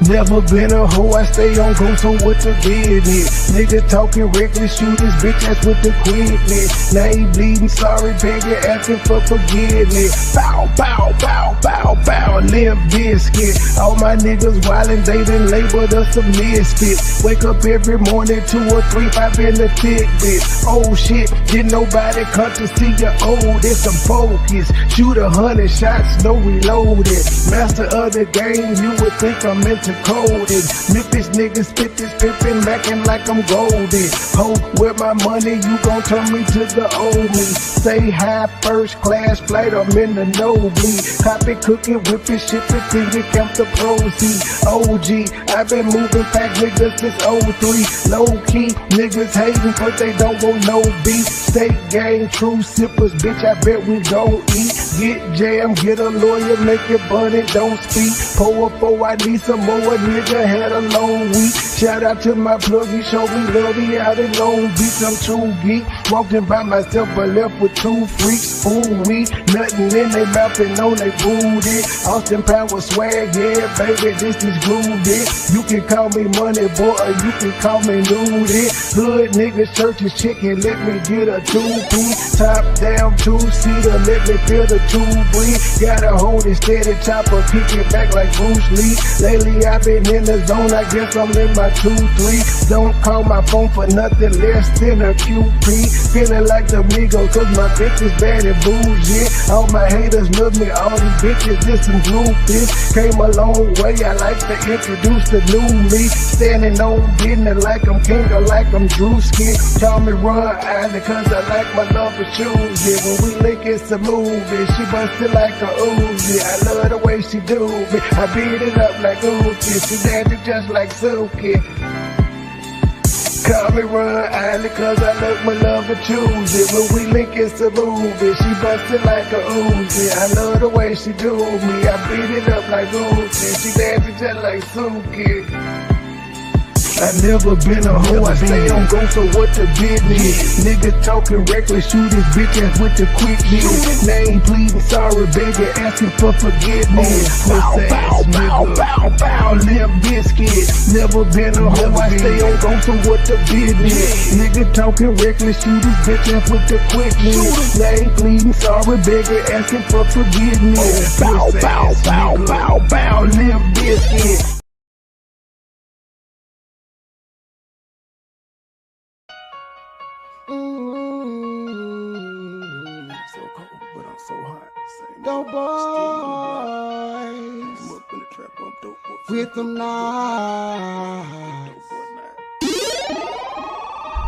Never been a hoe, I stay on go, so what the business? Nigga talking reckless, shoot this bitch ass with the quickness. Now he bleeding, sorry, baby, asking for forgiveness. Bow, bow, bow, bow, bow, Limp Bizkit. All my niggas wildin', they done labeled us a misfit. Wake up every morning, 2 or 3, 5 in the Fitbit. Oh shit, didn't nobody come to see you old. It's some focus, shoot 100 shots, no reloaded. Master of the game, you would think I'm into coding. Memphis niggas spit this pimpin', mackin' like I'm golden. Ho, with my money, you gon' turn me to the old me. Say hi, first class flight, I'm in the nosebleed. Copy, cooking, whipping, shipping, till you count the proceeds. OG, I've been moving pack niggas since 03. Low key, niggas hating, but they don't want no beef. State gang, true sippers, bitch, I bet we gon' eat. Get jammed, get a lawyer, make it bunny, don't speak. Pour up, I need some more, nigga had a long week. Shout out to my plug, he showed me love, he out in Long Beach, I'm too geek. Walking by myself, but left with 2 freaks. Ooh, we, nothing in they mouth and on they booty. Austin Power swag, yeah, baby, this is groovy. You can call me Money Boy, or you can call me Nudie. Hood niggas, churches, chicken, let me get a 2-piece. Top down, 2-seater, let me feel the 2 breathe. Gotta hold it steady, chopper, kick it back like Bruce Lee. Lately I've been in the zone, I guess I'm in my 2-3. Don't call my phone for nothing less than a QP. Feeling like the Migos, cause my bitch is bad and bougie. All my haters love me, all these bitches is some groupies. Came a long way, I like to introduce the new me. Standing on business like I'm king or like I'm Drewski. Call me Ron Island, cause I like my love for shoes. Yeah, when we link it's a movie, she bustin' like a Uzi. I love the way she do me, I beat it up like Uzi. She dancing just like Suki. Call me Ron Island, cause I love my love for choosy. When we link it's a movie, she bustin' like a Uzi. I love the way she do me, I beat it up like Uzi. She dancing just like Suki. I never been a hoe, I stay on go, so what the business? Nigga talking reckless, shoot his bitch ass with the quickness. Name pleading, sorry baby, asking for forgiveness. Bow, bow, bow, bow, bow, Limp Bizkit. Never been a hoe, I stay on go, so what the business? Nigga talking reckless, shoot his bitch ass with the quickness. Name pleading, sorry baby, asking for forgiveness. Bow, bow, bow, bow, bow, Limp Bizkit. So cold, but I'm so hot. Dope boys I'm up in the trap, I'm dope boy. with them knives.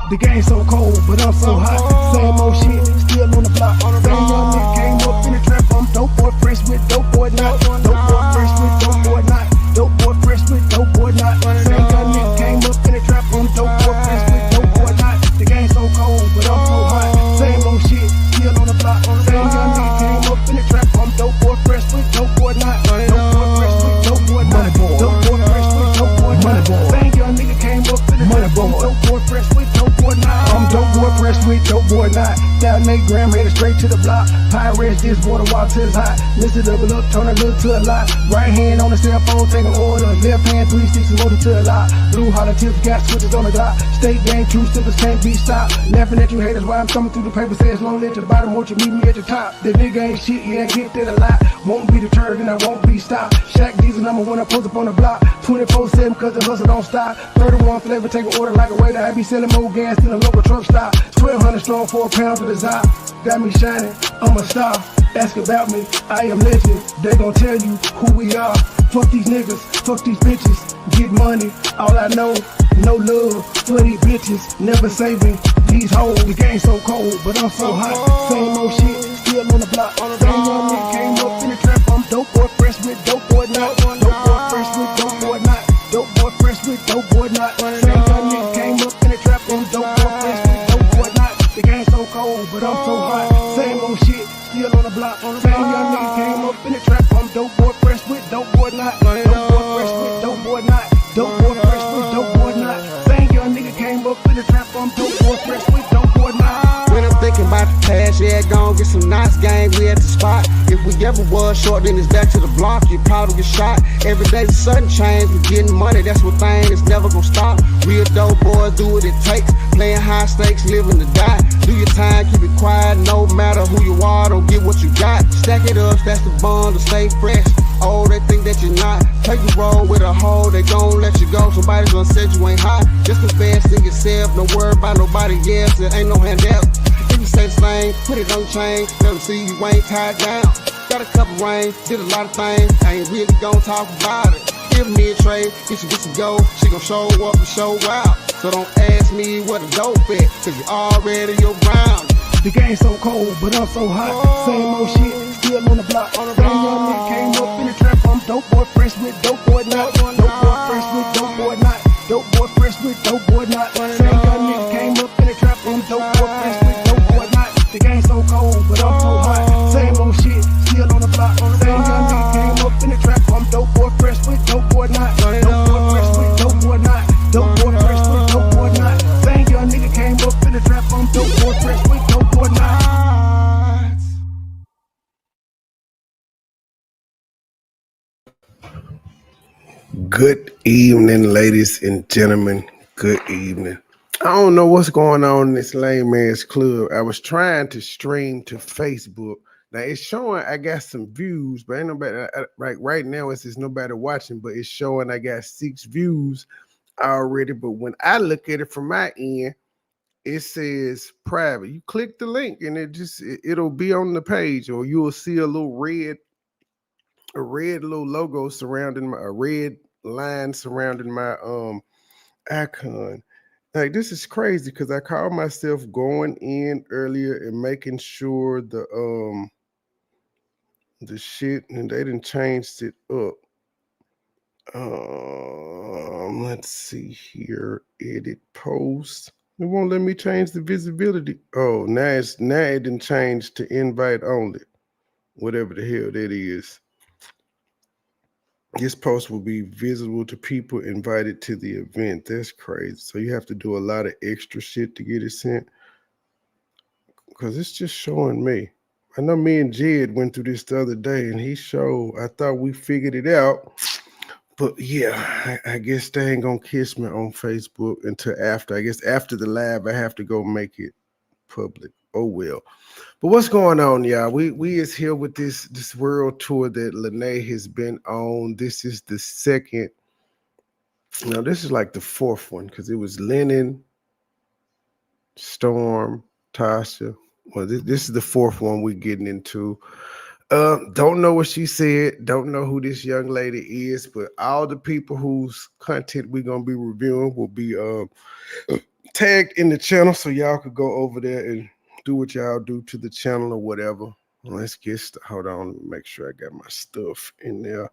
The game so cold, but I'm so hot. Same old shit, still on the block. Same young nigga came up in the trap. I'm dope boy, fresh with dope boy not. Dope boy, fresh with dope boy not. Dope boy, fresh with dope boy not. Same young nigga came up in the trap. I'm dope boy, fresh with dope boy not. The game so cold, but I'm so hot. Same old shit, still on the block. Same young nigga came up in the trap. I'm dope boy, fresh with dope boy not. Dope boy, fresh with dope boy not. Dope boy, fresh with dope boy not. Same young nigga came up in the trap. I'm dope boy, fresh with dope boy not. I'm dope boy, fresh with dope boy not. Down 8 gram, headed straight to the block. Pirates, this water water till it's hot. Listen double up, turn a little to a lot. Right hand on the cell phone, take an order. Left hand 360 motor to a lot. Blue holler tips, got switches on the dot. State gang, true sippers can't be stopped. Laughing at you haters while I'm thumbing through the paper. Says lonely at the bottom, won't you meet me at the top? The nigga ain't shit, yeah, I get that a lot. Won't be deterred and I won't be stopped. Shaq Diesel number 1, I post up on the block. 24/7 cause the hustle don't stop. 31 flavor, take an order like a waiter. I be selling more gas than a local truck stop. 1200 strong for a pound to the top. Got me shining, I'm a star. Ask about me, I am legend. They gon' tell you who we are. Fuck these niggas, fuck these bitches. Get money, all I know. No love for these bitches. Never saving these hoes. The game so cold, but I'm so hot. Same old shit, still on the block. Same young nigga came up in the trap. I'm dope boy, fresh with dope boy not. Dope boy, fresh with dope boy not. Dope boy, fresh with dope boy not. Same young nigga came up in the trap. I'm dope boy, fresh with dope boy not. The game so cold, but I'm so hot. Same old shit, still on the block. Same young nigga came up in the trap. I'm dope boy, fresh with dope boy not. Dope boy, fresh with dope boy not. Dope boy, fresh with dope boy not. Same young nigga came up in the trap. I'm dope boy, fresh with dope boy not. When I'm thinking about the cash shed, gon' get some knots, gang, we at the spot. If we ever was short, then it's back to the block, you probably get shot. Every day the sudden change, we getting money, that's one thing that's never gon' stop. Real dope boys do what it takes, playing high stakes, living to die. Do your time, keep it quiet, no matter who you are, don't get what you got. Stack it up, that's the bond to stay fresh. Oh, they think that you're not. Take the road with a hoe, they gon' let you go. Somebody's gonna say you ain't hot. Just invest in yourself, don't worry about nobody else. There ain't no handout. If you say the same, put it on chain. Let them see you ain't tied down. Got a couple rings, did a lot of things. I ain't really gon' talk about it. Give me a trade, get you go. She gon' show up and show out. So don't ask me what a dope at, cause you already your ground. The game so cold, but I'm so hot. Same old shit, still on the block. Same young nigga came up in the trap. I'm dope boy fresh with dope boy not. Dope boy fresh with dope boy not. Dope boy fresh with dope boy not. Same young nigga came up in the trap. I'm dope boy fresh with dope boy not. The game so cold, but I'm so hot. Same old shit, still on the block. Same young nigga came up in the trap. I'm dope boy fresh with dope boy not. Dope boy fresh with dope boy not. Dope boy fresh with dope boy not. Same young nigga came up in the trap. I'm dope boy fresh with dope boy not. Good evening, ladies and gentlemen. Good evening. I don't know what's going on in this lame ass club. I was trying to stream to Facebook. Now it's showing I got some views, but ain't nobody right now. It's just nobody watching, but it's showing I got 6 views already. But when I look at it from my end, it says private. You click the link and it'll be on the page, or you'll see a red little logo surrounding a red line surrounding my icon. Like, this is crazy because I called myself going in earlier and making sure the shit, and they didn't change it up. Let's see here. Edit post. It won't let me change the visibility. Oh, now it didn't change to invite only. Whatever the hell that is. This post will be visible to people invited to the event. That's crazy. So you have to do a lot of extra shit to get it sent. Because it's just showing me. I know me and Jed went through this the other day, and I thought we figured it out. But yeah, I guess they ain't going to kiss me on Facebook until after. I guess after the live, I have to go make it public. Oh, well. But what's going on, y'all? We is here with this world tour that Lene has been on. This is the second. Now, this is like the 4th one because it was Lennon, Storm, Tasha. Well, this is the 4th one we're getting into. Don't know what she said. Don't know who this young lady is, but all the people whose content we're going to be reviewing will be tagged in the channel, so y'all could go over there and do what y'all do to the channel or whatever. Let's get started. Hold on, make sure I got my stuff in there.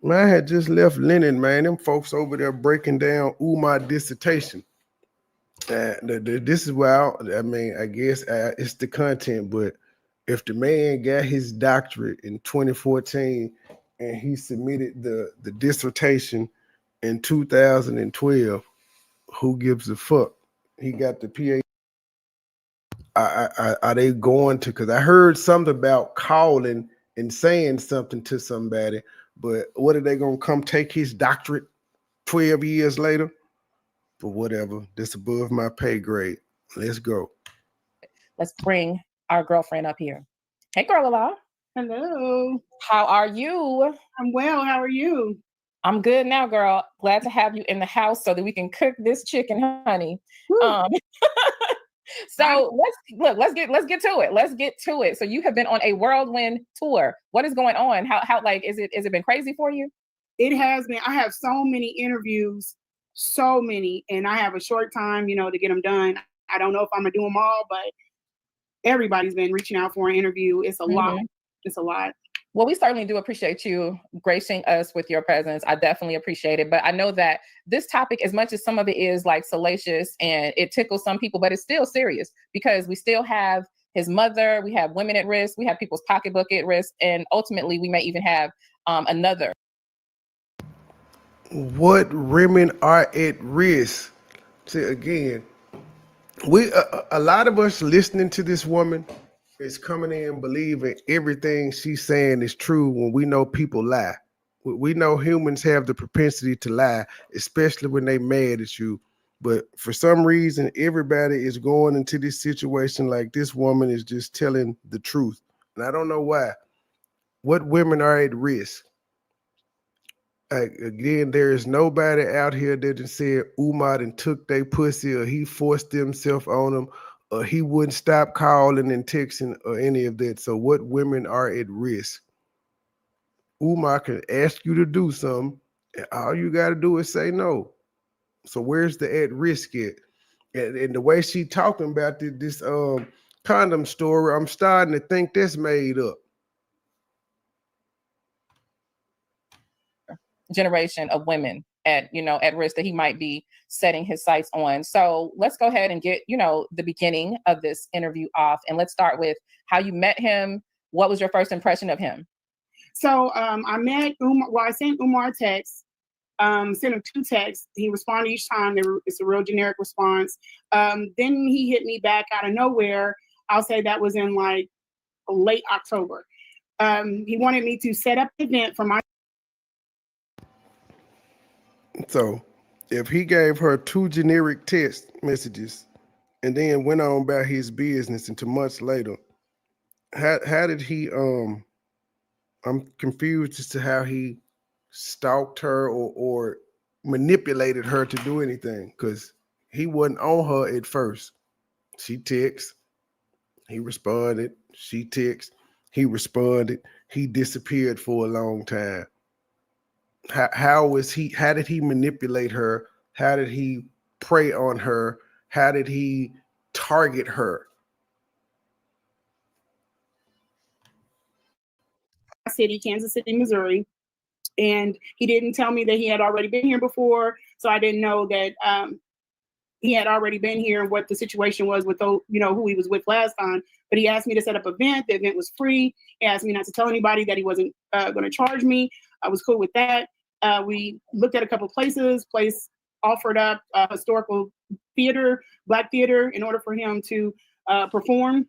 Man, I had just left Lennon, man. Them folks over there breaking down Umar dissertation. This is why I guess it's the content, but if the man got his doctorate in 2014 and he submitted the dissertation in 2012, who gives a fuck? He got the PhD. Are they going to? Because I heard something about calling and saying something to somebody, but what are they going to come take his doctorate 12 years later? But whatever, that's above my pay grade. Let's go. Let's bring our girlfriend up here. Hey, girl. Hello. How are you? I'm well. How are you? I'm good now, girl. Glad to have you in the house so that we can cook this chicken, honey. So let's get to it. Let's get to it. So you have been on a whirlwind tour. What is going on? How like is it been crazy for you? It has been. I have so many interviews, so many, and I have a short time, to get them done. I don't know if I'm gonna do them all, but everybody's been reaching out for an interview. It's a lot. It's a lot. Well, we certainly do appreciate you gracing us with your presence. I definitely appreciate it. But I know that this topic, as much as some of it is like salacious and it tickles some people, but it's still serious because we still have his mother, we have women at risk, we have people's pocketbook at risk, and ultimately we may even have another. What women are at risk? See, again, we a lot of us listening to this woman is coming in believing everything she's saying is true when we know people lie. We know humans have the propensity to lie, especially when they mad at you. But for some reason, everybody is going into this situation like this woman is just telling the truth. And I don't know why. What women are at risk? Again, there is nobody out here that done said Umar and took their pussy or he forced himself on them or he wouldn't stop calling and texting or any of that. So what women are at risk? Umar can ask you to do something and all you got to do is say no. So where's the at risk at? And the way she talking about this condom story, I'm starting to think that's made up. Generation of women at risk that he might be setting his sights on. So let's go ahead and get the beginning of this interview off, and let's start with how you met him. What was your first impression of him? So I met Umar. Well, I sent Umar a text. Sent him 2 texts. He responded each time. It's a real generic response. Then he hit me back out of nowhere. I'll say that was in like late October. He wanted me to set up an event for my. So if he gave her 2 generic text messages and then went on about his business until months later, how did he I'm confused as to how he stalked her or manipulated her to do anything, because he wasn't on her at first. She texts, he responded, she texts, he responded, he disappeared for a long time. How did he manipulate her? How did he prey on her? How did he target her? City, Kansas City, Missouri. And he didn't tell me that he had already been here before. So I didn't know that he had already been here, what the situation was with who he was with last time. But he asked me to set up an event. The event was free. He asked me not to tell anybody, that he wasn't going to charge me. I was cool with that. We looked at a couple places. Place offered up historical theater, Black theater, in order for him to perform.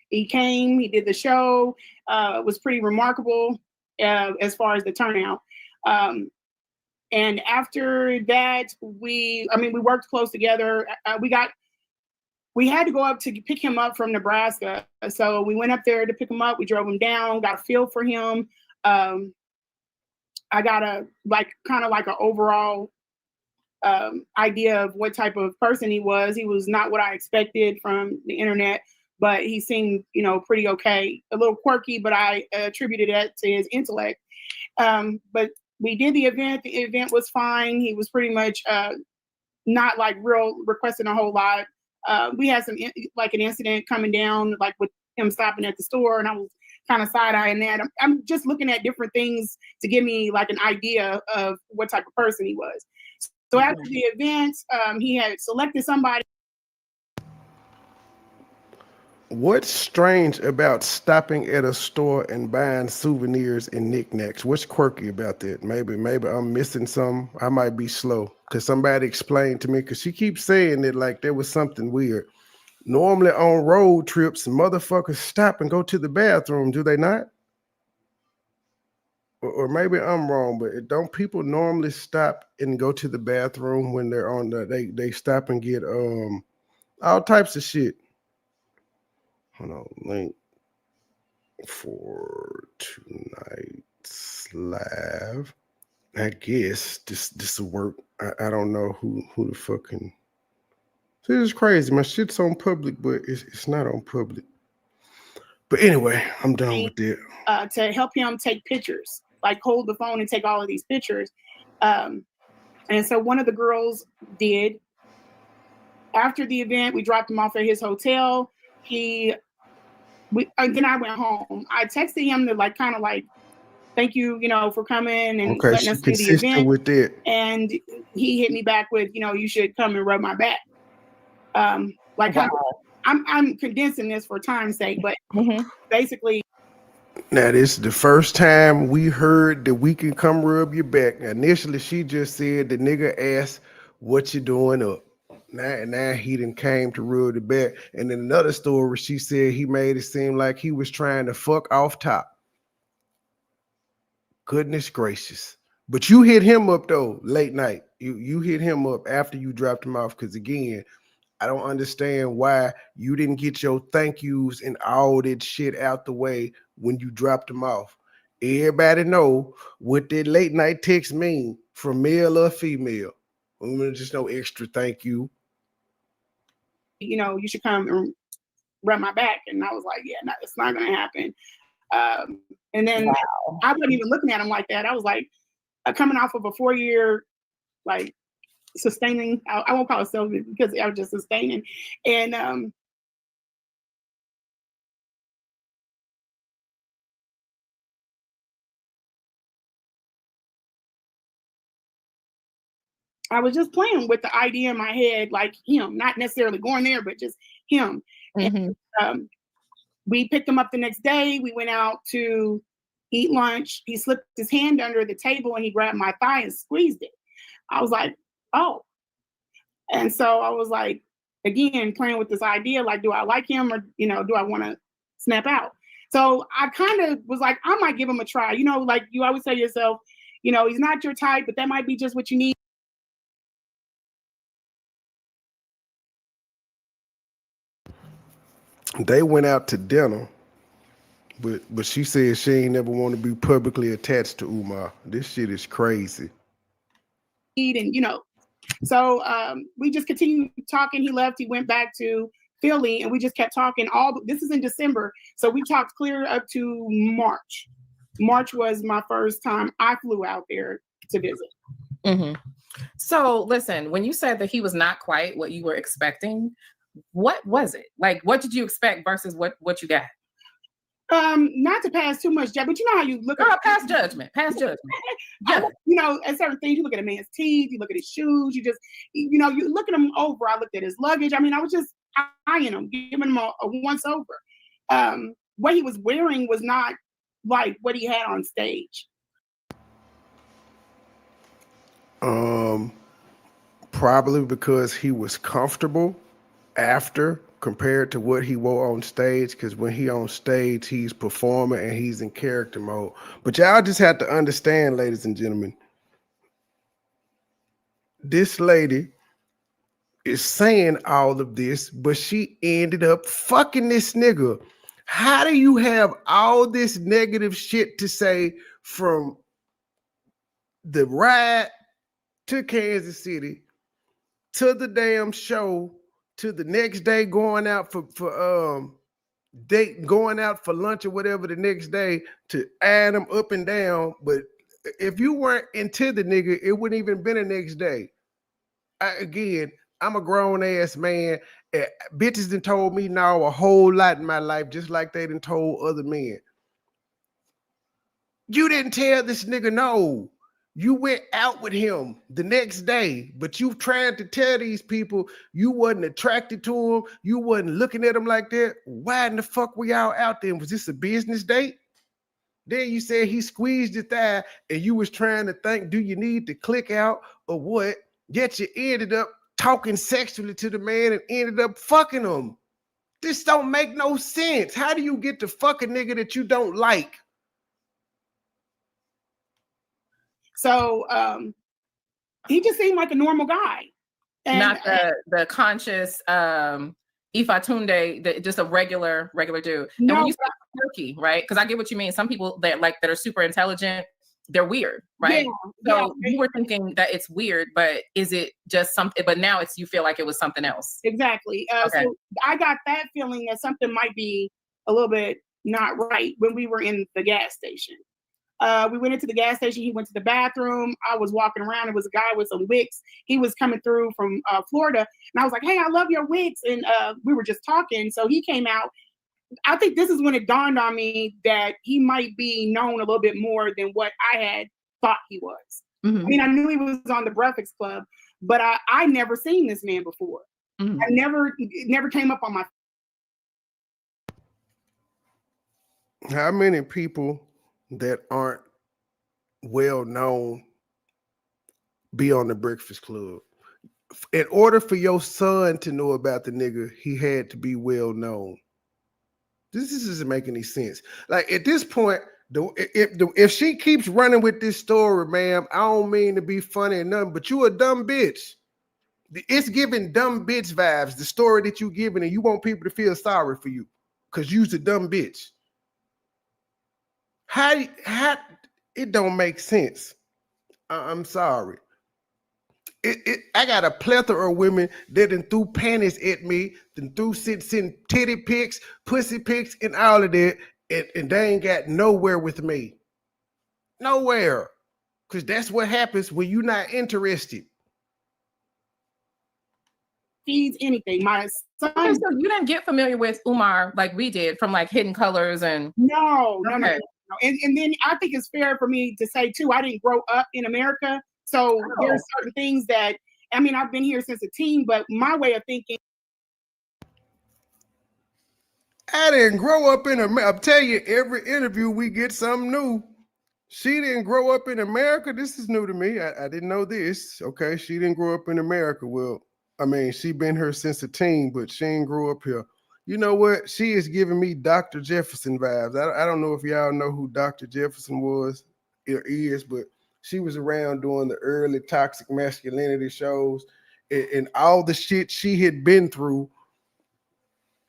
He came, he did the show. It was pretty remarkable as far as the turnout. And after that, we worked close together. We had to go up to pick him up from Nebraska. So we went up there to pick him up. We drove him down, got a feel for him. I got an overall idea of what type of person he was. He was not what I expected from the internet, but he seemed, pretty okay. A little quirky, but I attributed that to his intellect. But we did the event. The event was fine. He was pretty much not like real requesting a whole lot. We had an incident coming down, like with him stopping at the store, and I was kind of side-eyeing that. I'm just looking at different things to give me like an idea of what type of person he was. So after the event, he had selected somebody. What's strange about stopping at a store and buying souvenirs and knickknacks? What's quirky about that? Maybe I'm missing some. I might be slow. Because somebody explained to me, because she keeps saying it like there was something weird. Normally on road trips, motherfuckers stop and go to the bathroom, do they not? Or maybe I'm wrong, but don't people normally stop and go to the bathroom when they're on they stop and get all types of shit. Hold on, link for tonight's live. I guess this will work. I don't know who the fucking. This is crazy. My shit's on public, but it's not on public. But anyway, I'm done with that. To help him take pictures, like hold the phone and take all of these pictures. And so one of the girls did. After the event, we dropped him off at his hotel. Then I went home. I texted him to thank you, for coming and letting us do the event. With that. And he hit me back with, you should come and rub my back. I'm condensing this for time's sake, but basically. Now, this is the first time we heard that we can come rub your back. Initially, she just said the nigga asked, what you doing up? Now he done came to rule the bet. And in another story, she said he made it seem like he was trying to fuck off top. Goodness gracious. But you hit him up though, late night. You hit him up after you dropped him off. Because again, I don't understand why you didn't get your thank yous and all that shit out the way when you dropped him off. Everybody know what that late night text mean from male or female. Just no extra thank you. You know, you should come and rub my back. And I was like, yeah, no, it's not going to happen. And then I wasn't even looking at him like that. I was like, coming off of a 4-year, like, sustaining, I won't call it self because I was just sustaining. And I was just playing with the idea in my head, like him, not necessarily going there, but just him. Mm-hmm. And, we picked him up the next day. We went out to eat lunch. He slipped his hand under the table and he grabbed my thigh and squeezed it. I was like, oh. And so I was like, again, playing with this idea, like, do I like him or, you know, do I want to snap out? So I kind of was like, I might give him a try. You know, like you always say to yourself, you know, he's not your type, but that might be just what you need. They went out to dinner, but she said she ain't never want to be publicly attached to Umar. This shit is crazy. And, you know, so we just continued talking. He left. He went back to Philly, and we just kept talking. This is in December, so we talked clear up to March. March was my first time I flew out there to visit. Mm-hmm. So listen, when you said that he was not quite what you were expecting, what was it? Like, what did you expect versus what you got? Not to pass too much, but you know how you look at past judgment. Yeah. You know, at certain things, you look at a man's teeth, you look at his shoes, you know, you look at him over. I looked at his luggage. I mean, I was just eyeing him, giving him a once over. What he was wearing was not like what he had on stage. Probably because he was comfortable after compared to what he wore on stage, because when he on stage, he's performing and he's in character mode. But y'all just have to understand, ladies and gentlemen, this lady is saying all of this, but she ended up fucking this nigga. How do you have all this negative shit to say from the ride to Kansas City to the damn show to the next day going out for going out for lunch or whatever the next day to add them up and down? But if you weren't into the nigga, it wouldn't even been the next day. Again, I'm a grown ass man. Bitches done told me no a whole lot in my life, just like they done told other men. You didn't tell this nigga no. You went out with him the next day, but you tried to tell these people you wasn't attracted to him. You wasn't looking at him like that. Why in the fuck were y'all out there? Was this a business date? Then you said he squeezed your thigh and you was trying to think, do you need to click out or what? Yet you ended up talking sexually to the man and ended up fucking him. This don't make no sense. How do you get to fuck a nigga that you don't like? So he just seemed like a normal guy. And, not the conscious Ifatunde, just a regular dude. No, and when you say quirky, right? Because I get what you mean. Some people that are super intelligent, they're weird, right? So you were thinking that it's weird, but is it just something? But now you feel like it was something else. Exactly. Okay. So I got that feeling that something might be a little bit not right when we were in the gas station. We went into the gas station. He went to the bathroom. I was walking around. It was a guy with some wigs. He was coming through from Florida. And I was like, hey, I love your wigs. And we were just talking. So he came out. I think this is when it dawned on me that he might be known a little bit more than what I had thought he was. Mm-hmm. I mean, I knew he was on the Breakfast Club, but I never seen this man before. Mm-hmm. It never came up on my. How many people that aren't well known be on the Breakfast Club? in order for your son to know about the nigga, he had to be well known. This doesn't make any sense. Like at this point, if she keeps running with this story, ma'am, I don't mean to be funny or nothing, but you a dumb bitch. It's giving dumb bitch vibes, the story that you giving, and you want people to feel sorry for you because you's a dumb bitch. How it don't make sense. I'm sorry. I got a plethora of women that done threw panties at me, then threw send titty pics, pussy pics, and all of that, and they ain't got nowhere with me. Nowhere. Because that's what happens when you're not interested. Feeds anything. My son. Okay, so you didn't get familiar with Umar like we did from like Hidden Colors and No. Okay. And then I think it's fair for me to say too, I didn't grow up in America. So there's certain things that, I mean, I've been here since a teen, but my way of thinking. I didn't grow up in America. I'll tell you, every interview we get something new. She didn't grow up in America. This is new to me. I didn't know this. Okay, she didn't grow up in America. Well, I mean, she been here since a teen, but she ain't grew up here. You know what? She is giving me Dr. Jefferson vibes. I don't know if y'all know who Dr. Jefferson was or is, but she was around doing the early toxic masculinity shows and all the shit she had been through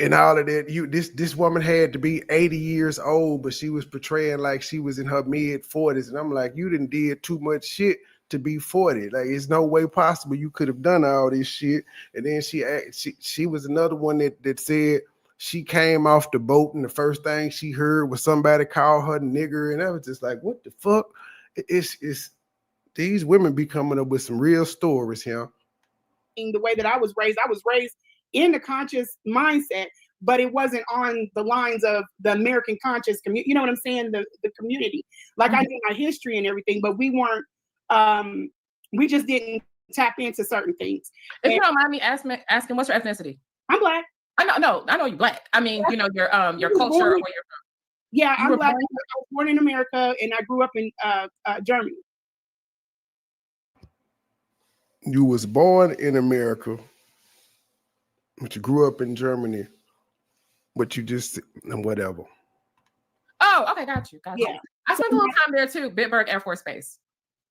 and all of that. This woman had to be 80 years old, but she was portraying like she was in her mid 40s. And I'm like, you done did too much shit to be 40. Like, it's no way possible you could have done all this shit. And then she was another one that said she came off the boat and the first thing she heard was somebody call her nigger. And I was just like, what the fuck? It's these women be coming up with some real stories here. The way that I was raised in the conscious mindset, but it wasn't on the lines of the American conscious community. You know what I'm saying? The community. Like I knew my history and everything, but we weren't. We just didn't tap into certain things. If you don't mind me asking, what's your ethnicity? I'm Black. I know you're Black. I mean, you know, your culture or where you're from. Yeah, I'm Black. I was born in America and I grew up in Germany. You was born in America, but you grew up in Germany, but you just whatever. Oh, okay, got you. Yeah. I spent a little time there too, Bitburg Air Force Base.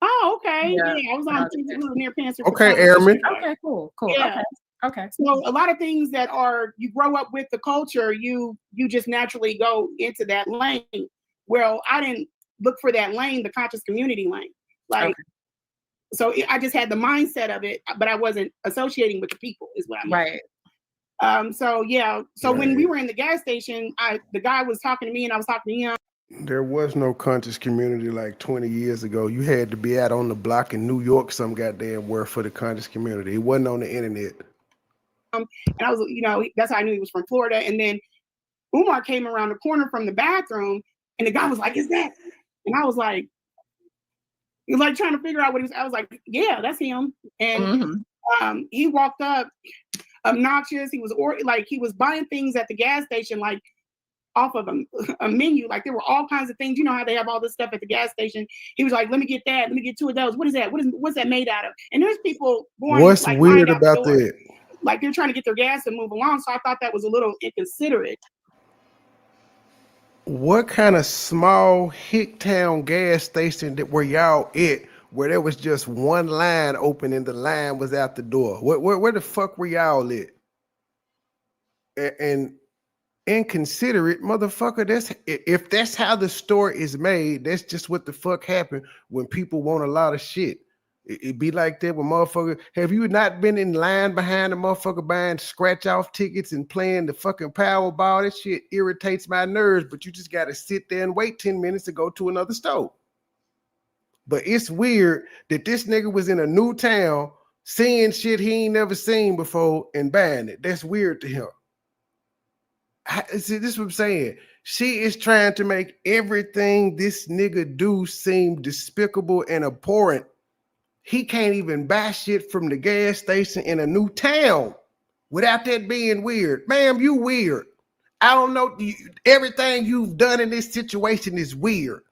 Oh, okay. Yeah, I was on near Panther. Okay, Airman. Okay, cool. Yeah. Okay. So a lot of things that are, you grow up with the culture, you just naturally go into that lane. Well, I didn't look for that lane, the conscious community lane. Like, so I just had the mindset of it, but I wasn't associating with the people is what I mean. Right. So yeah. So when we were in the gas station, the guy was talking to me and I was talking to him. There was no conscious community like 20 years ago. You had to be out on the block in New York some goddamn where for the conscious community. It wasn't on the internet. And I was, you know, that's how I knew he was from Florida. And then Umar came around the corner from the bathroom and the guy was like, is that? And I was like, he was like trying to figure out what he was. I was like, yeah, that's him. And he walked up obnoxious. He was buying things at the gas station, like off of a menu. Like there were all kinds of things. You know how they have all this stuff at the gas station. He was like, let me get that. Let me get 2 of those. What is that? What's that made out of? And there's people going. What's like, weird about that? Like they're trying to get their gas and move along. So I thought that was a little inconsiderate. What kind of small hick-town gas station were y'all at where there was just one line open and the line was out the door? Where the fuck were y'all at? And inconsiderate motherfucker, if that's how the story is made, that's just what the fuck happened when people want a lot of shit. It be like that with motherfucker. Have you not been in line behind a motherfucker buying scratch off tickets and playing the fucking Powerball? That shit irritates my nerves, but you just got to sit there and wait 10 minutes to go to another store. But it's weird that this nigga was in a new town seeing shit he ain't never seen before and buying it. That's weird to him. See, this is what I'm saying. She is trying to make everything this nigga do seem despicable and abhorrent. He can't even buy shit from the gas station in a new town without that being weird. Ma'am, you weird. I don't know. Everything you've done in this situation is weird.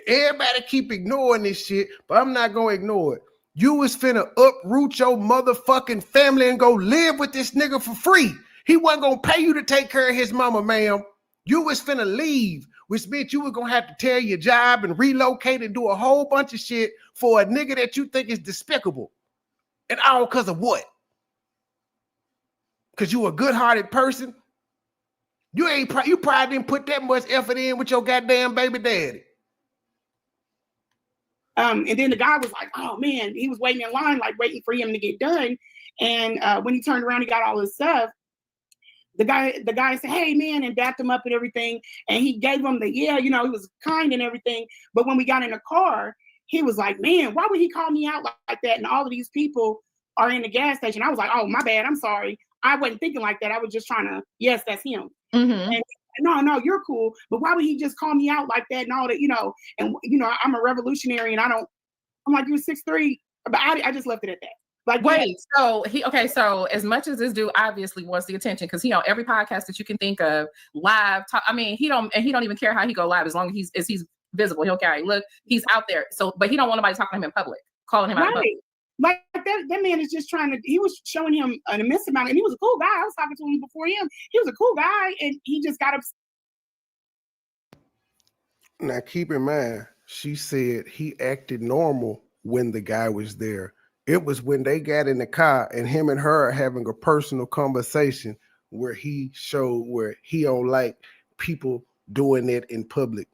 Everybody keep ignoring this shit, but I'm not going to ignore it. You was finna uproot your motherfucking family and go live with this nigga for free. He wasn't gonna pay you to take care of his mama, ma'am. You was finna leave, which meant you were gonna have to tear your job and relocate and do a whole bunch of shit for a nigga that you think is despicable. And all because of what? Because you a good-hearted person? You probably didn't put that much effort in with your goddamn baby daddy. And then the guy was like, oh man, he was waiting in line, like waiting for him to get done. And when he turned around, he got all his stuff. The guy said, hey man, and dapped him up and everything. And he gave him the, yeah, you know, he was kind and everything. But when we got in the car, he was like, man, why would he call me out like that? And all of these people are in the gas station. I was like, oh, my bad. I'm sorry. I wasn't thinking like that. I was just trying to, yes, that's him. Mm-hmm. And no, you're cool. But why would he just call me out like that and all that, you know? And, you know, I'm a revolutionary and I'm like, you're 6'3", but I just left it at that. Like, wait, so so as much as this dude obviously wants the attention, because he on every podcast that you can think of, live talk, I mean, he don't even care how he go live as long as he's visible. He'll carry, look, he's out there. So, but he don't want nobody talking to him in public, calling him out in public. Like that man is just trying to, he was showing him an immense amount, and he was a cool guy. I was talking to him before him. He was a cool guy, and he just got upset. Now, keep in mind, she said he acted normal when the guy was there. It was when they got in the car and him and her are having a personal conversation where he showed where he don't like people doing it in public.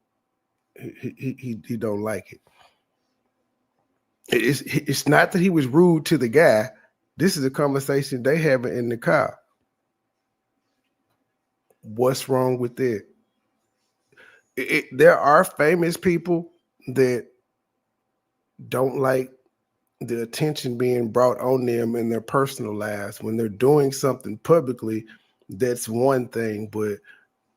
He don't like it. It's not that he was rude to the guy. This is a conversation they having in the car. What's wrong with that? There are famous people that don't like the attention being brought on them in their personal lives. When they're doing something publicly, that's one thing, but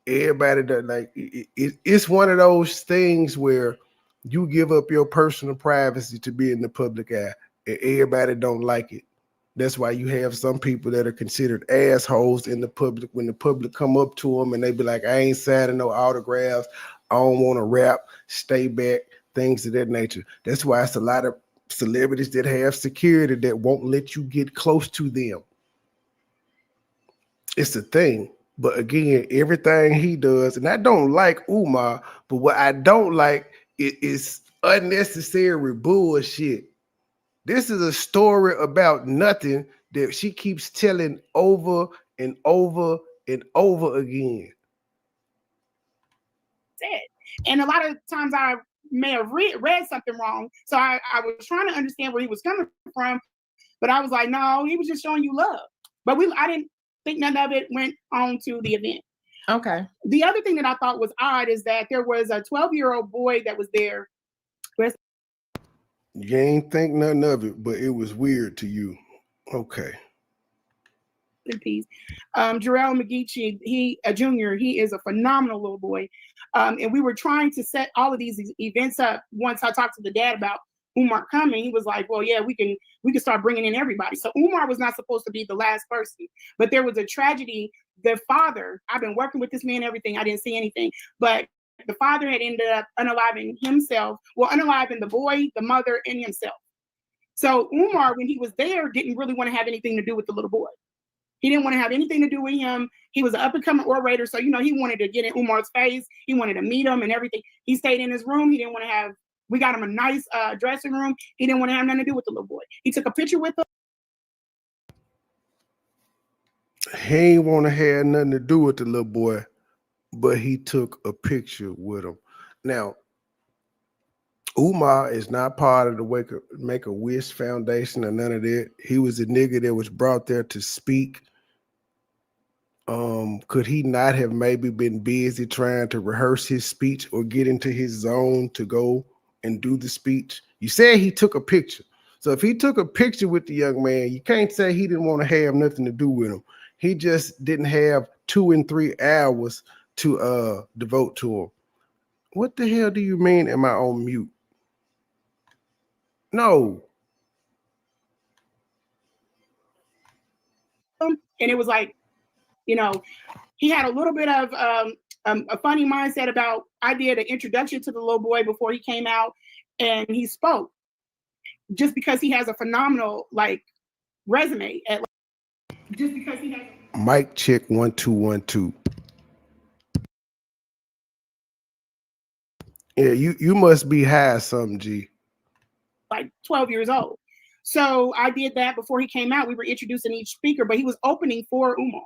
everybody that like it's one of those things where you give up your personal privacy to be in the public eye, and everybody don't like it. That's why you have some people that are considered assholes in the public. When the public come up to them and they be like, I ain't signing no autographs, I don't want to rap, stay back, things of that nature. That's why it's a lot of celebrities that have security that won't let you get close to them. It's a thing. But again, everything he does, and I don't like Umar, but what I don't like is unnecessary bullshit. This is a story about nothing that she keeps telling over and over and over again. And a lot of times I may have read something wrong. So I was trying to understand where he was coming from, but I was like, no, he was just showing you love. But I didn't think none of it went on to the event. Okay. The other thing that I thought was odd is that there was a 12-year-old boy that was there. You ain't think nothing of it, but it was weird to you. Okay. In peace. Jarrell McGeechee, he a junior, he is a phenomenal little boy. And we were trying to set all of these events up. Once I talked to the dad about Umar coming, he was like, well, yeah, we can start bringing in everybody. So Umar was not supposed to be the last person, but there was a tragedy. The father, I've been working with this man, everything, I didn't see anything, but the father had ended up unaliving himself, unaliving the boy, the mother, and himself. So Umar, when he was there, didn't really want to have anything to do with the little boy. He didn't want to have anything to do with him. He was an up-and-coming orator, so, you know, he wanted to get in Umar's face. He wanted to meet him and everything. He stayed in his room. He didn't want to have, we got him a nice dressing room. He didn't want to have nothing to do with the little boy. He took a picture with him. He ain't want to have nothing to do with the little boy, but he took a picture with him. Now, Umar is not part of the Make-A-Wish Foundation or none of that. He was a nigga that was brought there to speak. Could he not have maybe been busy trying to rehearse his speech or get into his zone to go and do the speech? You said he took a picture. So if he took a picture with the young man, you can't say he didn't want to have nothing to do with him. He just didn't have 2 and 3 hours to devote to him. What the hell do you mean am I on mute? No. And it was like, you know, he had a little bit of a funny mindset about, I did an introduction to the little boy before he came out, and he spoke. just because he has a phenomenal like resume at just because he has Mic check 1 2 1 2. Yeah, you must be high something, G. like 12 years old. So I did that before he came out. We were introducing each speaker, but he was opening for Umar.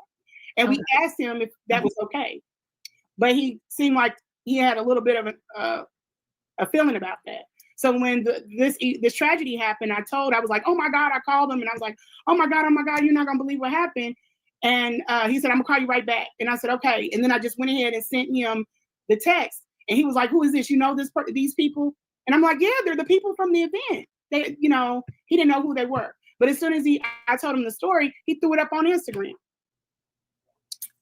And we asked him if that was okay. But he seemed like he had a little bit of a feeling about that. So when this tragedy happened, I was like, oh my God, I called him and I was like, oh my God, you're not gonna believe what happened. And he said, I'm gonna call you right back. And I said, okay. And then I just went ahead and sent him the text. And he was like, who is this? You know these people? And I'm like, yeah, they're the people from the event. They, he didn't know who they were. But as soon as I told him the story, he threw it up on Instagram.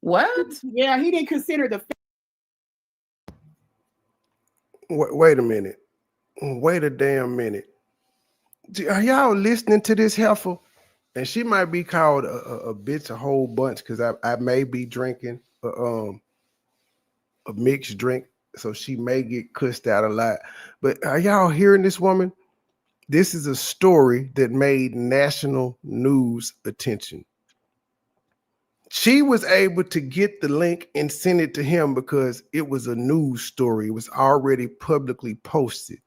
What? Yeah, he didn't consider the. Wait a minute. Wait a damn minute. Are y'all listening to this heifer? And she might be called a bitch a whole bunch because I may be drinking a mixed drink, so she may get cussed out a lot. But are y'all hearing this woman? This is a story that made national news attention. She was able to get the link and send it to him because it was a news story. It was already publicly posted.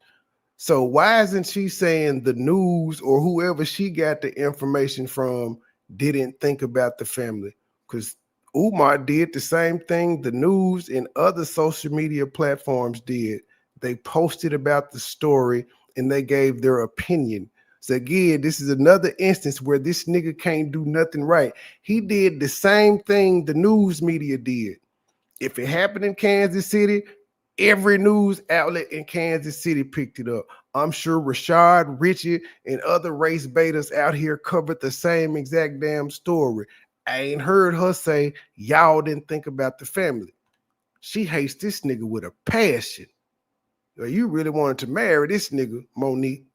So why isn't she saying the news or whoever she got the information from didn't think about the family? Because Umar did the same thing the news and other social media platforms did. They posted about the story and they gave their opinion. So again, this is another instance where this nigga can't do nothing right. He did the same thing the news media did. If it happened in Kansas City, every news outlet in Kansas City picked it up. I'm sure Rashad, Richie, and other race betas out here covered the same exact damn story. I ain't heard her say, y'all didn't think about the family. She hates this nigga with a passion. You really wanted to marry this nigga, Monique.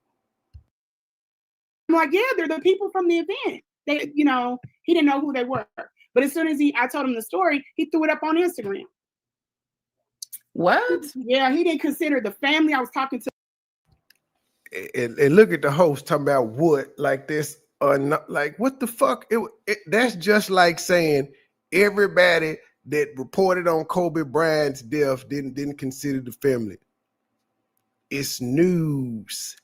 I'm like, yeah, they're the people from the event. They, he didn't know who they were. But as soon as I told him the story, he threw it up on Instagram. What? Yeah, he didn't consider the family I was talking to. And look at the host talking about what, like this, not, like what the fuck? That's just like saying everybody that reported on Kobe Bryant's death didn't consider the family. It's news.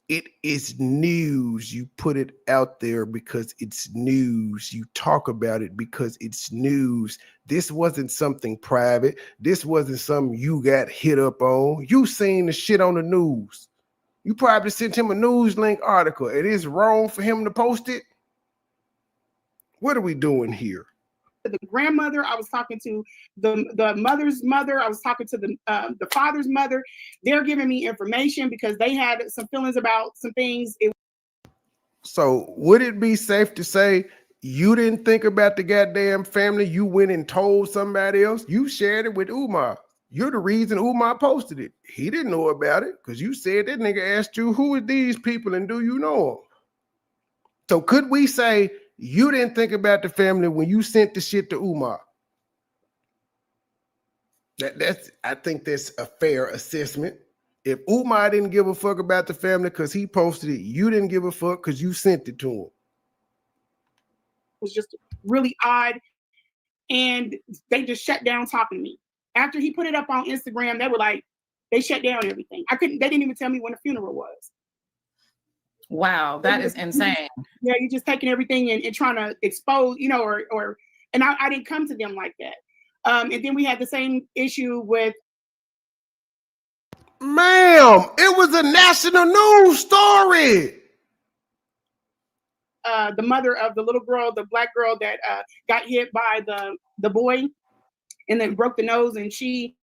It is news. You put it out there because it's news. You talk about it because it's news. This wasn't something private. This wasn't something you got hit up on. You seen the shit on the news. You probably sent him a news link article. It is wrong for him to post it. What are we doing here? The grandmother, I was talking to the mother's mother, I was talking to the father's mother. They're giving me information because they had some feelings about some things. So would it be safe to say you didn't think about the goddamn family? You went and told somebody else. You shared it with Umar. You're the reason Umar posted it. He didn't know about it because you said that nigga asked you, who are these people and do you know them? So could we say you didn't think about the family when you sent the shit to Umar? I think that's a fair assessment. If Umar didn't give a fuck about the family because he posted it, you didn't give a fuck because you sent it to him. It was just really odd. And they just shut down talking to me. After he put it up on Instagram, they shut down everything. They didn't even tell me when the funeral was. Wow, that is insane. Yeah, you're just taking everything and trying to expose, and I didn't come to them like that. And then we had the same issue with. Ma'am, it was a national news story. The mother of the little girl, the black girl that got hit by the boy and then broke the nose, and she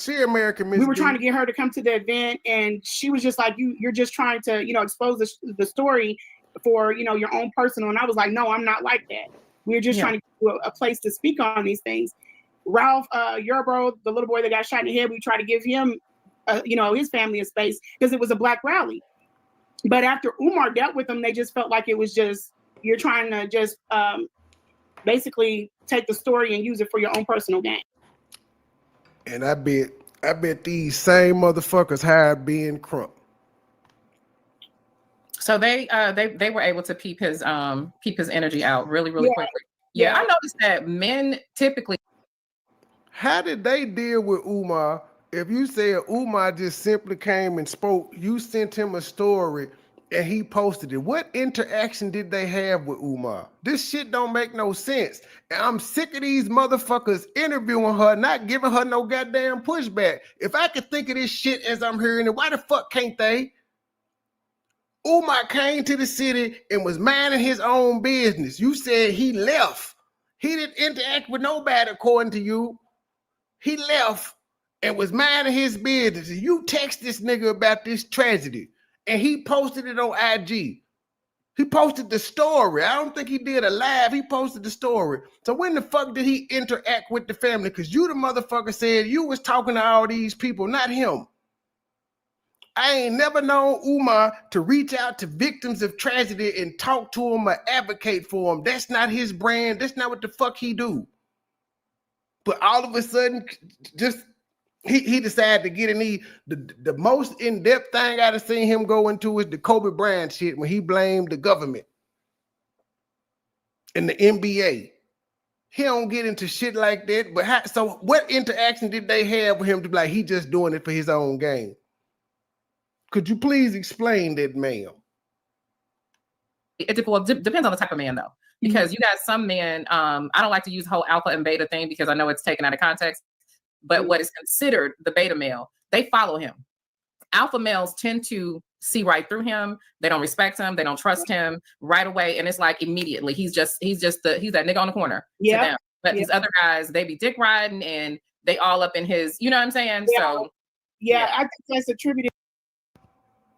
American Miss we were B. trying to get her to come to the event, and she was just like, you're just trying to, expose the story for, your own personal. And I was like, no, I'm not like that. We're just trying to get a place to speak on these things. Ralph Yarbrough, the little boy that got shot in the head, we tried to give him, his family a space because it was a black rally. But after Umar dealt with them, they just felt like it was just, you're trying to just basically take the story and use it for your own personal gain. And I bet these same motherfuckers hired Ben Crump. So they were able to keep his energy out really Yeah. quickly. Yeah, Yeah. I noticed that men typically. How did they deal with Umar? If you said Umar just simply came and spoke, you sent him a story and he posted it. What interaction did they have with Umar? This shit don't make no sense. And I'm sick of these motherfuckers interviewing her, not giving her no goddamn pushback. If I could think of this shit as I'm hearing it, why the fuck can't they? Umar came to the city and was minding his own business. You said he left. He didn't interact with nobody according to you. He left and was minding his business. You text this nigga about this tragedy and he posted it on IG. He posted the story. I don't think he did a live. He posted the story. So when the fuck did he interact with the family? Because you the motherfucker said you was talking to all these people, not him. I ain't never known Umar to reach out to victims of tragedy and talk to them or advocate for them. That's not his brand. That's not what the fuck he do. But all of a sudden, just he decided to get in the most in-depth thing I've seen him go into is the Kobe Bryant shit when he blamed the government and the NBA. He don't get into shit like that. But so what interaction did they have with him to be like, he just doing it for his own game? Could you please explain that, ma'am? It depends on the type of man, though. Because you got some men, I don't like to use the whole alpha and beta thing because I know it's taken out of context, but what is considered the beta male, they follow him. Alpha males tend to see right through him. They don't respect him. They don't trust him right away. And it's like immediately, he's that nigga on the corner. Yeah. But these other guys, they be dick riding and they all up in his, you know what I'm saying? Yeah. So yeah, I think that's attributed.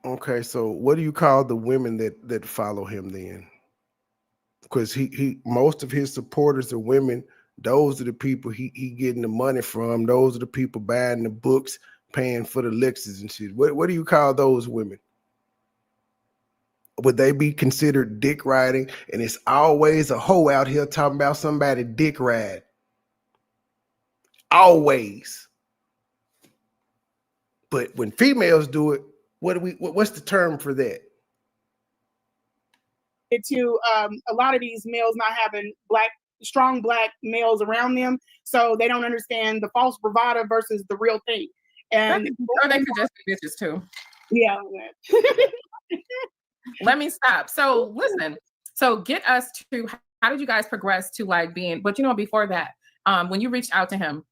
Okay, so what do you call the women that follow him then? Because he most of his supporters are women. Those are the people he getting the money from. Those are the people buying the books, paying for the lectures and shit. What do you call those women? Would they be considered dick riding? And it's always a hoe out here talking about somebody dick ride. Always. But when females do it, what's the term for that? To a lot of these males not having strong black males around them, so they don't understand the false bravado versus the real thing. And or they could just be bitches too. Yeah. Let me stop. So listen. So get us to how did you guys progress to like being? But before that, when you reached out to him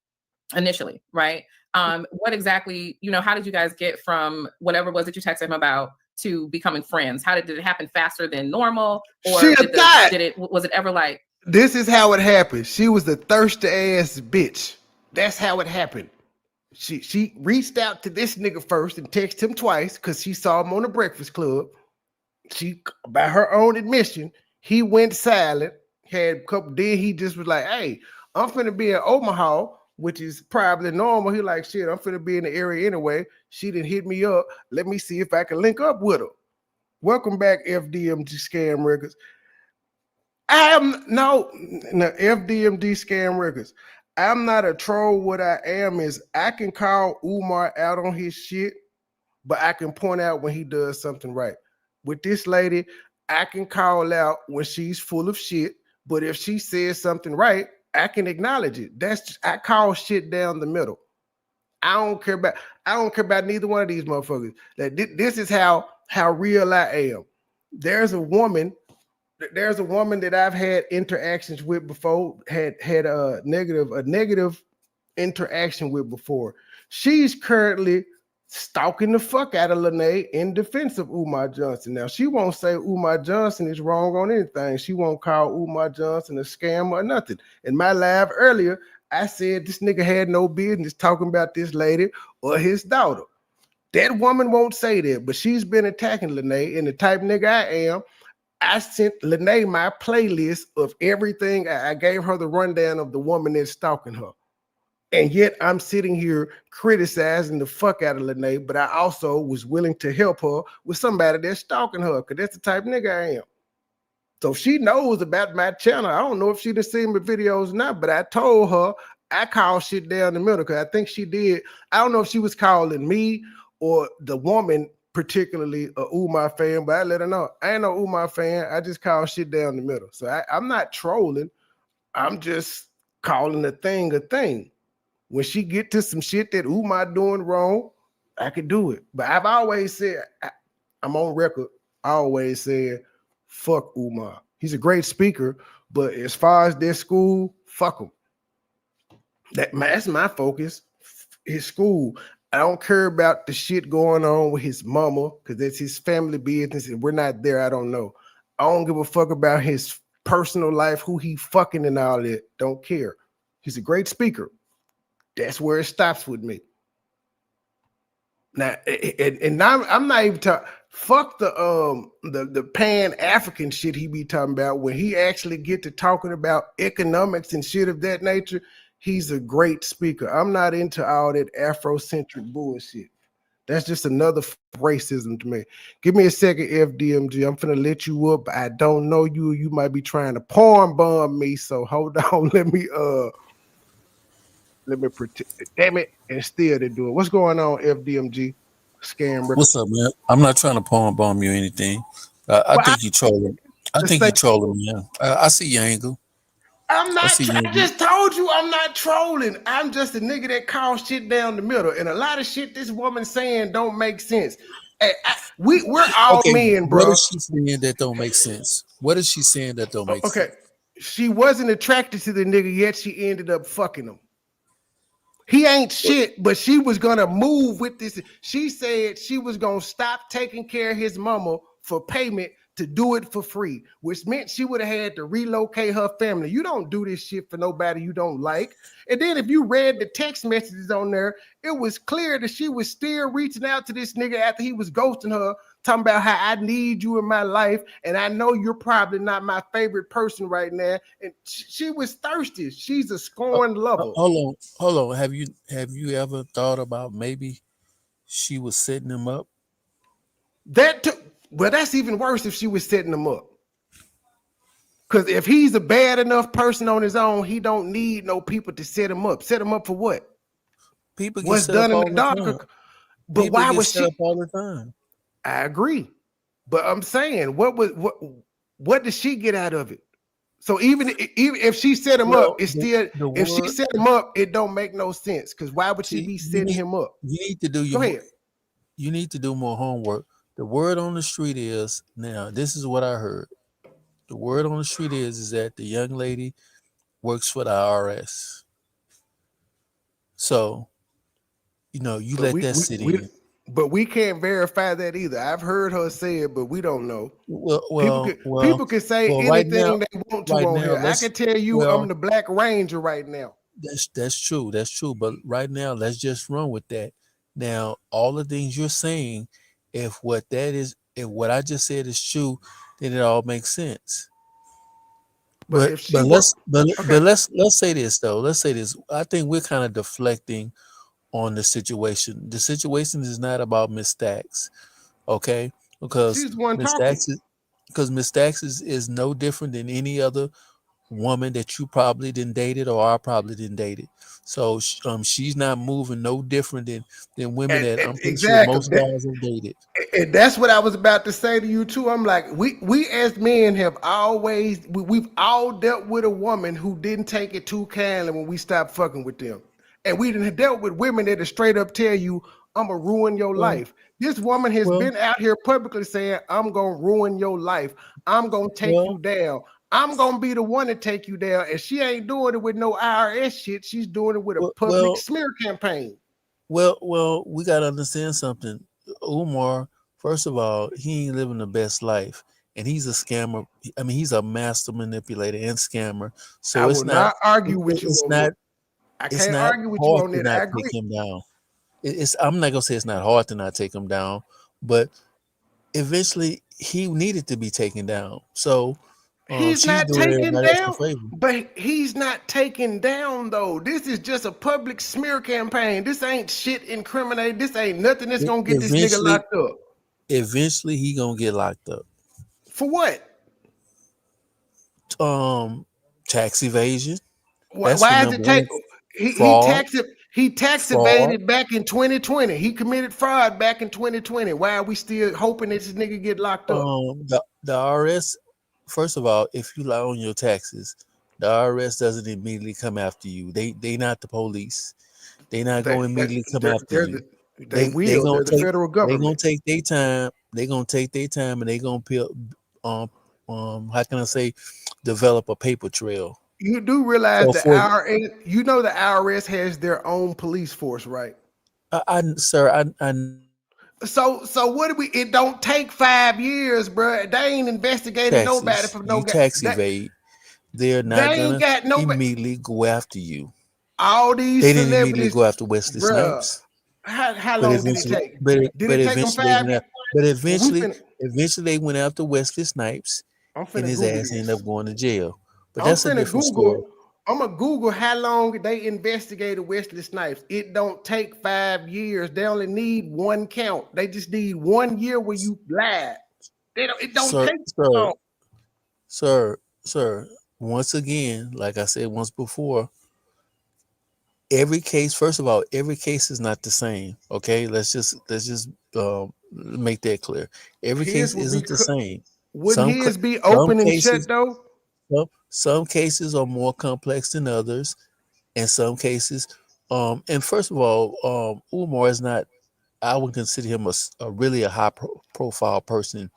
initially, right? What exactly? How did you guys get from whatever it was that you texted him about to becoming friends? Did it happen faster than normal, or was it ever like? This is how it happened. She was a thirsty ass bitch. That's how it happened. She reached out to this nigga first and texted him twice because she saw him on the Breakfast Club. She, by her own admission, he went silent. Had a couple. Then he just was like, "Hey, I'm finna be in Omaha," which is probably normal. He like, "Shit, I'm finna be in the area anyway." She didn't hit me up. Let me see if I can link up with her. Welcome back, FDMD Scam Records. No FDMD Scam Records. I'm not a troll. What I am is I can call Umar out on his shit, but I can point out when he does something right. With this lady, I can call out when she's full of shit, but if she says something right, I can acknowledge it. I call shit down the middle. I don't care about neither one of these motherfuckers. This is how real I am. There's a woman that I've had interactions with before, had a negative interaction with before. She's currently stalking the fuck out of Lene in defense of Umar Johnson. Now, she won't say Umar Johnson is wrong on anything. She won't call Umar Johnson a scammer or nothing. In my live earlier, I said this nigga had no business talking about this lady or his daughter. That woman won't say that, but she's been attacking Lene, and the type nigga I am, I sent Lene my playlist of everything. I gave her the rundown of the woman that's stalking her. And yet I'm sitting here criticizing the fuck out of Lene, but I also was willing to help her with somebody that's stalking her, because that's the type of nigga I am. So she knows about my channel. I don't know if she done seen my videos or not, but I told her I call shit down the middle, because I think she did. I don't know if she was calling me or the woman particularly a Umar fan, but I let her know I ain't no Umar fan. I just call shit down the middle. So I'm not trolling. I'm just calling a thing a thing. When she get to some shit that Umar doing wrong, I could do it. But I've always said, I'm on record, I always said, fuck Umar. He's a great speaker, but as far as their school, fuck him. That's my focus. His school. I don't care about the shit going on with his mama because that's his family business and we're not there. I don't know. I don't give a fuck about his personal life, who he fucking and all that. Don't care. He's a great speaker. That's where it stops with me. Now, and I'm not even talking. Fuck the Pan-African shit he be talking about. When he actually get to talking about economics and shit of that nature, he's a great speaker. I'm not into all that Afrocentric bullshit. That's just another racism to me. Give me a second, FDMG. I'm finna let you up. I don't know you. You might be trying to porn bomb me. So hold on. Let me protect. Damn it, and still to do it. What's going on, FDMG? Scam record. What's up, man? I'm not trying to poem bomb you or anything. I think you trolling. I think you trolling, man. I see your angle. I'm not. I just told you I'm not trolling. I'm just a nigga that calls shit down the middle, and a lot of shit this woman saying don't make sense. We're all men, bro. What is she saying that don't make sense? What is she saying that don't make sense? Okay, she wasn't attracted to the nigga yet. She ended up fucking him. He ain't shit, but she was gonna move with this. She said she was gonna stop taking care of his mama for payment to do it for free, which meant she would have had to relocate her family. You don't do this shit for nobody you don't like. And then if you read the text messages on there, it was clear that she was still reaching out to this nigga after he was ghosting her, talking about how I need you in my life, and I know you're probably not my favorite person right now. And she was thirsty. She's a scorned lover. Hold on. Have you ever thought about maybe she was setting him up? Well, that's even worse if she was setting him up. Because if he's a bad enough person on his own, he don't need no people to set him up. Set him up for what? People get What's set done up in the all dark. But people why was she up all the time? I agree, but I'm saying, what did she get out of it? So even if she set him up, it's still if she set him up, it don't make no sense. Because why would she be setting him up? You need to do you need to do more homework. The word on the street is now. This is what I heard. The word on the street is that the young lady works for the IRS. So, you let that sit in. But we can't verify that either. I've heard her say it, but we don't know. People can say anything right now, they want to on here. I can tell you I'm the Black Ranger right now. That's true. That's true. But right now, let's just run with that. Now, all the things you're saying, if what I just said is true, then it all makes sense. But let's say this though. Let's say this. I think we're kind of deflecting on the situation. The situation is not about Miss Stacks, okay? Because Miss Stacks is no different than any other woman that you probably didn't dated or I probably didn't dated. So she's not moving no different than women that I'm pretty sure most guys have dated. And that's what I was about to say to you too. I'm like, we as men have always we've all dealt with a woman who didn't take it too kindly when we stopped fucking with them. And we done dealt with women that straight up tell you, I'm gonna ruin your life. This woman has been out here publicly saying, I'm gonna ruin your life. I'm gonna take you down. I'm gonna be the one to take you down, and she ain't doing it with no IRS shit. She's doing it with a public smear campaign. Well, we gotta understand something. Umar, first of all, he ain't living the best life, and he's a scammer. I mean, he's a master manipulator and scammer. So I will not argue with you. I can't argue with you on that. I agree. Take him down. I'm not gonna say it's not hard to not take him down, but eventually he needed to be taken down. So. He's not taken down, but he's not taken down though. This is just a public smear campaign. This ain't shit incriminated. This ain't nothing that's gonna get this nigga locked up. Eventually, he gonna get locked up. For what? Tax evasion. Why is it take? He tax it. He tax fraud. evaded back in 2020. He committed fraud back in 2020. Why are we still hoping that this nigga get locked up? The IRS. First of all, if you lie on your taxes, the IRS doesn't immediately come after you. They not the police. They not They, going to they, immediately come they're, after they're you. the, they They will. gonna They're the take federal they gonna government. take their time. They gonna take their time, and they gonna um how can I say, develop a paper trail. You do realize So the for IRS, you know the IRS has their own police force, right? sir, I So what do we? It don't take 5 years, bro. They ain't investigating nobody taxes. for no You guy. tax evade. They're They not ain't gonna got nobody. immediately go after you. All these They didn't immediately celebrities, go after Wesley bruh. Snipes, How but long did it eventually, take? Did it take them five years? Well, eventually they went after Wesley Snipes, I'm and finna his Google ass ended up this. going to jail. But I'm that's a finna different story. Google. I'm gonna Google how long they investigated Wesley Snipes. It don't take 5 years. They only need one count. They just need 1 year where you lied. It don't Sir, take sir, long. sir. Once again, like I said once before, every case. First of all, every case is not the same. Okay, let's just make that clear. Every His case would be isn't the same. wouldn't Some his be some open and shut cases though? some cases are more complex than others, and some cases. And first of all, Umar is not. I would consider him a really a high profile person.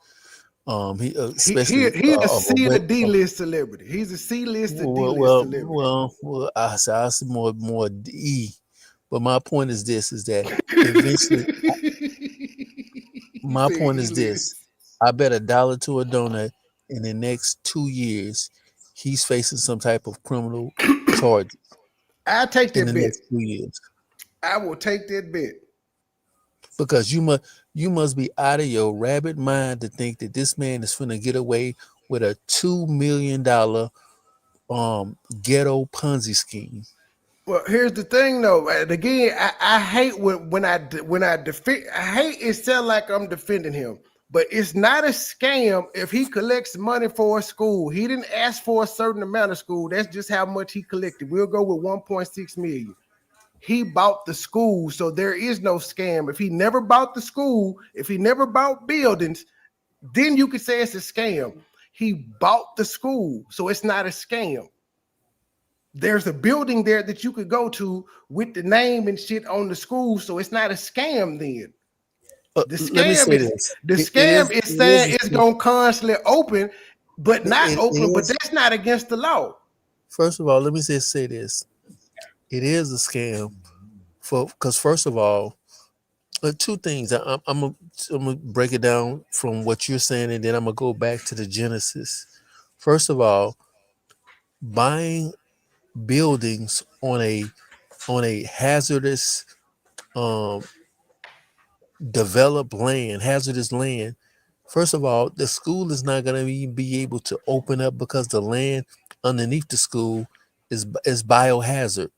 He especially He a of a C or D list celebrity. He's a C list or D well, list well, celebrity. well, well. I see more D. But my point is this: is that eventually, He my said point E is this: list. I bet $1 to a donut in the next 2 years, he's facing some type of criminal charge I take in that the bet. next 2 years. I will take that bet. Because you must be out of your rabbit mind to think that this man is finna get away with a $2 million ghetto Ponzi scheme. Well, here's the thing, though. And again, I hate when I defend. I hate it sound like I'm defending him, but it's not a scam if he collects money for a school. He didn't ask for a certain amount of school. That's just how much he collected. We'll go with 1.6 million. He bought the school, so there is no scam. If he never bought the school, if he never bought buildings, then you could say it's a scam. He bought the school, so it's not a scam. There's a building there that you could go to with the name and shit on the school, so it's not a scam then. The Let me scam say is this: the it scam is is it saying is it's gonna constantly open, but not it open, but is. that's not against the law. First of all, let me just say this: it is a scam for because first of all, two things. I'm gonna break it down from what you're saying, and then I'm gonna go back to the genesis. First of all, buying buildings on a hazardous um developed land, hazardous land. First of all, the school is not going to even be able to open up because the land underneath the school is biohazard.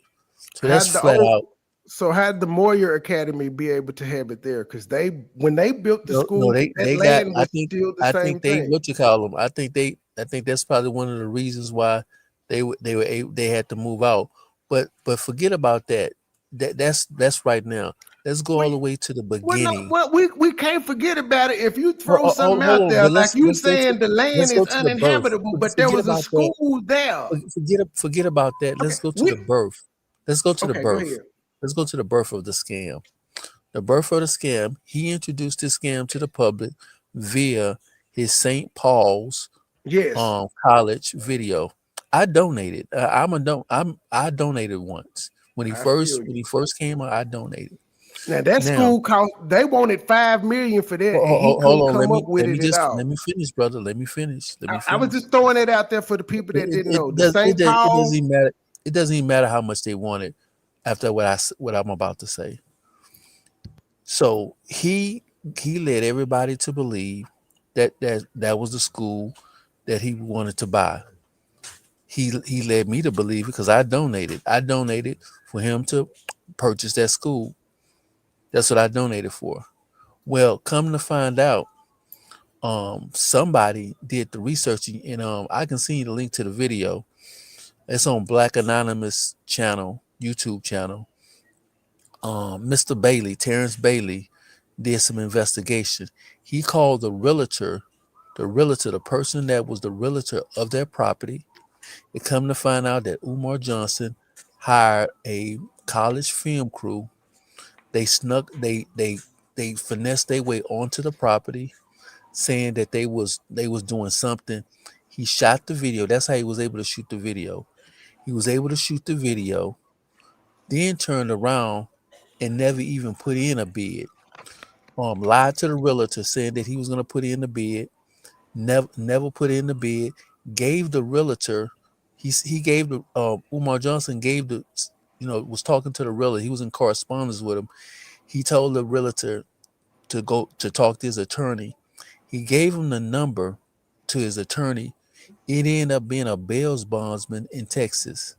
So that's Had the flat old out. so had the Moyer Academy be able to have it there? Because they when they built the No, no, school, that they got. land was still the I same think they thing. what you call them. I think that's probably one of the reasons why they had to move out. But forget about that. That's right now. Let's go all We the way to the well, no, beginning. well, we can't forget about it. If you throw something Hold out on, there, but like you let's go to saying the land let's go is to the birth. uninhabitable, but there Forget was a about that. school there. Forget about that. Okay, Let's go to we the birth. Let's go to the okay. Go birth. ahead. Let's go to the birth of the scam. The birth of the scam. He introduced this scam to the public via his St. Paul's Yes, college video. I donated. I donated once I feel when he you. first came out. I donated. Now that Now school cost. They wanted 5 million for that, and he couldn't hold on. come up with it at Let all. me finish, brother. Let me finish. Let me I was finish. just throwing it out there for the people that didn't know. The St. It Paul. doesn't even matter. It doesn't even matter how much they wanted after what I'm about to say. So he led everybody to believe that was the school that he wanted to buy. He led me to believe it because I donated. I donated for him to purchase that school. That's what I donated for. Well, come to find out, somebody did the researching, and I can see the link to the video. It's on Black Anonymous channel, YouTube channel. Mr. Bailey, Terrence Bailey, did some investigation. He called the person that was the realtor of their property. It come to find out that Umar Johnson hired a college film crew. They snuck, they finessed their way onto the property, saying that they was doing something. He shot the video. That's how he was able to shoot the video. He was able to shoot the video, then turned around and never even put in a bid. Lied to the realtor, saying that he was gonna put in the bid. Never put in the bid. Gave the realtor, he gave the Umar Johnson gave the, was talking to the realtor. He was in correspondence with him. He told the realtor to go to talk to his attorney. He gave him the number to his attorney. It ended up being a bail bondsman in Texas.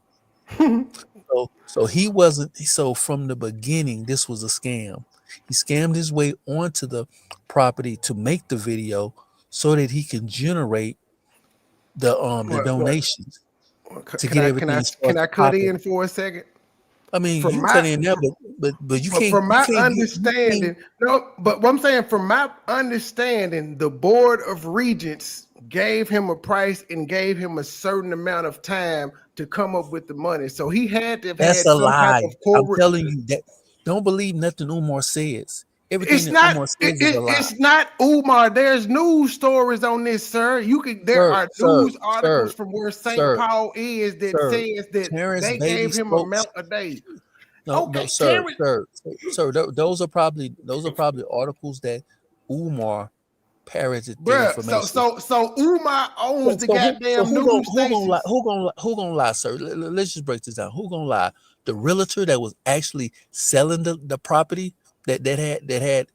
So he wasn't. So from the beginning, this was a scam. He scammed his way onto the property to make the video so that he can generate the What? donations to Can get I everything can I started cut popping. in for a second? I mean, From you can my cut in there, but you can't. from You my can't get. You can't, understanding, no, but what I'm saying, from my understanding, the board of regents gave him a price and gave him a certain amount of time to come up with the money. So he had to have that's had a some type lie. of I'm corporate. telling you that. Don't believe nothing Umar says. Everything It's that not. Umar says is a lie. It's not Umar. There's news stories on this, sir. There Sir, are sir, news articles sir, from where St. sir, Paul is that sir. says that Terrence they Bailey gave him a spoke. amount a day. No, Okay, sir, Terrence. Those are probably articles that Umar parroted the Bruh, information. so Umar owns the goddamn news stations. Who gonna lie, sir? Let's just break this down. Who gonna lie? The realtor that was actually selling the property that had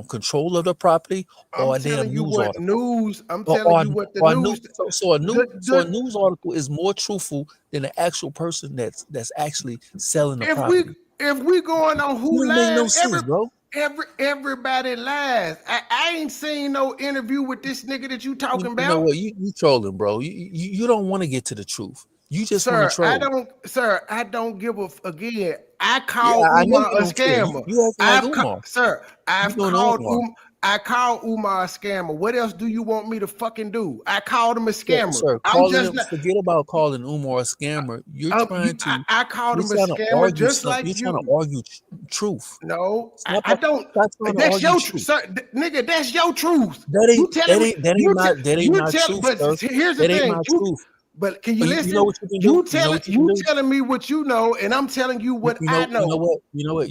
control of the property, I'm or a damn telling you news what article, news. I'm telling you what the news. so a The, news article is more truthful than the actual person that's actually selling the if we property. if we going on You who don't make no lies, sense, bro. everybody lies. I ain't seen no interview with this nigga that you talking You know about. what? You trolling, bro. You don't want to get to the truth. You just want to troll. I don't give again. I Yeah, call I know Umar you a don't care. scammer. You acting like Umar. You I've doing called Umar. I called Umar a scammer. What else do you want me to fucking do? I called him a scammer. Sir, I'm just not. forget about calling Umar a scammer. I called You're him a trying to scammer argue just something. like You're trying to you. argue truth. No, Stop, I don't. stop trying to That's argue your truth. sir, nigga. That's your truth. That You ain't telling me? that ain't You my tell. truth, But sir. here's the That ain't thing. my truth. But can you But listen? you know what you can do? You know what you can do? telling me what you know, and I'm telling you what I know. You know what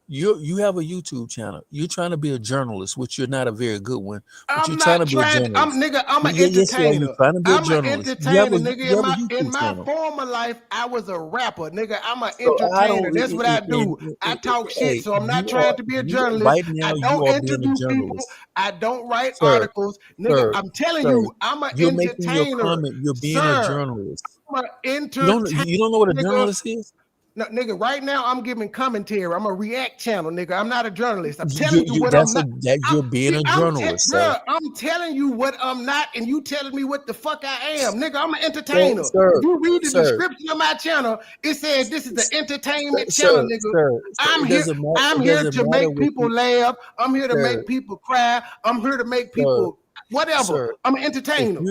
you have a YouTube channel. You're trying to be a journalist, which you're not a very good one, but you're I'm trying to not be a trying. journalist. I'm an Yes, you are. You're entertainer. trying to be a I'm an journalist. entertainer, nigga. You have a In YouTube my channel. former life, I was a rapper, nigga. I'm an So I entertainer. don't. That's what I do. I talk shit, Hey, so I'm not trying to be a journalist. right now. I You don't are being a interview people. journalist, I don't write sir, articles, nigga. sir, I'm telling sir. you, I'm an You're making your entertainer, comment. You're being a sir. journalist. I'm an You don't. entertainer, You don't know what a nigga. journalist is. No, nigga, right now I'm giving commentary. I'm a react channel, nigga. I'm not a journalist. I'm telling you what I'm not. You're being a journalist, sir. I'm telling you what I'm not, and you telling me what the fuck I am, nigga. I'm an entertainer. Sir, If you read the sir, description of my channel, it says this is the entertainment channel, sir, nigga. sir. I'm It here. doesn't matter. I'm It here doesn't to matter make what people you, laugh. I'm here to sir, make people cry. I'm here to make sir, people whatever. sir. I'm an entertainer.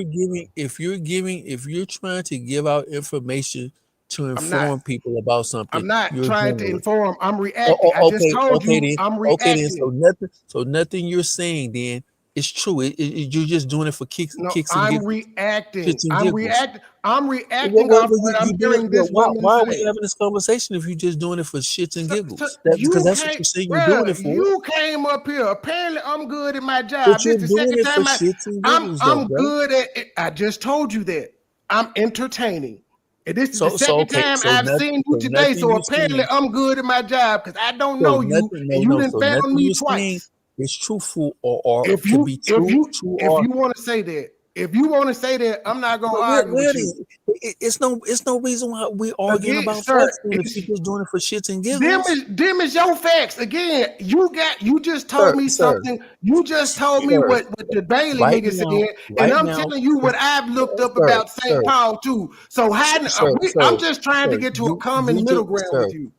If you're trying to give out information to I'm not. inform people about something, I'm not you're a trying to journalist. inform. I'm reacting. I just told you I'm Okay then. reacting. So nothing you're saying then is true. You're just doing it for kicks No, and I'm giggles, reacting. shits and giggles. I'm reacting off what I'm hearing this woman why are we say. having this conversation if you're just doing it for shits and giggles? Because You that's what came, you're saying you're doing bruh, it for. you came up here. Apparently, I'm good at my But job. you're This the doing second it for time shits and giggles, though, I'm bro. good at it. I just told you that. I'm entertaining. And this is the So second okay. time So I've nothing. seen you today. So You're apparently saying. I'm good at my job because I don't So know you nothing. and No, you no. didn't So found nothing me you're saying twice. is truthful or If can you be true if or. you want to say that, if you want to say that, I'm not gonna But argue with you. it's no reason why we're arguing Again, about sir, facts if you're just doing it for shits and them giggles. is your facts. Again, you just told me Sir, something. You just told me sir. what the Bailey Right nigga now, said, and I'm now, telling you what I've looked up sir, about St. Paul too. So I'm just trying to sir, get to a common middle ground with you.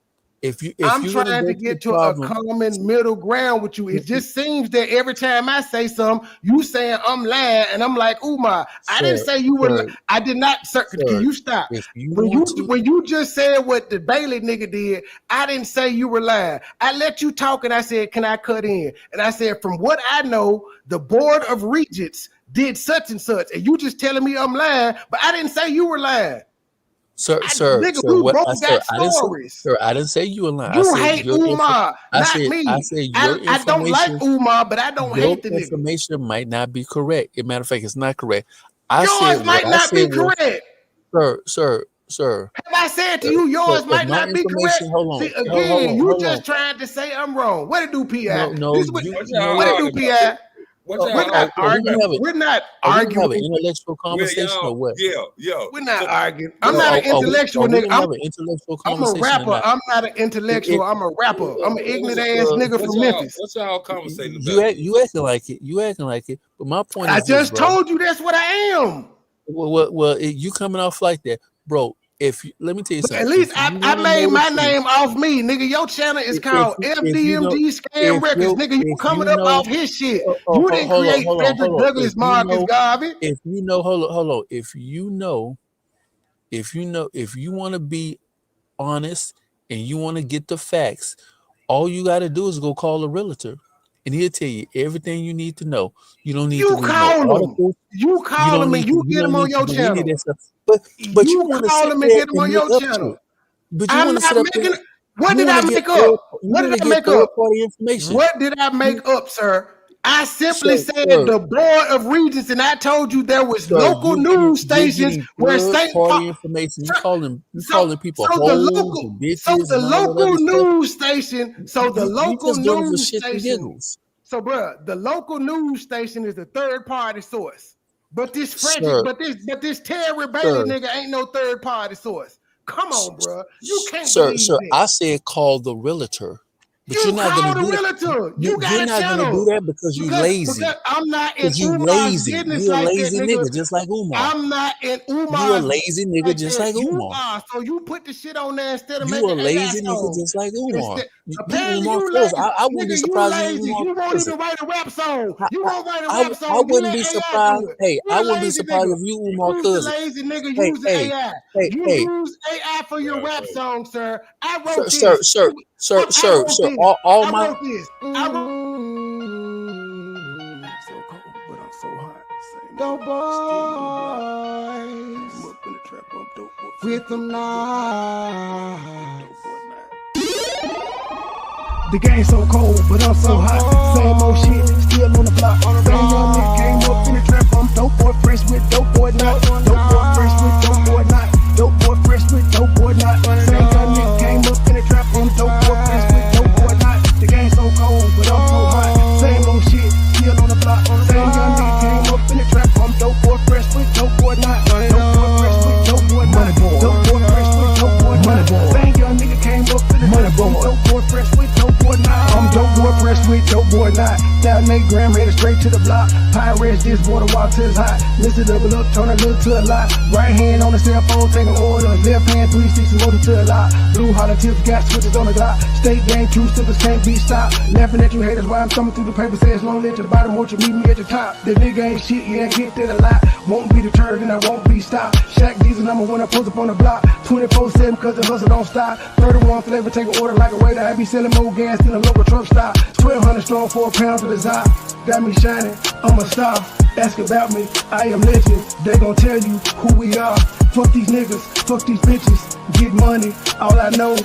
I'm you're gonna trying go to to the get to a problem, common middle ground with you. It just seems that every time I say something, you saying I'm lying, and I'm like, Umar, I didn't sir, say you were. sir, I did not. Sir, can sir. you stop? If you want to, When you just said what the Bailey nigga did, I didn't say you were lying. I let you talk, and I said, can I cut in? And I said, from what I know, the Board of Regents did such and such, and you just telling me I'm lying, but I didn't say you were lying. sir, Nigga, we what both I sir, got I didn't say, stories. sir, I didn't say you were lying. I You said hate your info. Umar, not I me. said your I don't like information. Umar, but I don't Your hate the nigga. information might not be correct. As a matter of fact, it's not correct. I said Yours what might I not said be was, correct. Sir. Have I said to you, So yours if might my not be correct? information, hold See, on, again, you hold just on. trying to say I'm wrong. What it do, PI? No, This what, you What know y'all what it what? do, arguing PI? about? What y'all We're not arguing Are we gonna about? have it? We're not Are we gonna have an arguing. intellectual Well, conversation or y'all, what? yeah. We're not So, arguing. I'm yo, not an Are intellectual we nigga. gonna have an intellectual I'm a conversation or rapper. not? I'm not an intellectual. I'm a rapper. I'm an ignorant ass nigga from Memphis. what y'all conversating about? You acting like it. You acting like it. But my point I is this, just bro. told you that's what I am. You coming off like that, bro. Let me tell you But at something. least If you I want to made know the my truth, name off me, nigga. Your channel is called if you know, MDMG Scam if Records, you nigga. You if coming you up know, off his shit. You didn't hold on, create Frederick hold on. Douglass Marcus Garvey. If you know, hold on. If you want to be honest and you want to get the facts, all you got to do is go call a realtor, and he'll tell you everything you need to know. You don't need to You read no call him. articles. You call him and you You get him don't on need to your do any of channel. that stuff. But you You want to call sit him and there get him and on make your up channel. shit. But you I'm want to sit not up there. making. What You did want I to get make up? you What want did to I get make third up? party information. What did I make up, sir? I simply Sir, said sir, the Board of Regents, and I told you there was sir, local news you're stations getting where third St. party Paul. information. You So, calling people hoes and so bitches the and all that local other stuff. news station. So the You local just doing it for news shits and station. giggles, So, bruh, the local news station is the third party source. But this Frederick, sir, but this Terry Bailey sir, nigga ain't no third party source. Come on, bruh. You can't sir, believe sir. this. I said call the realtor, but you're You not gonna called a do that. realtor. You got You're a not gonna do channel. that because you lazy. Because I'm not in Because you Umar's lazy. business You a like that, lazy nigga. nigga, just like Umar. I'm not in You a Umar's lazy business nigga, like just that. like You Umar. are. So you put the shit on there instead of You a making AI lazy nigga, songs. just like Umar. You Apparently Umar you cousin. lazy. I wouldn't be Nigga, you surprised if you lazy. Umar You won't cousin. even write a rap song. You won't write a rap I song. You wouldn't let be AI surprised. do it. Hey, You're I a wouldn't be lazy surprised nigga. if you Umar You's the cousin. lazy nigga Hey, using hey, AI. hey, You hey, use AI for your right, rap right. song, sir. I sir, wrote this. I wrote sir. this. All I my wrote this. I wrote So cold, but I'm so hot. Same Dope old, still on the block. boys Came up in the trap, I'm dope boy. with them Dope knives. boy now. The game so cold, but I'm so hot. Same old shit, still on the block. Same young nigga came up in the trap. I'm dope boy, fresh with dope boy not. Dope boy, fresh with dope boy not. Dope boy, fresh with dope boy not. Same young nigga came up in the trap. I'm dope boy, fresh with dope boy not. The game so cold, but I'm so hot. Same old shit, still on the block. Same young nigga came up in the trap. I'm dope boy, fresh with dope boy not. Dope boy, fresh with dope boy not. Dope boy, fresh with dope boy not. Same young nigga came up in the trap. I'm dope boy, fresh with dope boy not. I'm dope boy, fresh with dope boy not. That make gram headed straight to the block. Pirates, this water walk till it's hot. Mr. Double up, turn a little to a lot. Right hand on the cell phone, taking orders. Left hand 360, motor to a lot. Blue holler tips, got switches on the Glock. State game, true sippers can't be stopped. Laughing at you haters while I'm thumbing through the paper. Says long at the bottom, won't you meet me at the top? The nigga ain't shit, yeah, get that a lot. Won't be deterred and I won't be stopped. Shaq Diesel number when I post up on the block. 24/7 cause the hustle don't stop. 31 flavor, take an order like a waiter. I be selling more gas than a local truck stop. 1200 strong for a pound for the Zop. Got me shining, I'm a star. Ask about me, I am legend. They gon' tell you who we are. Fuck these niggas, fuck these bitches. Get money, all I know.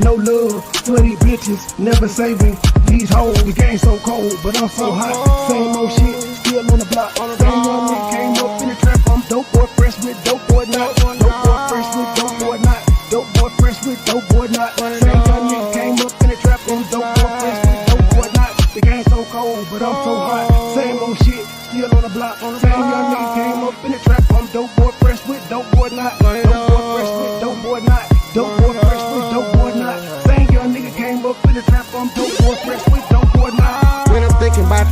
No love for these bitches. Never saving these hoes. The game so cold, but I'm so hot. Same old shit, still on the block. Same young nigga came up in the trap. I'm dope boy, fresh with dope boy not. Dope boy, fresh with dope boy not. Dope boy, fresh with dope boy not. Same young nigga came up in the trap. I'm dope boy, fresh with dope boy not. The game so cold, but I'm so hot. Same old shit, still on the block. Same young nigga came up in the trap. I'm dope boy, fresh with dope boy not. Dope boy, fresh with dope boy not. Dope boy, fresh with dope boy not. Same young nigga came up in the trap. I'm dope boy, fresh with dope boy not. When I'm thinking about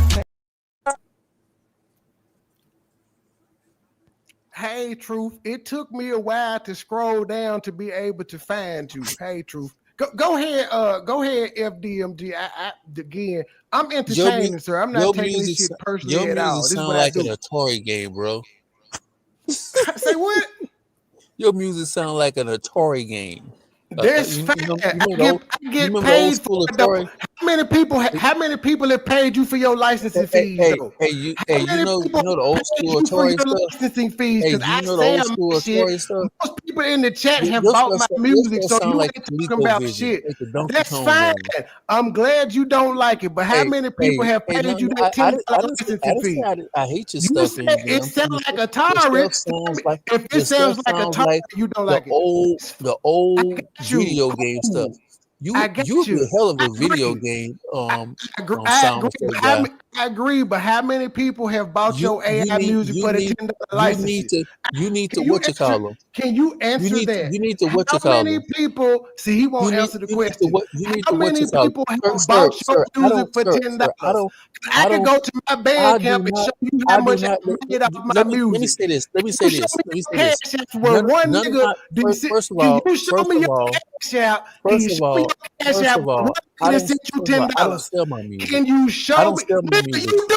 Hey, Truth, it took me a while to scroll down to be able to find you. Hey, Truth, Go ahead, FDMG. Again, I'm Your, entertaining, sir. I'm not taking this music, shit personally your at music all. This is sound what I like an do. Atari game, bro. Say what? Your music sound like an Atari game. That's fact. You I remember get the old paid for school it though. Atari? How many people have paid you for your licensing fees though? You How many people know the old have paid school you for Atari your stuff? licensing fees? Hey, Because do you I know the old sell school my shit. Atari stuff? Most people in the chat have Your bought my music, so sound you like ain't talking Coleco about Vision, shit. like the Donkey That's Kong fine. game. I'm glad you don't like it, but how many people have paid you that $10 licensing fee? I hate your You stuff, said MG. it I'm sounds telling like you, Atari. If it your stuff sounds like sounds Atari, like you don't the like it. old got you. video game stuff. I got You'd be you. a hell of I a video agree. game I sound agree. effect guy. I agree, but how many people have bought your AI music for the $10 license? You need to what you call them. Can you answer that? You need to what you How call many them. people? See, he won't answer the question. How many people have Sir, bought your music for $10? I could go to my band camp and show you how much I made off my music. Let me say this. Let me say You this. show Let me me your say this. cash apps where one None of nigga. my, first of Can all, you show me your cash app? Can you show me your cash app where one nigga sent you $10? I don't sell my music. Can you show me? Nigga, you do,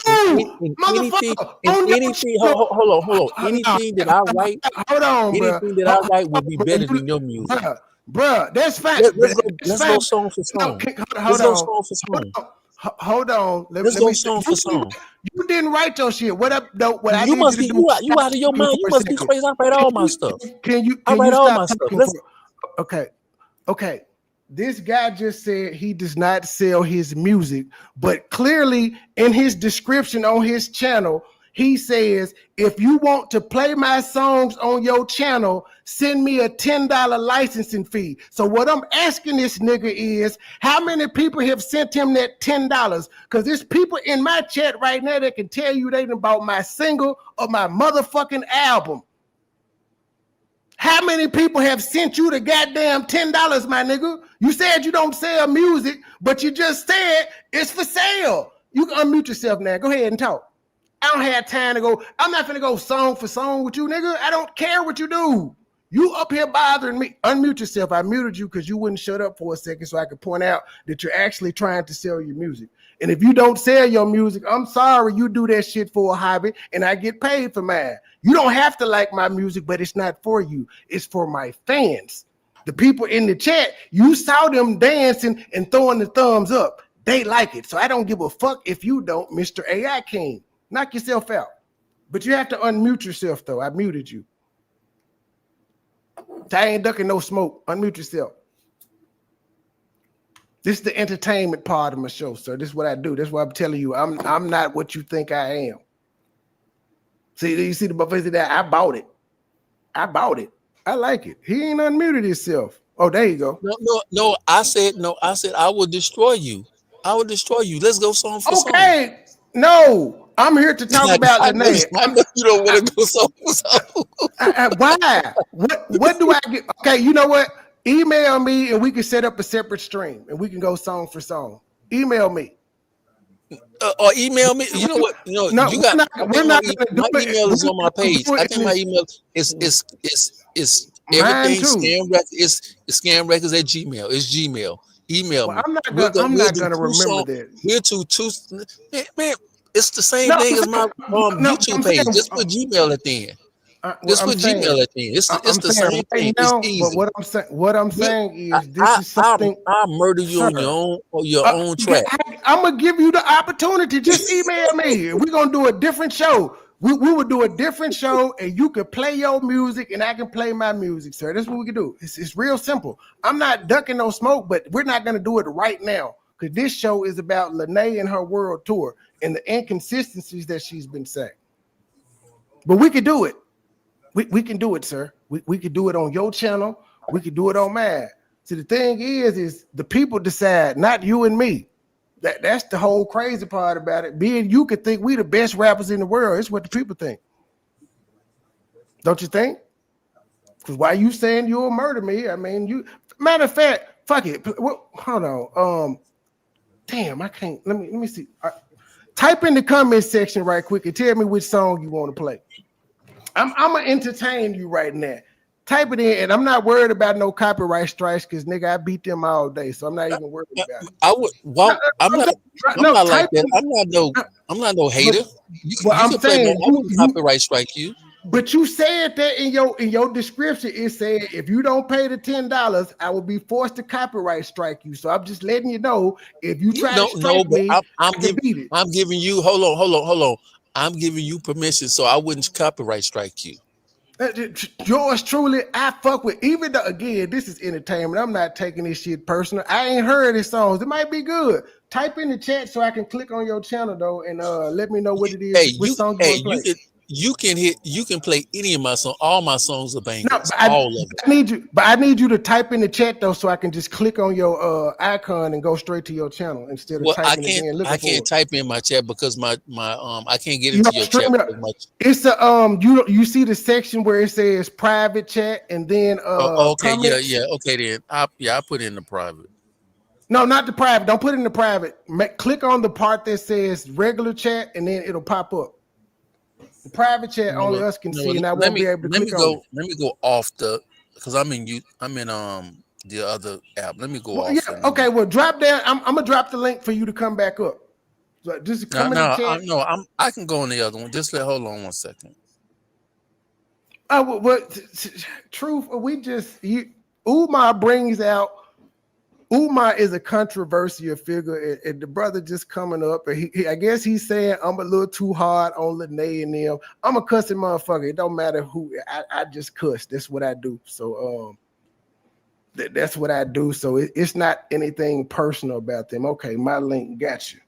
motherfucker. Hold on. Anything that I write, Hold on, bro. anything that I write will be better than your music. Bruh, that's fine. Let's go song for song. Hold on. Let me song for song. You didn't write your shit. What up? No, what I You need must you be to do? you out of your mind. You must be crazy. I write all my stuff. Can you stop talking? Okay. This guy just said he does not sell his music, but clearly in his description on his channel, he says, if you want to play my songs on your channel, send me a $10 licensing fee. So what I'm asking this nigga is, how many people have sent him that $10? Because there's people in my chat right now that can tell you they done bought my single or my motherfucking album. How many people have sent you the goddamn $10, my nigga? You said you don't sell music, but you just said it's for sale. You can unmute yourself now. Go ahead and talk. I don't have time to go. I'm not gonna go song for song with you, nigga. I don't care what you do. You up here bothering me. Unmute yourself. I muted you because you wouldn't shut up for a second so I could point out that you're actually trying to sell your music. And if you don't sell your music, I'm sorry, you do that shit for a hobby and I get paid for mine. You don't have to like my music, but it's not for you. It's for my fans. The people in the chat, you saw them dancing and throwing the thumbs up. They like it. So I don't give a fuck if you don't, Mr. AI King. Knock yourself out. But you have to unmute yourself, though. I muted you. I ain't ducking no smoke. Unmute yourself. This is the entertainment part of my show, sir. This is what I do. That's why I'm telling you. I'm not what you think I am. See, you see the buffet that I bought it. I like it. He ain't unmuted himself. Oh, there you go. No. I said I will destroy you. Let's go song for song. Okay. No, I'm here to talk about the name. I know you don't want to go song for song. Why? What do I get? Okay, you know what? Email me and we can set up a separate stream and we can go song for song. Email me. Or email me. You know what? No, you got we're not gonna do my it. email is on my page. I think my email is everything scam records. It's scam records at Gmail. It's Gmail. Email me. I'm not gonna remember that. We're two man. It's the same thing as my YouTube page. Just put Gmail at the end. Just put Gmail at the end. It's the same thing. It's easy. But what I'm saying is this is something. I'll murder you on your own track. I'm gonna give you the opportunity. Just email me. We're gonna do a different show. We would do a different show, and you can play your music, and I can play my music, sir. That's what we can do. It's real simple. I'm not ducking no smoke, but we're not gonna do it right now because this show is about Lene and her world tour and the inconsistencies that she's been saying. But we could do it. We can do it, sir. We could do it on your channel. We could do it on mine. See, the thing is the people decide, not you and me. That's the whole crazy part about it. Me and you could think we the best rappers in the world. It's what the people think. Don't you think? Because why you saying you'll murder me? I mean, you. Matter of fact, fuck it. Hold on. Damn, I can't. Let me see. Type in the comment section right quick and tell me which song you want to play. I'm gonna entertain you right now. type it in, and I'm not worried about no copyright strikes because nigga, I beat them all day, so I'm not even worried about it. I would. Well, I'm not like that. I'm not no hater. You I'm can play, saying man. I wouldn't copyright strike you. But you said that in your description. It said if you don't pay the $10, I will be forced to copyright strike you. So I'm just letting you know if you try to strike me, I can beat it. I'm giving you. Hold on. I'm giving you permission, so I wouldn't copyright strike you. Yours truly, I fuck with. Even though again, this is entertainment. I'm not taking this shit personal. I ain't heard his songs. It might be good. Type in the chat so I can click on your channel though, and let me know what it is. Hey, which song you want to play. You can play any of my songs. All my songs are bangers. No, all of them. I need you to type in the chat though, so I can just click on your icon and go straight to your channel instead of typing again. I can't type in my chat because my I can't get into your chat. It's a you see the section where it says private chat and then okay, comments? yeah, okay then. I put in the private. No, not the private. Don't put it in the private. Click on the part that says regular chat and then it'll pop up. The private chat only us can see, and I won't be able to click on it. Let me go off because I'm in the other app. Let me go off. Yeah, okay, well, drop down. I'm gonna drop the link for you to come back up. So just come in the chat. I can go on the other one. Just hold on 1 second. Truth, Umar brings out. Umar is a controversial figure, and the brother just coming up, and I guess he's saying I'm a little too hard on Lene and them. I'm a cussing motherfucker. It don't matter who. I just cuss. That's what I do. So that's what I do. So it's not anything personal about them. Okay, my link got you.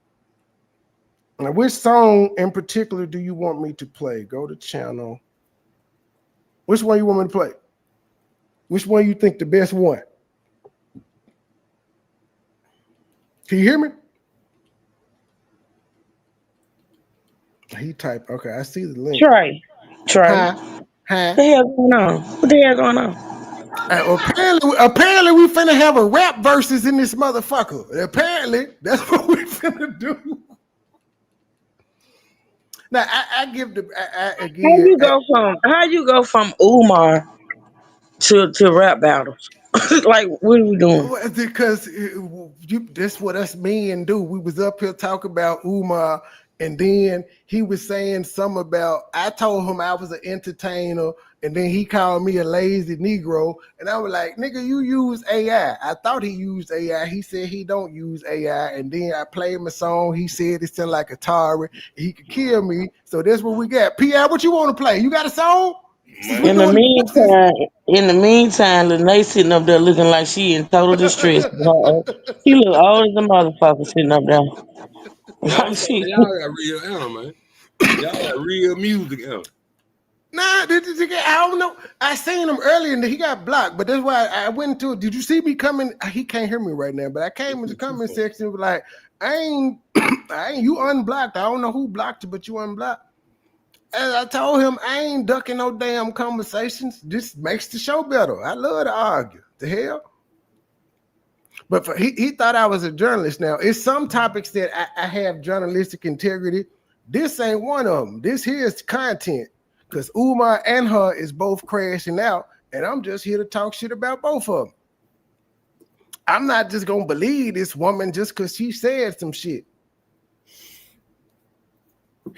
Now, which song in particular do you want me to play? Go to channel. Which one you want me to play? Which one you think the best one? Can you hear me? He typed. Okay, I see the link. Trey. Huh? What the hell going on? What the hell going on? Apparently we finna have a rap versus in this motherfucker. Apparently, that's what we finna do. Now I give the again. How you go from Umar to rap battles? Like, what are we doing? Because that's what us men do. We was up here talking about Umar, and then he was saying something about. I told him I was an entertainer, and then he called me a lazy Negro, and I was like, "Nigga, you use AI." I thought he used AI. He said he don't use AI, and then I played him a song. He said it sounded like Atari. He could kill me. So that's what we got. P.I., what you want to play? You got a song? In the meantime, Lene sitting up there looking like she in total distress. She look old as a motherfucker sitting up there. Y'all got real album, man. Y'all got real music album. Nah, I don't know. I seen him earlier and he got blocked, but that's why I went to it. Did you see me coming? He can't hear me right now, but I came in the comment section and was like, I ain't you unblocked. I don't know who blocked you, but you unblocked. And I told him I ain't ducking no damn conversations. This makes the show better. I love to argue. The hell? But he thought I was a journalist. Now, it's some topics that I have journalistic integrity. This ain't one of them. This here is content. Because Umar and her is both crashing out, and I'm just here to talk shit about both of them. I'm not just going to believe this woman just because she said some shit.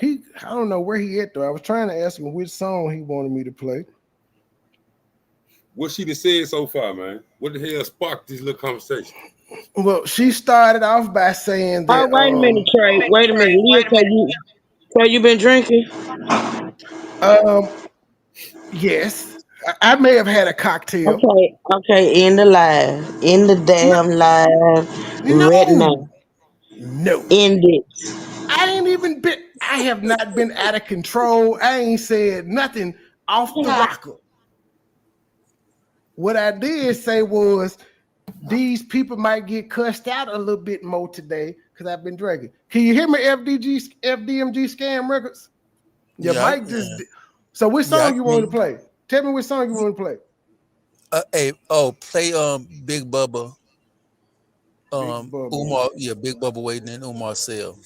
I don't know where he at though. I was trying to ask him which song he wanted me to play. What she done said so far, man? What the hell sparked this little conversation? Well, she started off by saying that. Oh, wait a minute, Trey. Wait a minute. So you been drinking? Yes. I may have had a cocktail. Okay. In the damn live right now. No. End it. I have not been out of control. I ain't said nothing off the rocker. What I did say was these people might get cussed out a little bit more today because I've been drinking. Can you hear me, FDMG Scam Records? Your mic just. So which song you want to play? Tell me which song you want to play. Play Big Bubba. Umar, Big Bubba waiting in Umar cell.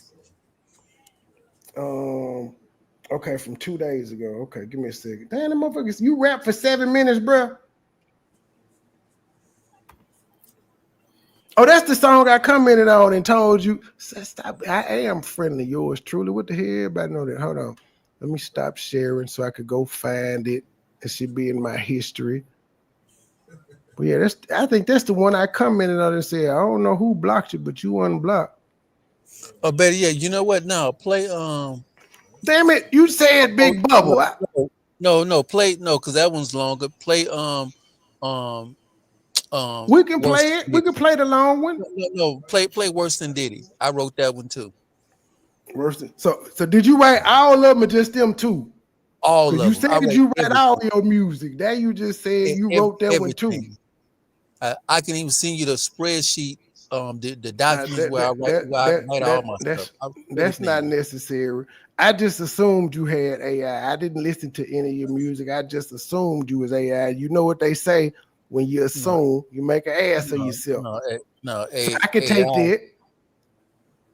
Okay, from 2 days ago. Okay, give me a second. Damn, the motherfuckers, you rap for 7 minutes, bro. Oh, that's the song I commented on and told you. Stop. I am friendly. Yours truly. What the hell? Everybody know that. Hold on. Let me stop sharing so I could go find it. It should be in my history. But yeah, I think that's the one I commented on and said, I don't know who blocked you, but you unblocked. Oh, better yeah. You know what? Now play. Damn it! You said Big Bubble. No. Play no, because that one's longer. Play We can Worse play it. Than We Diddy. can play the long one. No. Play Worse Than Diddy. I wrote that one too. So did you write all of them or just them two? All of Because you them. I said write you write everything. all your music. That you just said you wrote that one too. Everything. I can even send you the spreadsheet, the documents where I write all my stuff. That's not necessary. I just assumed you had AI. I didn't listen to any of your music. I just assumed you was AI. You know what they say when you assume, you make an ass of yourself. No, so I can take that.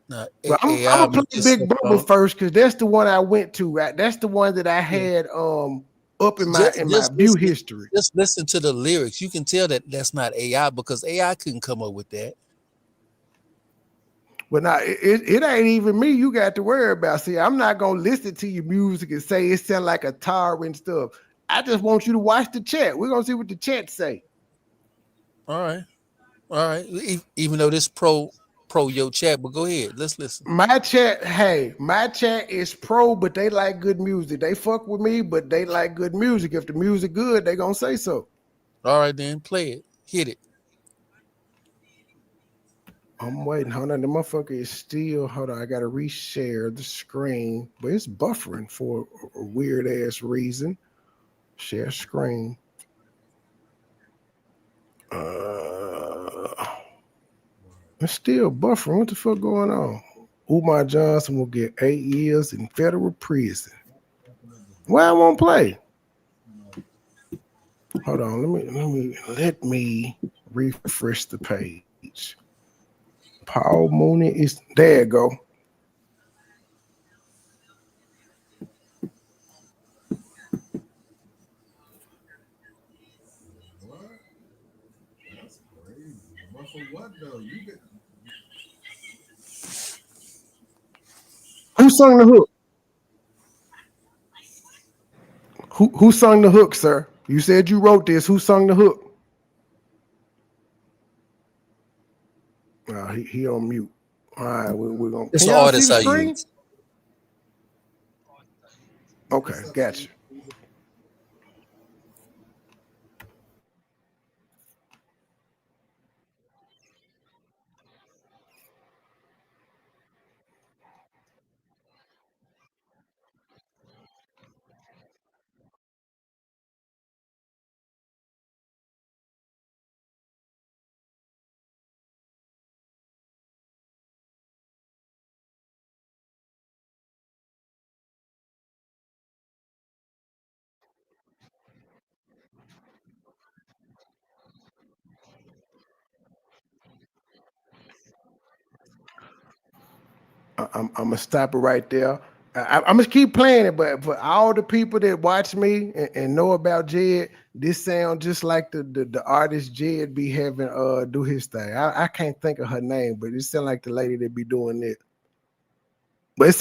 No, But I'm gonna play Big Bubble first because that's the one I went to. Right? That's the one that I had up in my view history. Just listen to the lyrics. You can tell that that's not AI because AI couldn't come up with that. But now it ain't even me you got to worry about. See, I'm not gonna listen to your music and say it sound like a tar and stuff. I just want you to watch the chat. We're gonna see what the chat say. All right. Even though this pro your chat, but go ahead. Let's listen. My chat is pro, but they like good music. They fuck with me, but they like good music. If the music good, they gonna say so. All right, then play it. Hit it. I'm waiting. Hold on. The motherfucker is still. Hold on. I gotta reshare the screen, but it's buffering for a weird ass reason. Share screen. It's still buffering. What the fuck going on? Umar Johnson will get 8 years in federal prison. Why I won't play? Hold on. Let me refresh the page. Paul Mooney is there. You go. Who sung the hook? Who sung the hook, sir? You said you wrote this. Who sung the hook? He on mute. All right, we're gonna. It's the artist I use. Okay, gotcha. I'm gonna stop it right there. I'm gonna keep playing it, but for all the people that watch me and know about Jed, this sounds just like the artist Jed be having do his thing. I can't think of her name, but it sounds like the lady that be doing it. But it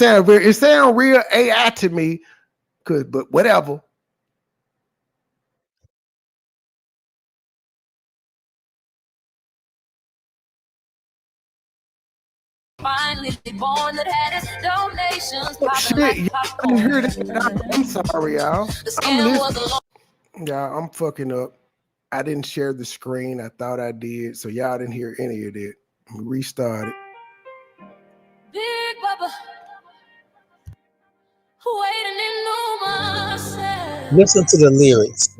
sounds real AI to me, but whatever. Finally born that had its donations. Oh, shit, y'all didn't hear that. I'm sorry, y'all. I'm fucking up. I didn't share the screen. I thought I did, so y'all didn't hear any of that. Restart it. Big Bubba, waiting in Umar. Listen to the lyrics.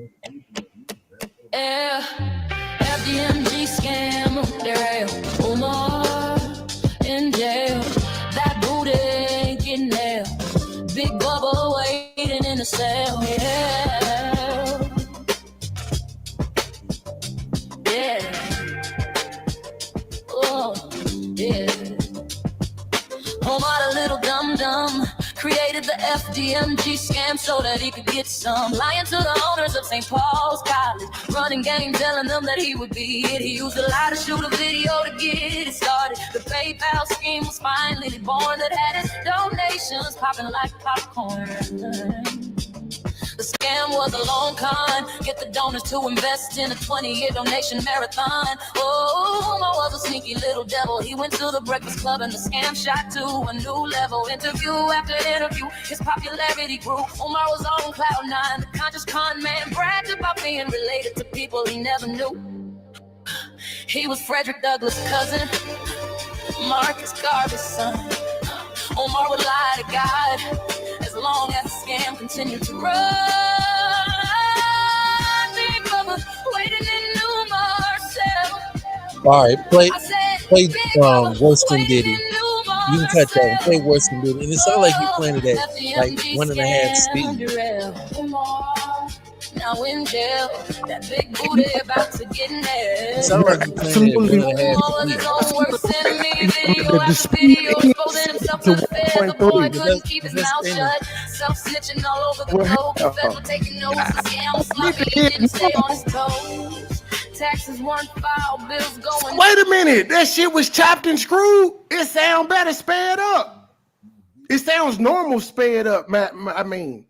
FDMG scam, there, Umar in jail. That booty ain't getting there. Big Bubba waiting in the cell. created the FDMG scam so that he could get some. Lying to the owners of St. Paul's College, running game, telling them that he would be it. He used a lie to shoot a video to get it started. The PayPal scheme was finally born that had its donations popping like popcorn. The scam was a long con. Get the donors to invest in a 20-year donation marathon. Oh, Umar was a sneaky little devil. He went to the Breakfast Club and the scam shot to a new level. Interview after interview, his popularity grew. Umar was on cloud nine. The conscious con man bragged about being related to people he never knew. He was Frederick Douglass' cousin, Marcus Garvey's son. Umar would lie to God as long as the scam continued to run. Big Bubba waiting in Umar's cell. All right, play Worse Than Diddy. You can cut that and play Worse Than Diddy. And it sounds like you're playing it at like 1.5 speed. Now in jail, that big booty about to get in there. It sounds like you're playing it at 1.5 speed. Video exposing himself to the feds. The boy couldn't keep his mouth shut. Self-snitching all over the globe. Feds were taking notes. The scam was sloppy. He didn't stay on his toes. Taxes weren't filed. Bills going. Wait a minute. That shit was chopped and screwed. It sounds better sped up. It sounds normal sped up. I mean,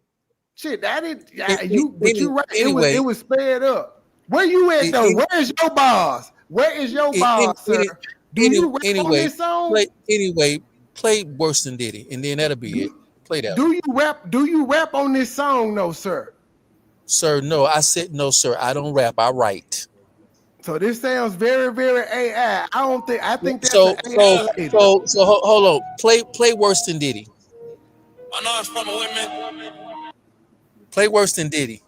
shit, that is you. But you right. Anyway, it was sped up. Where you at though? Where's your bars? Where is your bars, sir? Do you rap on this song? Play Worse Than Diddy, and then that'll be it. Play that. Do you rap on this song, no, sir? Sir, no. I said no, sir. I don't rap. I write. So this sounds very, very AI. I think that's so. AI. So hold on. Play Worse Than Diddy. I know it's from a women. Play Worse Than Diddy.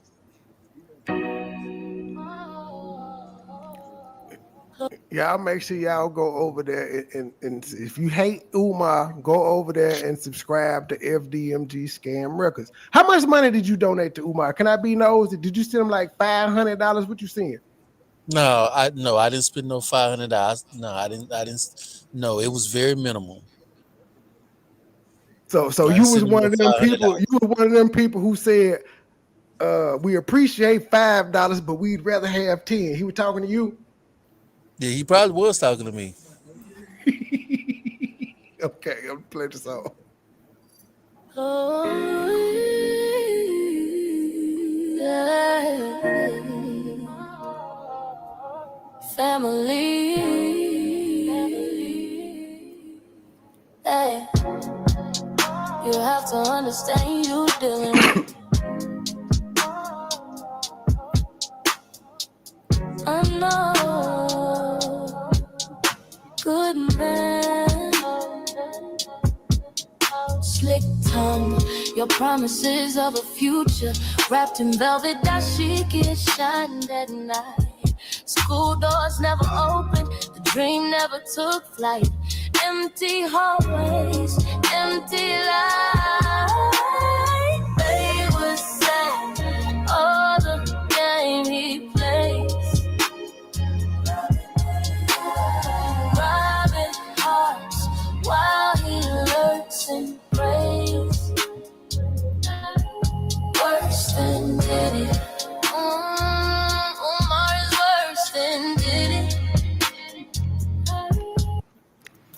Y'all make sure y'all go over there and if you hate Umar, go over there and subscribe to FDMG Scam Records. How much money did you donate to Umar? Can I be nosy? Did you send him like $500? What you send? No, I didn't spend no $500. No, I didn't. No, it was very minimal. So you was one of them people. You were one of them people who said, "We appreciate $5, but we'd rather have 10." He was talking to you. Yeah, he probably was talking to me. Okay, I'm playing the song. Family. Hey. You have to understand you dealing with. I know. Good man. Slick tongue. Your promises of a future wrapped in velvet dashiki shined at night. School doors never opened. The dream never took flight. Empty hallways, empty light. They were sad, all the game he plays. Robbing hearts while he lurks in praise. Worse than Diddy. Umar is worse than Diddy.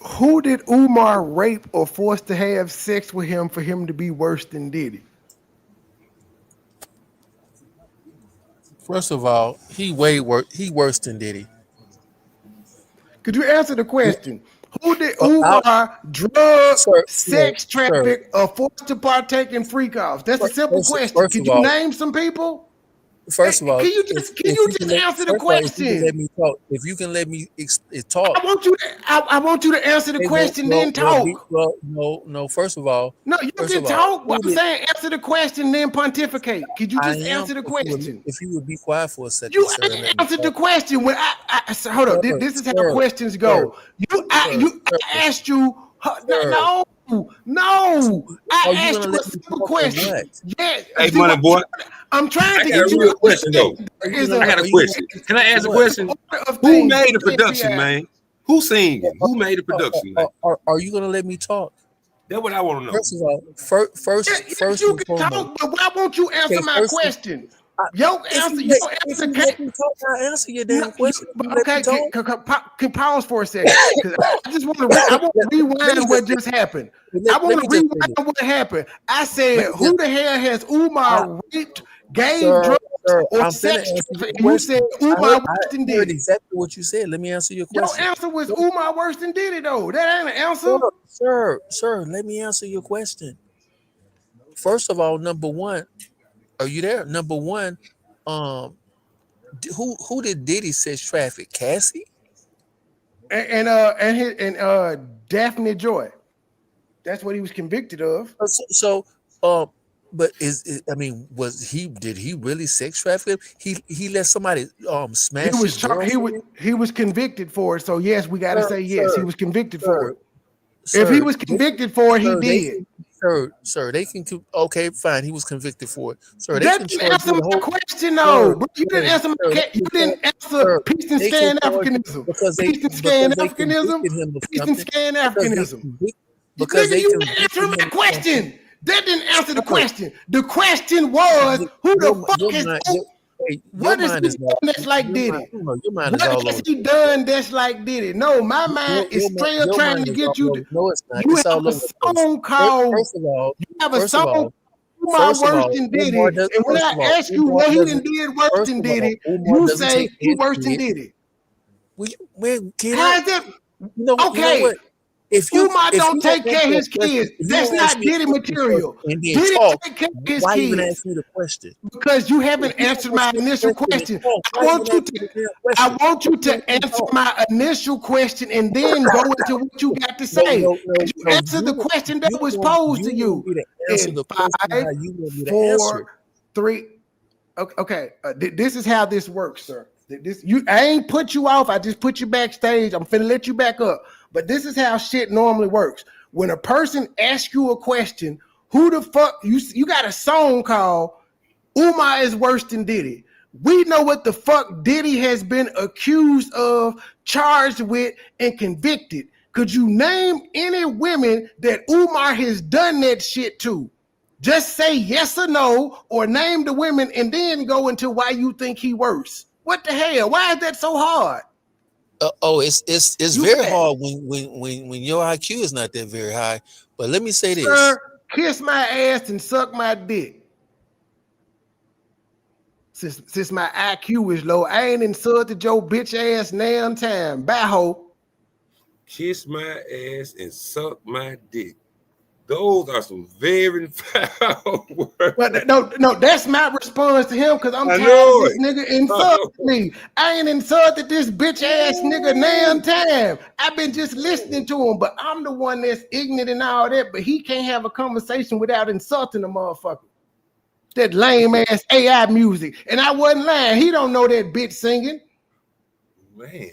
Who did Umar rape or force to have sex with him for him to be worse than Diddy? First of all, he worse than Diddy. Could you answer the question? Who did Umar drug, sex traffic, or force to partake in freak offs? That's a simple question. Could you name some people? First of all, can you just answer the question? If you can let me talk. I want you to answer the question, then talk. No. First of all, no, you can talk. What I'm saying, answer the question, then pontificate. Could you just answer the question? If you would be quiet for a second, you answered the question. When hold on, this is how questions go. I asked you. No. I asked you a simple question. Yes. Hey, money boy. I'm trying to get you a question though. I got a question. Can I ask a question? Who made the production, man? Who sing it? Who made the production? Are you gonna let me talk? That's what I want to know. First of all, first you and can foremost. talk, but why won't you answer Okay, my first, question? I, Your if answer, you your let, if answer you can't. let me talk, I'll answer your No, damn question. If you let me okay, talk. can pause for a second because I just want to. I want to Let me rewind what just just happened. I let want me to just say rewind this. what happened. I Let said, me "Who just, the hell has I, Umar raped, gave sir, drugs, sir, or I'm finna sex answer your trafficked?" And you said question. Umar I Weston did heard it. exactly what you said. Let me answer your Your question. answer was Sir, Umar Weston did it though. That ain't an answer. sir, let me answer your question. First of all, number one, are you there? Number one, um, who did Diddy sex traffic? Cassie? And Daphne Joy. That's what he was convicted of. So, but I mean, did he really sex traffic him? He let somebody He smash was his he girlfriend? was convicted for it. So yes, we got to Sir, say yes. He sir, was convicted for sir, it. If he sir, was convicted for it, he they did. can, sir, they can, okay, fine, he was convicted for it. Sir, they That can didn't charge answer you the my whole, question, sir, though. Bro, you didn't answer sir, my. You didn't answer sir, peace and they can scan charge you Africanism. Peace and scan because they Africanism. convicted him of Peace and something, scan because they Africanism. because Nigga, they you didn't answer convicted him my of something. question. That didn't answer the Sir, question. The question was, who the fuck is? hey, your What has mind he is not, done that's like your mind, Diddy? your mind is What all has over the he place, bro. done that's like Diddy? No, my mind is still Your trying mind to is get you all to. over. No, it's not. You It's have all a over the place. song called. First of all, You have a first of song all, Umar worse than Umar Diddy. does. And when I ask you what he done did worse than Diddy, Umar you doesn't say take he his worse than kid. Diddy. Well, man, can I? How is that? You know Okay, what? If Umar if don't he don't take care answer of a his question, kids. if he That's don't answer not your Diddy question first material. and then Diddy talk, take care of his why even ask kids me the question? because you If haven't he don't answered answer my the initial question and question. talk, I why want even you ask to. me the damn I question? want you Just to let me answer talk. my initial question and then go into what you got to say. Because you answered the question that was posed to You want you me to answer in the question 5, how you want me to answer 4, it. 3. Okay. This is how this works, sir. I ain't put you off. I just put you backstage. I'm finna let you back up. But this is how shit normally works. When a person asks you a question, who the fuck you got a song called Umar is worse than Diddy. We know what the fuck Diddy has been accused of, charged with, and convicted. Could you name any women that Umar has done that shit to? Just say yes or no, or name the women and then go into why you think he worse. What the hell? Why is that so hard? It's You very bet. hard when your IQ is not that very high. But let me say this. Sir, kiss my ass and suck my dick. Since my IQ is low, I ain't insulted your bitch ass nan time. Bye, ho. Kiss my ass and suck my dick. Those are some very foul words. But no, that's my response to him because I'm I tired of know this it. nigga I insulting know it. me. I ain't insulted this bitch ass nigga nan Ooh. time. I've been just listening to him, but I'm the one that's ignorant and all that. But he can't have a conversation without insulting the motherfucker. That lame ass AI music. And I wasn't lying. He don't know that bitch singing. Man.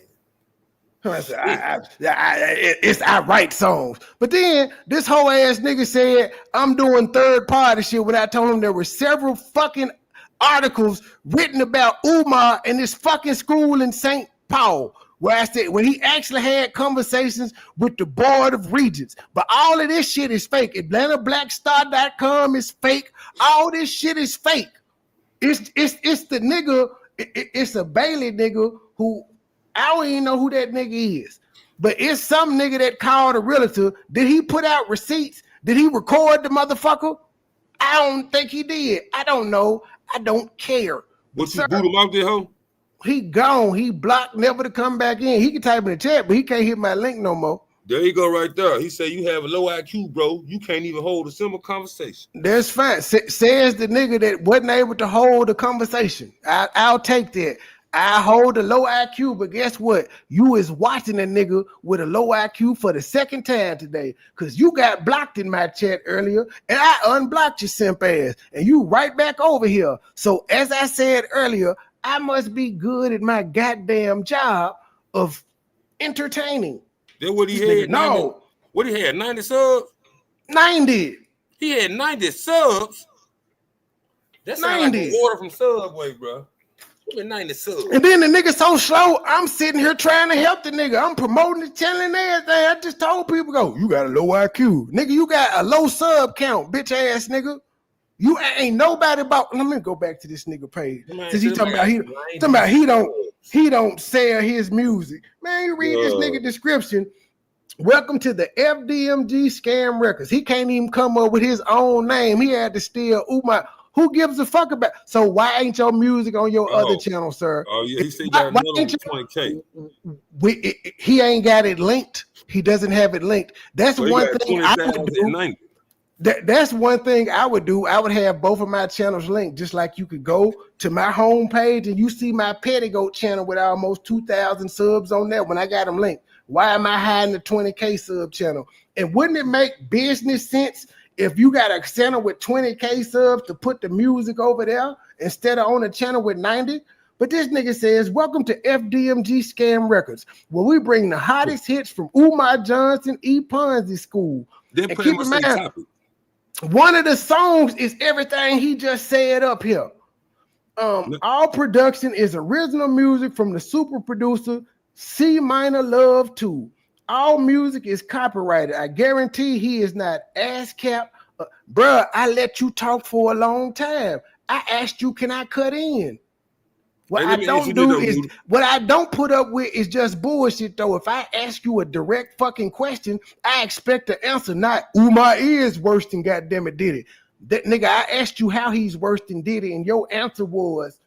I write songs. But then this whole ass nigga said I'm doing third party shit when I told him there were several fucking articles written about Umar and this fucking school in St. Paul, where I said when he actually had conversations with the board of regents. But all of this shit is fake. AtlantaBlackStar.com is fake. All this shit is fake. It's the nigga. It's a Bailey nigga who I don't even know who that nigga is. But it's some nigga that called a realtor. Did he put out receipts? Did he record the motherfucker? I don't think he did. I don't know. I don't care. But What you sir, boot him out there, hoe? he gone. He blocked, never to come back in. He can type in the chat, but he can't hit my link no more. There you go, right there. He said you have a low IQ, bro. You can't even hold a simple conversation. That's fine. Says the nigga that wasn't able to hold a conversation. I'll take that. I hold a low IQ, but guess what? You is watching a nigga with a low IQ for the second time today because you got blocked in my chat earlier and I unblocked your simp ass and you right back over here. So as I said earlier, I must be good at my goddamn job of entertaining. That what he This nigga, had? 90. no, What he had? 90 subs? 90. He had 90 subs. That sound like an 90. order from Subway, bro. Give me 90 subs. And then the nigga so slow, I'm sitting here trying to help the nigga. I'm promoting the channel and everything. I just told people, go, you got a low IQ. Nigga, you got a low sub count, bitch ass nigga. You ain't nobody about. Let me go back to this nigga page. Since he talking about he don't sell his music. Man, you read this nigga description. Welcome to the FDMG Scam Records. He can't even come up with his own name. He had to steal Umar. Who gives a fuck about? So why ain't your music on your other channel, sir? Oh yeah, he said he got another 20K. He ain't got it linked. He doesn't have it linked. That's So one thing I would do. That's one thing I would do. I would have both of my channels linked, just like you could go to my homepage and you see my Pettigoat channel with almost 2,000 subs on there when I got them linked. Why am I hiding the 20K sub channel? And wouldn't it make business sense if you got a channel with 20K subs to put the music over there instead of on a channel with 90? But this nigga says, welcome to FDMG Scam Records, where we bring the hottest hits from Umar Johnson, E. Ponzi School. Then and put keep him in on mind, topic. one of the songs is everything he just said up here. All production is original music from the super producer C Minor Love 2. All music is copyrighted. I guarantee he is not ASCAP. Bruh, I let you talk for a long time. I asked you, can I cut in? What I don't put up with is just bullshit though. If I ask you a direct fucking question, I expect the answer, not Umar is worse than goddamn it did it. That nigga, I asked you how he's worse than Diddy, and your answer was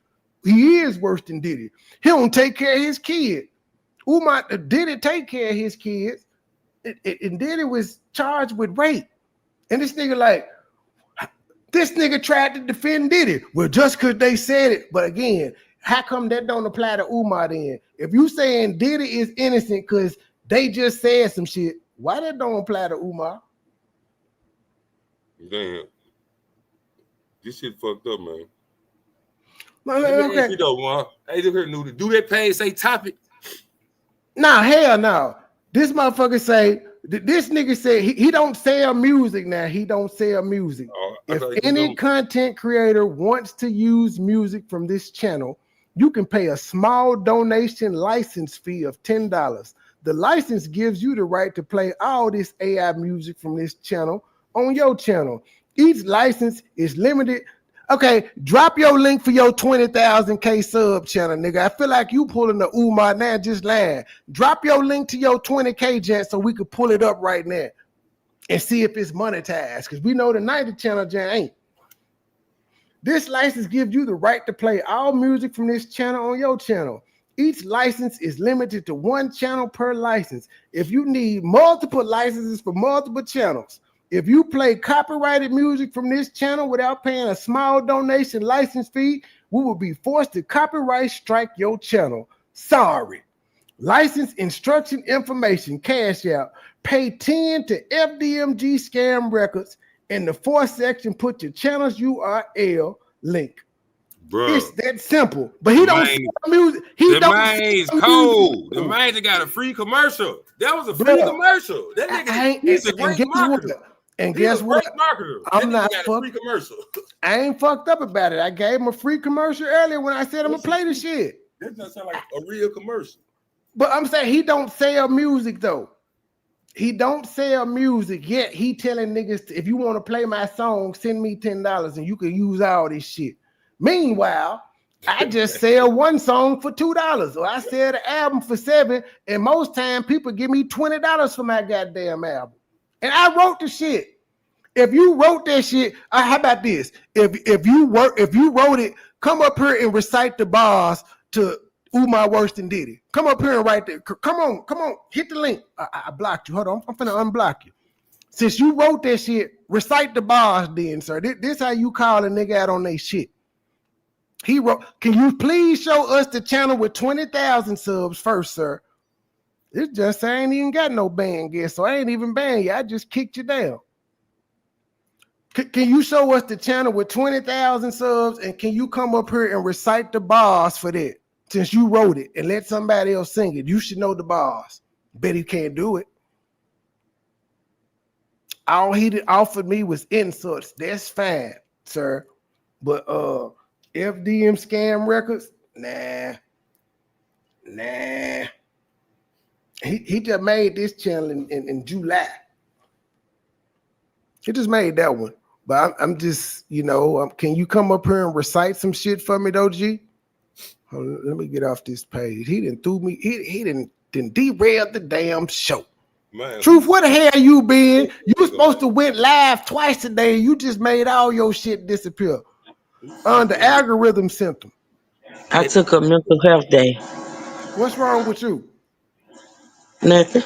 he is worse than Diddy. He don't take care of his kid. Umar Diddy take care of his kids, and Diddy was charged with rape. And this nigga tried to defend Diddy. Well, just because they said it, but again, how come that don't apply to Umar then? If you saying Diddy is innocent because they just said some shit, why that don't apply to Umar? Damn. This shit fucked up, man. Okay. Do that page say topic? Nah, hell no. This motherfucker say, this nigga said he don't sell music now. He don't sell music. If any content creator wants to use music from this channel, you can pay a small donation license fee of $10. The license gives you the right to play all this AI music from this channel on your channel. Each license is limited. Okay, drop your link for your 20,000K sub channel, nigga. I feel like you pulling the Umar now, just lying. Drop your link to your 20K jet so we could pull it up right now and see if it's monetized, because we know the 90 channel jet ain't. This license gives you the right to play all music from this channel on your channel. Each license is limited to one channel per license. If you need multiple licenses for multiple channels, if you play copyrighted music from this channel without paying a small donation license fee, we will be forced to copyright strike your channel. Sorry. License instruction information, cash out. Pay 10 to FDMG Scam Records. In the fourth section, put your channel's URL link. Bro, it's that simple. But he don't sell music. The man's cold. The man got a free commercial. That was a free commercial. That nigga, he's a great marketer. And guess what? I'm not fucked. I ain't fucked up about it. I gave him a free commercial earlier when I said I'm gonna play the shit. That doesn't sound like a real commercial. But I'm saying he don't sell music though. He don't sell music yet. He telling niggas, if you want to play my song, send me $10 and you can use all this shit. Meanwhile, I just sell one song for $2, or I sell the album for $7, and most time people give me $20 for my goddamn album. And I wrote the shit. If you wrote that shit, how about this? If you wrote it, come up here and recite the bars to Umar worse than Diddy. Come up here and write that. Come on, hit the link. I blocked you. Hold on, I'm finna unblock you. Since you wrote that shit, recite the bars then, sir. This how you call a nigga out on they shit. He wrote, can you please show us the channel with 20,000 subs first, sir? It's just I ain't even got no ban guest, so I ain't even banned you. I just kicked you down. Can you show us the channel with 20,000 subs, and can you come up here and recite the bars for that? Since you wrote it and let somebody else sing it, you should know the bars. Bet he can't do it. All he offered me was insults. That's fine, sir. But FDM Scam Records, Nah. He just made this channel in July. He just made that one. But I'm just, can you come up here and recite some shit for me, though, G? Hold on, let me get off this page. He didn't threw me. He didn't derail the damn show. Man, Truth, where the hell you been? You was supposed to went live twice a day. You just made all your shit disappear. The algorithm symptom. I took a mental health day. What's wrong with you? Nothing.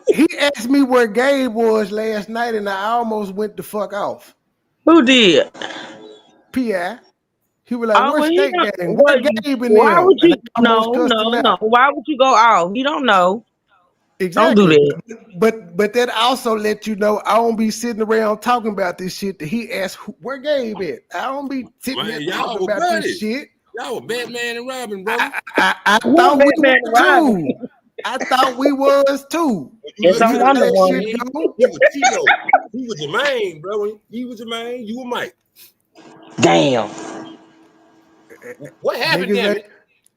He asked me where Gabe was last night, and I almost went the fuck off. Who did? P.I. He was like, Oh, "Where's well, he State don't. Gang? Well, Where Gabe in why them?" would And I you? almost No, cussed him no, no. out. Why would you go off? He don't know. Don't do Exactly. that. But that also let you know I don't be sitting around talking about this shit that he asked where Gabe at. I don't be sitting man, here y'all talking were about this buddies. shit. Y'all were Batman and Robin, bro. I Who thought we Batman were and Robin? too. I thought we was too. Yes, I'm How Wonder that Woman. shit go? He was Tito. He was Jermaine, bro. He was Jermaine. You were Mike. Damn. What happened, Niggas damn ain't it?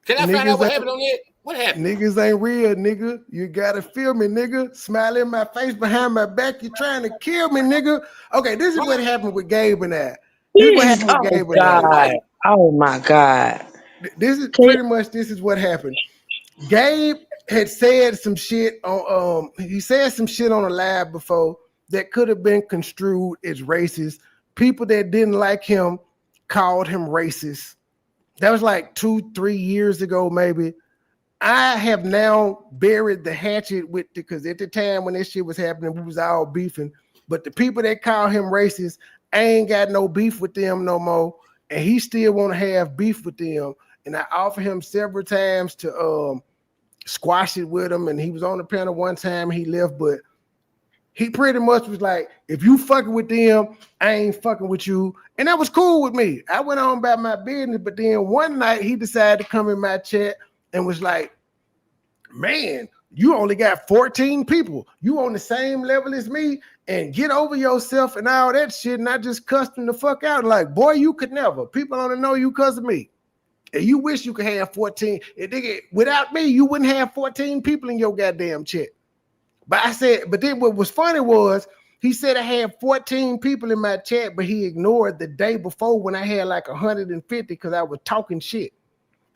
Can I find out niggas what ain't happened on that? What happened? niggas ain't real, nigga. You gotta feel me, nigga. Smile in my face behind my back. You're trying to kill me, nigga. Okay, this is what happened with Gabe and I. This is what Please. happened with Oh Gabe and I. God. Oh my God. This is Can pretty much this is what happened. Gabe had said some shit on he said some shit on a live before that could have been construed as racist. People that didn't like him called him racist. That was like 2-3 years ago, maybe. I have now buried the hatchet with it because at the time when this shit was happening, we was all beefing. But the people that call him racist, I ain't got no beef with them no more. And he still want to have beef with them. And I offered him several times to squash it with him. And he was on the panel one time, he left, but he pretty much was like, if you fucking with them, I ain't fucking with you. And that was cool with me. I went on about my business, but then one night he decided to come in my chat and was like, man, you only got 14 people. You on the same level as me and get over yourself and all that shit. And I just cussed him the fuck out. Like, boy, you could never. People only know you because of me. And you wish you could have 14. Without me, you wouldn't have 14 people in your goddamn chat. But I said, but then what was funny was he said I had 14 people in my chat, but he ignored the day before when I had like 150 because I was talking shit.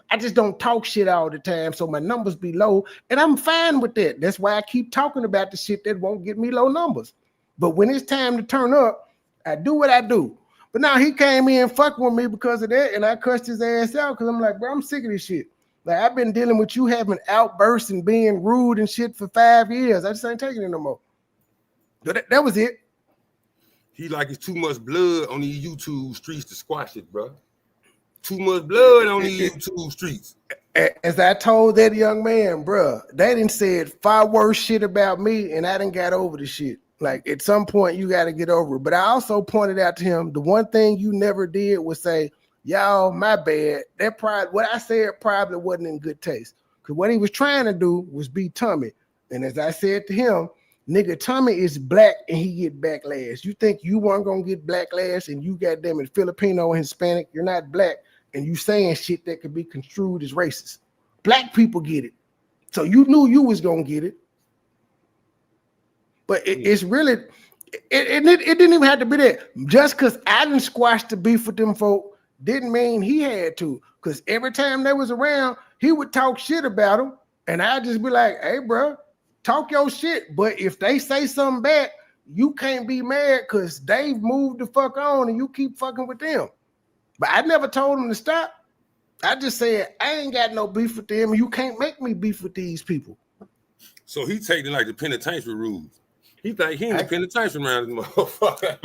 I just don't talk shit all the time, so my numbers be low, and I'm fine with that. That's why I keep talking about the shit that won't get me low numbers. But when it's time to turn up, I do what I do. But now he came in fucking with me because of that, and I cussed his ass out because I'm like, bro, I'm sick of this shit. Like, I've been dealing with you having outbursts and being rude and shit for 5 years. I just ain't taking it no more. But that was it. He like it's too much blood on these YouTube streets to squash it, bro. Too much blood on these YouTube streets. As I told that young man, bro, they done said far worse shit about me, and I done got over the shit. Like, at some point, you got to get over it. But I also pointed out to him, the one thing you never did was say, y'all, my bad. What I said probably wasn't in good taste. Because what he was trying to do was be Tommy. And as I said to him, nigga, Tommy is black and he get backlash. You think you weren't going to get backlash and you got them in Filipino and Hispanic, you're not black, and you saying shit that could be construed as racist. Black people get it. So you knew you was going to get it. But it's really, it didn't even have to be that. Just because I didn't squash the beef with them folk didn't mean he had to. Because every time they was around, he would talk shit about them. And I'd just be like, hey, bro, talk your shit. But if they say something bad, you can't be mad because they've moved the fuck on and you keep fucking with them. But I never told them to stop. I just said, I ain't got no beef with them. You can't make me beef with these people. So he taking like the penitentiary rules. He think he in the penitentiary around this motherfucker. That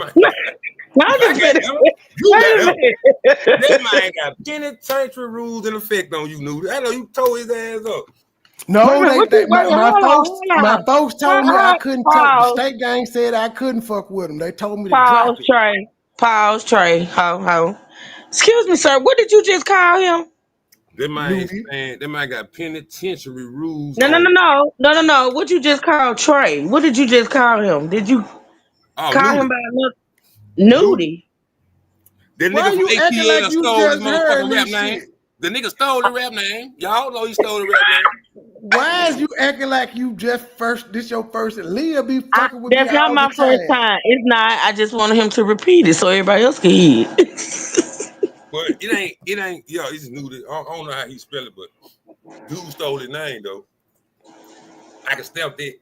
man got penitentiary rules in effect on you, Nudie. I know you tore his ass up. No, my folks told me I couldn't talk. The State Gang said I couldn't fuck with them. They told me to drop it. Pause, Trey. Ho. Excuse me, sir. What did you just call him? That man saying that man got penitentiary rules. No. What you just called Trey? What did you just call him? Did you call him by another Nudie? That Why nigga from you acting ATL like you stole just his heard motherfucking this rap name. shit? The nigga stole the rap name. Y'all know he stole the rap name. Why is you acting like you just first? This your first, and Leah be fucking with me That's not all the my first time. time. It's not. I just wanted him to repeat it so everybody else can hear it. But it ain't. Yo, he's new to. I don't know how he spell it, but dude stole his name though. I can stamp that.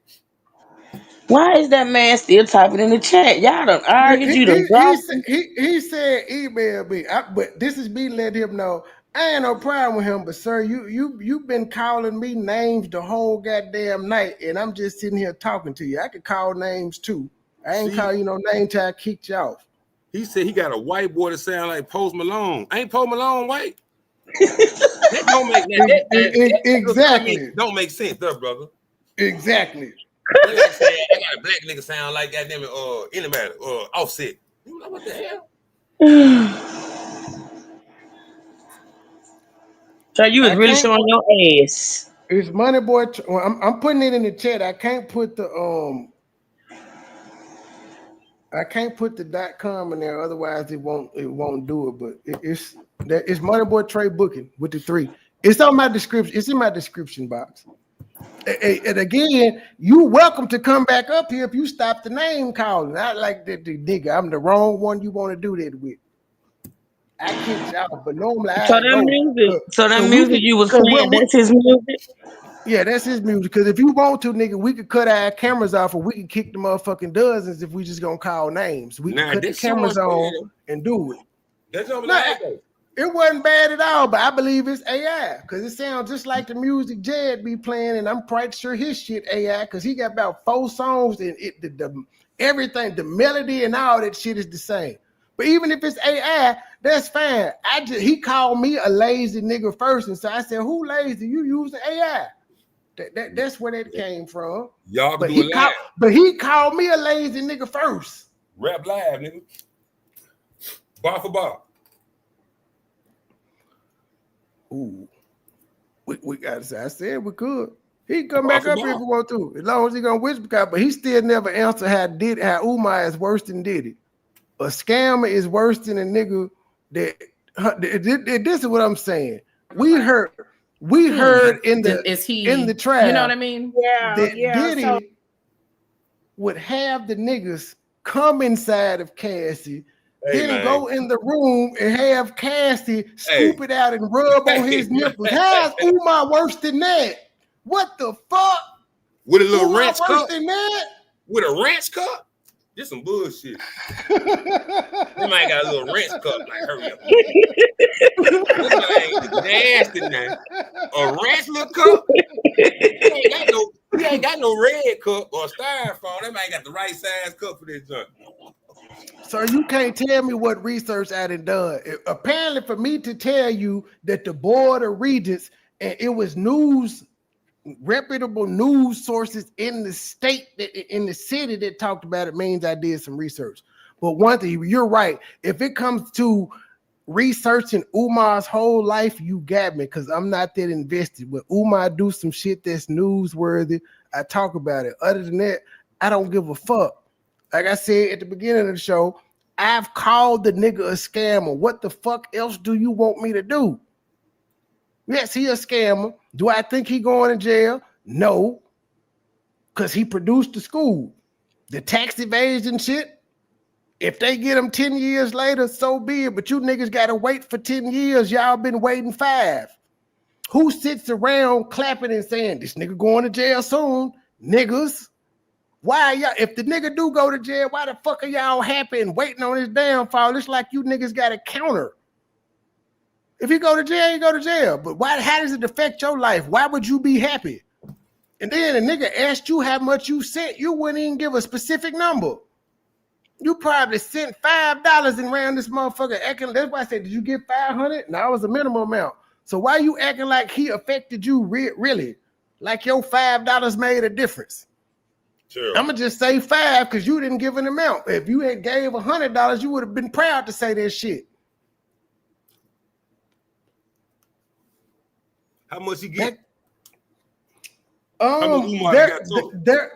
Why is that man still typing in the chat? Y'all done argued. You done dropped him. He said email me, but this is me letting him know I ain't no problem with him. But sir, you've been calling me names the whole goddamn night, and I'm just sitting here talking to you. I could call names too. I ain't call you no name till I kicked you off. He said he got a white boy that sound like Post Malone. Ain't Post Malone white? That don't make that exactly. Don't make sense, though, brother. Exactly. I got a black nigga sound like goddamn it, anybody, Offset. You know what the hell? So you was really showing your ass. It's MoneyBoy. Well, I'm putting it in the chat. I can't put the .com in there, otherwise it won't do it. But it's MoneyBoy Trade Booking with the 3. It's on my description. It's in my description box. And again, you welcome to come back up here if you stop the name calling. Not like the nigga. I'm the wrong one you want to do that with. I kicked you out, but normally that music you was playing, that's his music? Yeah, that's his music. Because if you want to, nigga, we could cut our cameras off, or we can kick the motherfucking dozens if we just gonna call names. We can cut the cameras on and do it. That's it wasn't bad at all, but I believe it's AI because it sounds just like the music Jed be playing, and I'm quite sure his shit AI because he got about 4 songs and everything, the melody and all that shit is the same. But even if it's AI, that's fine. He called me a lazy nigga first, and so I said, "Who lazy? You use the AI." That's where that came from. Y'all but do it live. But he called me a lazy nigga first. Rap live, nigga. Bar for bar. Ooh, we got to say. I said we could. He can come back up here if we want to, as long as he gonna whisper. But he still never answered how Umar is worse than Diddy. A scammer is worse than a nigga that. This is what I'm saying. We heard in the trial. You know what I mean? Diddy would have the niggas come inside of Cassie. Then go in the room and have Cassie scoop it out and rub on his nipples. How's Umar worse than that? What the fuck? With a little ranch worse cup? Than that? With a ranch cup? This some bullshit. They might got a little ranch cup. Like, hurry up. This ain't nasty now. A ranch little cup? He ain't got no red cup or styrofoam. They might got the right size cup for this junk. So you can't tell me what research I done. Apparently, for me to tell you that the board of regents and it was reputable news sources in the state, in the city that talked about it, means I did some research. But one thing, you're right. If it comes to researching Umar's whole life, you got me, because I'm not that invested. When Umar do some shit that's newsworthy, I talk about it. Other than that, I don't give a fuck. Like I said at the beginning of the show, I've called the nigga a scammer. What the fuck else do you want me to do? Yes, he a scammer. Do I think he going to jail? No, because he produced the school. The tax evasion shit, if they get him 10 years later, so be it. But you niggas got to wait for 10 years. Y'all been waiting 5. Who sits around clapping and saying, this nigga going to jail soon? Niggas. Why y'all, if the nigga do go to jail, why the fuck are y'all happy and waiting on his downfall? It's like you niggas got a counter. If you go to jail, you go to jail. But how does it affect your life? Why would you be happy? And then a nigga asked you how much you sent. You wouldn't even give a specific number. You probably sent $5 and ran this motherfucker acting. That's why I said, did you get 500? No, it was a minimum amount. So why you acting like he affected you really? Like your $5 made a difference. Sure. I'm gonna just say 5 because you didn't give an amount. If you had gave $100, you would have been proud to say that shit. How much he get?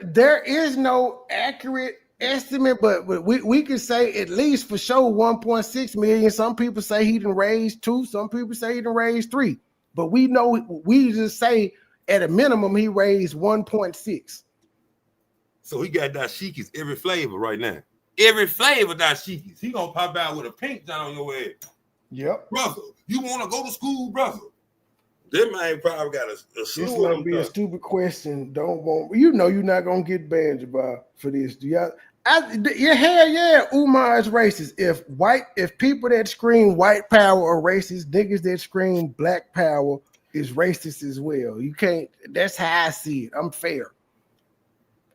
There is no accurate estimate, but we can say at least for sure 1.6 million. Some people say he done raised 2, some people say he done raised 3. But we know, we just say at a minimum he raised 1.6. So he got dashikis every flavor right now. Every flavor dashikis. He gonna pop out with a pink down on your head. Yep. Brother, you wanna go to school, brother? That man probably got a slew This of might them be a stuff. stupid question. Don't want you're not gonna get banned about for this. Do y'all? Yeah, hell yeah, Umar is racist. If people that scream white power are racist, niggas that scream black power is racist as well. You can't. That's how I see it. I'm fair.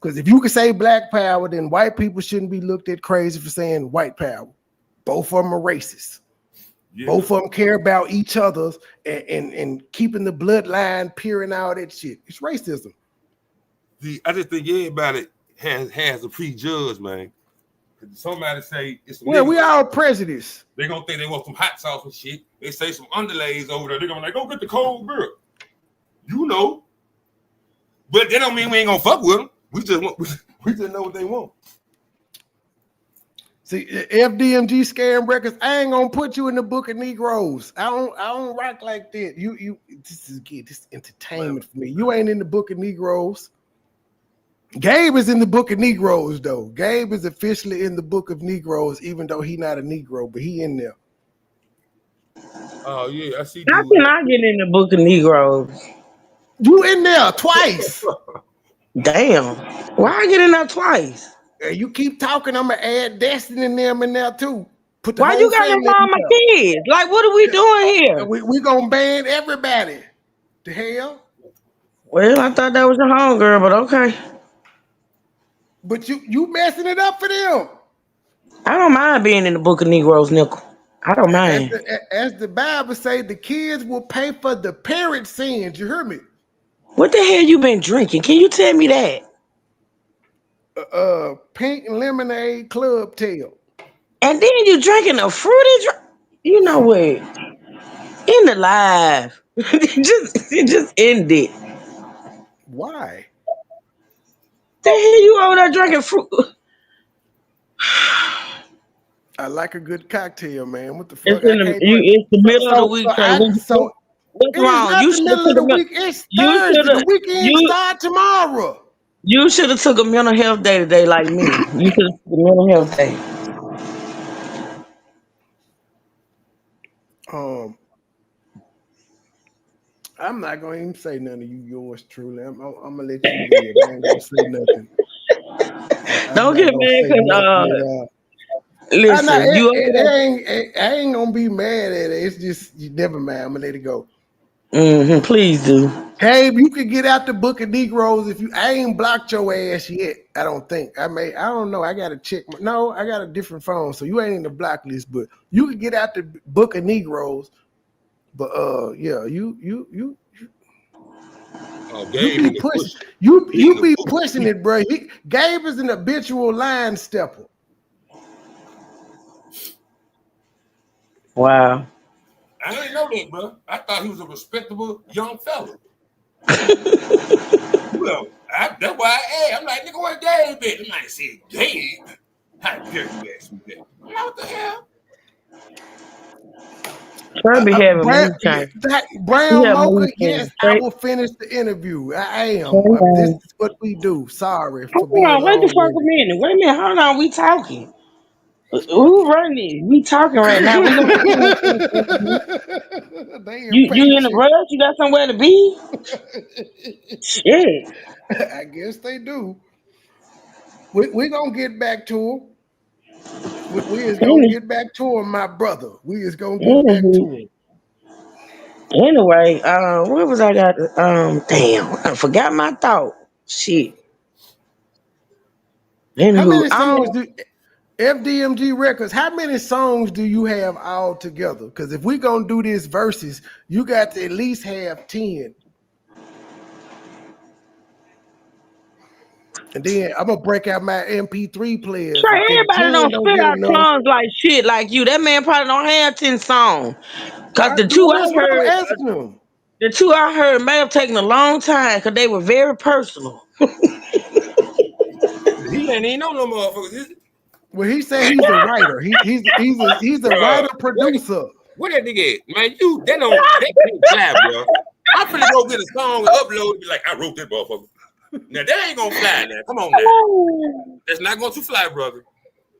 Because if you can say black power, then white people shouldn't be looked at crazy for saying white power. Both of them are racist. Yeah. Both of them care about each other's and keeping the bloodline pure and all that shit. It's racism. I just think everybody has a prejudge, man. Somebody say it's we all prejudice. They're gonna think they want some hot sauce and shit. They say some underlays over there. They're gonna be like, go get the cold beer. You know. But that don't mean we ain't gonna fuck with them. We just know what they want. See, FDMG scam records, I ain't gonna put you in the book of Negroes. I don't rock like that. This is entertainment for me. You ain't in the book of Negroes. Gabe is in the book of Negroes, though. Gabe is officially in the book of Negroes, even though he not a Negro, but he in there. Oh yeah, I see. How can I get in the book of Negroes? You in there twice. Damn. Why I get in there twice? You keep talking, I'm gonna add Destiny and them in there too. Put the Why whole you gotta family involve my kids? Like, what are we doing here? We gonna ban everybody. The hell? Well, I thought that was your homegirl, but okay. But you messing it up for them. I don't mind being in the book of Negroes, Nickel. I don't mind. As the Bible say, the kids will pay for the parents' sins. You heard me? What the hell you been drinking? Can you tell me that? Pink lemonade club tail. And then you drinking a fruity drink. You know what? End the live. just end it. Why? The hell you over there drinking fruit? I like a good cocktail, man. What the fuck? It's the middle of the week. What's wrong? You should have took week. It's Thursday. The weekend start tomorrow. You should have took a mental health day today, like me. You should have took a mental health day. I'm not gonna even say none of you yours truly. I'm gonna let you live. I ain't gonna say nothing. Don't get mad because listen, I ain't gonna be mad at it. It's just you never mind. I'm gonna let it go. Please do. Gabe, you can get out the book of Negroes if I ain't blocked your ass yet. I don't think. I don't know. I gotta check. I got a different phone, so you ain't in the block list. But you can get out the book of Negroes. But yeah, you. Oh, Gabe, you be pushing it, bro. Gabe is an habitual line stepper. Wow. I didn't know that, bro. I thought he was a respectable young fella. Well, that's why I asked. I'm like, nigga, what Gabe is? I'm like, see, Gabe? How dare you ask me that? I'm like, what the hell? Brown Mocha, yes, I will finish the interview. I am. This is what we do. Sorry for being wait the fuck a minute. Wait a minute. Hold on. We talking. Who running it? We talking right now. We you in the rush? You got somewhere to be? Shit. I guess they do. We're gonna get back to him. We is gonna get back to him, my brother. We is gonna get back to him. Anyway, where was I got? Damn, I forgot my thought. Shit. How many songs do FDMG Records? How many songs do you have all together? Because if we gonna do this verses, you got to at least have 10. And then I'm gonna break out my MP3 players. Sure, everybody don't spit out songs like shit like you. That man probably don't have 10 songs. Cause the two I heard may have taken a long time because they were very personal. He You ain't even know no motherfuckers, is it? Well, he said he's a writer. He's a writer producer. What that nigga at? Man, that can't fly, bro. I'm finna go get a song and upload and be like, I wrote that motherfucker. Now that ain't gonna fly now. Come on now. That's not going to fly, brother.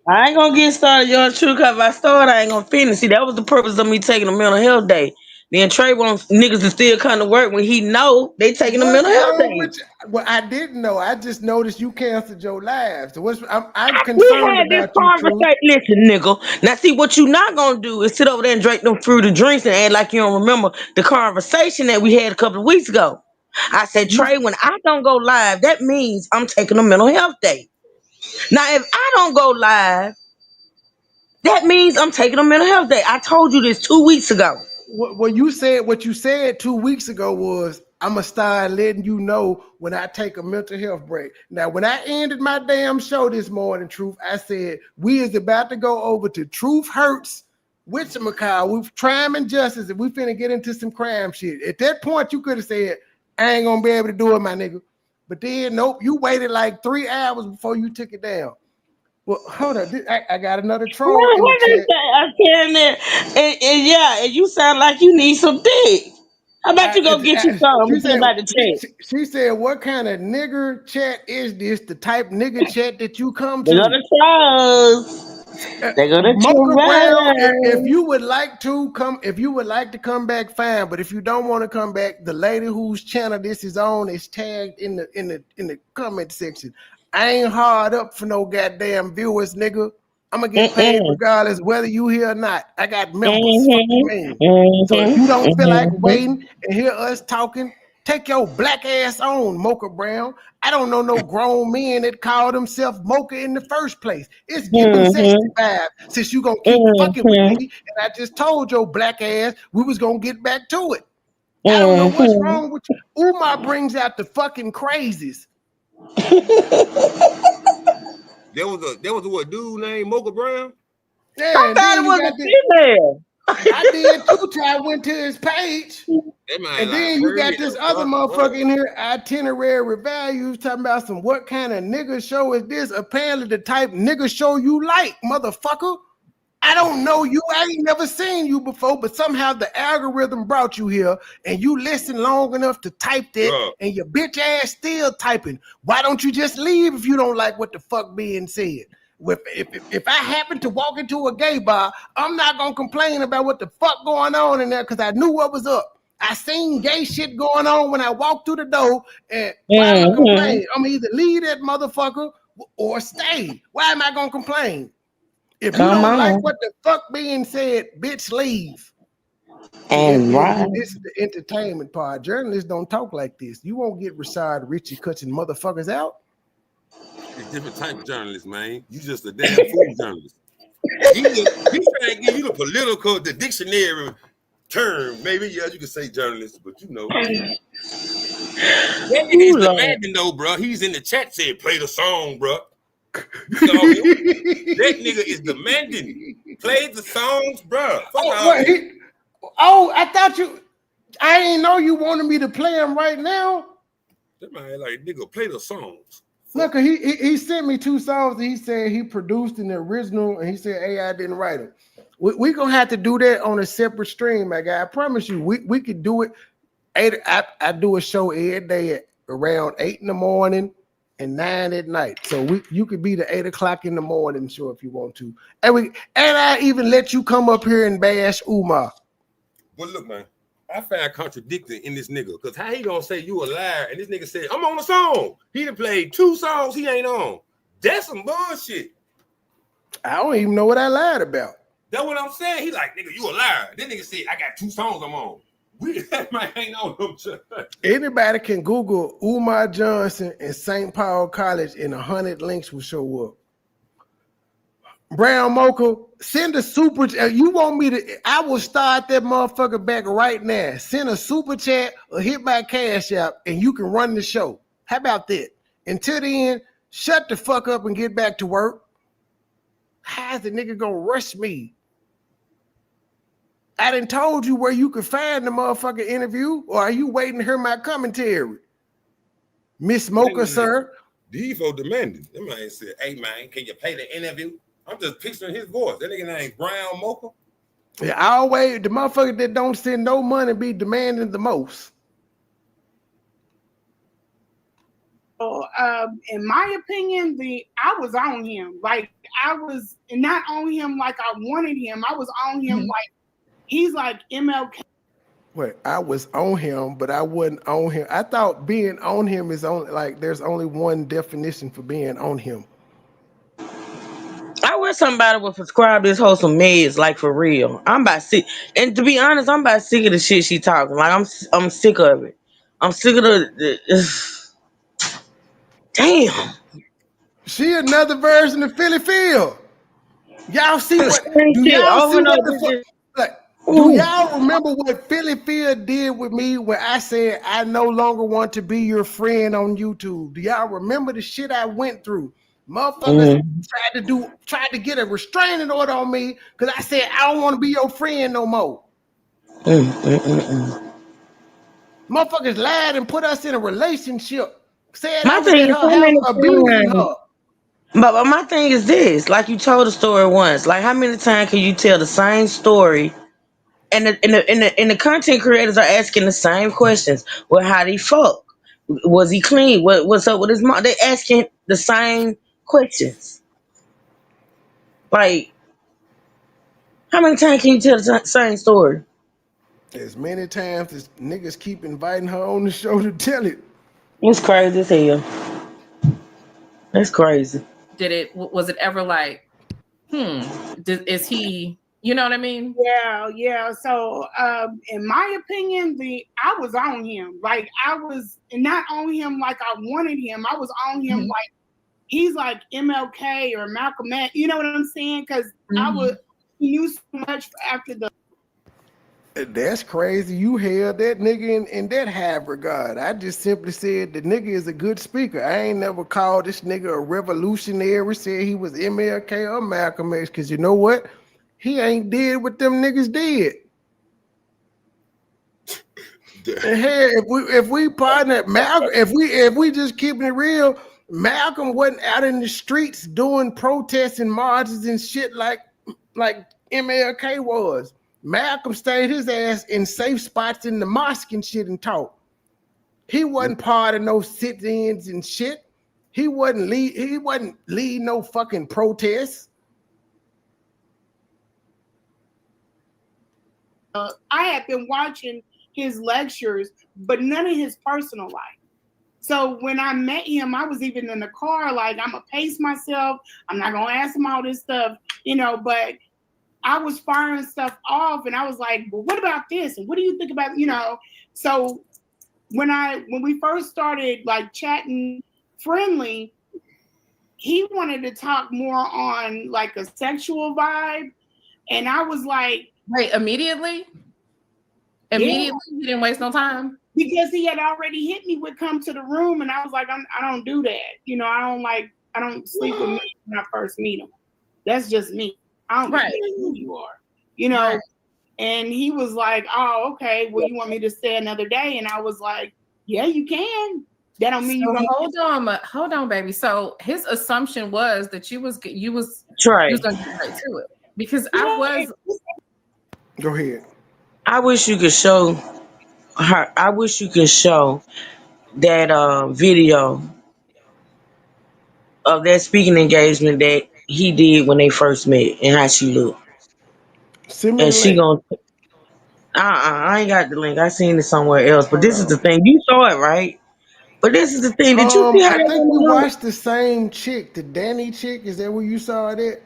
I ain't gonna get started, y'all. True, cause if I start, I ain't gonna finish. See, that was the purpose of me taking a mental health day. Then Trey wants niggas to still come to work when he know they taking a mental health day. Well, I didn't know. I just noticed you canceled your live. So I'm We concerned had this about you, True. conversation. Listen, nigga. Now, see, what you not gonna do is sit over there and drink them fruity drinks and act like you don't remember the conversation that we had a couple of weeks ago. I said, Trey, when I don't go live, that means I'm taking a mental health day. Now, if I don't go live, that means I'm taking a mental health day. I told you this 2 weeks ago. What you said 2 weeks ago was, I'm gonna start letting you know when I take a mental health break. Now, when I ended my damn show this morning, Truth, I said we is about to go over to Truth Hurts, whatchamacallit, with crime and justice, and we finna get into some crime shit. At that point, you could have said, I ain't gonna be able to do it, my nigga. But then, nope, you waited like 3 hours before you took it down. Well, hold on. I got another troll in the chat. And you sound like you need some dick. How about you go get you some and see about the chat? She said, what kind of nigger chat is this? The type nigger chat that you come to? They go to trolls. They go to Mocha Brown, if trolls. you would like to come back, fine. But if you don't want to come back, the lady whose channel this is on is tagged in the comment section. I ain't hard up for no goddamn viewers, nigga. I'm gonna get paid regardless whether you here or not. I got members. What you mean? So if you don't feel like waiting and hear us talking, take your black ass on, Mocha Brown. I don't know no grown men that call themselves Mocha in the first place. It's giving 65 since you gonna keep fucking with me. And I just told your black ass we was gonna get back to it. I don't know what's wrong with you. Umar brings out the fucking crazies. There was a dude named Mocha Brown. Yeah, I thought it was a female. I did too till I went to his page. And then you got this other motherfucker in here, itinerary values, talking about some what kind of nigga show is this? Apparently the type nigga show you like, motherfucker. I don't know you. I ain't never seen you before, but somehow the algorithm brought you here and you listen long enough to type that and your bitch ass still typing. Why don't you just leave if you don't like what the fuck being said? If I happen to walk into a gay bar, I'm not gonna complain about what the fuck going on in there because I knew what was up. I seen gay shit going on when I walked through the door, and why am I complaining? I'm either leave that motherfucker or stay. Why am I gonna complain? If you don't like what the fuck being said, bitch, leave. And this is the entertainment part. Journalists don't talk like this. You won't get Rashad Richie cutting motherfuckers out. It's different type of journalist, man. You just a damn fool journalist. He's trying to give you the dictionary term. Maybe, yeah, you can say journalist, but you know. That nigga is demanding though, bro. He's in the chat saying, play the song, bro. So, that nigga is demanding. Play the songs, bro. I thought I didn't know you wanted me to play them right now. That man like, nigga, play the songs. Look, he sent me 2 songs that he said he produced in the original, and he said AI didn't write them. We're gonna have to do that on a separate stream, my guy. I promise you, we could do it. I do a show every day at around 8 in the morning and 9 at night. So you could be the 8 o'clock in the morning show if you want to. And I even let you come up here and bash Umar. Well, look, man, I find contradicting in this nigga, because how he gonna say you a liar and this nigga said, I'm on a song. He done played 2 songs he ain't on. That's some bullshit. I don't even know what I lied about. That's what I'm saying. He like, nigga, you a liar. This nigga said, I got 2 songs I'm on. That man ain't on them. Anybody can Google Umar Johnson and St. Paul College and 100 links will show up. Brown Mocha, send a super chat. You want me to? I will start that motherfucker back right now. Send a super chat or hit my cash app and you can run the show. How about that? Until then, shut the fuck up and get back to work. How's the nigga gonna rush me? I done told you where you could find the motherfucking interview, or are you waiting to hear my commentary? Miss Mocha, sir, These folks demanding. Them man said, "Hey man, can you pay the interview?" I'm just picturing his voice. That nigga name Brown Mocha. Yeah, always the motherfucker that don't send no money be demanding the most. So, in my opinion, I was on him. Like I was not on him like I wanted him. I was on him like he's like MLK. Wait, I was on him, but I wasn't on him. I thought being on him is only like there's only one definition for being on him. I wish somebody would prescribe this whole some meds, like for real. I'm about sick, and to be honest, I'm about sick of the shit she talking. Like I'm sick of it. I'm sick of damn. She another version of Philly Phil. Y'all see what? Same Do shit y'all over see and what over. the fuck? Like, do Ooh. y'all remember what Philly Phil did with me when I said I no longer want to be your friend on YouTube? Do y'all remember the shit I went through? Motherfuckers tried to get a restraining order on me because I said I don't want to be your friend no more. Motherfuckers lied and put us in a relationship. Said I My was thing at is her so house many abusing times. her. But my thing is this: like you told the story once. Like how many times can you tell the same story? And the content creators are asking the same questions. Well, how did he fuck? Was he clean? What's up with his mom? They asking the same questions. Like how many times can you tell the same story? As many times as niggas keep inviting her on the show to tell it. It's crazy as hell. That's crazy. Was it ever like, is he, you know what I mean? Yeah. So, in my opinion, I was on him. Like I was not on him like I wanted him. I was on him like he's like MLK or Malcolm X. You know what I'm saying? Because he knew so much after the. That's crazy. You held that nigga in that high regard. I just simply said the nigga is a good speaker. I ain't never called this nigga a revolutionary, said he was MLK or Malcolm X, because you know what? He ain't did what them niggas did. And hey, if we partner Malcolm, if we just keeping it real, Malcolm wasn't out in the streets doing protests and marches and shit like MLK was. Malcolm stayed his ass in safe spots in the mosque and shit and talk. He wasn't part of no sit-ins and shit. He wasn't lead no fucking protests. I had been watching his lectures, but none of his personal life. So when I met him, I was even in the car, like I'm gonna pace myself. I'm not gonna ask him all this stuff, but I was firing stuff off and I was like, well, what about this? And what do you think about, So when we first started like chatting friendly, he wanted to talk more on like a sexual vibe. And I was like, wait, immediately? Immediately, he didn't waste no time? Because he had already hit me with come to the room and I was like, I don't do that. I don't sleep with men when I first meet him. That's just me. I don't care who you are, Right. And he was like, oh, okay, well, you want me to stay another day? And I was like, yeah, you can. That don't mean you hold on, baby. So his assumption was that you was gonna get right to it. Because Go ahead. I wish you could show her. I wish you could show that video of that speaking engagement that he did when they first met and how she looked. Send me And the she link. gonna I ain't got the link. I seen it somewhere else. But Hold this is the on. thing. You saw it, right? But this is the thing. Did you see how I that think we woman looked? watched the same chick, the Danny chick. Is that where you saw it at?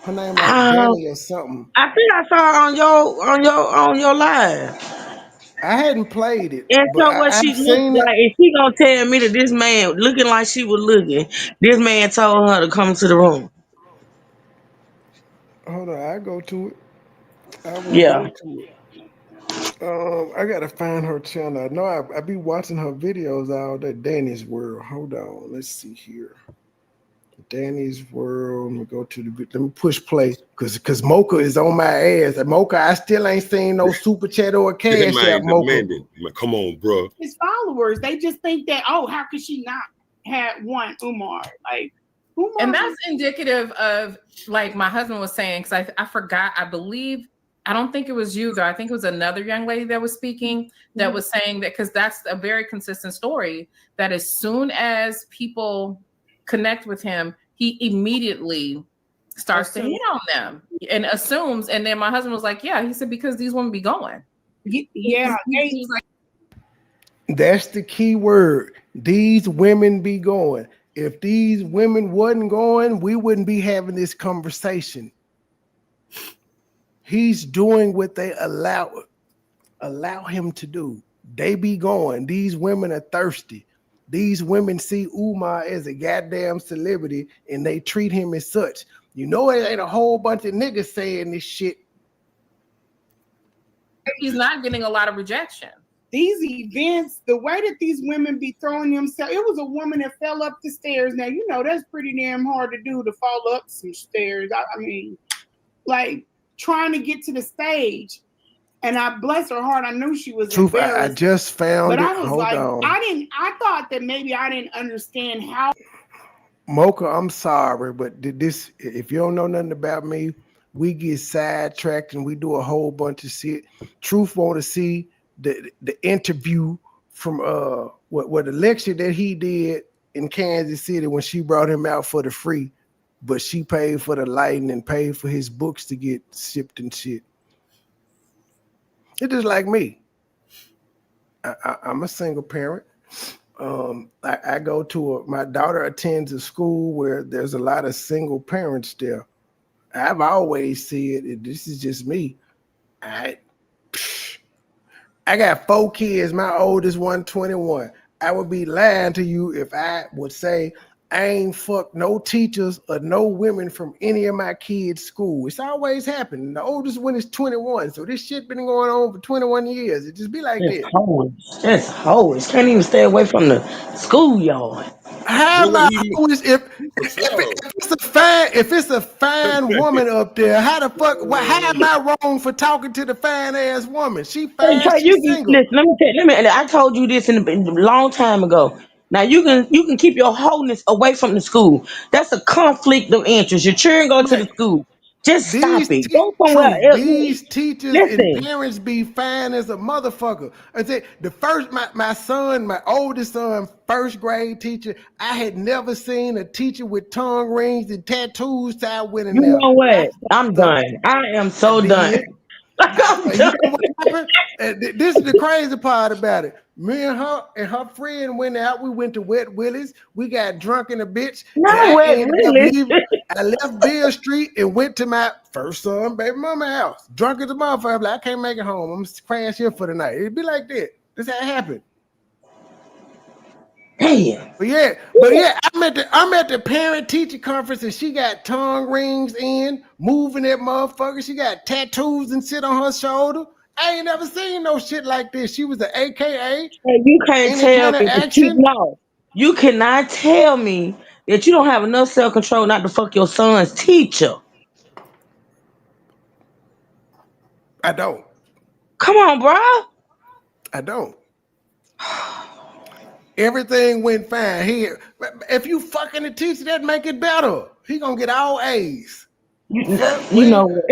Her name like Danny or something. I think I saw it on your live. I hadn't played it, And but so what she I've looked seen it. like, and she gonna tell me that this man looking like she was looking, this man told her to come to the room. Hold on, I go to it. I will go Yeah. to it. I gotta find her channel. I know I be watching her videos all day. Danny's World. Hold on, let's see here. Danny's World. Let me go to let me push play because Mocha is on my ass. And Mocha, I still ain't seen no super chat or a cash app. Mocha, come on, bro. His followers, they just think that, oh, how could she not? had one Umar. Like Umar, and that's indicative of, like my husband was saying, because I forgot, I believe, I don't think it was you though. I think it was another young lady that was speaking that was saying that, because that's a very consistent story, that as soon as people connect with him, he immediately starts to hit on them and assumes. And then my husband was like, yeah, he said, because these women be going. Yeah, he was like, That's the key word. These women be going. If these women wasn't going, we wouldn't be having this conversation. He's doing what they allow him to do. They be going. These women are thirsty. These women see Umar as a goddamn celebrity and they treat him as such. You know, it ain't a whole bunch of niggas saying this shit. He's not getting a lot of rejection. These events, the way that these women be throwing themselves, it was a woman that fell up the stairs. Now, you know, that's pretty damn hard to do, to fall up some stairs. I mean, like trying to get to the stage. And I bless her heart, I knew she was Truth, embarrassed. I just found but it. I was Hold like, on. I thought that maybe I didn't understand how. Mocha, I'm sorry, but this, if you don't know nothing about me, we get sidetracked and we do a whole bunch of shit. Truth want to see the interview from what the lecture that he did in Kansas City when she brought him out for the free, but she paid for the lighting and paid for his books to get shipped and shit. It's just like me. I'm a single parent. I go to my daughter attends a school where there's a lot of single parents there. I've always said, this is just me. I got 4 kids. My oldest one, 21. I would be lying to you if I would say I ain't fucked no teachers or no women from any of my kids' school. It's always happened. The oldest one is 21. So this shit been going on for 21 years. It just be like It's that. hoes. It's hoes. Can't even stay away from the schoolyard. How Well, about if it's a fine woman up there? How the fuck? How am I wrong for talking to the fine ass woman? She Hey, fine. Trey, She's you single. listen. I told you this in a long time ago. Now you can keep your wholeness away from the school. That's a conflict of interest. Your children go to the Man, school. Just stop it. Go somewhere truth. else. These teachers and Listen, parents be fine as a motherfucker. I say my son, my oldest son, first grade teacher. I had never seen a teacher with tongue rings and tattoos till I went in you there. know what? I'm done. I am I so done. did. I'm You done. know what happened? This is the crazy part about it. Me and her friend went out. We went to Wet Willie's. We got drunk in a bitch, and Not I what ended up really. leaving. I left Beale Street and went to my first son, baby mama house. Drunk as a motherfucker. I'm like, I can't make it home. I'm crash here for the night. It'd be like that. That's how it happened. Damn. But yeah, I'm at the parent teacher conference and she got tongue rings in, moving that motherfucker. She got tattoos and shit on her shoulder. I ain't never seen no shit like this. She was an AKA, Hey, you can't any tell kind of me that you action. know. You cannot tell me that you don't have enough self control not to fuck your son's teacher. I don't. Come on, bro. I don't. Everything went fine. If you fucking the teacher, that make it better. He gonna get all A's. You know what?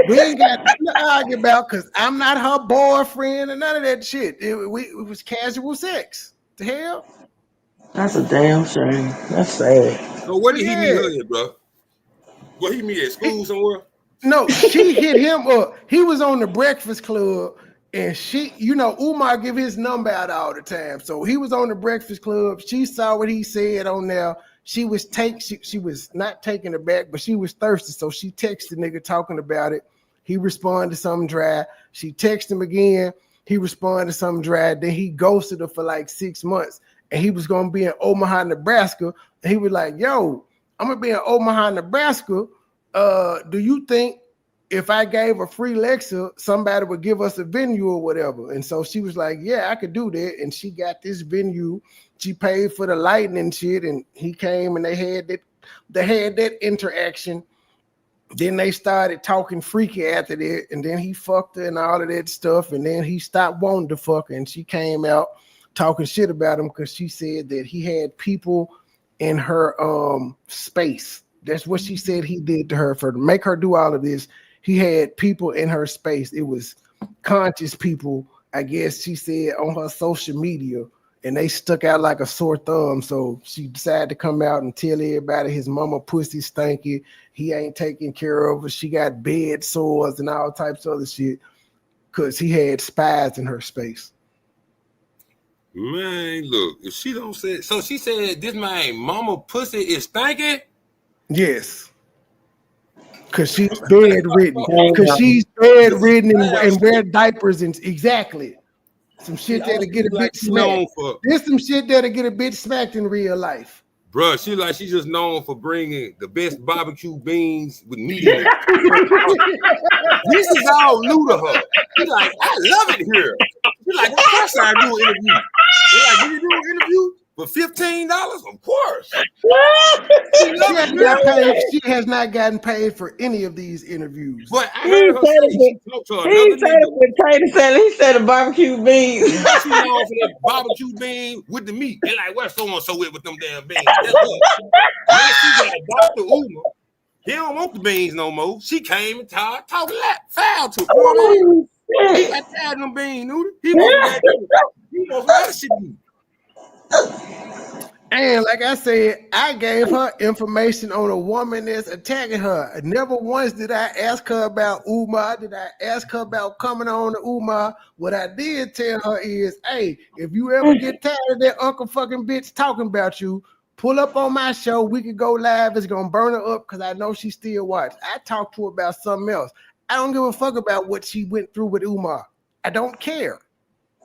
We ain't got nothing to argue about because I'm not her boyfriend and none of that shit. It was casual sex. The hell? That's a damn shame. That's sad. So where But did he meet yeah, her at, bro? Where he meet at school somewhere? no, she hit him up. He was on the Breakfast Club, and Umar give his number out all the time. So he was on the Breakfast Club. She saw what he said on there. She was not taking it back, but she was thirsty. So she texted the nigga talking about it. He responded to something dry. She texted him again. He responded to something dry. Then he ghosted her for like 6 months. And he was gonna be in Omaha, Nebraska. And he was like, yo, I'm gonna be in Omaha, Nebraska. Do you think if I gave a free lecture, somebody would give us a venue or whatever? And so she was like, yeah, I could do that. And she got this venue. She paid for the lighting and shit. And he came and they had that interaction. Then they started talking freaky after that. And then he fucked her and all of that stuff. And then he stopped wanting to fuck her. And she came out talking shit about him because she said that he had people in her space. That's what she said he did to her for to make her do all of this. He had people in her space. It was conscious people, I guess she said, on her social media, and they stuck out like a sore thumb. So she decided to come out and tell everybody his mama pussy stinky. He ain't taking care of her. She got bed sores and all types of other shit because he had spies in her space. Man, look, if she don't say so, she said this man mama pussy is stinking. Yes. Because she's bedridden. Because she's bedridden and wear diapers and exactly. Some shit that'll get a bit smacked. There's some shit that'll get a bit smacked in real life. Bruh, she's just known for bringing the best barbecue beans with meat in it. This is all new to her. She's like, I love it here. She's like, of course I do an interview. They're like, will you do an interview for $15? Of course. She has not gotten paid for any of these interviews. But I heard her say she talked to another nigga. He said the barbecue beans. She known for that barbecue bean with the meat. They're like, where's so-and-so with them damn beans? That's her. Then she got Dr. Umar. He don't want the beans no more. She came and talked foul to him. He got tired of them beans, Nudie. He wants that shit. And like I said, I gave her information on a woman that's attacking her. Never once did I ask her about Umar. Did I ask her about coming on to Umar? What I did tell her is, hey, if you ever get tired of that uncle fucking bitch talking about you, pull up on my show. We could go live. It's going to burn her up because I know she still watch. I talked to her about something else. I don't give a fuck about what she went through with Umar. I don't care.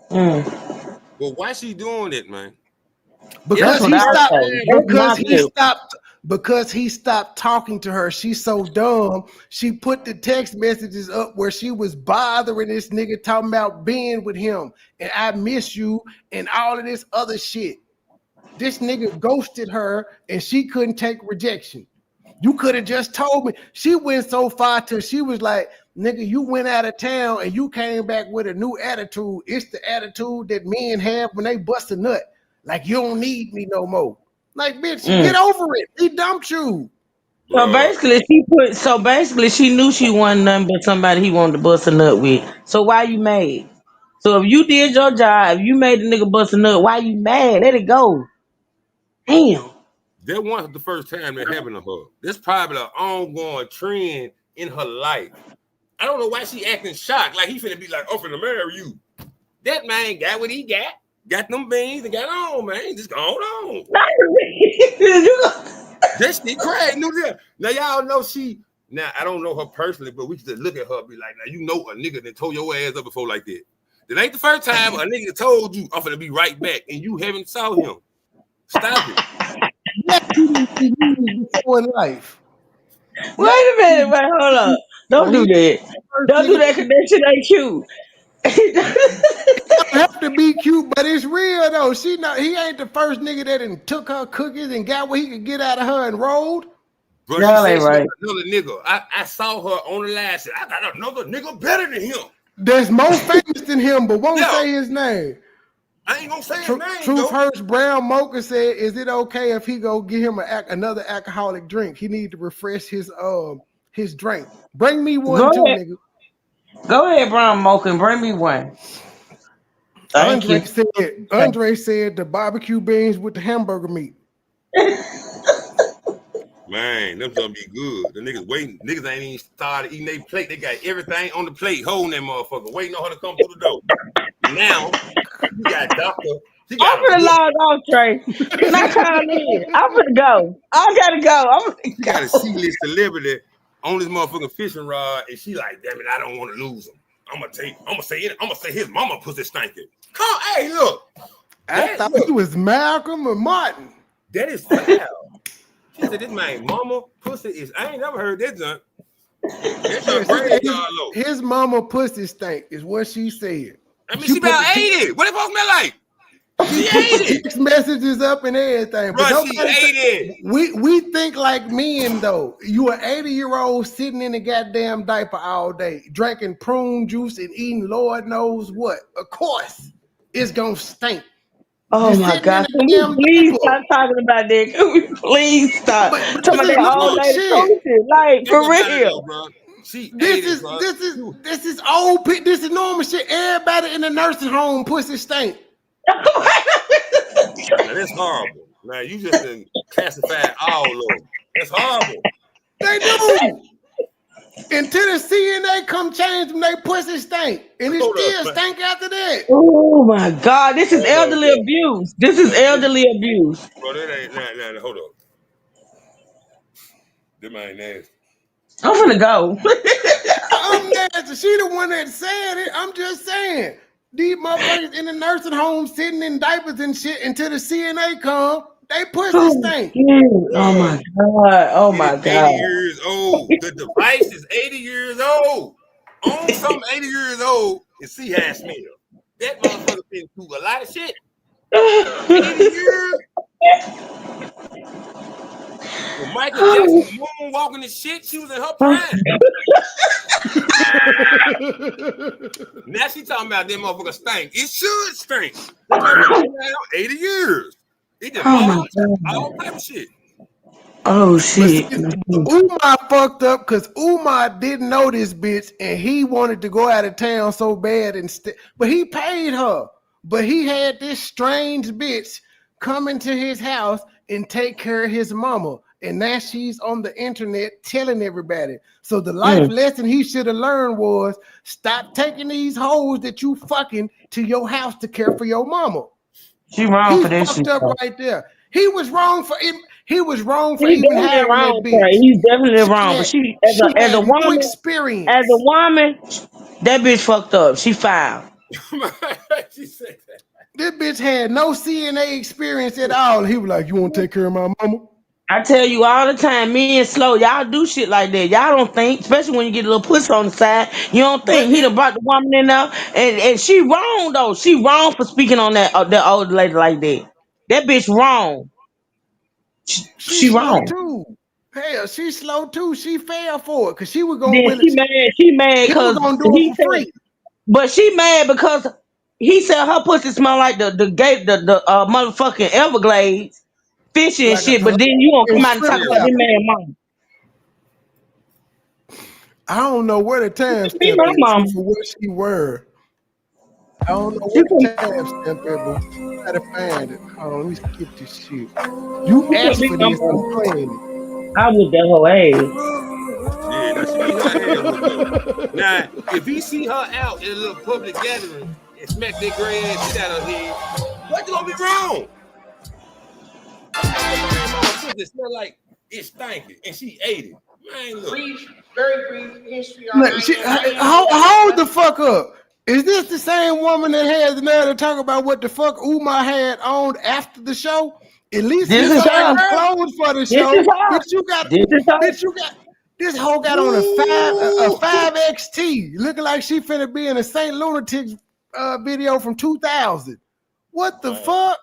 Well, why she doing it, man? Because he stopped talking to her. She's so dumb. She put the text messages up where she was bothering this nigga talking about being with him and I miss you and all of this other shit. This nigga ghosted her and she couldn't take rejection. You could have just told me. She went so far till she was like, nigga, you went out of town and you came back with a new attitude. It's the attitude that men have when they bust a nut. Like, you don't need me no more. Like, bitch, get over it. He dumped you. So basically, she knew she wasn't nothing but somebody he wanted to bust a nut with. So why you mad? So if you did your job, you made the nigga bust a nut, why you mad? Let it go. Damn. That wasn't the first time that happened to her. This probably an ongoing trend in her life. I don't know why she acting shocked. Like he finna be like, I'm finna marry you. That man got what he got. Got them beans and got on, man. Just going on. That shit crazy. Now, y'all know she, now, I don't know her personally, but we just look at her and be like, now, you know a nigga that told your ass up before like that. That ain't the first time a nigga told you, I'm finna be right back, and you haven't saw him. Stop it. Before in life. Wait a minute, hold up. Don't do that. Don't do that because that shit ain't cute. It don't have to be cute, but it's real though. He ain't the first nigga that took her cookies and got what he could get out of her and rolled. Bro, y'all ain't right. Another nigga. I saw her on the last. I got another nigga better than him. That's more famous than him, but won't say his name. I ain't gonna say his name. Truth Hurts Brown Mocha said, "Is it okay if he go get him another alcoholic drink? He need to refresh his drink. Bring me one too, nigga." Go ahead, Brown Mocha, and bring me one. Andre said the barbecue beans with the hamburger meat. Man, them gonna be good. The niggas waiting. Niggas ain't even started eating their plate. They got everything on the plate, holding that motherfucker, waiting on her to come through the door. Now, you got doctor. I'm gonna log off, Trey. Can I call in? I'm gonna go. I gotta go. You got a C-list celebrity on this motherfucking fishing rod, and she like, damn it, I don't want to lose him. I'm gonna say his mama pussy stinking. Come, hey, look. I thought it was Malcolm or Martin. That is foul. She said, this man mama pussy is, I ain't never heard that junk. His mama pussy stink is what she said. I mean, she about 80. What it supposed to smell like? She 80. Text messages up and everything. Bro, she 80. We think like men, though. You an 80-year-old sitting in a goddamn diaper all day, drinking prune juice and eating Lord knows what. Of course, it's going to stink. Oh You're my sitting in God. a Can we damn please diaper. stop talking about that? Can we please stop But talking this about is that old normal lady shit. coochie? Like, Think for about it real. though, bro. She This 80, is bro. this is this is old. This is normal shit. Everybody in the nursing home pussy stink. Now that's horrible. Now you just done classified all of them. That's horrible. They do. Until the CNA come change them, they pussy stink, and it Hold up, still man. stink after that. Oh my God. This is Hold up, elderly bro. abuse. This is elderly abuse. Bro, that ain't nah, hold up. Them ain't nasty. I'm finna go. I'm nasty. She the one that said it. I'm just saying. These motherfuckers in the nursing home sitting in diapers and shit until the CNA come. They pussy Oh, stink. shit. Oh Bro, my God. Oh it is my 80 God. years old. The device is 80 years old. On some 80 years old and see how it smells. That motherfucker been through a lot of shit. 80 years. When Michael Jackson moonwalking and shit, she was in her prime. Now she talking about that motherfucker stink. It should stink. That motherfucker been around 80 years. He did Oh my all God. type of shit. Oh But see, shit. Umar fucked up because Umar didn't know this bitch and he wanted to go out of town so bad but he paid her. But he had this strange bitch come into his house and take care of his mama. And now she's on the internet telling everybody. So the life lesson he should have learned was stop taking these hoes that you fucking to your house to care for your mama. She wrong He for that fucked shit. up Though. right there. He was wrong for him. He was wrong for He's even definitely hiring that wrong, Trey. bitch. He's definitely She wrong. But had she, she as had no as a experience. woman, that bitch fucked up. She foul. She said that. This bitch had no CNA experience at all. He was like, "You want to take care of my mama?" I tell you all the time, me and Slow, y'all do shit like that. Y'all don't think, especially when you get a little pussy on the side, you don't think But he done brought the woman in there. And she wrong though. She wrong for speaking on that old lady like that. That bitch wrong. She she's slow wrong. too. Hell, she's slow too. She fell for it because she was gonna Then win it. she mad He was because gonna do it he for said, free. but she mad because he said her pussy smell like the gate, the motherfucking Everglades, fish and Like a shit. But then you gonna and come out and talk shrimp about Yeah. this tackle. man mom. I don't know where the time Be stamp my is mom. for what she were. I don't know She where could, the time stamp is, but we gotta find it. Hold on, let me skip this shit. You she could asked be for my this. I'm mom. playing it. I would that whole ass. Yeah, now she get her ass whooped though. Now, if he see her out in a little public gathering and smack that gray ass shit out of her head, what's gonna be wrong? I'm talking about my mama pussy smell like it's stinking and she ate it. Man, look. Very brief history on Look, hold the fuck up. Is this the same woman that has the nerve to talk about what the fuck Umar had on after the show? At least he This is bought her. him clothes for the This show. is her. This is her. Bitch, you got this hoe got on a Ooh. 5XT, looking like she finna be in a Saint Lunatics video from 2000. What the Wow. fuck?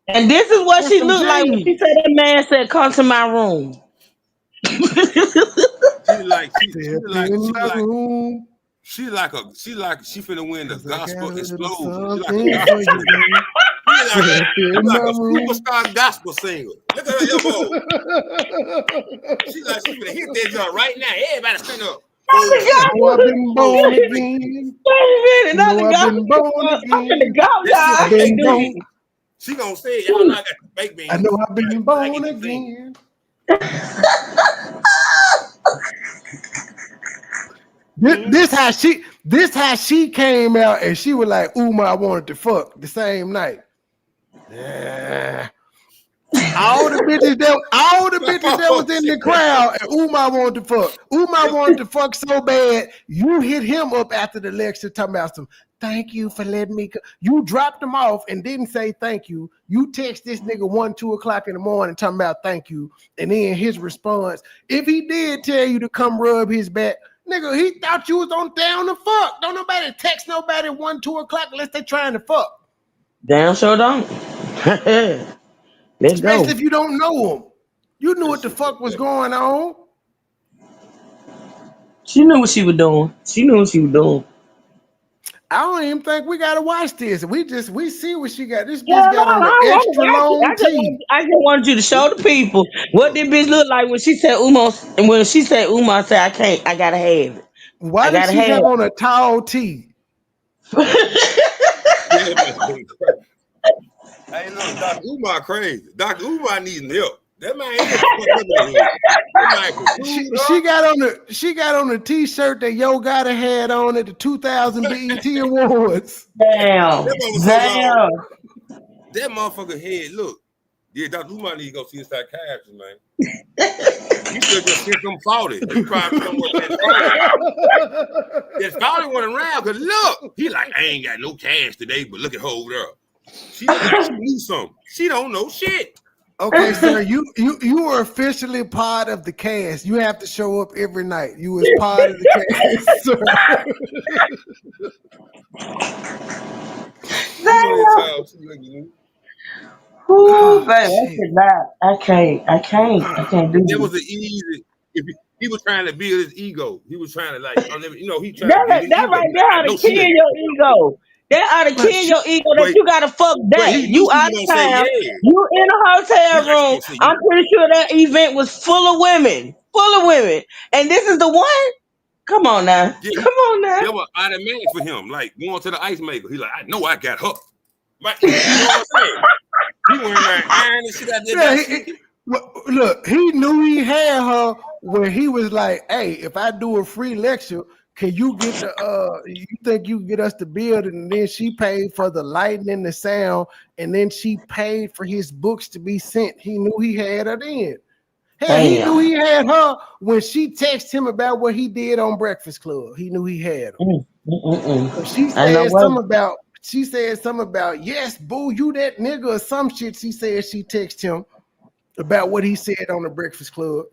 And this is what And she some looked like when she jeans. said that man said, "Come to my room." She like Step in my room, she finna win the 'cause I got gospel a little explosion. She like a something gospel for you, singer. babe. Step She in like my a room. superstar gospel singer. Look at her elbow. She like she finna hit that joint right now. Everybody stand up. Not the Four, Oh, I've been four, born three. again. Wait a minute, You not know the I've gospel. been born I'm finna again. go, That shit I've y'all. some been baked born. beans. She gonna say it. Y'all know I got the baked I beans. know I've been I born get the thing. again. This how she came out and she was like, Umar, I wanted to fuck the same night. Yeah. All the bitches that was in the crowd and Umar wanted to fuck. Umar wanted to fuck so bad, you hit him up after the lecture talking about some thank you for letting me go. You dropped him off and didn't say thank you. You text this nigga 1-2 o'clock in the morning talking about thank you. And then his response, if he did tell you to come rub his back, nigga, he thought you was on down to fuck. Don't nobody text nobody 1-2 o'clock unless they trying to fuck. Damn sure don't. Let's go. Especially if you don't know him. You knew That what the shit fuck was pathetic. going on. She knew what she was doing. She knew what she was doing. I don't even think we gotta watch this. We see what she got. This Yeah, bitch no, got on I an don't want to extra watch it. long tee. I just wanted you to show the people what this bitch look like when she said Umar. And when she said Umar, said I can't. I gotta have it. Why I did gotta she have have on a tall tee? Yeah, man. Hey, look, Dr. Umar crazy. Dr. Umar needs help. That man is fucked up in the head. That man can She got on the t-shirt that Yo Gotta had on at the 2000 BET Awards. Damn. That man was so long. Damn. That motherfucker head, look. Yeah, Dr. Umar need to go see a psychiatrist, man. He should just sent them 40. He probably somewhere said 40. There's 40 went around because look, he like, I ain't got no cash today, but look at her over there. She look like she knew something. She don't know shit. Okay, sir, you are officially part of the cast. You have to show up every night. You was part of the cast, sir. Ooh, baby, I can't do That this. was the easy. If he was trying to build his ego. He was trying to like, he trying to build his That ego. right there ought to kill your ego. That ought to kill your ego that you gotta fuck But that. he knew You she out was of gonna say town. yeah. You in a hotel room. I'm pretty sure that event was full of women. And this is the one? Come on now. Yeah, Come on now. That was automatic for him. Like going to the ice maker. He like, I know I got her. Right? You know what I'm saying? He went like iron and shit out there. Look, he knew he had her when he was like, hey, if I do a free lecture, can you get the you think you can get us to build it? And then she paid for the lighting and the sound, and then she paid for his books to be sent. He knew he had her then. Hell, he knew he had her when she texted him about what he did on Breakfast Club. He knew he had her. She said something about, yes, boo, you that nigga or some shit. She said she texted him about what he said on the Breakfast Club.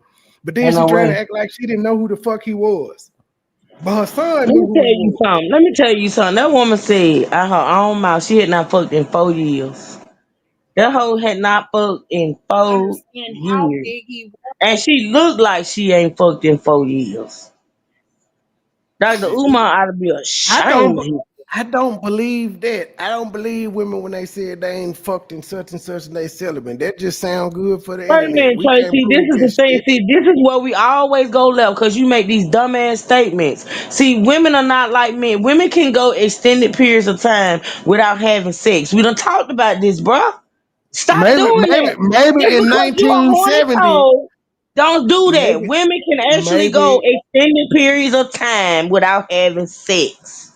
But then she tried to act like she didn't know who the fuck he was. But her son knew who he was. Let me tell you something. That woman said out her own mouth she had not fucked in 4 years. That hoe had not fucked in 4 years. And she looked like she ain't fucked in 4 years. Dr. Umar ought to be ashamed. I don't believe that. I don't believe women when they said they ain't fucked in such and such and they celibate. That just sound good for the Wait a internet. minute, Tracy. This is the thing. See, this is where we always go left because you make these dumbass statements. See, women are not like men. Women can go extended periods of time without having sex. We done talked about this, bruh. Stop doing that. Maybe Just in because you a horny 1970. hoe, don't do that. Women can actually go extended periods of time without having sex.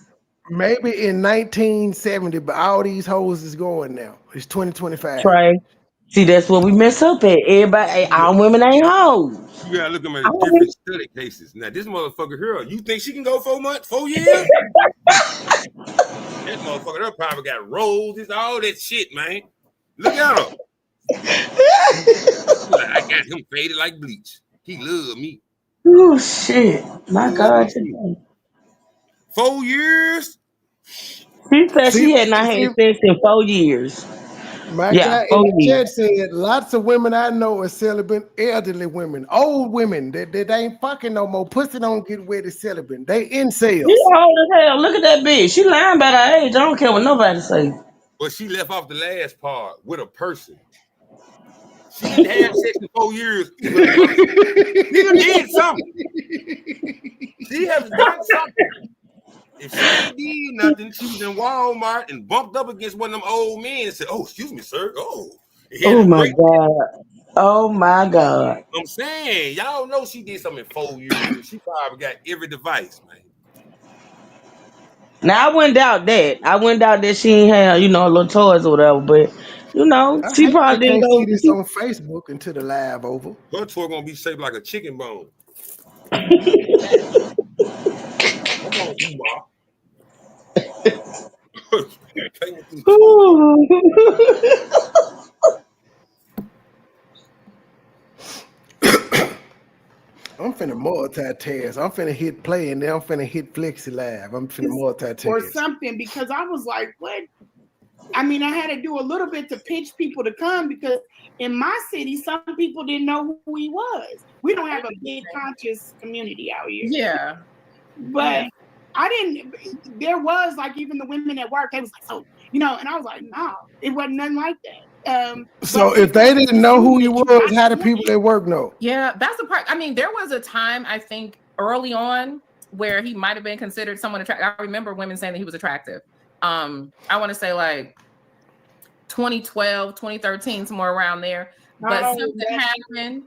Maybe in 1970, but all these hoes is going now. It's 2025. Trey. See, that's what we mess up at. Everybody, all women ain't hoes. You gotta look at them as different study cases. Now, this motherfucker here, you think she can go 4 months, 4 years? That motherfucker there probably got roses, all that shit, man. Look at her. I got him faded like bleach. He love me. Oh shit! My God. 4 years? She said she had not had sex in 4 years. My guy in the chat said lots of women I know are celibate, elderly women, old women that ain't fucking no more. Pussy don't get wet as celibate. They incels. She old as hell. Look at that bitch. She lying about her age. I don't care what nobody say. But she left off the last part with a person. She didn't have sex in 4 years with a person. She did something. She has done something. If she ain't did nothing, she was in Walmart and bumped up against one of them old men and said, "Oh, excuse me, sir. Oh my God. Oh my God. I'm saying, y'all know she did something in 4 years. She probably got every device, man. Now I wouldn't doubt that. I wouldn't doubt that she ain't had, little toys or whatever, but she probably didn't go. See this on Facebook until the live over. Her toy gonna be shaped like a chicken bone. Come on, Umar. I'm finna multitask. I'm finna hit play and then I'm finna hit Flexi Live. I'm finna multitask. Or something, because I was like, what? I mean, I had to do a little bit to pitch people to come because in my city, some people didn't know who he was. We don't have a big conscious community out here. Yeah. But I didn't. There was like even the women at work. They was like, so you know, and I was like, no, it wasn't nothing like that. So But if they because didn't it's know who you he that you was, got how to do want people it. at work know? Yeah, that's the part. I mean, there was a time, I think, early on where he might have been considered someone attractive. I remember women saying that he was attractive. I want to say like 2012, 2013, somewhere around there. But No, something that- happened.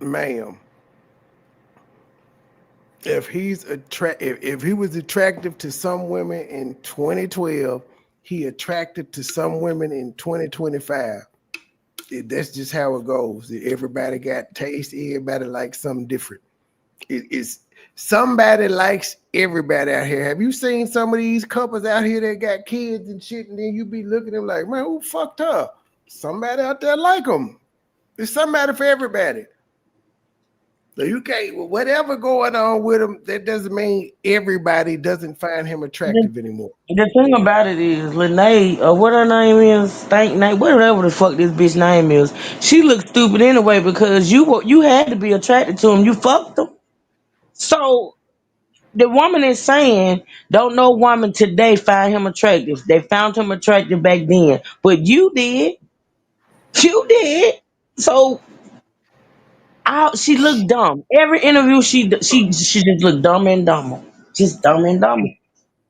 Ma'am, if if he was attractive to some women in 2012, he attracted to some women in 2025. That's just how it goes. Everybody got taste. Everybody likes something different. It's somebody likes everybody out here. Have you seen some of these couples out here that got kids and shit, and then you be looking at them like, man, who fucked up? Somebody out there like them. There's somebody for everybody. So you can't, whatever going on with him, that doesn't mean everybody doesn't find him attractive anymore. The thing about it is, Lene, or what her name is, Stank Name, whatever the fuck this bitch name is, she looks stupid anyway because you had to be attracted to him. You fucked him. So the woman is saying, don't no woman today find him attractive. They found him attractive back then, but you did. You did. So she looked dumb. Every interview she just looked dumb and dumber. Just dumb and dumber.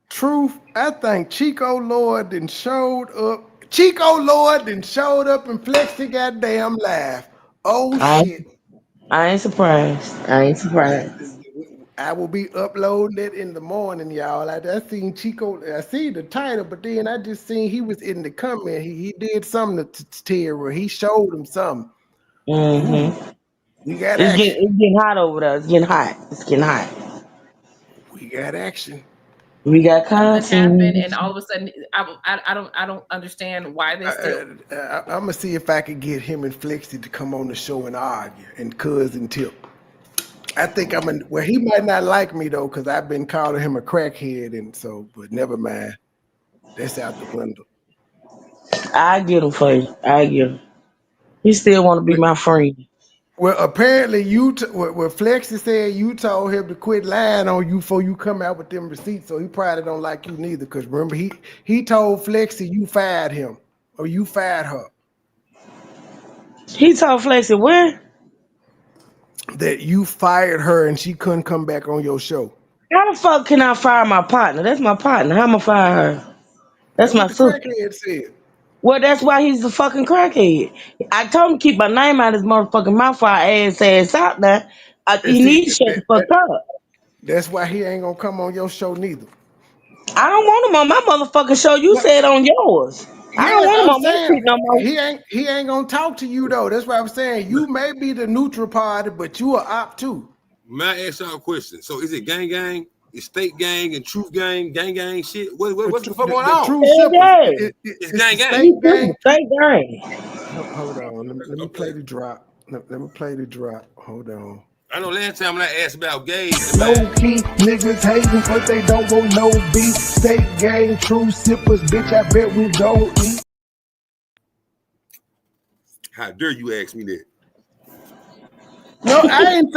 Truth, I think Chico Lord then showed up. Chico Lord then showed up and flexed the goddamn laugh. Oh I shit. I ain't surprised. I ain't surprised. I will be uploading it in the morning, y'all. I seen Chico, I see the title, but then I just seen he was in the comment. He did something to Tara. He showed him something. Ooh, Mm-hmm. we got It's action. getting hot over there. It's getting hot. It's getting hot. We got action. We got Something happened, and content. all of a sudden, I don't understand why they still. I'm gonna see if I can get him and Flexi to come on the show and argue, and Cousin Tip. I think well, he might not like me though, because I've been calling him a crackhead, and so, but never mind. That's out the window. I get him for you. I get him. He still want to be my friend. Well, apparently what Flexi said, you told him to quit lying on you before you come out with them receipts, so he probably don't like you neither. Because remember, he told Flexi you fired him or you fired her. He told Flexi where? That you fired her and she couldn't come back on your show. How the fuck can I fire my partner? That's my partner. How am I fire her? That's That's my what the sister. crackhead said. Well, that's why he's a fucking crackhead. I told him to keep my name out of his motherfucking mouth for I ass out there. And He see, needs to shut the fuck up. that's why he ain't gonna come on your show neither. I don't want him on my motherfucking show. You What? said on yours. I don't Yes, want him I'm on my saying shit no more. he ain't gonna talk to you though. That's what I'm saying. You may be the neutral party, but you are op too. May I ask y'all a question? So is it gang? Is state gang and truth gang shit? What's the fuck going on? True Hey, simple. It's The gang. state gang. Stay gang. Hold on. Let me Okay. play the drop. Let me play the drop. Hold on. I know last time when I asked about gays, Low key, niggas hating, but they don't want no beef. State gang, true sippers, bitch, I bet we don't eat. how dare you ask me that? No, I didn't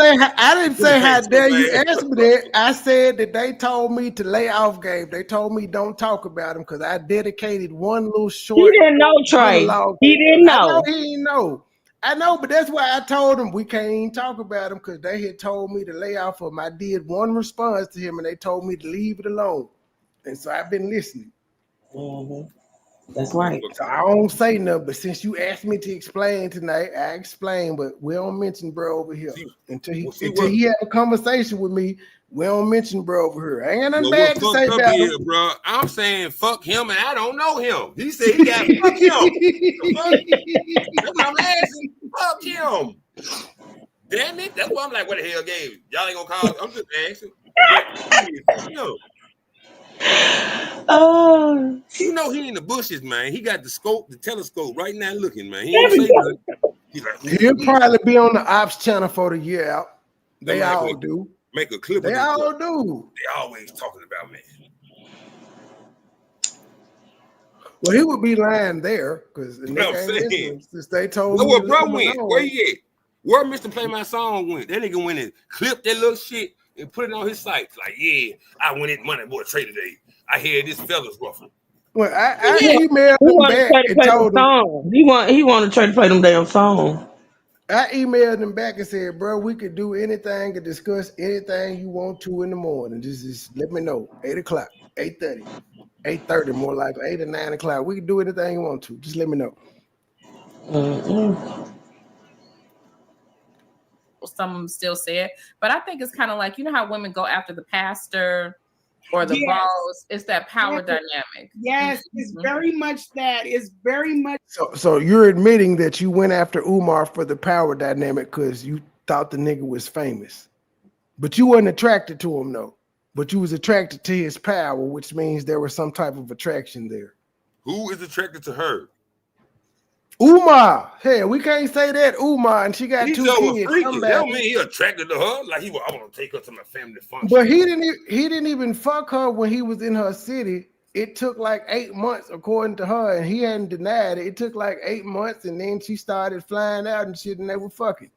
say how dare you ask me that. I said that they told me to lay off Gabe. They told me don't talk about him because I dedicated one little short. He didn't know, Trey. monologue. He didn't I know know. he didn't know. I know, but that's why I told him we can't even talk about him because they had told me to lay off him. I did one response to him and they told me to leave it alone. And so I've been listening. Mm-hmm. That's right. So I don't say nothing, but since you asked me to explain tonight, I explain, but we don't mention bro over here. Until he have a conversation with me, we don't mention bro over here. I ain't got nothing bad to say about him. Bro. I'm saying fuck him and I don't know him. He said he got fuck him. That's what I'm asking. Fuck him. Damn it. That's why I'm like, what the hell, Gabe? Y'all ain't gonna call. I'm just asking. Fuck him. Oh, You know he in the bushes, man. He got the telescope right now looking, man. He ain't say nothing. He's like, He'll probably be on the ops channel for the year out. They all do. Make a clip. They all do. They always talking about me. Well, he would be lying there because since they told me. Where bro went? Where he at? Where Mr. Play My Song went? That nigga went and clipped that little shit and put it on his site. Like, yeah, I went in MoneyBoy trade today. I hear this fella's ruffle. Well, I He emailed him wanted to back try to and play them told him. songs. He wanted to try to play them damn songs. I emailed him back and said, bro, we could do anything and discuss anything you want to in the morning. Just let me know. 8 o'clock, 8:30, 8:30, more like 8 or 9 o'clock. We can do anything you want to. Just let me know. Some of them still say it, but I think it's kind of like, you know how women go after the pastor or the boss. It's that power dynamic. Yes, it's very much that. It's very much. So you're admitting that you went after Umar for the power dynamic because you thought the nigga was famous, but you wasn't attracted to him though. But you was attracted to his power, which means there was some type of attraction there. Who is attracted to her? Umar. Hell, we can't say that Umar, and she got He's 2 kids. freaky. That don't mean he attracted to her. Like I want to take her to my family function. But he didn't even fuck her when he was in her city. It took like 8 months, according to her, and he hadn't denied it. It took like 8 months, and then she started flying out and shit, and they were fucking.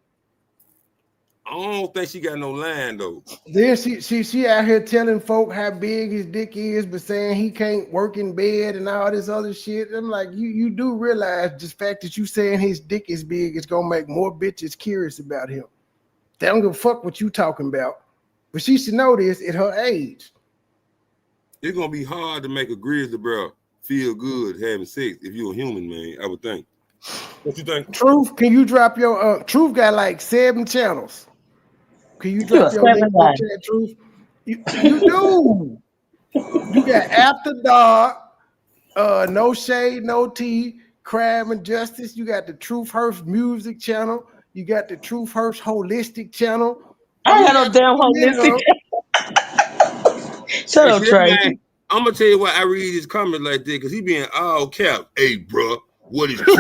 I don't think she got no line though. Then she out here telling folk how big his dick is, but saying he can't work in bed and all this other shit. I'm like, you do realize just fact that you saying his dick is big is gonna make more bitches curious about him. They don't give a fuck what you talking about. But she should know this at her age. It's gonna be hard to make a grizzly bro feel good having sex if you're a human, man. I would think. What you think? Truth, can you drop your Truth got like 7 channels. Can you drop your link in chat, Truth? You do. You got After Dark, No Shade, No Tea, Crime and Justice. You got the Truth Hurst Music channel. You got the Truth Hurst Holistic channel. I ain't got no damn holistic. Shut up, Trey. I'm gonna tell you why I read his comments like that, because he being all cap. Hey, bro, what is Truth?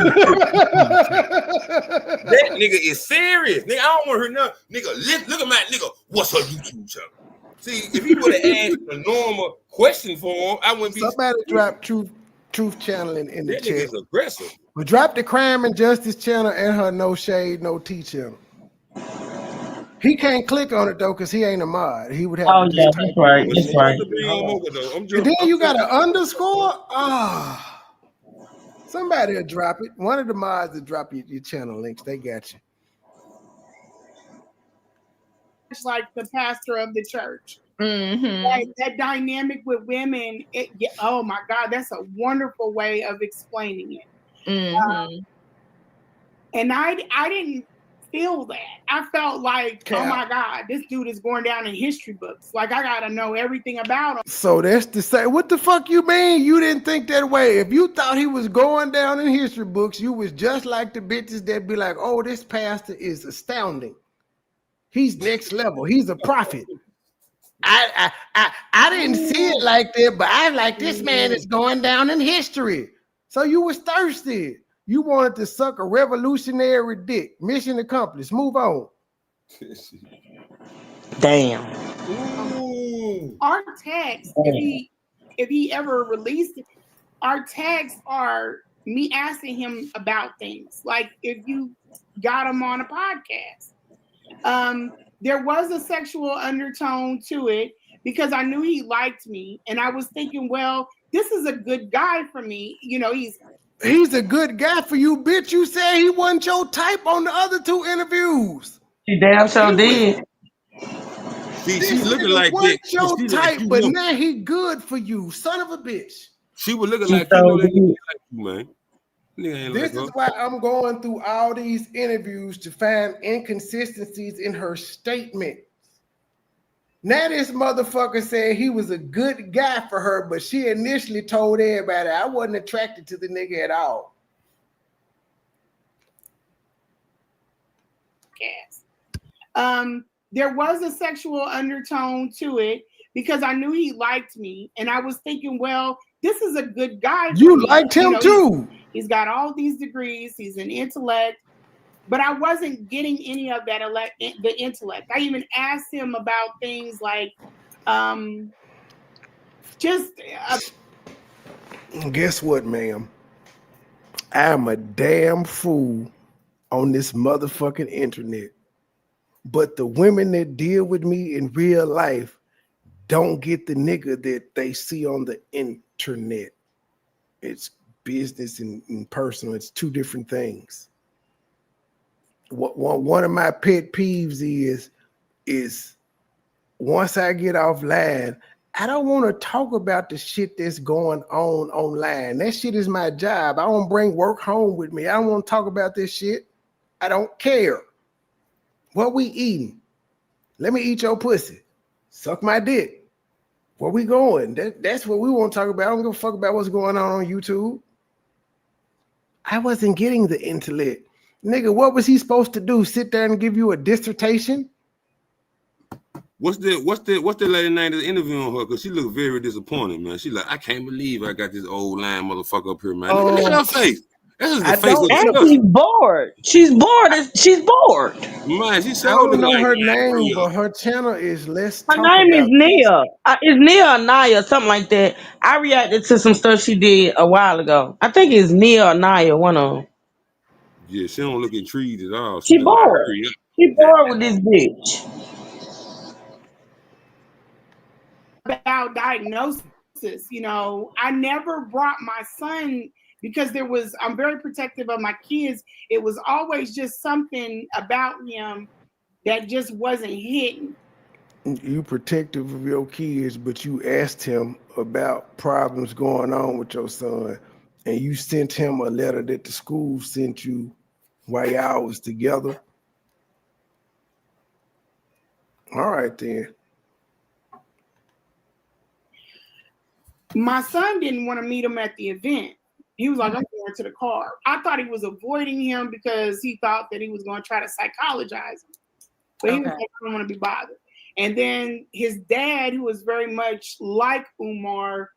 That nigga is serious. Nigga, I don't want to hear nothing. Nigga, look at my nigga. What's her YouTube channel? See, if he would have asked a normal question for him, I wouldn't be. Somebody drop Truth channel in the that chat. nigga's aggressive. But drop the Crime and Justice channel and her No Shade, No Tea channel. He can't click on it though because he ain't a mod. He would have. Oh yeah, that's right. That's right. And then you got an underscore. Somebody will drop it. One of the mods will drop your channel links. They got you. It's like the pastor of the church. Mm-hmm. Like that dynamic with women. Oh my God, that's a wonderful way of explaining it. Mm-hmm. And I didn't feel that. I felt like, oh my God, this dude is going down in history books. Like I gotta know everything about him. So that's to say, what the fuck you mean? You didn't think that way. If you thought he was going down in history books, you was just like the bitches that be like, oh, this pastor is astounding. He's next level. He's a prophet. I didn't see it like that, but I like this man is going down in history. So you was thirsty. You wanted to suck a revolutionary dick. Mission accomplished. Move on. Damn. Our tags, if he ever released it, our tags are me asking him about things. Like if you got him on a podcast. There was a sexual undertone to it because I knew he liked me. And I was thinking, well, this is a good guy for me. You know, he's a good guy for you, bitch. You said he wasn't your type on the other 2 interviews. She damn sure did. She's looking like that. Your type, like but now he good for you, son of a bitch. She was looking like you, man. This is why I'm going through all these interviews to find inconsistencies in her statement. Now this motherfucker said he was a good guy for her, but she initially told everybody I wasn't attracted to the nigga at all. Yes. There was a sexual undertone to it because I knew he liked me, and I was thinking, well, this is a good guy. You liked him too. He's got all these degrees. He's an intellect, but I wasn't getting any of that the intellect. I even asked him about things like, Guess what, ma'am? I'm a damn fool on this motherfucking internet. But the women that deal with me in real life don't get the nigga that they see on the internet. It's business and personal. It's two different things. One of my pet peeves is once I get offline, I don't want to talk about the shit that's going on online. That shit is my job. I don't bring work home with me. I don't want to talk about this shit. I don't care. What we eating? Let me eat your pussy. Suck my dick. Where we going? That's what we want to talk about. I don't give a fuck about what's going on YouTube. I wasn't getting the intellect. Nigga, what was he supposed to do? Sit there and give you a dissertation? What's the lady name that's interviewing her? Because she looked very disappointed, man. She like, I can't believe I got this old lying motherfucker up here, man. Look at her face. That's just the face of And disgust. she's bored. She's bored. She's bored. Man, she I so don't looking know like her that. name, but her channel is Let's Her Talk name is About This. Nia. It's Nia or Naya, something like that. I reacted to some stuff she did a while ago. I think it's Nia or Naya, one of them. Yeah, she don't look intrigued at all. She She look like, bored. hurry up. She bored with this bitch. About diagnosis. I never brought my son because I'm very protective of my kids. It was always just something about him that just wasn't hitting. You protective of your kids, but you asked him about problems going on with your son, and you sent him a letter that the school sent you while y'all was together. All right, then. My son didn't want to meet him at the event. He was like, I'm going to the car. I thought he was avoiding him because he thought that he was going to try to psychologize him. But he was like, I don't want to be bothered. And then his dad, who was very much like Umar,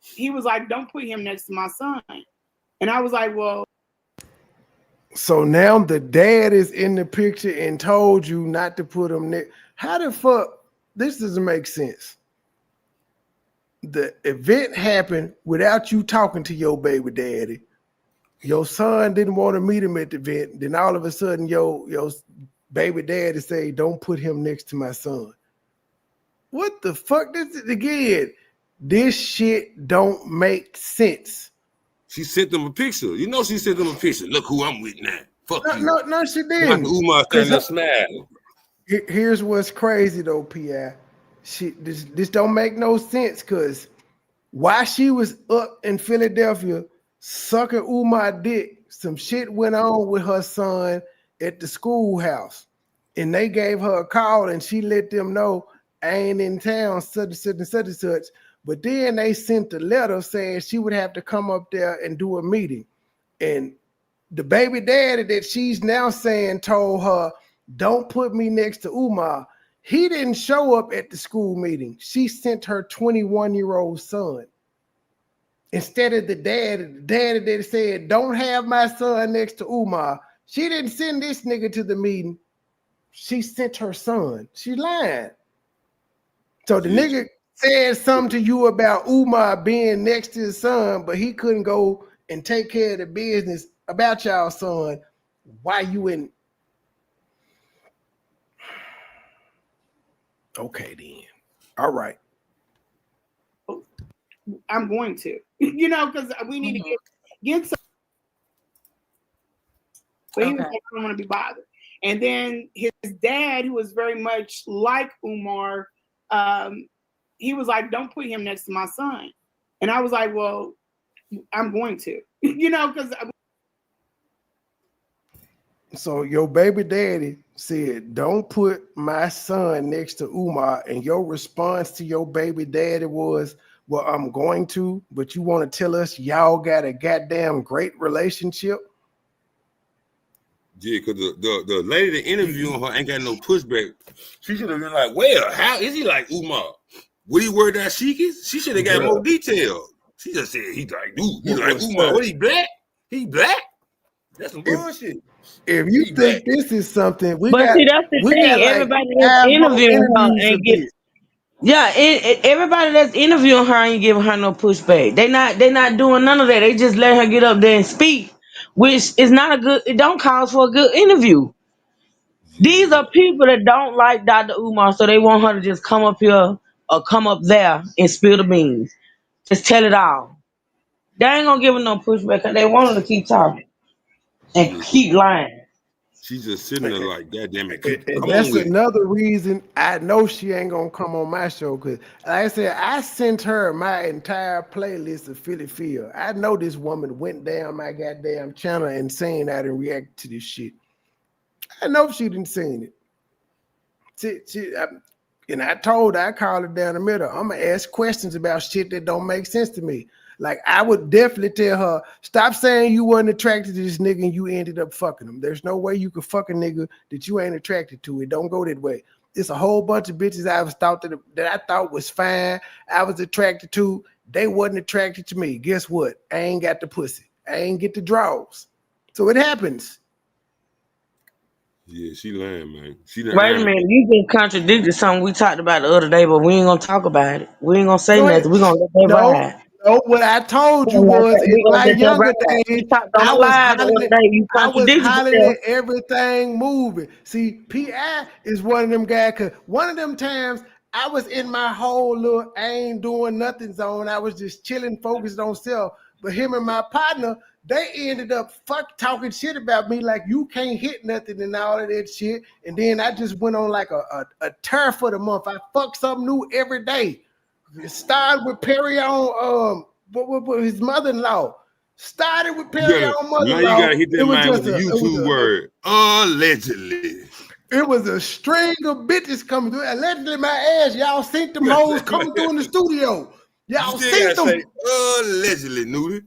he was like, don't put him next to my son. And I was like, well. So now the dad is in the picture and told you not to put him next. How the fuck? This doesn't make sense. The event happened without you talking to your baby daddy. Your son didn't want to meet him at the event. Then all of a sudden, your baby daddy say, don't put him next to my son. What the fuck? This shit don't make sense. She sent them a picture. She sent them a picture. Look who I'm with now. Fuck you. No, she didn't. Umar standing there smiling. Here's what's crazy though, P.I. This don't make no sense, because while she was up in Philadelphia sucking Umar dick, some shit went on with her son at the schoolhouse, and they gave her a call and she let them know, I ain't in town, such and such and such and such. But then they sent a letter saying she would have to come up there and do a meeting. And the baby daddy that she's now saying told her, don't put me next to Umar. He didn't show up at the school meeting. She sent her 21-year-old son. Instead of the daddy that said, don't have my son next to Umar. She didn't send this nigga to the meeting. She sent her son. She lied. So the nigga said something to you about Umar being next to his son, but he couldn't go and take care of the business about y'all son. Why you in? Okay, then. All right. I'm going to, because we need to get some. But he was like, I don't want to be bothered. And then his dad, who was very much like Umar, he was like, don't put him next to my son. And I was like, well, I'm going to, because. So your baby daddy said, don't put my son next to Umar. And your response to your baby daddy was, well, I'm going to, but you want to tell us y'all got a goddamn great relationship? Yeah, because the lady that interviewing her ain't got no pushback. She should have been like, well, how is he like Umar? Would he wear that Sheikies? She should have got more detail. She just said, he like, dude, he like Umar. What, he black? He black? That's some bullshit. If you think this is something, that's the thing. Everybody that's interviewing her ain't getting. Yeah, everybody that's interviewing her ain't giving her no pushback. They not doing none of that. They just let her get up there and speak, which is not a good. It don't cause for a good interview. These Yeah. are people that don't like Dr. Umar, so they want her to just come up here or come up there and spill the beans. Just tell it all. They ain't gonna give her no pushback because they want her to keep talking and Yeah. keep lying. She's just sitting there like, God damn it, And come on that's with it. another reason I know she ain't gonna come on my show. Cause like I said, I sent her my entire playlist of Philly Phil. I know this woman went down my goddamn channel and seen I didn't react to this shit. I know she didn't seen it. And I told her, I called her down the middle. I'm gonna ask questions about shit that don't make sense to me. Like I would definitely tell her, stop saying you weren't attracted to this nigga and you ended up fucking him. There's no way you could fuck a nigga that you ain't attracted to. It don't go that way. It's a whole bunch of bitches I was thought that I thought was fine. I was attracted to. They wasn't attracted to me. Guess what? I ain't got the pussy. I ain't get the draws. So it happens. Yeah, she lying, man. She done Wait a earned minute, it. you just contradicted something we talked about the other day, but we ain't gonna talk about it. We ain't gonna say Go ahead. nothing. We gonna let that No, ride. no. What I told you was in We gonna my let that younger ride. days, We talked on the live the other day. You I was contradicted hollering yourself. at everything moving. See, PI is one of them guys. Cause one of them times I was in my whole little I ain't doing nothing zone. I was just chilling, focused on self. But him and my partner, they ended up talking shit about me like you can't hit nothing and all of that shit. And then I just went on like a tear for the month. I fuck something new every day. It started with Perry on what his mother-in-law. Started with Perry on Now you mother-in-law. gotta hit It that was mind with just the YouTube word. Allegedly. it was a string of bitches coming through. Allegedly, my ass, y'all seen them hoes coming through in the studio. You Y'all still seen gotta them. say allegedly, Nudie.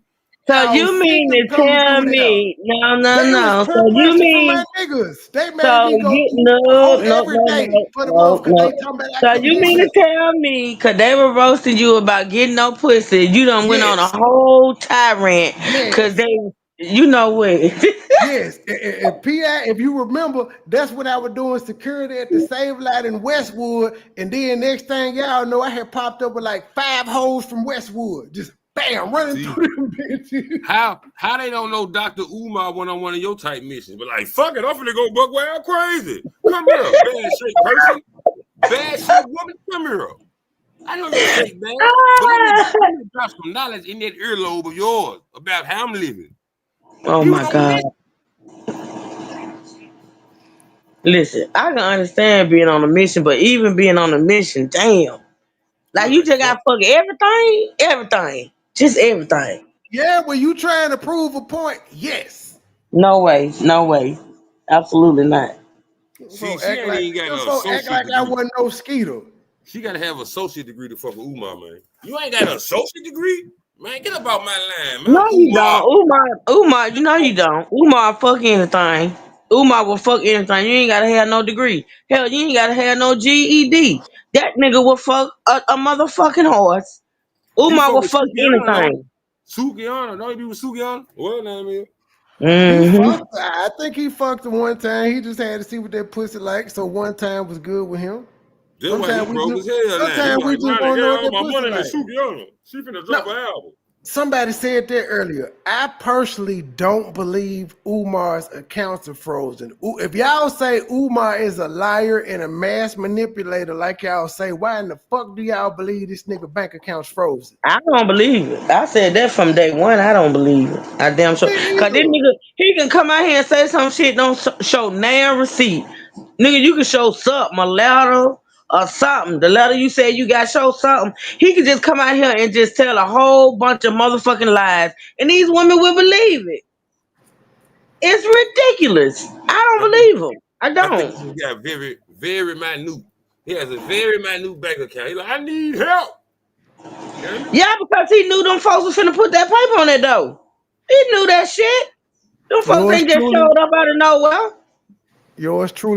So Y'all you seen mean them to coming tell through there. me no, no, They was no. peer So you pressure from my mean niggas. They made so me go you through a no, whole no, every no, day no, for the month no, because they no. talking about I So couldn't you get mean to nothing. tell me because they were roasting you about getting no pussy, you done went on a Yes, whole tirade because yes. they, you know what? Yes, and PI, if you remember, that's when I was doing security at the Save Light in Westwood. And then next thing y'all know, I had popped up with like 5 hoes from Westwood. Just bam, running See, through them bitches. how they don't know Dr. Umar went on one of your type missions, but like, fuck it, I'm finna go buck wild crazy. Come here, bad shape person. Bad shape woman, come here. I know your shape bad, but let me drop some knowledge in that earlobe of yours about how I'm living. Oh You my don't God. miss. Listen, I can understand being on a mission, but even being on a mission, damn. You Like you like, just fuck. got fucking everything, everything, just everything. Yeah, when you trying to prove a point, yes. No way, no way, absolutely not. See, she ain't even got Them an folk act associate like I degree. wasn't no skeeter. She gotta have an associate degree to fuck with Umar, man. You ain't got an associate degree? Man, get up out my line, man. No, I'm you don't. Umar. Umar, you know you don't. Umar fuck anything. Umar will fuck anything. You ain't gotta have no degree. Hell, you ain't gotta have no GED. That nigga will fuck a motherfucking horse. He Umar fuck will with fuck Sukiana, don't he? anything. Sukiana, don't he be with Sukiana? What name is? He Mm-hmm. fucked. I think he fucked her one time. He just had to see what that pussy like. So one time was good with him. That's why he broke his hell now. He Sometimes we like, just man, I want to get know what all that my pussy money to like. Sukiana. She finna No, drop an album. somebody said that earlier. I personally don't believe Umar's accounts are frozen. If y'all say Umar is a liar and a mass manipulator, like y'all say, why in the fuck do y'all believe this nigga bank account's frozen? I don't believe it. I said that from day one. I don't believe it. I damn sure. Me Cause this either. nigga, he can come out here and say some shit, don't show nan receipt. Nigga, you can show something, a letter or something. The letter you said you got, show something. He could just come out here and just tell a whole bunch of motherfucking lies, and these women will believe it. It's ridiculous. I I don't think believe him. I I think don't. he got very, very minute. He has a very minute bank account. He like, I need help. You hear me? Yeah, because he knew them folks was finna put that paper on that door. He knew that shit. Them folks Yours ain't just truly, showed up out of nowhere.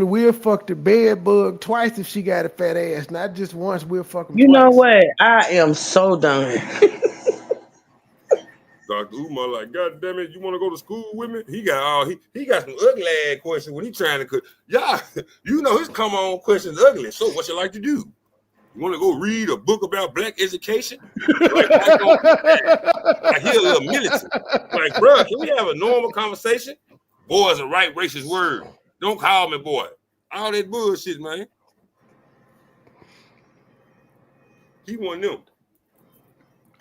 we'll fuck the bed bug twice if she got a fat ass. Not just once, we'll fuck him You know twice. what? I am so done. Dr. Umar like, God damn it, you want to go to school with me? He got all he got some ugly ass questions when he trying to cook. Y'all, you know his come on questions ugly. So what you like to do? You want to go read a book about black education? Like he a little militant. Like, bro, can we have a normal conversation? Boy is a right racist word. Don't call me boy. All that bullshit, man. He one of them.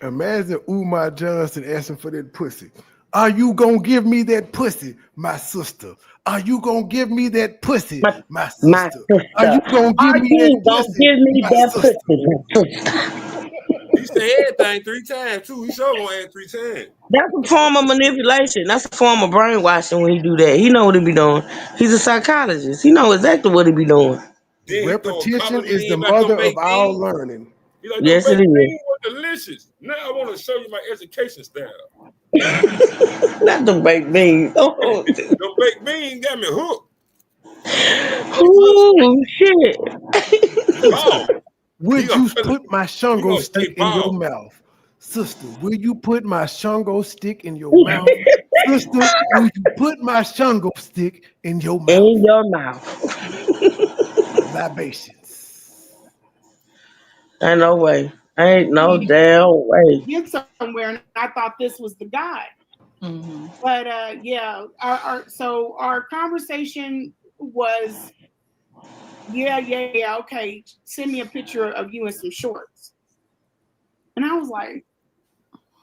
Imagine Umar Johnson asking for that pussy. Are you gonna give me that pussy, my sister? Are you gonna give me that pussy, my sister? My sister. Are you gonna give me that pussy, give me my that sister? pussy? He said everything 3 times too. He sure gonna add 3 times. That's a form of manipulation. That's a form of brainwashing when he do that. He know what he be doing. He's a psychologist. He know exactly what he be doing. Then he throw a couple Repetition is the million back on mother of baked all beans. learning. He like, them Yes, it baked is. beans were delicious. Now I want to show you my education style. Not the baked beans. Oh, Them baked beans got me hooked. ooh, shit. Wow. Would gonna you feel it. put my He shungo gonna stick stay in your bald. mouth? Sister, will you put my shungo stick in your mouth? Sister, will you put my shungo stick in your mouth? In your mouth. Libations. Ain't no way. Ain't no damn way. Get somewhere, and I thought this was the guy. Mm-hmm. But yeah, our conversation was, yeah, okay. Send me a picture of you in some shorts, and I was like,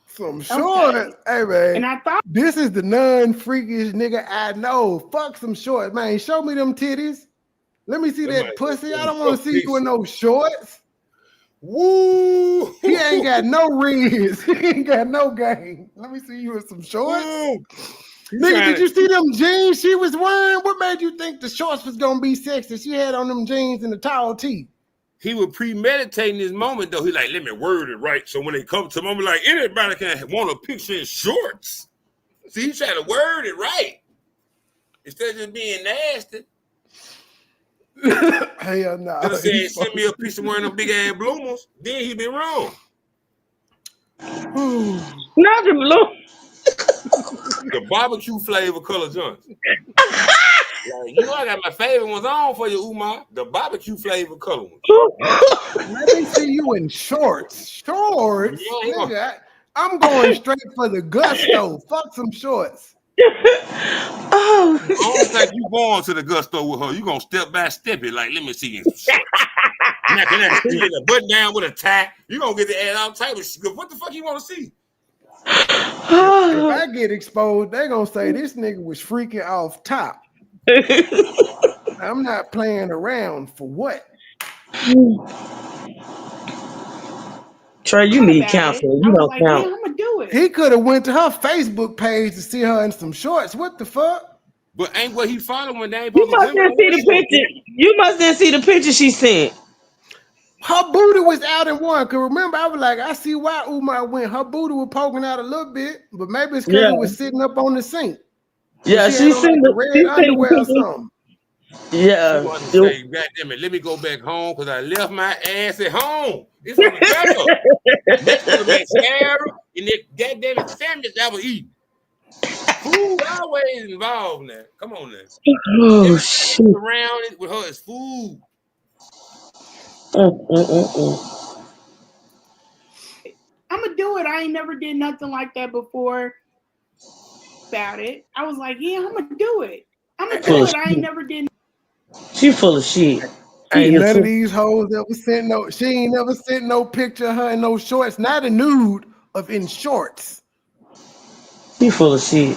Some shorts. Hey, man. and I thought This is the non-freakish nigga I know. Fuck some shorts, man. Show me them titties. Let me see that pussy. I don't want to see you in no shorts. Woo! He ain't got no rings. He ain't got no game. Let me see you in some shorts. Woo! Nigga, did you see them jeans she was wearing? What made you think the shorts was gonna be sexy? She had on them jeans and the tall tee. He was premeditating this moment, though. He like, let me word it right. So when they come to him, I'm like, anybody can want a picture in shorts. See, he trying to word it right. Instead of just being nasty. Hell no. Could have said, send me a picture wearing them big ass bloomers. Then he been wrong. Not the blue. The barbecue flavor color joints. Like, you know, I got my favorite ones on for you, Umar. The barbecue flavor color ones. Let me see you in shorts. Shorts? Yeah, Nigga, I'm going straight for the gusto. Fuck some shorts. Oh, I don't think you going to the gusto with her. You gonna step by step it. Like, let me see you in some shorts. Knocking that shit in a button down with a tie. You gonna get the add all type of shit. What the fuck you want to see? If I get exposed, they gonna say this nigga was freaking off top. I'm not playing around for what? Trey, you need counseling. You don't count. I'm gonna do it. He could have went to her Facebook page to see her in some shorts. What the fuck? But ain't what he following. They ain't You supposed must to didn't see the picture. You must didn't see the picture she sent. Her booty was out in one. Cause remember, I was like, I see why Umar went. Her booty was poking out a little bit, but maybe it's because it was sitting up on the sink. Yeah, she had on like the red underwear or something. Yeah. You want to say, God damn it, let me go back home because I left my ass at home. It's on the dresser. Next to the mascara and that goddamn sandwich I was eating. Food always involved now. Come on now. Oh, shit. Around it with her is food. I'm gonna do it. I ain't never did nothing like that before. About it, I was like, yeah, I'm gonna do it. I'm gonna do it. I ain't never did. She full of shit. Ain't none of these hoes ever sent no. She ain't never sent no picture of her in no shorts. Not a nude of in shorts. She full of shit.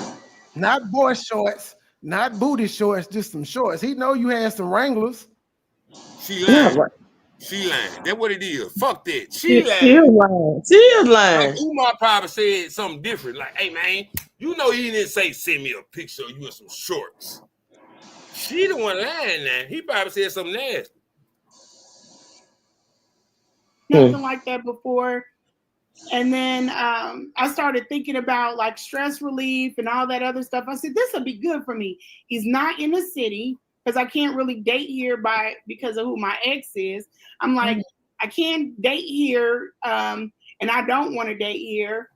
Not boy shorts. Not booty shorts. Just some shorts. He know you had some Wranglers. She lying. She lying. That's what it is. Fuck that. She lying. She lying. She lying. Like Umar probably said something different. Like, hey man, you know he didn't say send me a picture of you in some shorts. She the one lying now. He probably said something nasty. Nothing like that before. And then I started thinking about like stress relief and all that other stuff. I said, this will be good for me. He's not in the city because I can't really date here because of who my ex is. I'm like, I can't date here and I don't want to date here.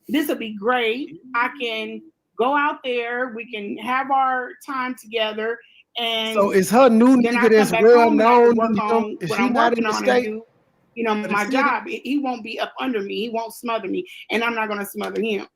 This will be great. I can go out there. We can have our time together. And so is her new nigga that's well known? Is she not in the state? You know, my job, he won't be up under me. He won't smother me, and I'm not going to smother him.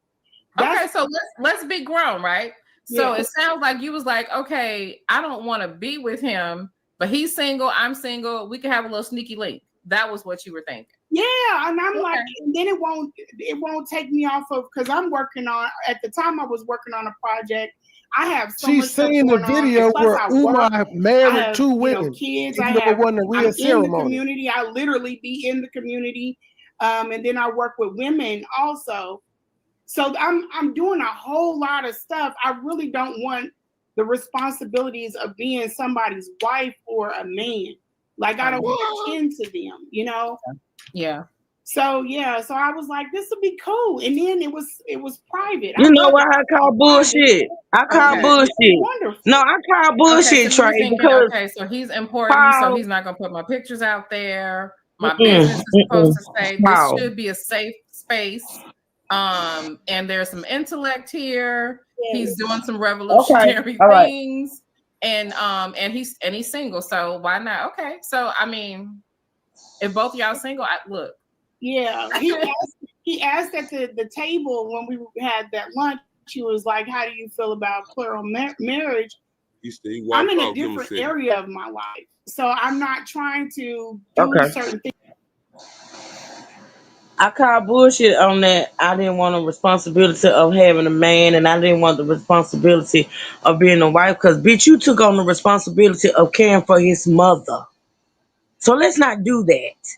Okay, so let's be grown, right? So Yeah. it sounds like you was like, okay, I don't want to be with him, but he's single, I'm single. We can have a little sneaky link. That was what you were thinking. Yeah, and I'm like, Okay. and then it won't take me off of, because I'm working on, at the time I was working on a project. I have so She much stuff seen the going on, and video plus where I work. Umar I married have, two women, kids. even though it wasn't a real I'm in the ceremony. community. I literally be in the community, and then I work with women also. So I'm doing a whole lot of stuff. I really don't want the responsibilities of being somebody's wife or a man. Like, I don't want to tend to them, Yeah. So yeah, so I was like, this would be cool. And then it was private. I You know love what it I being call private. bullshit? I call Okay. It's bullshit. No, wonderful. I call Okay, so bullshit, you Trey, thinking, because okay, so he's important, so Paul, he's not gonna put my pictures out there. My business mm-mm, is supposed mm-mm, to say this Paul. should be a safe space. And there's some intellect here. He's Yes. doing some Okay, revolutionary all right. things, and he's single, so why not? Okay, so I mean, if both y'all single, look. Yeah. He asked at the table when we had that lunch. He was like, how do you feel about plural marriage? He said he I'm walked in a off. Give him a different second. area of my life. So I'm not trying to do Okay. certain things. I call bullshit on that. I didn't want the responsibility of having a man, and I didn't want the responsibility of being a wife. Because, bitch, you took on the responsibility of caring for his mother. So let's not do that.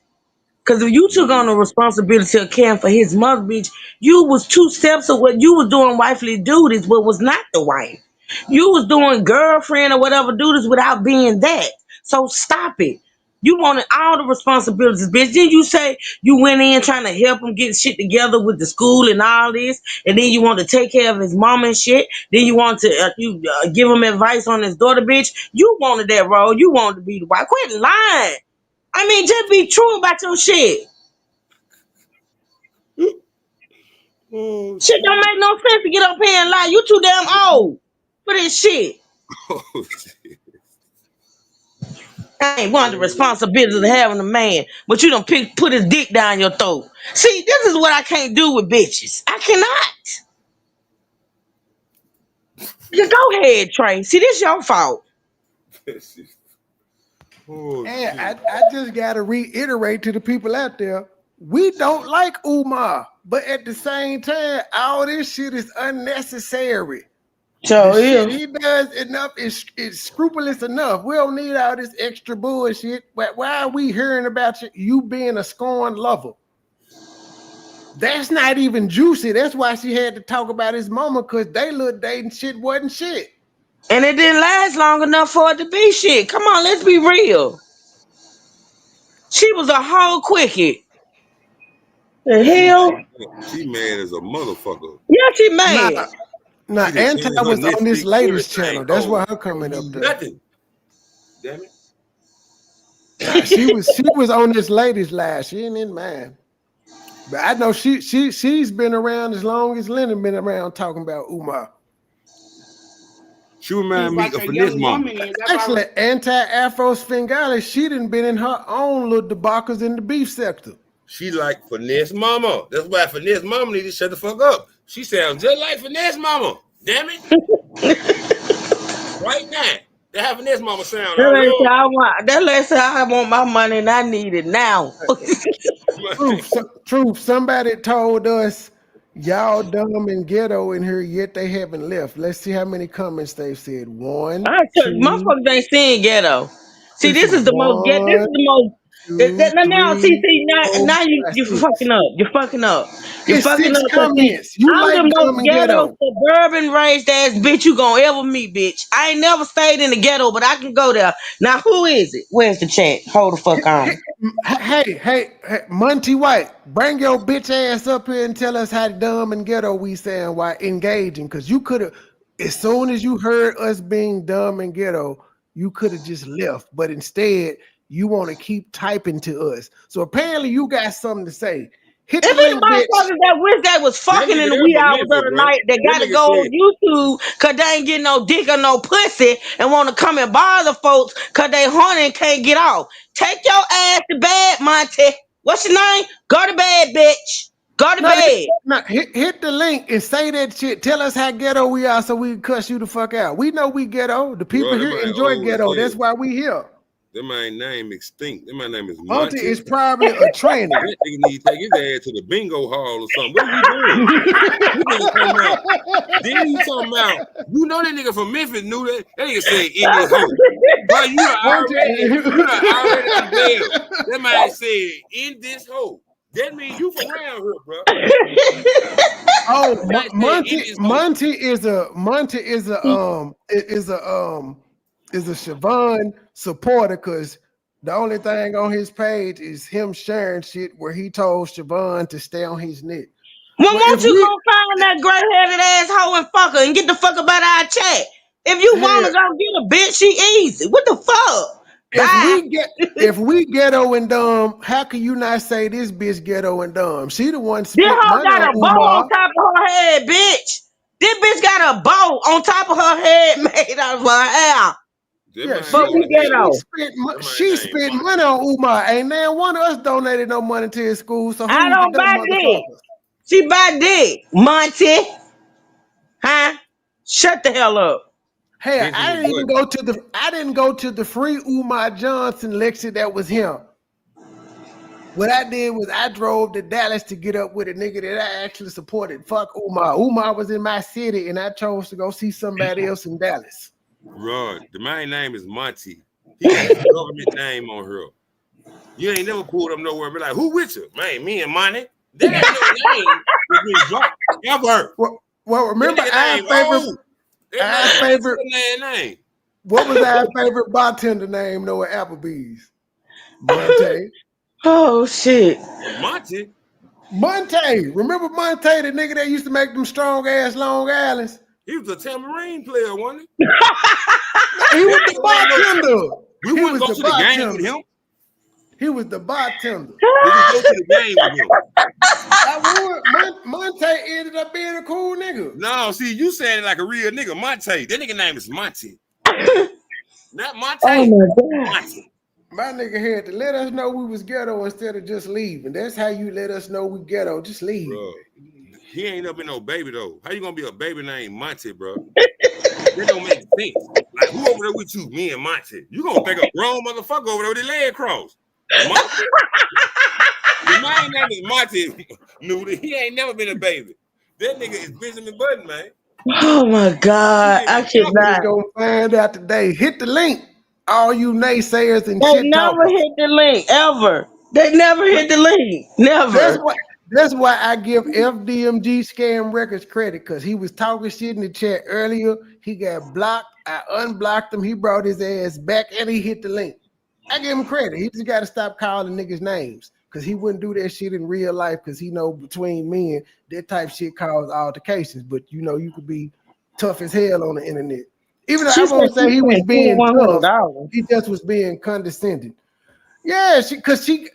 Because if you took on the responsibility of caring for his mother, bitch, you was two steps of what you was doing wifely duties, but was not the wife. You was doing girlfriend or whatever duties without being that. So stop it. You wanted all the responsibilities, bitch. Then you say you went in trying to help him get shit together with the school and all this, and then you want to take care of his mom and shit. Then you want to give him advice on his daughter, bitch. You wanted that role. You wanted to be the wife. Quit lying. I mean, just be true about your shit. Oh Shit don't shit. make no sense to get up here and lie. You too damn old for this shit. Oh shit. I ain't one of the responsibilities of having a man, but you don't put his dick down your throat. See, this is what I can't do with bitches. I cannot. You go ahead, Trey. See, this your fault. Oh And shit. I just gotta reiterate to the people out there, we don't like Umar, but at the same time, all this shit is unnecessary. The So shit yeah. he does enough is scrupulous enough. We don't need all this extra bullshit. Why are we hearing about you being a scorned lover? That's not even juicy. That's why she had to talk about his mama, because they little dating shit wasn't shit. And it didn't last long enough for it to be shit. Come on, let's be real. She was a whole quickie. The She hell? she mad as a motherfucker. Yeah, she Nah, mad. nah, She done Anti changed her was on this Netflix, latest everything. channel. That's Oh, why her don't coming up do there. nothing. Damn it. Nah, she was on this latest live. She ain't in mine. But I know she's been around as long as Lennon been around talking about Umar. She She's remind me like of a Finesse young Mama. woman is. That's why Actually, anti-Afro Svengali, she done been in her own little debacles in the beef sector. She like Finesse Mama. That's why Finesse Mama need to shut the fuck up. She sounds just like Finesse Mama. Damn it. Right now. That how Finesse Mama sound. I love That lady said I want my money and I need it now. Truth. Somebody told us y'all dumb and ghetto in here, yet they haven't left. Let's see how many comments they've said. One, I tell you, two. motherfuckers ain't seeing ghetto. See, It's this is the most get. This one, is the most. two, Now, three, four, now five, you six. fucking up. You're fucking up. You're It's fucking six up. Cause see, comments. You I'm the like dumb most and ghetto ghetto. suburban raised ass bitch you gonna ever meet, bitch. I ain't never stayed in the ghetto, but I can go there. Now, who is it? Where's the chat? Hold the fuck on. Hey, Monty White, bring your bitch ass up here and tell us how dumb and ghetto we sound while engaging. Because you could have, as soon as you heard us being dumb and ghetto, you could have just left. But instead, you want to keep typing to us. So apparently, you got something to say. Hit If the any link, bitch. motherfuckers that wish they was that fucking in nigga the there wee from hours of Memphis, the bro. night, they That gotta nigga go on said, YouTube cause they ain't getting no dick or no pussy and wanna come and bother folks cause they horny and can't get off. Take your ass to bed, Monty. What's your name? Go to bed, bitch. Go to bed. Hit the link and say that shit. Tell us how ghetto we are so we can cuss you the fuck out. We know we ghetto. The people Bro, that here man enjoy old as ghetto. hell. That's why we here. That man name extinct. That man name is Monty Monty. is probably a tranny. That nigga need to take his ass to the bingo hall or something. What are you doing? This nigga talking about. Then you talking about. You know that nigga from Memphis knew that. That nigga said in this hole. Bro, you are already unveiled. That man said in this hole. That means you from around here, bro. Oh, That Monty said in this hole. is a Siobhan supporter because the only thing on his page is him sharing shit where he told Siobhan to stay on his neck. Well, But won't you go find that gray-headed asshole and fuck her and get the fuck about our chat? If you want to go get a bitch, she easy. What the fuck? If we ghetto and dumb, how can you not say this bitch ghetto and dumb? She the one This spent hoe money got on a bow Umar. on top of her head, bitch. This bitch got a bow on top of her head made out of her hair. Yeah, but we ghetto. She spent money on Umar. Ain't now one of us donated no money to his school. So I who's the don't dumb buy dick. motherfucker? She buy dick, Monty. Huh? Shut the hell up. Hey, I didn't go to the free Umar Johnson lecture that was him. What I did was I drove to Dallas to get up with a nigga that I actually supported. Fuck Umar. Umar was in my city and I chose to go see somebody else in Dallas. Right. The man name is Monty. He got his government name on her. You ain't never pulled up nowhere and be like, who with you? Man, me and Monty. That ain't no name with me drunk ever. Well, remember our favorite name. What was our favorite bartender name though at Applebee's? Monte. Oh shit. Monte. Remember Monte, the nigga that used to make them strong ass Long Islands? He was a tambourine player, wasn't he? He was the bartender. We wouldn't go to the game with him. He was the bartender. We would go to the game with him. I would. Monte ended up being a cool nigga. No, see, you saying it like a real nigga. Monte. That nigga name is Monty. Not Monte. Oh my God. Monty. My nigga had to let us know we was ghetto instead of just leaving. That's how you let us know we ghetto. Just leave. Bro, he ain't up in no baby though. How you gonna be a baby named Monty, bro? That don't make sense. Like who over there with you? Me and Monty. You gonna think a grown motherfucker over there with his leg crossed. Monty. My name is Monty. Nudie. He ain't never been a baby. That nigga is Benjamin Button, man. Oh my God. I cannot. Gonna find out today. Hit the link. All you naysayers and they shit never talkers. hit the link ever. They never hit the link. Never. That's why I give FDMG Scam Records credit because he was talking shit in the chat earlier. He got blocked. I unblocked him. He brought his ass back and he hit the link. I give him credit. He just got to stop calling niggas names because he wouldn't do that shit in real life because he know between men that type shit cause altercations. But you know you could be tough as hell on the internet. Even though I won't say he was being tough, he just was being condescending. Yeah, because she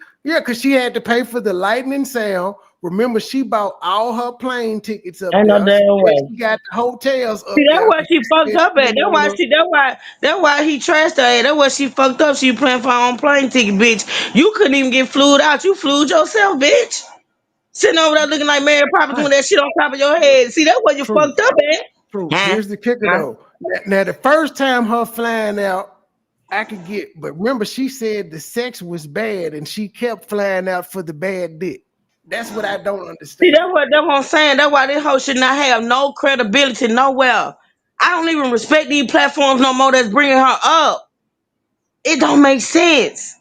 had to pay for the lightning sound. Remember, she bought all her plane tickets up there. She got the hotels up See, that's there. why she fucked up at. That's why he trashed her at. That's why she fucked up. She paying for her own plane ticket, bitch. You couldn't even get flued out. You flued yourself, bitch. Sitting over there looking like Mary Poppins with that shit on top of your head. See, that's what you fucked up at. True. Here's the kicker though. Now, the first time her flying out, I could get, but remember, she said the sex was bad and she kept flying out for the bad dick. That's what I don't understand. See, that's what I'm saying. That's why this hoe should not have no credibility nowhere. I don't even respect these platforms no more that's bringing her up. It don't make sense.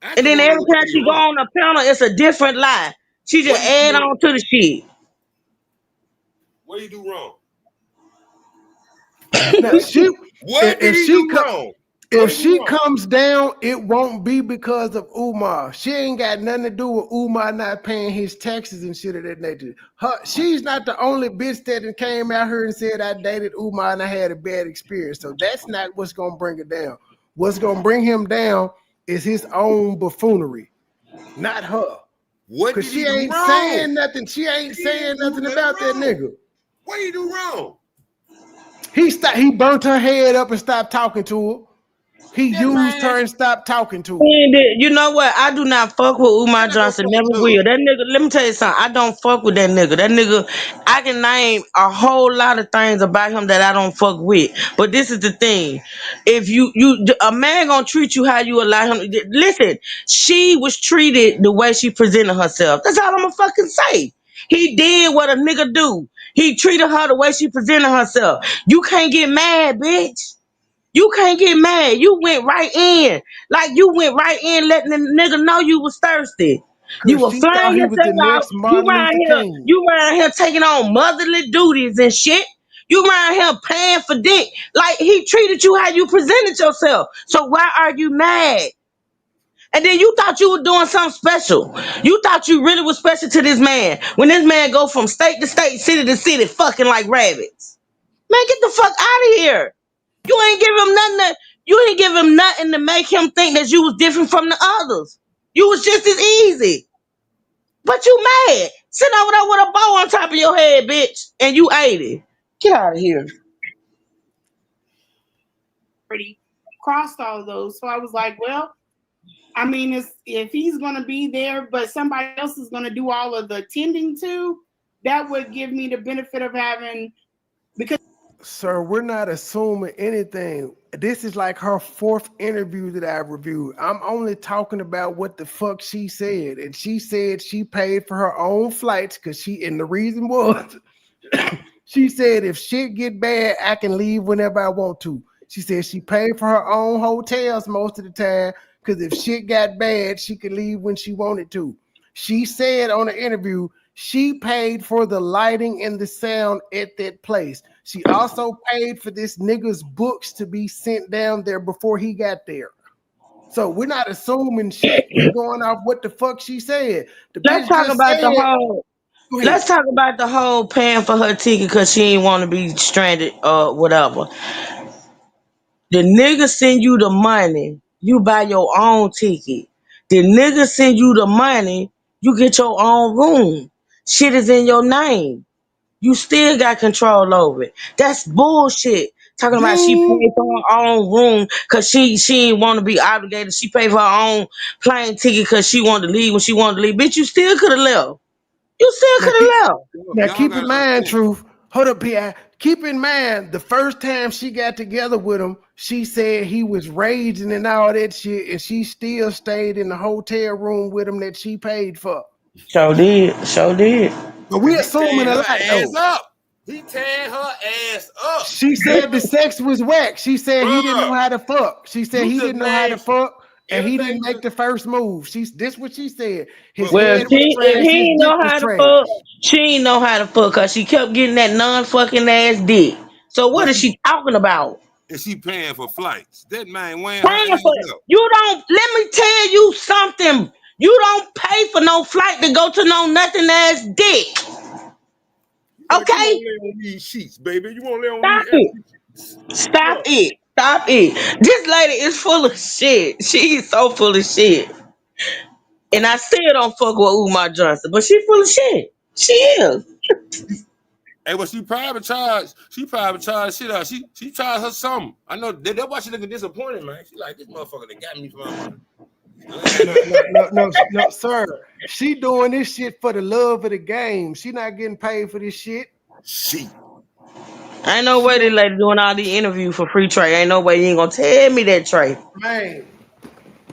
And then every time she go on the panel, it's a different lie. She just add on to the shit. What do you do wrong? Now, if she comes down, it won't be because of Umar. She ain't got nothing to do with Umar not paying his taxes and shit of that nature. She's not the only bitch that came out here and said I dated Umar and I had a bad experience. So that's not what's gonna bring it down. What's gonna bring him down is his own buffoonery, not her. What? She ain't saying nothing. She ain't saying nothing about that nigga. What did he do wrong? He burnt her head up and stopped talking to her. He That used man, her and stopped talking to her. And you know what? I do not fuck with Umar I'm not gonna Johnson. fuck Never with will. her. That nigga. Let me tell you something. I don't fuck with that nigga. That nigga. I can name a whole lot of things about him that I don't fuck with. But this is the thing. If a man gonna treat you how you allow him. Listen, she was treated the way she presented herself. That's all I'm gonna fucking say. He did what a nigga do. He treated her the way she presented herself. You can't get mad, bitch. You can't get mad. You went right in. Like you went right in letting the nigga know you was thirsty. You Cause were she thought flying he was the yourself out. next Martin Luther King. You around here taking on motherly duties and shit. You around here paying for dick. Like he treated you how you presented yourself. So why are you mad? And then you thought you were doing something special. You thought you really was special to this man. When this man go from state to state, city to city, fucking like rabbits. Man, get the fuck out of here. You ain't give him nothing you ain't give him nothing to make him think that you was different from the others. You was just as easy. But you mad. Sitting over there with a bow on top of your head, bitch, and you ate it. Get out of here. Already crossed all those. So I was like, well, I mean, if he's going to be there, but somebody else is going to do all of the tending to, that would give me the benefit of having, because. Sir, we're not assuming anything. This is like her fourth interview that I've reviewed. I'm only talking about what the fuck she said. And she said she paid for her own flights because and the reason was, she said, if shit get bad, I can leave whenever I want to. She said she paid for her own hotels most of the time because if shit got bad, she could leave when she wanted to. She said on the interview, she paid for the lighting and the sound at that place. She also paid for this nigga's books to be sent down there before he got there. So we're not assuming shit. We're going off what the fuck she said. The Let's bitch talk just about the said, whole go ahead. let's talk about the whole paying for her ticket because she ain't want to be stranded or whatever. The nigga send you the money, you buy your own ticket. The nigga send you the money, you get your own room. Shit is in your name. You still got control over it. That's bullshit. Talking about she Ding. paid for her own room because she didn't want to be obligated. She paid for her own plane ticket because she wanted to leave when she wanted to leave. Bitch, you still could have left. You still Now could keep, have left. now Y'all keep in gotta mind, understand. Truth. Hold up, P.I. Keep in mind, the first time she got together with him, she said he was raging and all that shit, and she still stayed in the hotel room with him that she paid for. Sure did. Sure did. But we And he tearing assuming a her lot, ass though. up. He tearing her ass up. She said the sex was whack. She said he didn't know Bruh, how to fuck. She said you he just didn't know how to named fuck, and he everything. didn't make the first move. This what she said. His But Well, head was if trash. he His ain't dick know was how to trash. fuck, she ain't know how to fuck because she kept getting that non-fucking ass dick. So what but is she talking about? she paying for flights. That man weighing her Paying for ass it. up. You don't, let me tell you something. You don't pay for no flight to go to no nothing ass dick. You like, you Okay? want to lay on these sheets, baby. You want to lay on Stop these it. extra sheets. Stop Bruh. it. Stop it. This lady is full of shit. She is so full of shit. And I still don't fuck with Umar Johnson, but she full of shit. She is. Hey, but she private charge shit out. She charged her something. I know that's why she looking disappointed, man. She like, this motherfucker that got me for my money. No, sir. She doing this shit for the love of the game. She not getting paid for this shit. She. Ain't no way this lady doing all the interview for free, Trey. Ain't no way you ain't gonna tell me that, Trey. Man,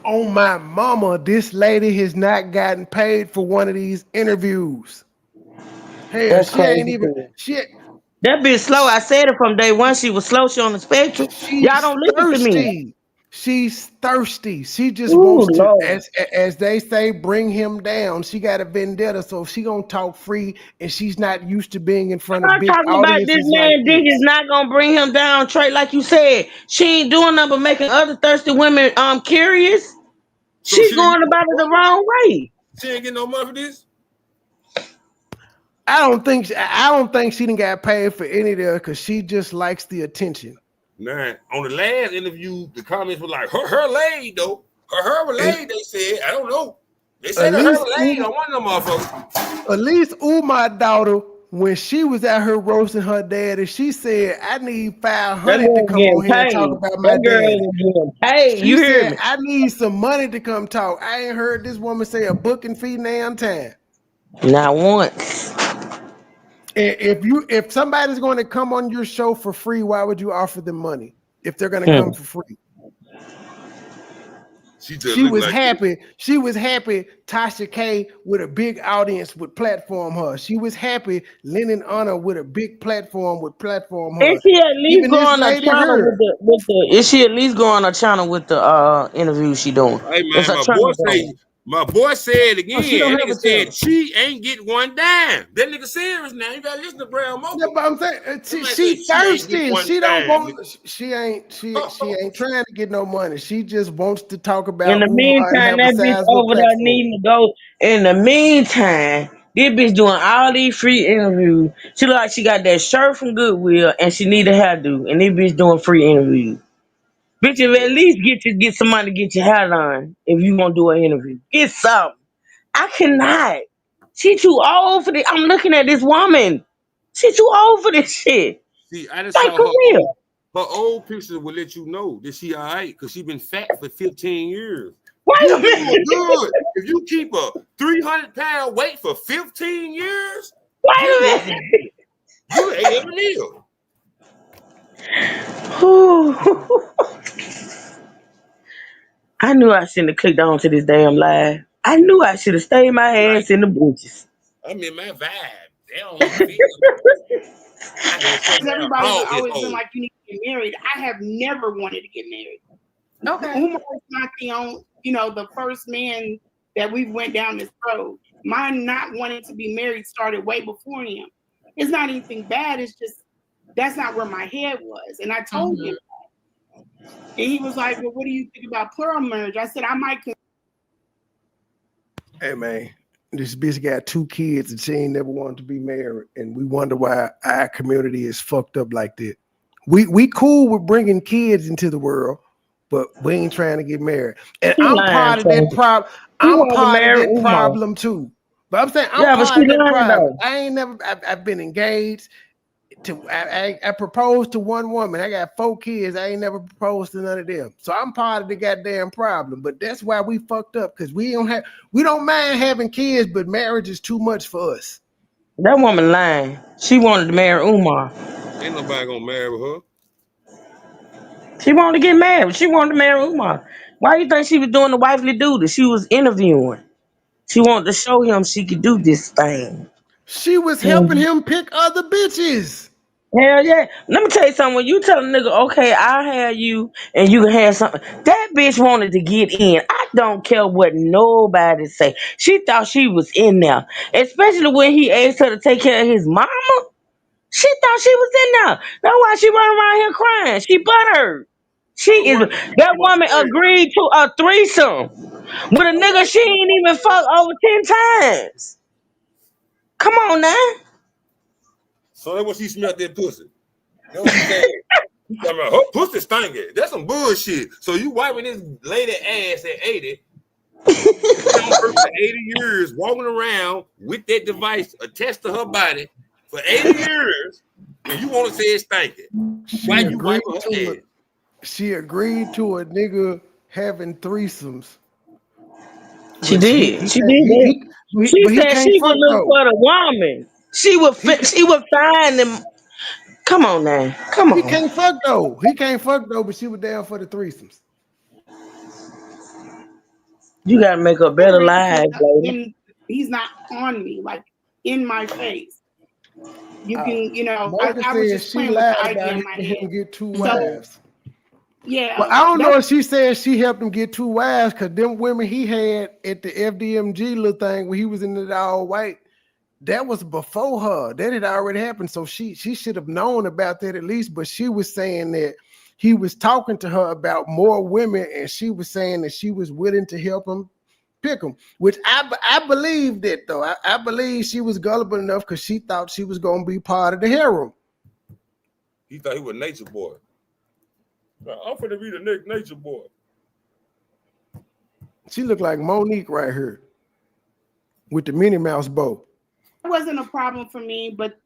on my mama, this lady has not gotten paid for one of these interviews. Hell, That's she ain't crazy. even Too. shit. That bitch slow. I said it from day one. She was slow. She on the spectrum. Y'all She's don't listen to me. thirsty. She's thirsty. She just Ooh, wants to, Lord. as they say, bring him down. She got a vendetta. So if she gonna talk free and she's not used to being in front of I'm big talking about this audiences like man dick is this. not gonna bring him down, Trey. Like you said, she ain't doing nothing but making other thirsty women curious. So She she didn't going get no about it the money? wrong way. She ain't getting no money for this? I don't think she didn't got paid for any of that because she just likes the attention. Nah. On the last interview, the comments were like, her laid, though. Her And laid, they said. I don't know. They at said her least laid on one of them motherfuckers. Umar daughter when she was out here roasting her daddy, she said, I need That 500 to girl was come getting on here and talk paid. about my That girl daddy. was getting paid. She You hear said, me? I need some money to come talk. I ain't heard this woman say a booking fee damn time. Not once. And if somebody's going to come on your show for free, why would you offer them money if they're going to come Hmm. for free? She just She look was like this. happy. She was happy Tasha K with a big audience would platform her. She was happy Lennon Honor with a big platform would platform her. Is she at least Even go this on a lady channel with here. the? Is she at least go on a channel with the interview she doing? Hey It's man, a channel going. my boy said Oh, she again. don't That have nigga a said channel. she ain't get one dime. That nigga serious now. You gotta listen to Brown Yeah, Mocha. but I'm saying Somebody say she she ain't get thirsty. one She don't dime. want. She ain't trying to get no money. She just wants to talk In about the Umar and meantime, have a that bitch sizable over there platform. needing to go. In the meantime, this bitch doing all these free interviews. She look like she got that shirt from Goodwill and she need a hairdo. And this bitch doing free interviews. Bitch, if at least get somebody to get your hair done if you gonna do an interview. Get some. I cannot. She too old for this. I'm looking at this woman. She too old for this shit. See, I just Like saw for real. her old pictures will let you know that she all right because she been fat for 15 years. Wait a You minute. doing good. If you keep a 300-pound weight for 15 years, Wait you a looking, you ate every meal. minute. I knew I shouldn't have clicked on to this damn live. I knew I should have stayed my Like, ass in the bushes. I'm in my vibe. They don't want to feel. I had so Because damn everybody's hog his always been hole. like, you need to get married. I have never wanted to get married. Okay. Umar is not the only, the first man that we went down this road. My not wanting to be married started way before him. It's not anything bad. It's just that's not where my head was. And I told him, and he was like, "Well, what do you think about plural marriage?" I said, "I might." Hey man, this bitch got 2 kids and she ain't never wanted to be married, and we wonder why our community is fucked up like that. We cool with bringing kids into the world, but we ain't trying to get married. And She I'm lying, part of that so problem. she I'm wanted to part of marry that Umar. problem too. But I'm saying I'm Yeah, but she part of that lying problem. though. I ain't never. I've been engaged. I proposed to one woman. I got 4 kids. I ain't never proposed to none of them. So I'm part of the goddamn problem. But that's why we fucked up, because we don't mind having kids, but marriage is too much for us. That woman lying. She wanted to marry Umar. Ain't nobody gonna marry her. She wanted to get married. She wanted to marry Umar. Why you think she was doing the wifely duty? She was interviewing. She wanted to show him she could do this thing. She was helping Mhm. him pick other bitches. Hell yeah. Let me tell you something. When you tell a nigga, okay, I'll have you and you can have something, that bitch wanted to get in. I don't care what nobody say. She thought she was in there. Especially when he asked her to take care of his mama. She thought she was in there. That's why she run around here crying. She butthurt. She I is run that my woman friend. agreed to a threesome with a I nigga run she ain't even fuck over 10 times. Come on now. So that's what she smelled that pussy. That's what she saying. You talking about her pussy stinking. That's some bullshit. So you wiping this lady ass at 80, around her for 80 years, walking around with that device attached to her body for 80 years, and you want to say it's stinking. She Why you agreed wiping to her it. ass? She agreed to a nigga having threesomes, She but did. She did that. She but he said can't she would fuck look though. for the woman. She would He she would find them. Come on now. Come he on. can't fuck though. He can't fuck though. But she was down for the threesomes. You gotta make a better Agreed to life, it, lady. and he's not on me, like in my face. You can, Mocha I was said just she playing with lied the idea about in my him head. get 2 So wives. Well, yeah, I don't know that's if she said she helped him get 2 wives, because them women he had at the FDMG little thing when he was in the all white, that was before her. That had already happened. So she should have known about that at least. But she was saying that he was talking to her about more women, and she was saying that she was willing to help him pick them, which I believe that though. I believe she was gullible enough because she thought she was going to be part of the harem. He thought he was nature boy. I'm finna be the next nature boy. She looked like Monique right here with the Minnie Mouse bow. wasn't a problem for me, but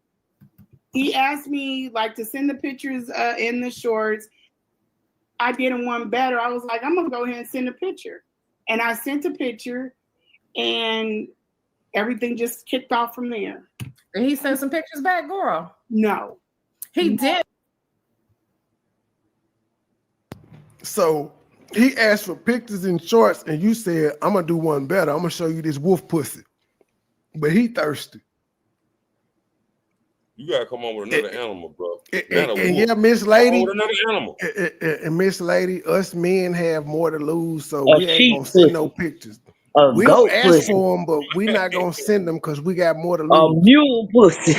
he asked me like to send the pictures in the shorts. I did him one better. I was like, I'm gonna go ahead and send a picture. And I sent a picture and everything just kicked off from there. And he sent some pictures back, girl. No. He did. So he asked for pictures and shorts, and you said, I'm gonna do one better. I'm gonna show you this wolf pussy. But he thirsty. You gotta come on with another animal, bro. And yeah, Miss Lady. With another animal. And Miss Lady, us men have more to lose, so A we ain't sheep gonna send pussy. no pictures. A We goat don't ask pussy. for them, but we not gonna send them because we got more to A lose. mule pussy.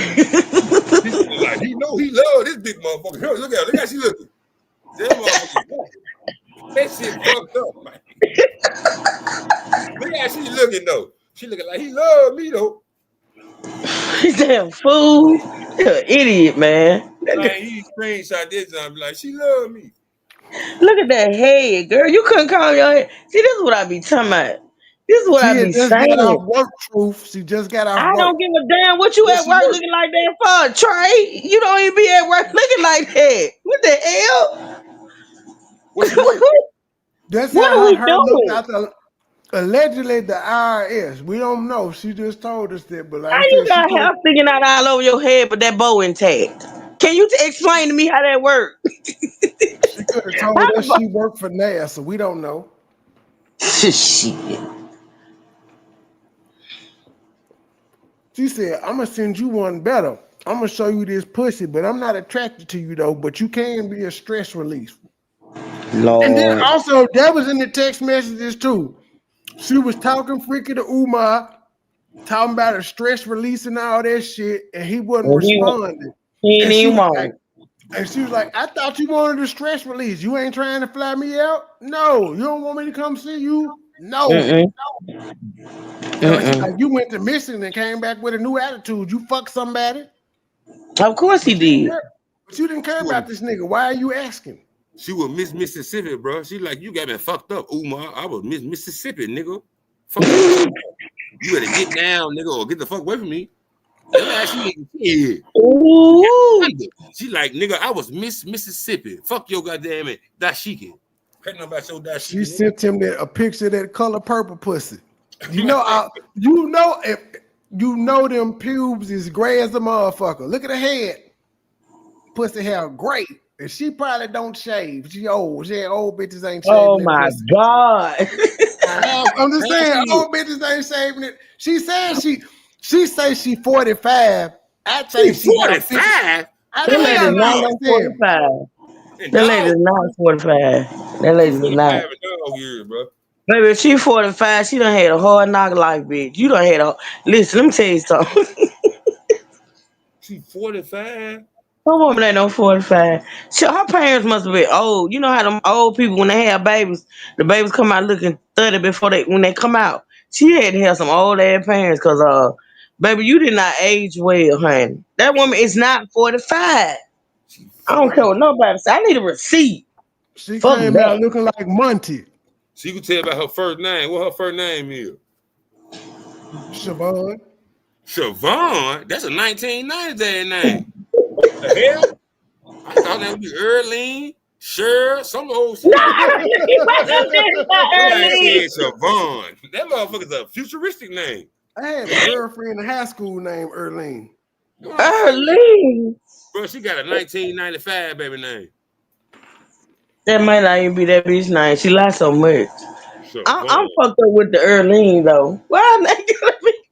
Like he know he love this big motherfucker. Look at her. Look how she looking. That motherfucker. That shit fucked up, man. Look how she looking though. She looking like he love me though. Damn fool. You're an idiot, man. Like he screenshot this and I'm like, she love me. Look at that head, girl. You couldn't comb your head. See, this is what I be talking about. This is what She I had be just got saying. off work, Truth. She just got off I work. don't give a damn what you Where at she work work? looking like that for, Trey. You don't even be at work looking like that. What the hell? What she work? That's What how are we her looked doing? after allegedly the IRS. We don't know. She just told us that, but like How I you said, she got told hair sticking out all over your head, but that bow intact? Can you explain to me how that works? she could have told us she worked for NASA. We don't know. Shit. She said, I'm gonna send you one better. I'm gonna show you this pussy, but I'm not attracted to you though. But you can be a stress release. Lord. And then also that was in the text messages too. She was talking freaky to Umar, talking about a stress release and all that shit, and he wasn't responding. He And ain't she even was want. like, I thought you wanted a stress release. You ain't trying to fly me out? No. You don't want me to come see you? No. Mm-mm. So she's like, you went to missing and came back with a new attitude. You fucked somebody. Of course he did. But you didn't care about this nigga. Why are you asking? She was Miss Mississippi, bro. She like, you got me fucked up, Umar. I was Miss Mississippi, nigga. Fuck you. You better get down, nigga, or get the fuck away from me. She like, nigga, I was Miss Mississippi. Fuck your goddamn it, dashiki. Cutting about your dashiki. She sent him a picture of that color purple pussy. You know, if you know them pubes is gray as a motherfucker. Look at her head. Pussy hair great. And she probably don't shave. She old. She ain't old bitches ain't shaving. Oh my God. I'm just saying, old bitches ain't shaving it. She said she say she 45. I think she 45. That lady is not no 45. That lady is not 45. That lady is not. Years, bro. Baby, if she 45, she done had a hard knock life, bitch. You done had a listen, let me tell you something. She 45. No woman ain't no 45. Her parents must have been old. You know how them old people when they have babies, the babies come out looking 30 when they come out. She had to have some old ass parents because baby, you did not age well, honey. That woman is not 45. I don't care what nobody say. I need a receipt. She came out looking like Monty. She could tell about her first name. What her first name is? Siobhan. Siobhan? That's a 1990 day name. The hell? I thought that would be Earlene, Cher, some old shit. Earlene. Siobhan. That motherfucker's a futuristic name. I had a girlfriend in high school named Earlene. Earlene. Bro, she got a 1995 baby name. That might not even be that bitch name. She lied so much. I'm fucked up with the Earlene though. Why am I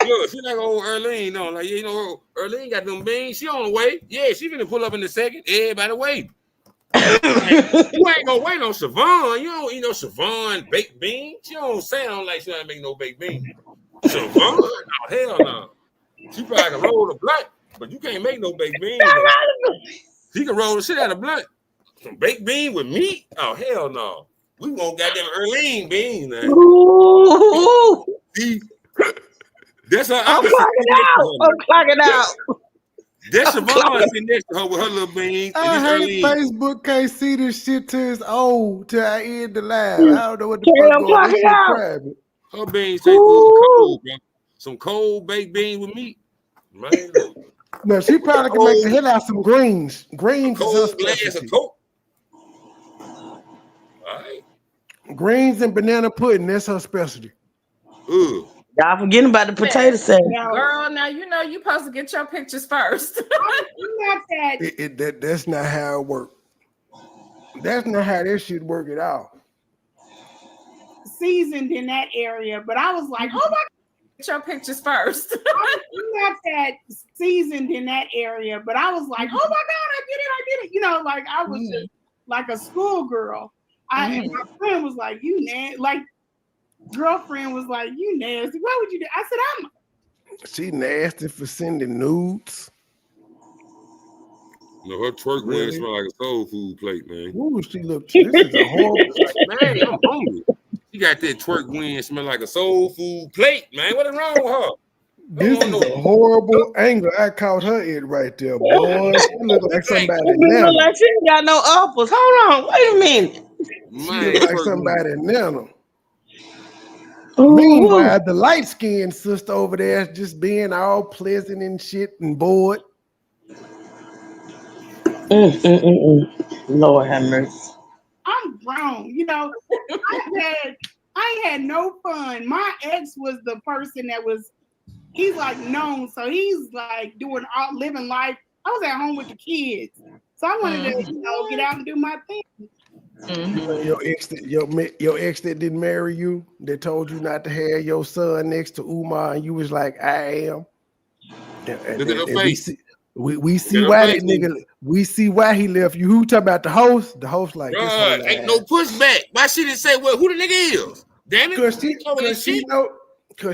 Look, she like old Earlene, no. Like, you know, Earlene got them beans. She on the way. Yeah, she finna pull up in a second. Everybody wait. You ain't gonna wait on Siobhan. You don't eat no Siobhan baked beans. She don't sound like she don't make no baked beans. Siobhan? Oh, hell no. She probably can roll the blunt, but you can't make no baked beans. She can roll the shit out of blunt. Some baked bean with meat? Oh, hell no. We want goddamn Earlene beans now. See? That's her opposite. I'm clocking out. That's Siobhan sitting next to her with her little beans. I hate Facebook can't see this shit till it's old, till I end the live. I don't know what the fuck going on. This shit private. Her beans taste good cold, bro. Some cold baked beans with meat. Man, look, No, she probably can make the hell out of some greens. Greens is her cold glass of specialty. Coke. All right. Greens and banana pudding, that's her specialty. Ugh. Y'all forgetting about the potato salad. Now, Girl, now you know you supposed to get your pictures first. I'm not that That's not how it works. That's not how this shit work at all. seasoned in that area, but I was like, oh my Get your pictures first. I'm not that seasoned in that area, but I was like, oh my God, I get it. You know, like I was just like a schoolgirl. And my friend was like, you nasty. Like, girlfriend was like, you nasty. Why would you do? I said, She nasty for sending nudes. No, her twerk Really? wings smell like a soul food plate, man. Ooh, she looked. This is a horrible. Man, I'm hungry. She got that twerk wing smell like a soul food plate, man. What is wrong with her? This is a horrible angle I caught her in right there, boy. She look like somebody Look Nana. like she ain't got no uppers. Hold on, wait a minute. She Man, look like twerk somebody wing. Nana. Ooh. Meanwhile, the light-skinned sister over there just being all pleasant and shit and bored. Lord have mercy. I'm grown. You know, I had no fun. My ex was the person that was, he's like known, so he's like doing all living life. I was at home with the kids, so I wanted to get out and do my thing. Your ex that didn't marry you, that told you not to have your son next to Umar, and you was like, I am. Look at her face. We see why that nigga. We see why he left you. Who talking about the host? The host like this. God, ain't no pushback. Why she didn't say who the nigga is? Damn it. Cause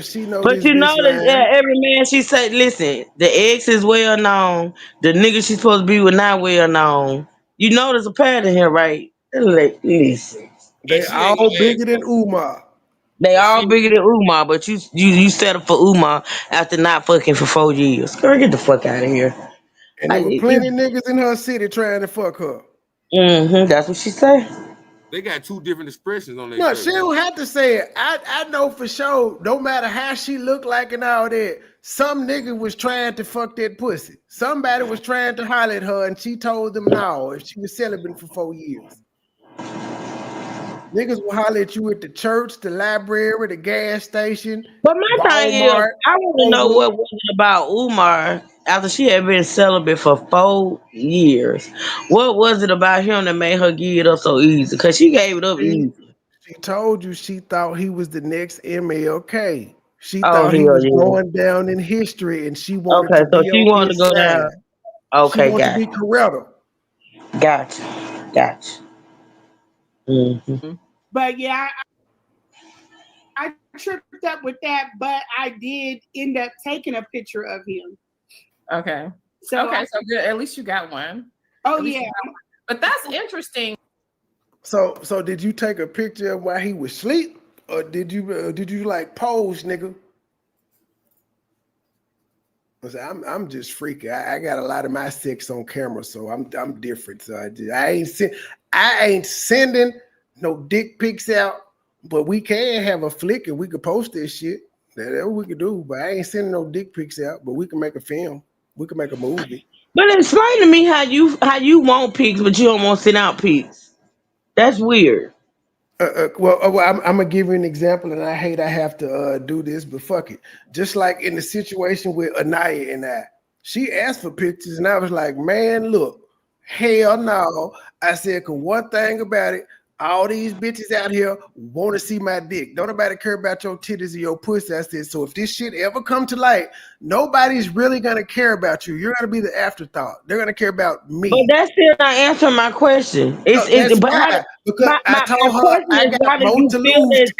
she know. But you know that every man she say, listen, the ex is well known. The nigga she's supposed to be with not well known. You know there's a pattern here, right? Listen. They all bigger than Umar. They all bigger than Umar, but you settle for Umar after not fucking for 4 years. Girl, get the fuck out of here. And there were plenty niggas in her city trying to fuck her. That's what she said. They got two different expressions on their No, face. she don't have to say it. I know for sure, no matter how she looked like and all that, some nigga was trying to fuck that pussy. Somebody was trying to holler at her and she told them no if she was celibate for 4 years. Niggas will holler at you at the church, the library, the gas station. But my thing is, I want to know what was it about Umar after she had been celibate for 4 years. What was it about him that made her give it up so easy? Because she gave it up easy. She told you she thought he was the next MLK. She thought he was going down in history, and she wanted to be she wanted to go down. Okay, she wanted to be Coretta. Gotcha. But yeah, I tripped up with that, but I did end up taking a picture of him. Okay. So good. At least you got one. Oh yeah. But that's interesting. So did you take a picture of while he was asleep, or did you like pose, nigga? I'm just freaky. I got a lot of my sex on camera, so I'm different. So I ain't sending no dick pics out, but we can have a flick and we could post this shit. That's what we could do. But I ain't sending no dick pics out, but we can make a film. We can make a movie. But explain to me how you want pics, but you don't want to send out pics. That's weird. Well, I'm gonna give you an example, and I hate I have to do this, but fuck it. Just like in the situation with Anaya and she asked for pictures, and I was like, man, look, hell no. I said, 'cause one thing about it, all these bitches out here want to see my dick. Don't nobody care about your titties or your pussy. I said, so if this shit ever come to light, nobody's really gonna care about you. You're gonna be the afterthought. They're gonna care about me. But that's still not answering my question. Because I told her I got more to lose.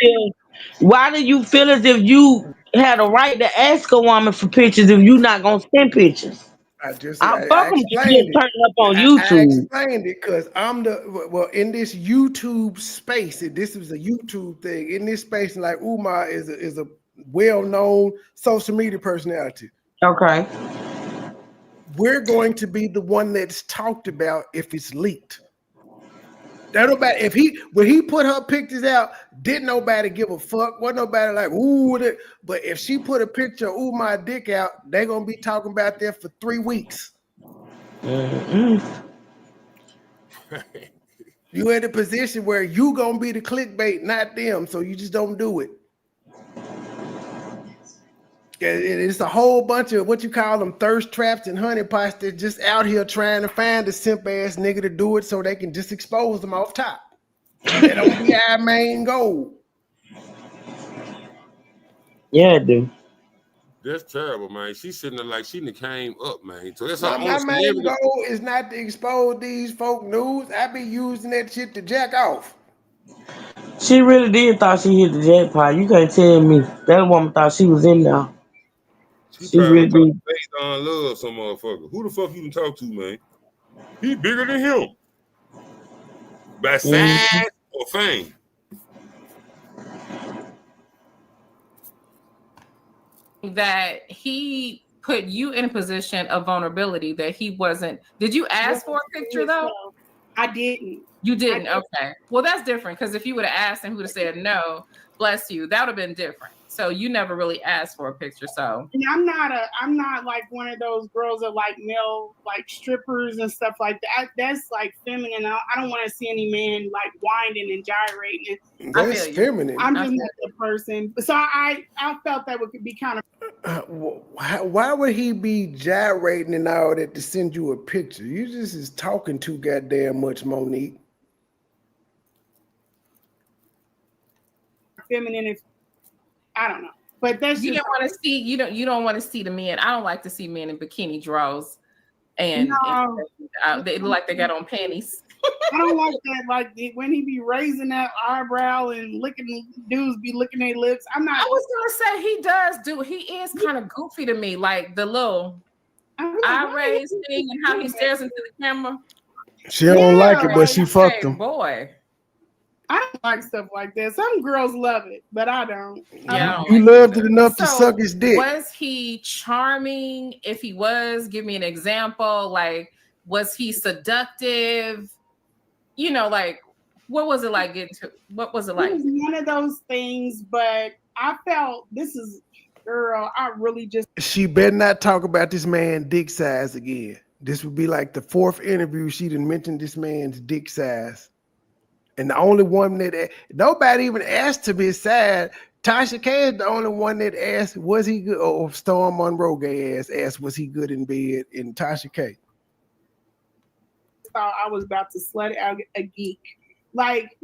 Why do you feel as if you had a right to ask a woman for pictures if you not gonna send pictures? I explained it. Turning up on YouTube. I explained it because I'm in this YouTube space. This is a YouTube thing. In this space, like Umar is a well-known social media personality. Okay. We're going to be the one that's talked about if it's leaked. That nobody, when he put her pictures out, didn't nobody give a fuck. Wasn't nobody like, ooh, but if she put a picture of my dick out, they gonna be talking about that for 3 weeks. You in a position where you gonna be the clickbait, not them. So you just don't do it. It's a whole bunch of what you call them thirst traps and honeypots that just out here trying to find a simp ass nigga to do it so they can just expose them off top. That don't be our main goal. Yeah, I do. That's terrible, man. She's sitting there like she done came up, man. So that's My our own main celebrity. goal is not to expose these folk news. I be using that shit to jack off. She really did thought she hit the jackpot. You can't tell me. That woman thought she was in there. She She probably really talking did. based on love some motherfucker. Who the fuck you can talk to, man? He bigger than him. By size or fame? That he put you in a position of vulnerability that he wasn't. Did you ask for a picture though? I didn't. You didn't? Okay. Well, that's different because if you would have asked and he would have said no, bless you, that would have been different. So you never really asked for a picture. So And I'm not like one of those girls that like male like strippers and stuff like that. That's like feminine. I don't want to see any man like winding and gyrating. That's feminine. I'm just not the person. So I felt that would be kind of. Why would he be gyrating and all that to send you a picture? You just is talking too goddamn much, Monique. Feminine, if I don't know, but that's you just, don't want to see you don't want to see the men. I don't like to see men in bikini drawers, and they look like they got on panties. I don't like that. Like when he be raising that eyebrow and licking dudes be licking their lips. I'm not. I was gonna say he does do. He is kind of goofy to me, like the little eye raise thing and how he stares into the camera. She don't like it, but she fucked him. Boy, I don't like stuff like that. Some girls love it, but I don't. Yeah, you loved it enough to suck his dick. Was he charming? If he was, give me an example. Like, was he seductive? You know, like, what was it like getting to? What was it like? It was one of those things, but I felt girl, I really just. She better not talk about this man's dick size again. This would be like the 4th interview she didn't mention this man's dick size. And the only one that nobody even asked to be sad. Tasha K is the only one that asked, was he good? Or Storm Monroe gay asked, was he good in bed? And Tasha K thought I was about to slut out a geek. Like,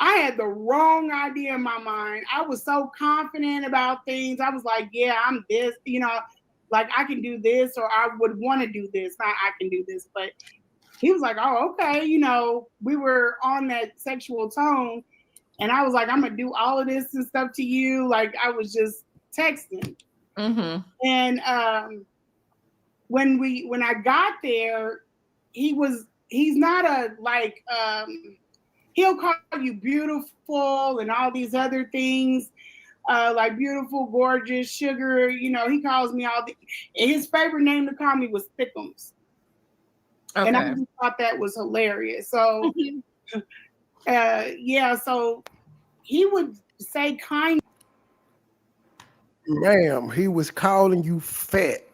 I had the wrong idea in my mind. I was so confident about things. I was like, yeah, I'm this, like I can do this, or I would want to do this. Not I can do this, but he was like, oh, okay. We were on that sexual tone, and I was like, I'm gonna do all of this and stuff to you. Like I was just texting. Mm-hmm. And when I got there, he's not he'll call you beautiful and all these other things, like beautiful, gorgeous, sugar. He calls me and his favorite name to call me was Thickums. Okay. And I just thought that was hilarious. So, so he would say kind. Ma'am, he was calling you fat.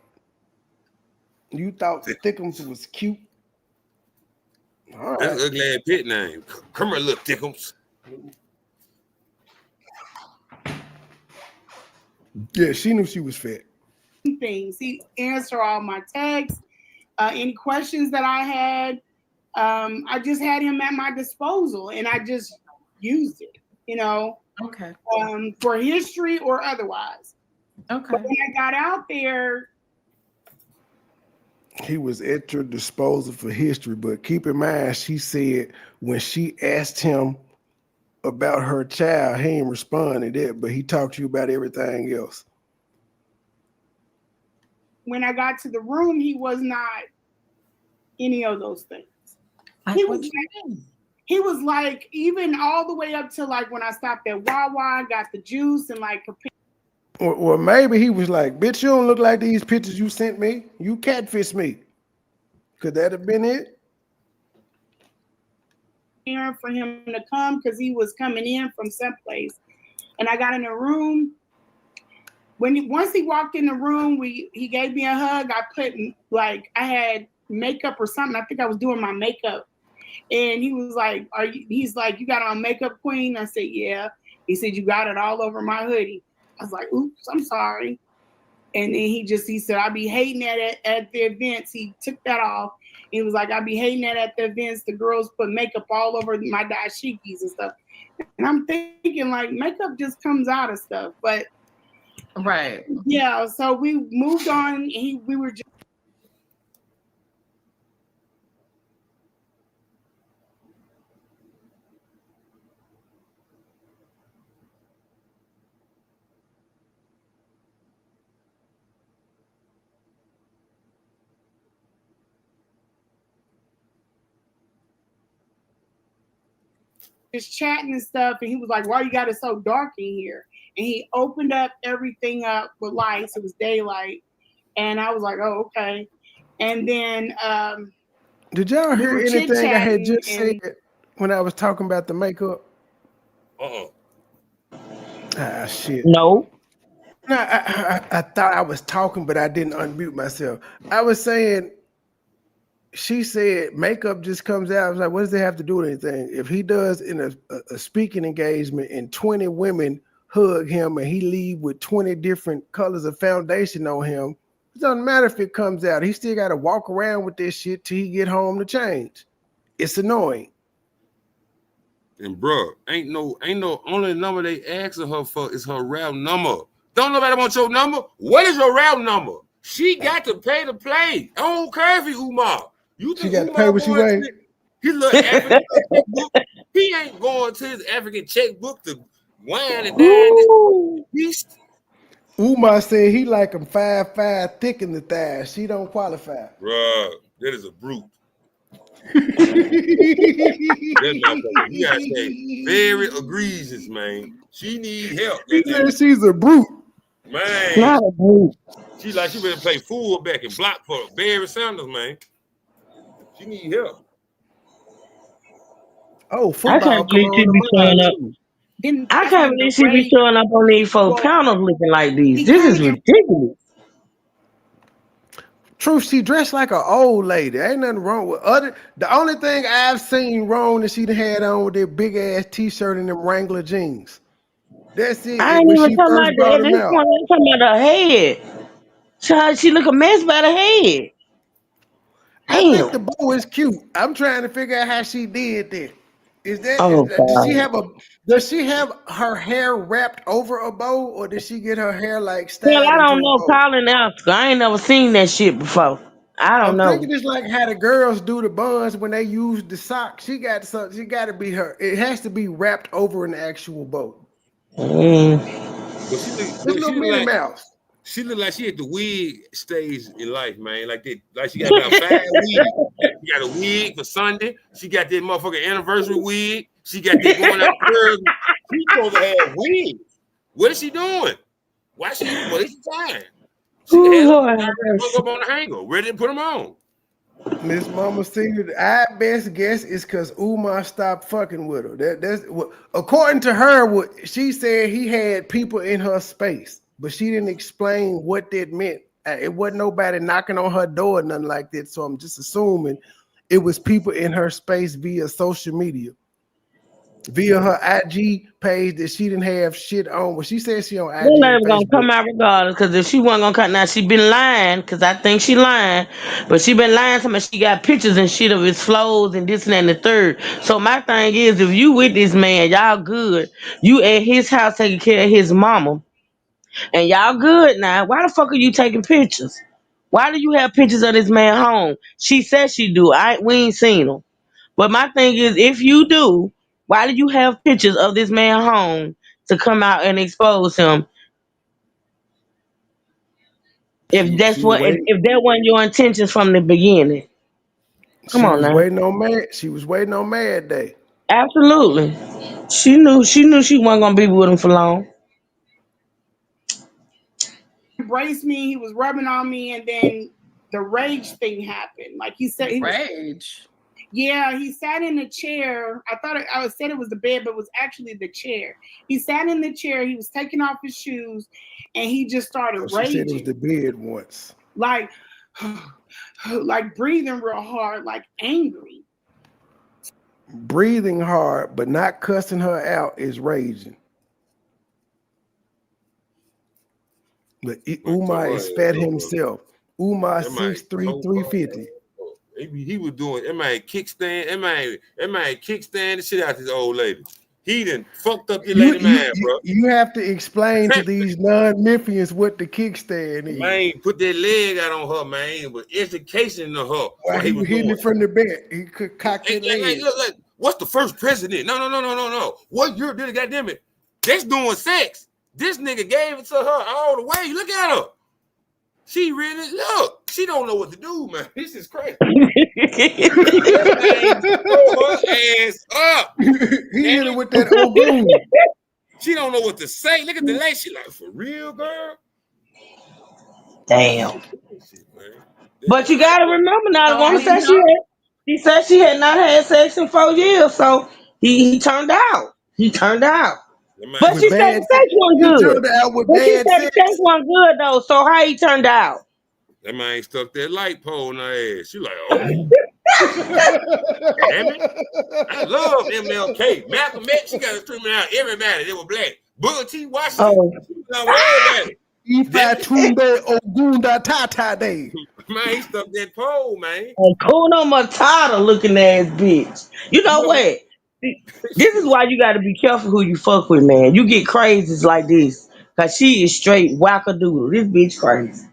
You thought Thickums was cute? All right. That's an ugly ass pit name. Come here, little Thickums. Yeah, she knew she was fat. Things. He answered all my texts. Any questions that I had, I just had him at my disposal, and I just used it, Okay. For history or otherwise. Okay. But when I got out there, he was at your disposal for history. But keep in mind, she said when she asked him about her child, he ain't responded to that, but he talked to you about everything else. When I got to the room, he was not any of those things. He was like, even all the way up to like when I stopped at Wawa, got the juice and like. Or maybe he was like, bitch, you don't look like these pictures you sent me. You catfish me. Could that have been it? preparing for him to come because he was coming in from someplace. And I got in the room. Once he walked in the room, he gave me a hug. I put I had makeup or something. I think I was doing my makeup. And he was like, he's like, you got on makeup, queen? I said, yeah. He said, you got it all over my hoodie. I was like, oops, I'm sorry. And then he said, I be hating that at the events. He took that off. He was like, I be hating that at the events. The girls put makeup all over my dashikis and stuff. And I'm thinking like makeup just comes out of stuff. But right. Yeah, so we moved on. We were just chatting and stuff, and he was like, why you got it so dark in here? And he opened up everything up with lights. It was daylight. And I was like, oh, okay. And then did y'all hear anything I had just said and when I was talking about the makeup? Ah, shit. No. No, I thought I was talking, but I didn't unmute myself. I was saying, she said makeup just comes out. I was like, what does it have to do with anything? If he does in a speaking engagement and 20 women hug him and he leave with 20 different colors of foundation on him, it doesn't matter if it comes out. He still got to walk around with this shit till he get home to change. It's annoying. And bro, ain't no only number they asking her for is her rap number. Don't nobody want your number? What is your rap number? She got to pay to play. I don't care if he Umar. You think she got Umar to pay what she weigh? His little African checkbook? He ain't going to his African checkbook to wine and dine. He's Umar said he like him 5'5" thick in the thighs. She don't qualify. Bruh, that is a brute. That's my point. You gotta say very egregious, man. She need help. He said she's a brute. Man, not a brute. She better play fullback and block for Barry Sanders, man. She need help. Oh, I football can't believe she be showing up. I can't believe she be showing up on these 4 panels looking like these. This is ridiculous. Truth, she dressed like an old lady. Ain't nothing wrong with the only thing I've seen wrong that she had on with that big ass t-shirt and them Wrangler jeans. That's it. I ain't When even she talking first about brought that. At him this out. point, I'm talking about her head. Child, she look a mess by the head. I Damn. think the bow is cute. I'm trying to figure out how she did that. Oh, does she have her hair wrapped over a bow, or did she get her hair like Well, styled I into don't a know. bow? Colin Oscar. I ain't never seen that shit before. I don't I'm know. thinking it's like how the girls do the buns when they use the sock. She got to be her. It has to be wrapped over an actual bow. But she look Minnie like Mouse. She look like she at the wig stage in life, man. Like she got about 5 wigs. She got a wig for Sunday. She got that motherfucking anniversary wig. She got that going out girl. She supposed to have wigs. What is she doing? Why she wasting time? She had them hung up on the hanger, ready to put them on. Miss Mama Senior, our best guess is because Umar stopped fucking with her. That's what, according to her, what she said, he had people in her space, but she didn't explain what that meant. It wasn't nobody knocking on her door or nothing like that. So I'm just assuming it was people in her space via social media, via her IG page that she didn't have shit on. Well, she said she on IG. That lady gonna come out regardless, because if she wasn't gonna come now, she been lying, because I think she lying, but she been lying to me. She got pictures and shit of his flows and this and that and the third. So my thing is, if you with this man, y'all good. You at his house taking care of his mama, and y'all good now. Why the fuck are you taking pictures? Why do you have pictures of this man home? She said she do. We ain't seen them. But my thing is, if you do, why do you have pictures of this man home to come out and expose him? If that wasn't your intentions from the beginning. Come on now. Waiting on Mad. She was waiting on Mad Day. Absolutely. She knew she wasn't gonna be with him for long. Embraced me, he was rubbing on me, and then the rage thing happened. Like he said, rage. Yeah, he sat in the chair. I thought I said it was the bed, but it was actually the chair. He sat in the chair. He was taking off his shoes, and he just started She raging. said it was the bed once. Like breathing real hard, like angry. Breathing hard, but not cussing her out is raging. But Umar is fat himself. Umar 6'3", 350. He was doing that man kickstand. That man kickstand the shit out this old lady. He done fucked up your lady man, bro. You have to explain to these non-Memphians what the kickstand is. Man, put that leg out on her, man. It was education to her. Why he was hitting it from the back. He could cock that leg. Look, what's the first president? No. What year did it? Goddamn it. That's doing sex. This nigga gave it to her all the way. Look at her. She really, look, she don't know what to do, man. This is crazy. Throw her ass up. He hit her with that old broom. She don't know what to say. Look at the lady. She like, for real, girl? Damn. But you gotta remember now, the woman said she said she had not had sex in 4 years, so he turned out. He turned out. But she said the sex wasn't good. But she said the sex wasn't good though. So how he turned out? That man ain't stuck that light pole in her ass. She like, oh. Damn it. I love MLK. Malcolm X, she got to screaming out everybody. They were black. Booker T. Washington. She was not worried about it. Ogunda Tata Day. Man, he stuck that pole, man. Kuno Matata looking ass bitch. You know what? This is why you got to be careful who you fuck with, man. You get crazies like this, cause she is straight wackadoodle. This bitch crazy.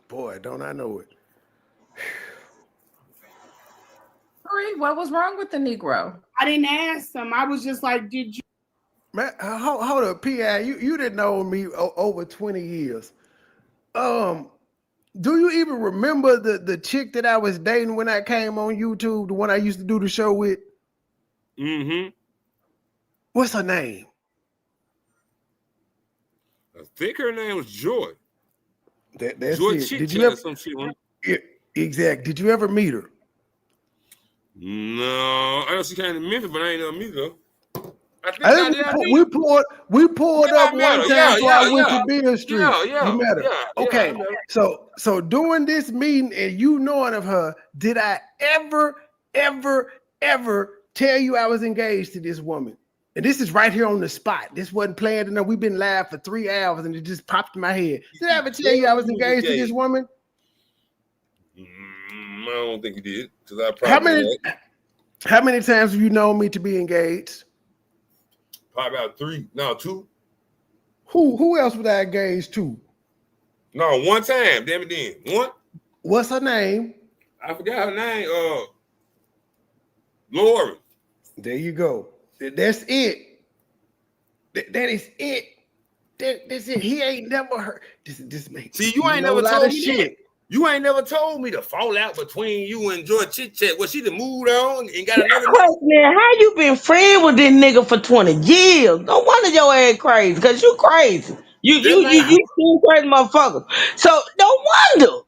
Boy, don't I know it. What was wrong with the Negro? I didn't ask him. I was just like, did you? Man, hold up, P.I. You didn't know me over 20 years. Do you even remember the chick that I was dating when I came on YouTube, the one I used to do the show with? Mm-hmm. What's her name? I think her name was Joy. That's Joy it. Did you ever some shit on? Exactly. Did you ever meet her? No, I know she came to Memphis, but I ain't never meet her though. We pulled up one time before I went to Beale Street. Yeah, you met her. Okay. So during this meeting and you knowing of her, did I ever tell you I was engaged to this woman? And this is right here on the spot. This wasn't planned enough. We've been live for 3 hours and it just popped in my head. Did I ever tell you I was engaged to this woman? I don't think you did. Because I probably how many times have you known me to be engaged? Probably about 3. No, 2. Who else was I engaged to? No, one time. Damn it, then. One. What's her name? I forgot her name. Lauren. There you go. That's it. That is it. That's it. He ain't never heard. This makes. See, you ain't never told me that. You ain't never told me the fallout between you and Joy Chit Chat. Was she the moved on and got another? Man, how you been friend with this nigga for 20 years? No wonder your ass crazy, cause you crazy. You crazy motherfucker. So no wonder.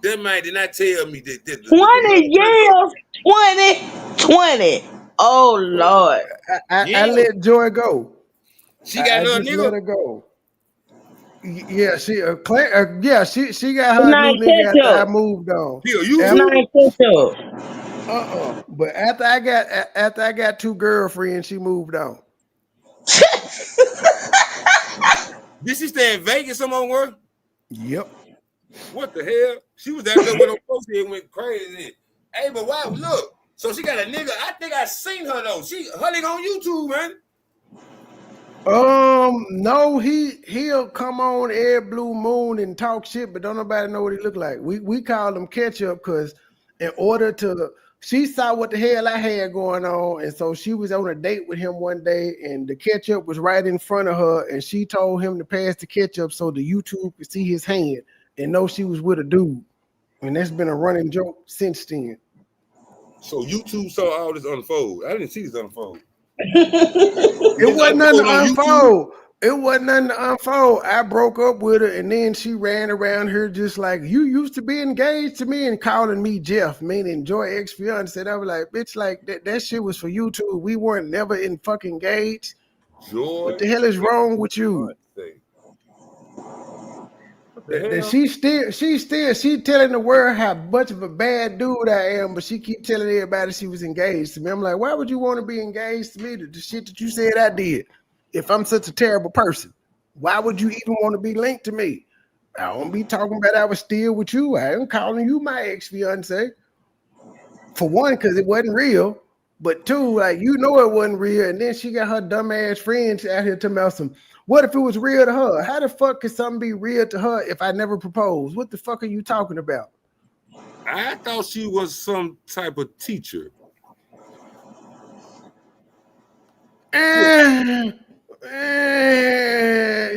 That man did not tell me that. 20 years, 20. Oh Lord. I let Joy go. She got another nigga. Let her go. Yeah, she got her new nigga after I moved on. But after I got 2 girlfriends, she moved on. Did she stay in Vegas somewhere? Yep. What the hell? She was out there with her folks and went crazy. Hey, but wow, look. So she got a nigga. I think I seen her though. Her nigga on YouTube, man. No, he'll come on every blue moon and talk shit, but don't nobody know what he look like. We call him ketchup because she saw what the hell I had going on, and so she was on a date with him one day, and the ketchup was right in front of her, and she told him to pass the ketchup so the YouTube could see his hand and know she was with a dude. And that's been a running joke since then. So YouTube saw all this unfold. I didn't see this unfold. It wasn't nothing to unfold. It wasn't nothing to unfold. I broke up with her, and then she ran around here just like, you used to be engaged to me and calling me Jeff, meaning Joy ex-fiance. I was like, bitch, like that shit was for you too. We weren't never in fucking engaged. Joy. What the hell is wrong with you? What the hell? She telling the world how much of a bad dude I am, but she keep telling everybody she was engaged to me. I'm like, why would you want to be engaged to me? The shit that you said I did. If I'm such a terrible person, why would you even want to be linked to me? I don't be talking about I was still with you. I am calling you my ex-fiance. For one, because it wasn't real. But two, like, you know it wasn't real. And then she got her dumb ass friends out here talking about some, what if it was real to her? How the fuck could something be real to her if I never proposed? What the fuck are you talking about? I thought she was some type of teacher.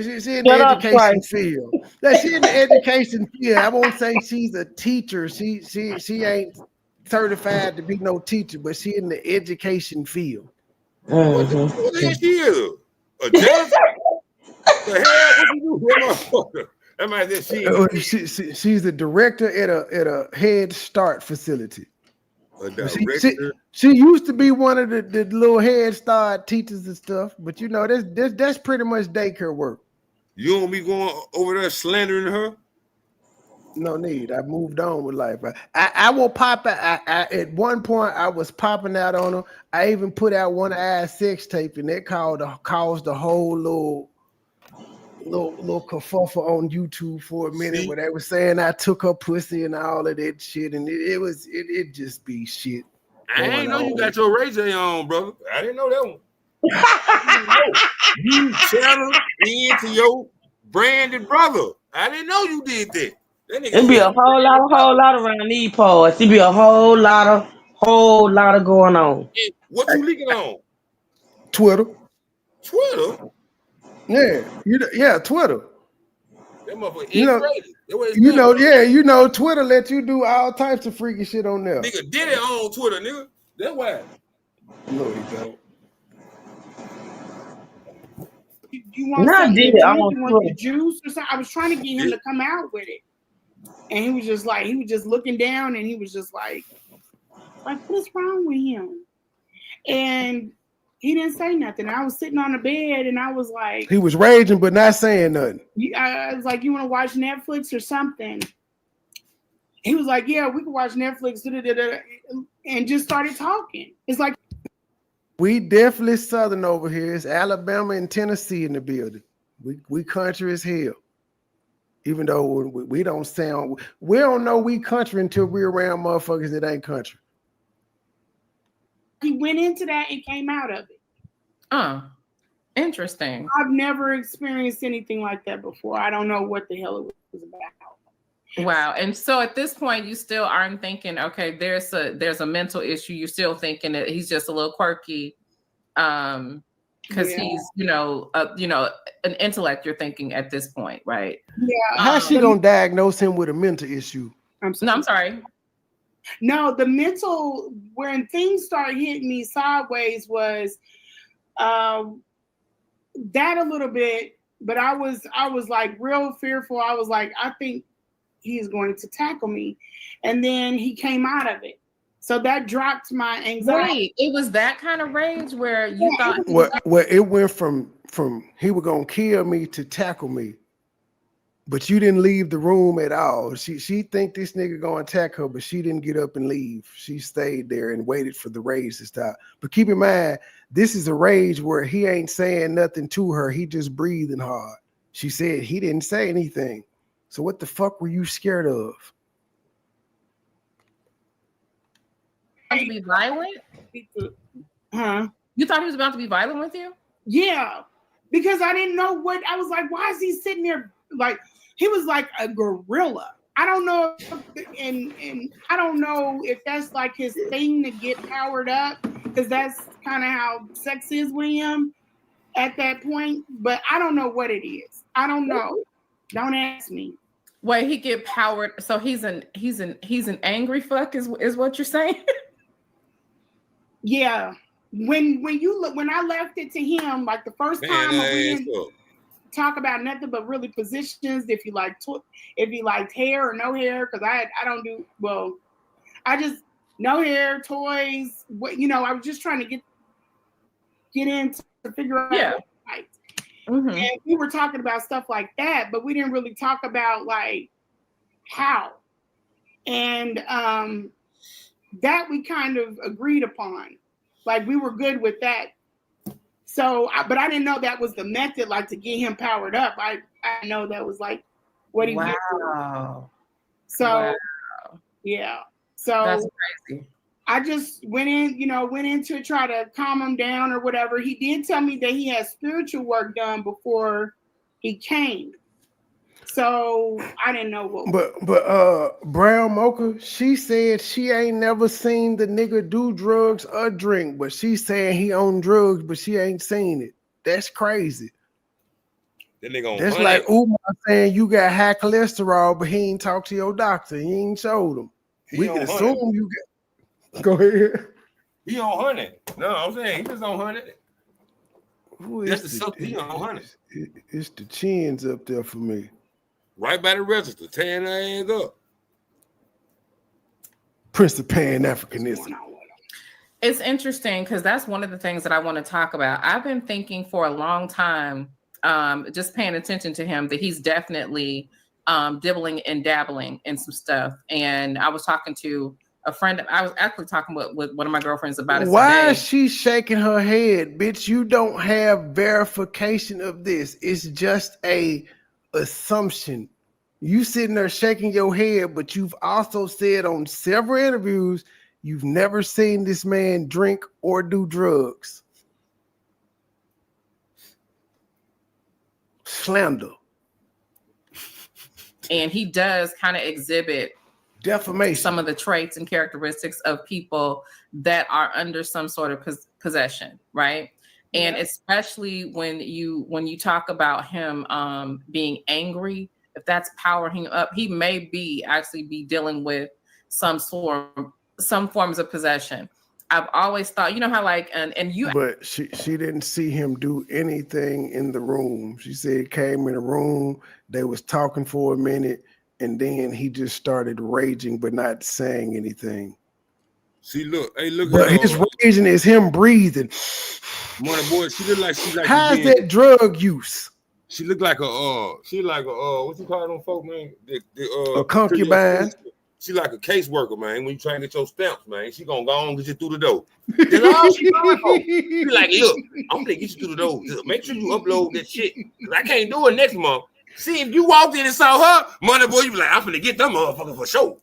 She's in the education field. Like, she in the education field. I won't say she's a teacher. She ain't certified to be no teacher, but she in the education field. What the hell she is? A janitor? The hell? What you do, motherfucker? She's the director at a Head Start facility. A director. She used to be one of the little Head Start teachers and stuff, but you know that's pretty much daycare work. You don't be going over there slandering her? No need. I moved on with life. I will pop out. At one point I was popping out on her. I even put out one eye sex tape, and that caused the whole little kerfuffle on YouTube for a minute, where they were saying I took her pussy and all of that shit, and it just be shit. I didn't know you got your Ray J on, brother. I didn't know that one. You channel into your branded brother. I didn't know you did that. It'd be a whole lot around these parts. It'd be a whole lot of going on. What you leaking on? Twitter. Twitter? Yeah, Twitter. That motherfucker you know, Twitter let you do all types of freaky shit on there. Nigga did it on Twitter, nigga. That's why. No, he don't. You want the juice or something? I was trying to get him to come out with it, and he was just looking down, and he was just like what's wrong with him? And he didn't say nothing. I was sitting on the bed, and I was like, he was raging but not saying nothing. I was like, you want to watch Netflix or something? He was like, yeah, we can watch Netflix, and just started talking. It's like, we definitely Southern over here. It's Alabama and Tennessee in the building. We country as hell. Even though we don't know we country until we're around motherfuckers that ain't country. He went into that and came out of it. Interesting. I've never experienced anything like that before. I don't know what the hell it was about. Wow. And so at this point, you still aren't thinking, okay, there's a mental issue. You're still thinking that he's just a little quirky, because he's, an intellect. You're thinking at this point, right? Yeah. How's she gonna diagnose him with a mental issue? I'm sorry. No, the mental, when things started hitting me sideways was that a little bit, but I was like real fearful. I was like, I think he's going to tackle me. And then he came out of it. So that dropped my anxiety. It was that kind of rage where you thought. Well, it went from he was gonna kill me to tackle me. But you didn't leave the room at all. She think this nigga gonna attack her, but she didn't get up and leave. She stayed there and waited for the rage to stop. But keep in mind, this is a rage where he ain't saying nothing to her. He just breathing hard. She said he didn't say anything. So what the fuck were you scared of? To be violent? Huh? You thought he was about to be violent with you? Yeah, because I didn't know what. I was like, why is he sitting there like he was like a gorilla? I don't know, and I don't know if that's like his thing to get powered up, because that's kind of how sex is with him at that point. But I don't know what it is. I don't know. Don't ask me. Wait, he get powered. So he's an angry fuck is what you're saying? Yeah. When I left it to him, like the first time talk about nothing but really positions. If you liked hair or no hair, because I don't do well. I just no hair, toys. What I was just trying to get in to figure out what I liked. And we were talking about stuff like that, but we didn't really talk about like how. And that we kind of agreed upon. Like we were good with that. So, but I didn't know that was the method, like to get him powered up. I know that was like what he went through. So, yeah. So that's crazy. I just went in to try to calm him down or whatever. He did tell me that he had spiritual work done before he came. So I didn't know what. But Brown Mocha, she said she ain't never seen the nigga do drugs or drink, but she's saying he on drugs, but she ain't seen it. That's crazy. That nigga on That's honey. like Umar saying you got high cholesterol, but he ain't talked to your doctor. He ain't showed him. We can assume you got. Go ahead. He on honey. No, I'm saying he just on honey. That's the stuff he on honey. It's the chins up there for me. Right by the register, tearing their hands up. Prince of Pan-Africanism. It's interesting because that's one of the things that I want to talk about. I've been thinking for a long time, just paying attention to him, that he's definitely dibbling and dabbling in some stuff. And I was talking to a friend. I was actually talking with one of my girlfriends about it. Why is she shaking her head? Bitch, you don't have verification of this. It's just a assumption. You sitting there shaking your head, but you've also said on several interviews you've never seen this man drink or do drugs. Slander. And he does kind of exhibit defamation, some of the traits and characteristics of people that are under some sort of possession, right? And especially when you talk about him being angry, if that's powering him up, he may be dealing with some forms of possession. I've always thought, you know how like and you, but she didn't see him do anything in the room. She said he came in the room, they was talking for a minute, and then he just started raging but not saying anything. See, look, hey, look. But his raging is him breathing. MoneyBoy, she look like she's like. How's that drug use? She look like what you call them folk, man? A concubine. She like a caseworker, man. When you try to get your stamps, man, she gonna go on and get you through the door. That's all she going for. She like, look, I'm gonna get you through the door. Just make sure you upload that shit, cause I can't do it next month. See, if you walked in and saw her, MoneyBoy, you be like, I'm gonna get them motherfuckers for sure.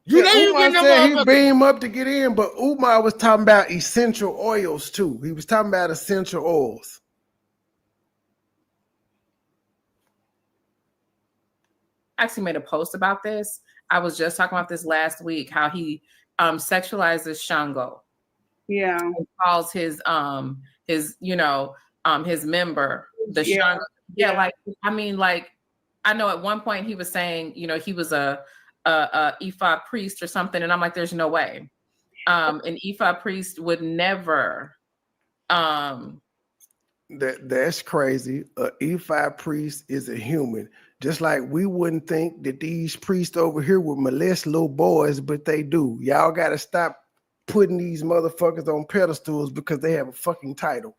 You know you Umar get them said he motherfuckers. beam up to get in, but Umar was talking about essential oils too. He was talking about essential oils. I actually made a post about this. I was just talking about this last week, how he sexualizes Shango. Yeah. He calls his member the Shango. Yeah, like I mean, like I know at one point he was saying, he was a Ifa priest or something, and I'm like, there's no way. An Ifa priest would never. That's crazy. A Ifa priest is a human. Just like we wouldn't think that these priests over here would molest little boys, but they do. Y'all got to stop putting these motherfuckers on pedestals because they have a fucking title.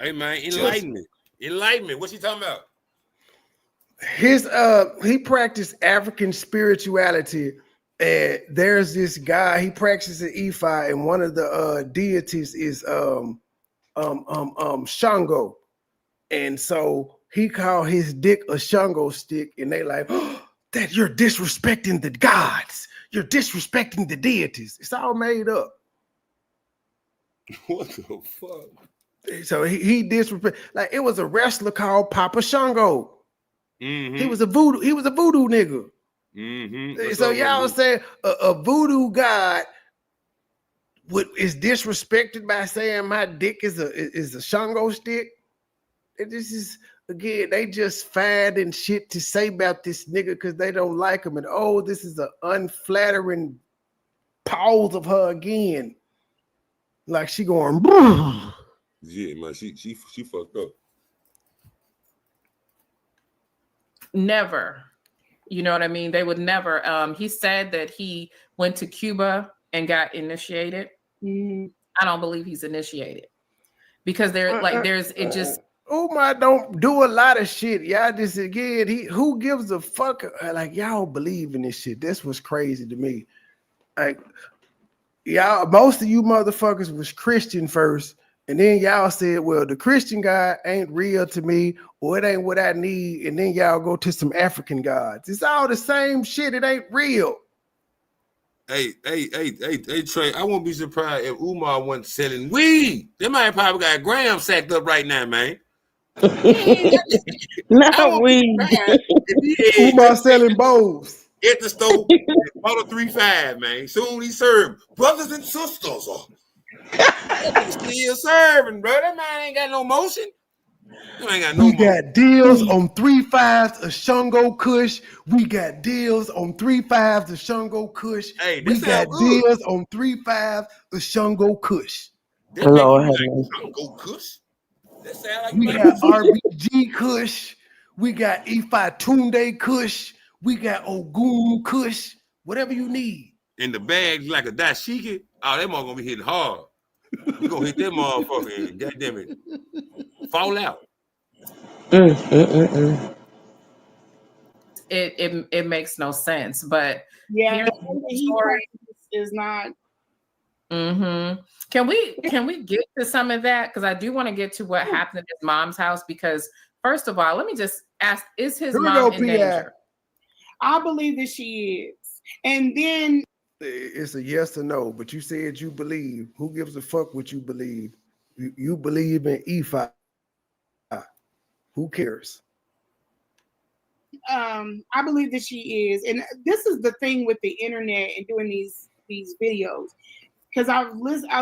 Hey man, enlightenment. Enlightenment. What's he talking about? He practiced African spirituality, and there's this guy, he practices Ifa, and one of the deities is Shango. And so he called his dick a Shango stick, and they like, oh, that you're disrespecting the gods. You're disrespecting the deities. It's all made up. What the fuck? So he disrespect. Like it was a wrestler called Papa Shango. Mm-hmm. He was a voodoo nigga. Mm-hmm. So y'all say a voodoo god is disrespected by saying my dick is a Shango stick. And this is again, they just finding shit to say about this nigga because they don't like him. And this is an unflattering pause of her again. Like she going, yeah, man, she fucked up. Never. You know what I mean? They would never. He said that he went to Cuba and got initiated. I don't believe he's initiated because Umar don't do a lot of shit. Y'all just again, who gives a fuck? Like y'all believe in this shit. That's what's crazy to me. Like y'all, most of you motherfuckers was Christian first, and then y'all said, well, the Christian God ain't real to me, or it ain't what I need, and then y'all go to some African gods. It's all the same shit. It ain't real. Hey, Trey, I won't be surprised if Umar wasn't selling weed. They might probably got Graham sacked up right now, man. Not weed. Umar selling bowls. At the store, bottle 3.5, man. Soon he served brothers and sisters. Still serving, bro. That man ain't got no motion. We got deals on 3.5s of Shungo Kush. We got deals on 3.5s of Shungo Kush. Hey, we got deals on 3.5s of Shungo Kush. Lord, Shungo Kush. That sound like we got RBG Kush. We got Ifa Tunde Kush. We got Ogun Kush. Whatever you need. In the bag like a dashiki. Oh, that mother gonna be hitting hard. We gonna hit that motherfucker and goddamn it. Fall out. It makes no sense, but yeah, the story is not. Can we get to some of that? Because I do want to get to what happened at his mom's house. Because first of all, let me just ask: is his mom in danger? I believe that she is, and then it's a yes or no. But you said you believe. Who gives a fuck what you believe? You believe in Ifa. Who cares? I believe that she is, and this is the thing with the internet and doing these videos, because I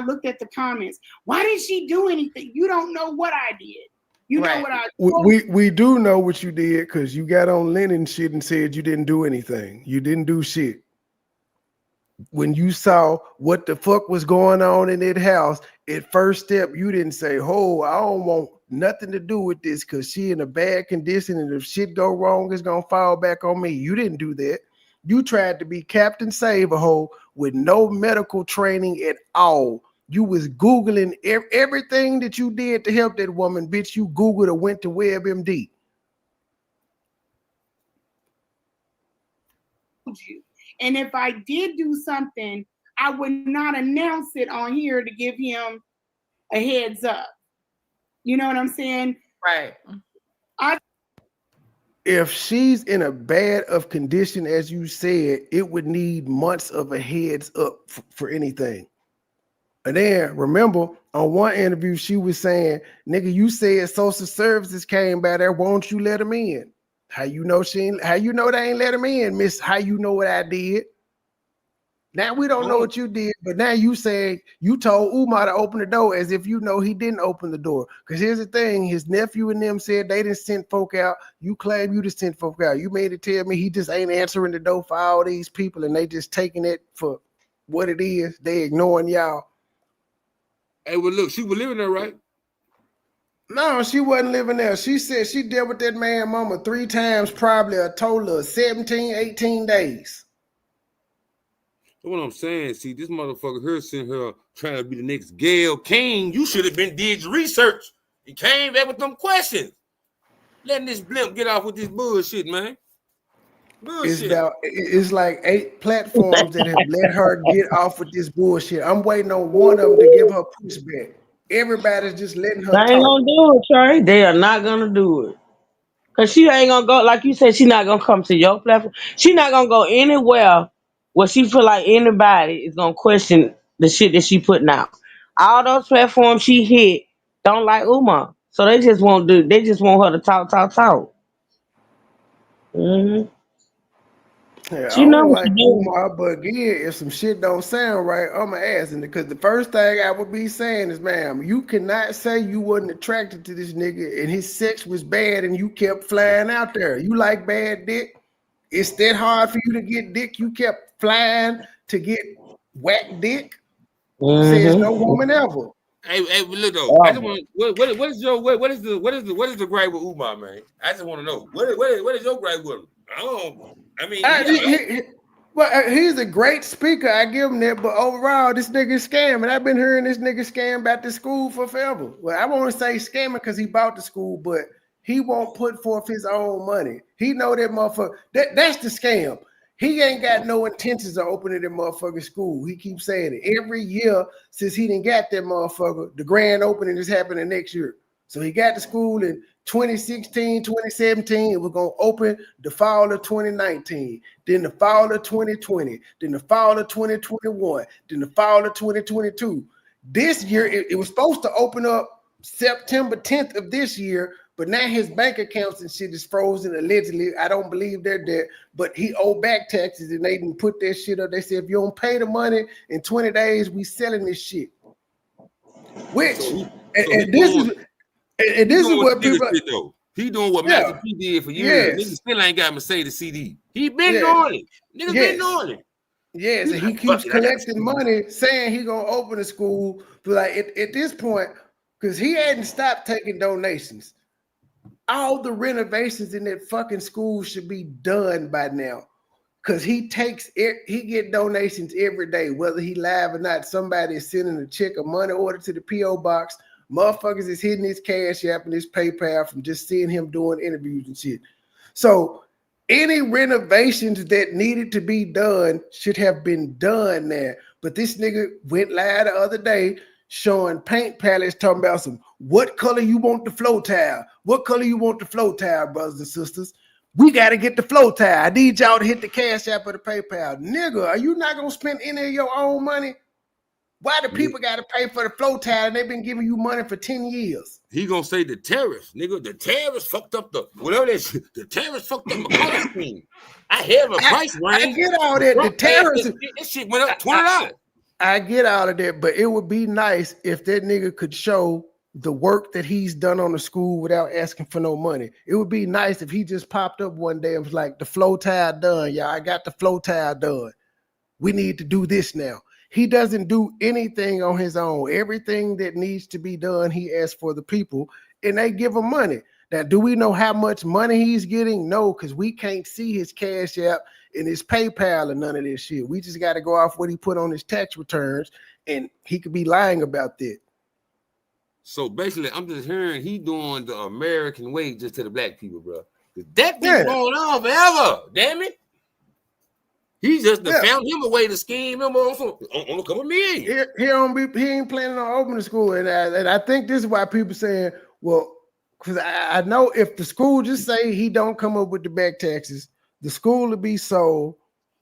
looked at the comments. Why did she do anything? You don't know what I did. You know what I. We do know what you did because you got on Lennon shit and said you didn't do anything. You didn't do shit. When you saw what the fuck was going on in that house, at first step, you didn't say, "Oh, I don't want nothing to do with this because she in a bad condition, and if shit go wrong, it's gonna fall back on me." You didn't do that. You tried to be Captain Save-A-Hole with no medical training at all. You was Googling everything that you did to help that woman, bitch. You Googled or went to WebMD. And if I did do something, I would not announce it on here to give him a heads up. You know what I'm saying? Right. If she's in a bad of condition, as you said, it would need months of a heads up for anything. And then remember, on one interview, she was saying, "Nigga, you said social services came by there. Won't you let them in?" How you know how you know they ain't let him in, miss? How you know what I did? Now we don't know what you did, but now you say you told Umar to open the door as if you know he didn't open the door. Because here's the thing, his nephew and them said they didn't send folk out. You claim you just sent folk out. You made it tell me he just ain't answering the door for all these people and they just taking it for what it is. They ignoring y'all. Hey, well, look, she was living there, right? No, she wasn't living there. She said she dealt with that man mama 3 times, probably a total of 17, 18 days. That's what I'm saying. See, this motherfucker here sent her trying to be the next Gayle King. You should have been did your research. You came back with them questions. Letting this blimp get off with this bullshit, man. Bullshit. It's like 8 platforms that have let her get off with this bullshit. I'm waiting on one of them to give her pushback. Everybody's just letting her They ain't gonna do it, Trey. They are not gonna do it. Cause she ain't gonna go, like you said, she not gonna come to your platform. She not gonna go anywhere where she feel like anybody is gonna question the shit that she putting out. All those platforms she hit don't like Umar. So they just won't do, they just want her to talk. Mm-hmm. Yeah, She I know don't what like she doing. Umar, but again, if some shit don't sound right, I'ma ask him. Because the first thing I would be saying is, ma'am, you cannot say you wasn't attracted to this nigga and his sex was bad and you kept flying out there. You like bad dick? It's that hard for you to get dick? You kept flying to get whack dick? Says no woman ever. Hey, look though. I just want what is your what is the gripe with Umar, man? I just want to know what is your gripe with him? He's a great speaker. I give him that, but overall, this nigga is scamming. I've been hearing this nigga scam about the school for forever. Well, I won't say scamming because he bought the school, but he won't put forth his own money. He know that motherfucker. That's the scam. He ain't got no intentions of opening that motherfucking school. He keeps saying it. Every year since he didn't got that motherfucker, the grand opening is happening next year. So he got the school in 2016, 2017. It was going to open the fall of 2019, then the fall of 2020, then the fall of 2021, then the fall of 2022. This year, it was supposed to open up September 10th of this year, but now his bank accounts and shit is frozen allegedly. I don't believe they're dead, but he owed back taxes and they didn't put that shit up. They said, if you don't pay the money in 20 days, we selling this shit. Which, this is what people... He doing what Master P did for years. Niggas still ain't got Mercedes CD. He been doing it. Niggas been doing it. Yes, and he keeps collecting money, saying he gonna open a school. But like at this point, because he hadn't stopped taking donations. All the renovations in that fucking school should be done by now. Because he get donations every day, whether he live or not. Somebody is sending a check or money order to the P.O. box. Motherfuckers is hitting his Cash App and his PayPal from just seeing him doing interviews and shit. So any renovations that needed to be done should have been done there. But this nigga went live the other day showing paint palettes, talking about what color you want the flow tile? What color you want the flow tile, brothers and sisters? We got to get the flow tile. I need y'all to hit the Cash App or the PayPal. Nigga, are you not going to spend any of your own money? Why do people got to pay for the flow tile and they've been giving you money for 10 years? He going to say the tariffs, nigga. The tariffs fucked up the tariffs fucked up my color scheme. I have a price range. I get all that. The tariffs. This shit went up $20. I get all of that, but it would be nice if that nigga could show the work that he's done on the school without asking for no money. It would be nice if he just popped up one day and was like, the flow tile done. Yeah, I got the flow tile done. We need to do this now. He doesn't do anything on his own. Everything that needs to be done, he asks for the people, and they give him money. Now, do we know how much money he's getting? No, because we can't see his Cash App and his PayPal and none of this shit. We just got to go off what he put on his tax returns, and he could be lying about that. So basically, I'm just hearing he doing the American way just to the black people, bro. That been going on forever, damn it. He just found him a way to scheme him on a couple million. He ain't planning on opening school, and I think this is why people saying, well, because I know if the school just say he don't come up with the back taxes, the school will be sold,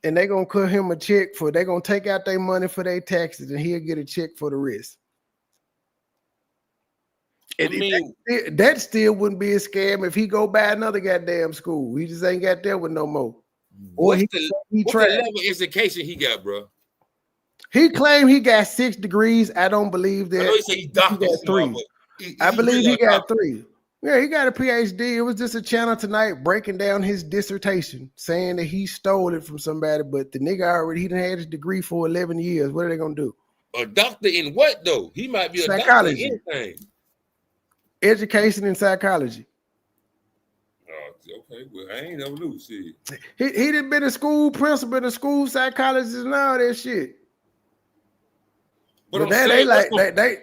and they're gonna cut him a check they're gonna take out their money for their taxes, and he'll get a check for the rest. That still wouldn't be a scam if he go buy another goddamn school. He just ain't got there with no more. Or what's the level of education he got, bro? He claimed he got 6 degrees. I don't believe that. I know he said he got 3. I believe he got 3. Yeah, he got a PhD. It was just a channel tonight breaking down his dissertation, saying that he stole it from somebody, but the nigga he done had his degree for 11 years. What are they gonna do? A doctor in what though? He might be a psychology. Doctor in anything. Education and psychology. Okay, well, I ain't never knew shit. He done been a school principal and a school psychologist and all that shit. But they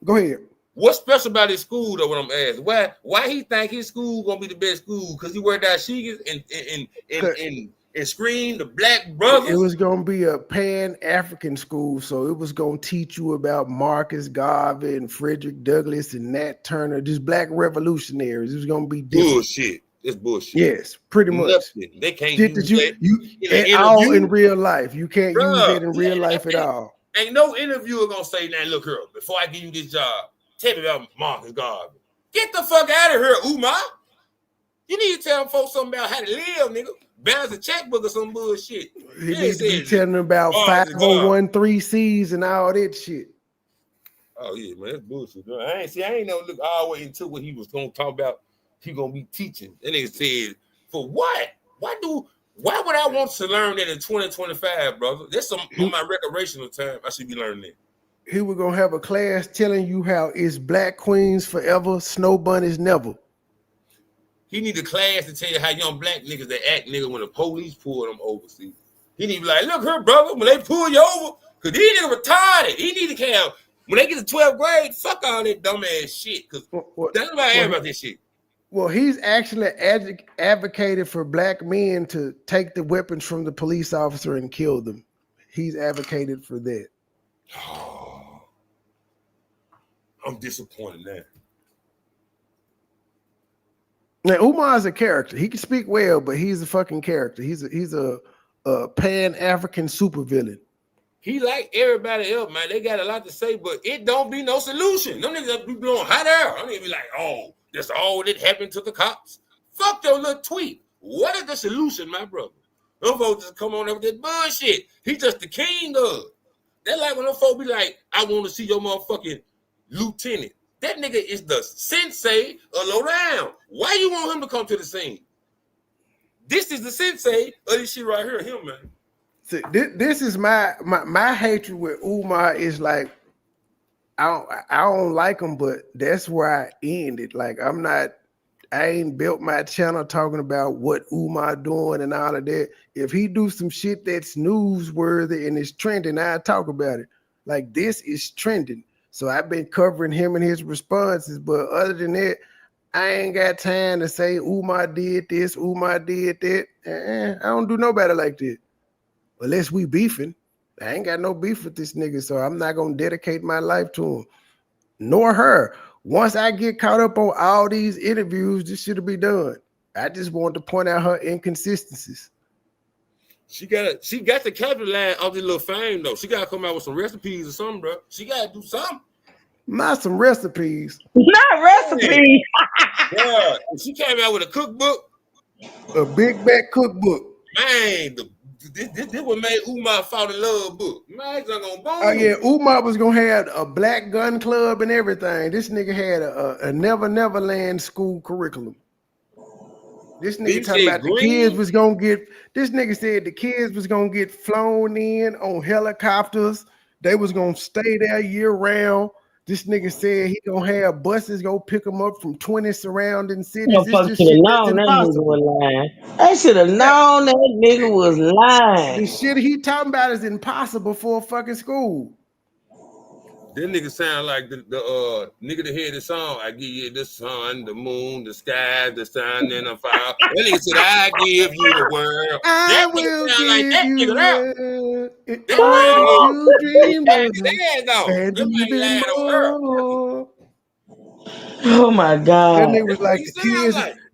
go ahead. What's special about his school though? When I'm asked why he think his school gonna be the best school? Because he wear dashikis and scream the black brothers. It was gonna be a Pan-African school, so it was gonna teach you about Marcus Garvey and Frederick Douglass and Nat Turner, just black revolutionaries. It was gonna be different. Bullshit. It's bullshit. Yes, pretty much. Nothing. They can't use that at all in real life. You can't use it in real life at all. Ain't no interviewer gonna say, "Now look here, before I give you this job, tell me about Marcus Garvey." Get the fuck out of here, Umar. You need to tell folks something about how to live, nigga. Balance a checkbook or some bullshit. He needs to be telling them about 501(c)(3)s and all that shit. Oh yeah, man, that's bullshit. I ain't no look all the way into what he was gonna talk about. He gonna be teaching. And nigga said, for what? Why would I want to learn that in 2025, brother? That's on my recreational time. I should be learning that. he was gonna have a class telling you how it's black queens forever, snow bunnies never. He need a class to tell you how young black niggas they act, nigga, when the police pull them over. See, he need to be like, look here, brother, when they pull you over, cause these niggas retarded. He need to have when they get to 12th grade, fuck all that dumb ass shit, cause that's what I am about this shit. Well, he's actually advocated for black men to take the weapons from the police officer and kill them. He's advocated for that. Oh, I'm disappointed now. Now, Umar's a character. He can speak well, but he's a fucking character. He's a Pan-African supervillain. He like everybody else, man. They got a lot to say, but it don't be no solution. Them niggas be blowing hot air. Them niggas be like, oh, that's all that happened to the cops. Fuck your little tweet. What is the solution, my brother? Them folks just come on there with that bullshit. He just the king of. That's like when them folks be like, I want to see your motherfucking lieutenant. That nigga is the sensei of low down. Why you want him to come to the scene? This is the sensei of this shit right here, him, man. See, this is my hatred with Umar is like I don't like him, but that's where I ended. Like I ain't built my channel talking about what Umar doing and all of that. If he do some shit that's newsworthy and it's trending, I talk about it. Like this is trending. So I've been covering him and his responses, but other than that, I ain't got time to say Umar did this, Umar did that. I don't do nobody like that. Unless we beefing. I ain't got no beef with this nigga, so I'm not gonna dedicate my life to him. Nor her. Once I get caught up on all these interviews, this should be done. I just wanted to point out her inconsistencies. She got to capitalize off this little fame though. She gotta come out with some recipes or something, bro. She gotta do something. Not some recipes. Not recipes. Yeah, she came out with a cookbook. A big back cookbook. Man, this what made Umar fall in love book. Man, it's not gonna boom. Oh yeah, Umar was gonna have a black gun club and everything. This nigga had a Never Land school curriculum. This nigga talking about the kids was gonna get. This nigga said the kids was gonna get flown in on helicopters. They was gonna stay there year round. This nigga said he gonna have buses go pick them up from 20 surrounding cities. Motherfucker should have known that nigga was lying. They should have known that nigga was lying. The shit he talking about is impossible for a fucking school. That nigga sound like the nigga that hear the song. I give you the sun, the moon, the sky, the sun, and the fire. That nigga said, I give you the world. I that will nigga sound give like that you nigga there. it. That All you dream man of is though. and That man even lying on her. more. Oh my God. That nigga was like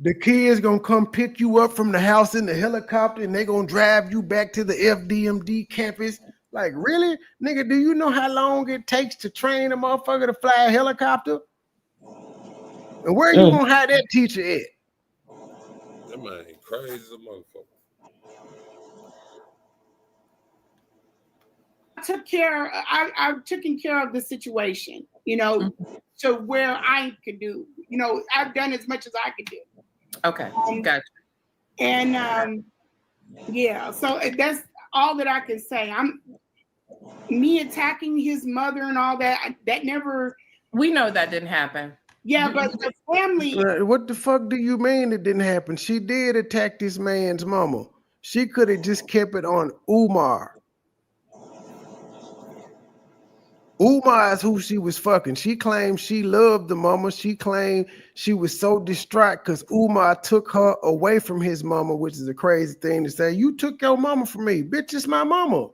the kids gonna come pick you up from the house in the helicopter and they gonna drive you back to the FDMD campus. Like, really? Nigga, do you know how long it takes to train a motherfucker to fly a helicopter? And where you gonna hire that teacher at? That man ain't crazy as a motherfucker. I've taken care of the situation, you know, to where I could do, you know, I've done as much as I could do. Okay, gotcha. And yeah, so that's all that I can say. Me attacking his mother and all that, that never. We know that didn't happen. Yeah, but the family. What the fuck do you mean it didn't happen? She did attack this man's mama. She could have just kept it on Umar. Umar is who she was fucking. She claimed she loved the mama. She claimed she was so distraught because Umar took her away from his mama, which is a crazy thing to say. You took your mama from me. Bitch, it's my mama.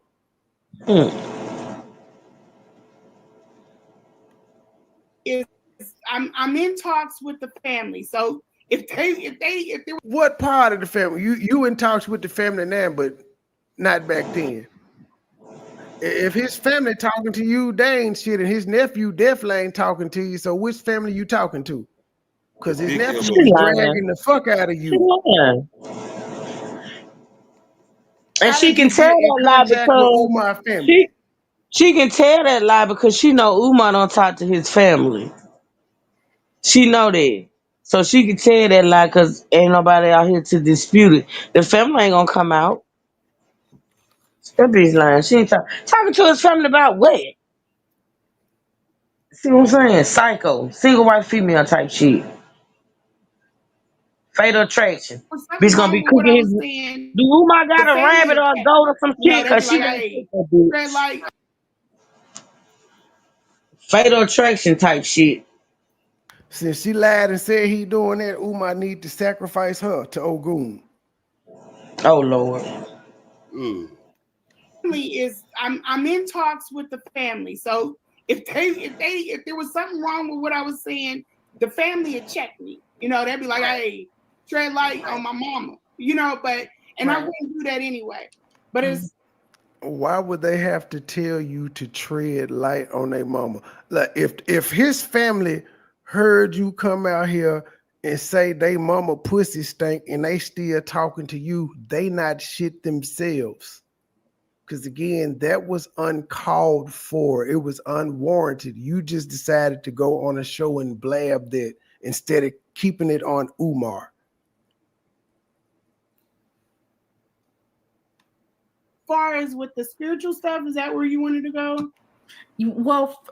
I'm in talks with the family. So if they what part of the family? You in talks with the family now, but not back then. If his family talking to you, they ain't shit, and his nephew definitely ain't talking to you. So which family you talking to? Because his nephew is dragging the fuck out of you. And she can tell that lie because she can tell that lie because she know Umar don't talk to his family. She know that. So she can tell that lie because ain't nobody out here to dispute it. The family ain't gonna come out. That bitch lying. She ain't talking to his family about what? See what I'm saying? Psycho, single white female type shit. Fatal attraction. There's something Bitch gonna be wrong with what I cooking his. was saying. Do Umar The got a family rabbit or a attack. goat or some You know, shit? they be Cause she like, gonna hey, take that red bitch. light. Fatal attraction type shit. Since she lied and said he doing that, Umar need to sacrifice her to Ogun. Oh Lord. Mm. Family is I'm in talks with the family. So if there was something wrong with what I was saying, the family would check me. You know, they'd be like, hey, tread light on my mama. You know, but and I wouldn't do that anyway. But it's Why would they have to tell you to tread light on their mama? Like if his family heard you come out here and say they mama pussy stink and they still talking to you, they not shit themselves. Because again, that was uncalled for. It was unwarranted. You just decided to go on a show and blab that instead of keeping it on Umar. far as with the spiritual stuff, is that where you wanted to go? Well,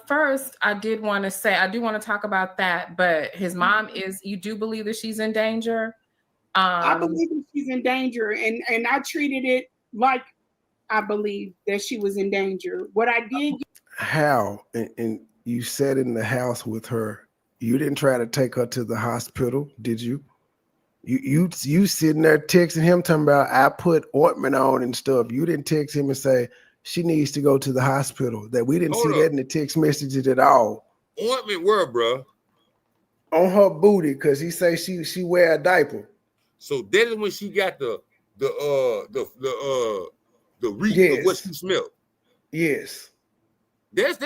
first, I do want to talk about that, but his mom you do believe that she's in danger? I believe that she's in danger, and I treated it like I believe that she was in danger. What I did. How? And you sat in the house with her. You didn't try to take her to the hospital, did you? You sitting there texting him talking about I put ointment on and stuff. You didn't text him and say she needs to go to the hospital. That we didn't see that in the text messages at all. Ointment where, bro? On her booty, because he say she wear a diaper. So that is when she got the reek of what she smelled. Yes. That's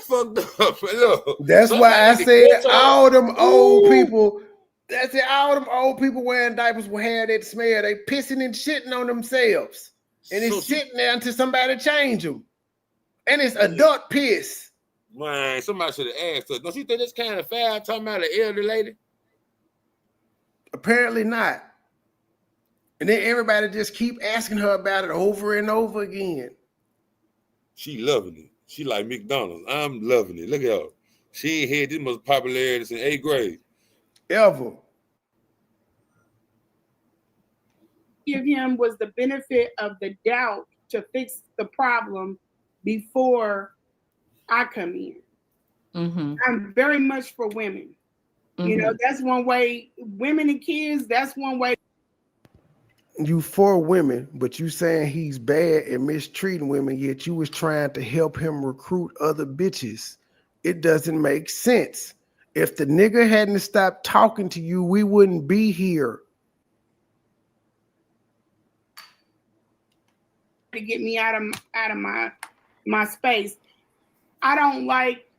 fucked up. Look, that's why I said all them old Ooh. people. That's it. All them old people wearing diapers will have that smell. They pissing and shitting on themselves, and it's sitting there until somebody change them. And it's adult piss. Man, somebody should have asked her. Don't you think that's kind of foul talking about an elderly lady? Apparently not. And then everybody just keep asking her about it over and over again. She loving it. She like McDonald's. I'm loving it. Look at her. She ain't had this much popularity since 8th grade. Ever. Give him was the benefit of the doubt to fix the problem before I come in. Mm-hmm. I'm very much for women. Mm-hmm. You know, that's one way. Women and kids, that's one way. You for women, but you saying he's bad and mistreating women, yet you was trying to help him recruit other bitches. It doesn't make sense. If the nigga hadn't stopped talking to you, we wouldn't be here. To get me out of my space. I don't like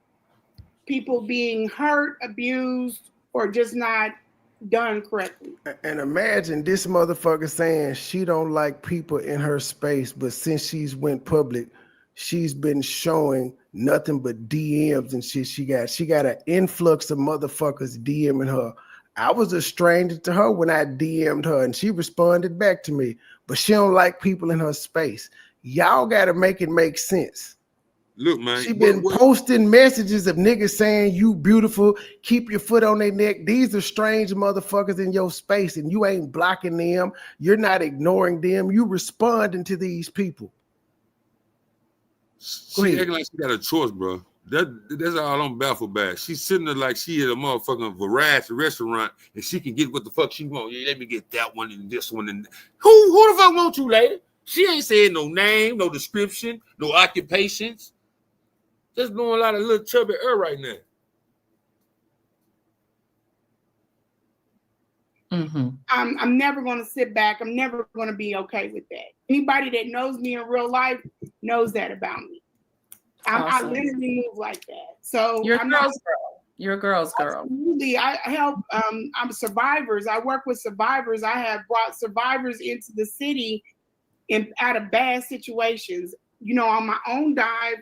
people being hurt, abused, or just not done correctly. And imagine this motherfucker saying she don't like people in her space, but since she's went public, she's been showing nothing but DMs and shit. She got an influx of motherfuckers DMing her. I was a stranger to her when I DM'd her, and she responded back to me, but she don't like people in her space. Y'all got to make it make sense. Look, man. She been posting messages of niggas saying you beautiful, keep your foot on their neck. These are strange motherfuckers in your space, and you ain't blocking them. You're not ignoring them. You responding to these people. She acting like she got a choice, bro. That's all I'm baffled by. She's sitting there like she at a motherfucking variety restaurant and she can get what the fuck she want. Yeah, let me get that one and this one and who the fuck want you, lady? She ain't saying no name, no description, no occupations. Just doing a lot of little chubby right now. Mm-hmm. I'm never going to sit back. I'm never going to be okay with that. Anybody that knows me in real life knows that about me. I literally move like that. So you're a girl's girl. You're a girl's girl. Absolutely. I help. I'm survivors. I work with survivors. I have brought survivors into the city out of bad situations. You know, on my own dime.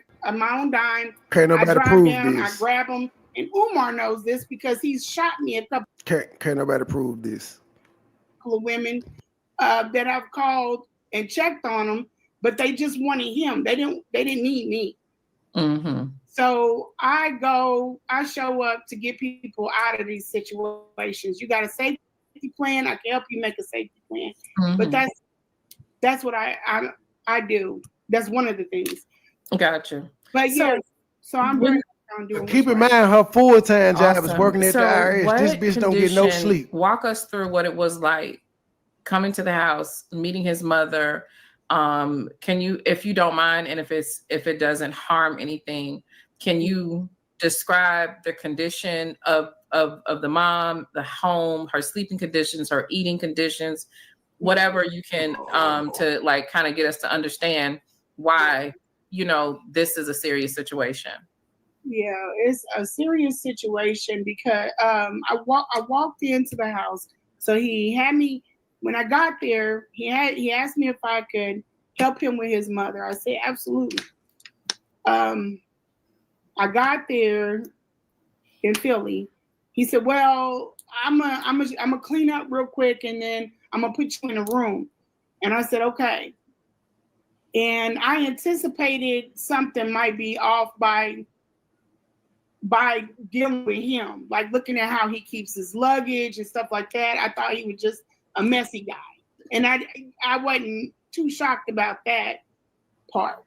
Can't nobody prove this. I grab them. And Umar knows this because he's shot me a couple. Can't nobody prove this. Of women that I've called and checked on them, but they just wanted him. They didn't need me. Mm-hmm. So I show up to get people out of these situations. You got a safety plan, I can help you make a safety plan. But that's what I do. That's one of the things. Gotcha. But yeah, so I'm very on doing. Keep in mind, her full-time job is working at the IRS. What This bitch don't get no condition- sleep. Walk us through what it was like coming to the house, meeting his mother. Can you, if you don't mind, and if it doesn't harm anything, can you describe the condition of the mom, the home, her sleeping conditions, her eating conditions, whatever you can, to like kind of get us to understand why, this is a serious situation. Yeah, it's a serious situation because I walked into the house. So he had me when I got there. He asked me if I could help him with his mother. I said absolutely. I got there in Philly. He said, "Well, I'm gonna clean up real quick and then I'm gonna put you in a room." And I said, "Okay." And I anticipated something might be off by dealing with him, like looking at how he keeps his luggage and stuff like that. I thought he was just a messy guy. And I wasn't too shocked about that part.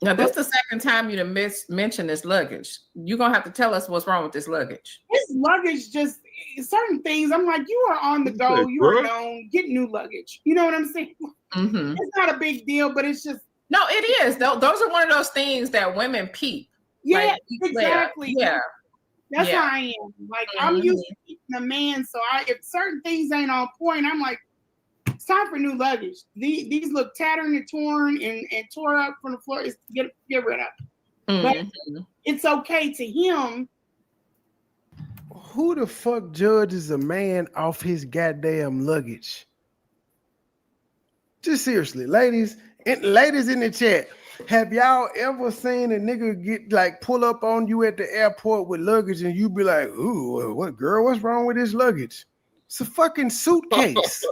Now, this is the second time you mentioned this luggage. You're going to have to tell us what's wrong with this luggage. His luggage, just certain things, I'm like, you are on the go, you are known, get new luggage. You know what I'm saying? Mm-hmm. It's not a big deal, but it's just. No, it is. Those are one of those things that women peep. Yeah, like, exactly. Yeah. That's how I am. Like, I'm used to keeping a man, so if certain things ain't on point, I'm like, it's time for new luggage. These look tattered and torn and tore up from the floor. It's get rid of. But it's okay to him. Who the fuck judges a man off his goddamn luggage? Just seriously, ladies in the chat, have y'all ever seen a nigga get like pull up on you at the airport with luggage and you be like, ooh, what girl, what's wrong with this luggage? It's a fucking suitcase.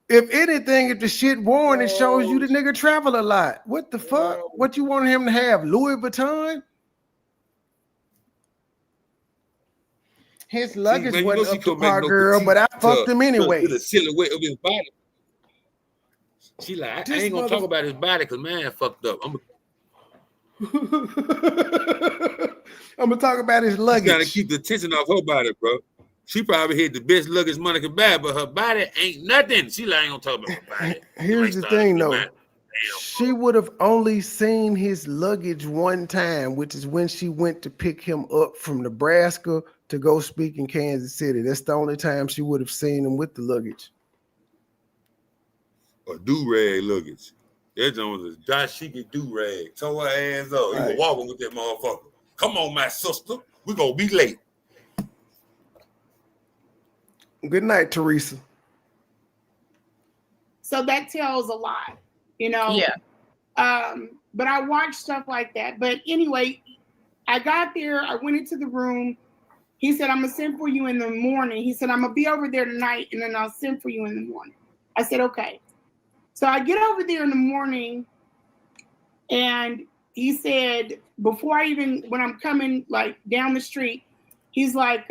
If anything, if the shit worn, it shows you the nigga travel a lot. What the fuck? What you want him to have? Louis Vuitton? His luggage wasn't up to par, girl, but I fucked him anyway. The silhouette of his body. She like, I ain't gonna talk about his body because man fucked up. I'm gonna talk about his luggage. You gotta keep the attention off her body, bro. She probably had the best luggage money could buy, but her body ain't nothing. She like, ain't gonna talk about her body. Here's the thing, though. She would have only seen his luggage one time, which is when she went to pick him up from Nebraska to go speak in Kansas City. That's the only time she would have seen him with the luggage. A do-rag luggage. That joint was a dashiki do-rag. Tow her ass up. You were walking with that motherfucker. Come on, my sister. We gonna be late. Good night, Teresa. So that tells a lot, Yeah. But I watch stuff like that. But anyway, I got there. I went into the room. He said, I'm going to send for you in the morning. He said, I'm going to be over there tonight, and then I'll send for you in the morning. I said, okay. So I get over there in the morning, and he said, when I'm coming, like, down the street, he's like,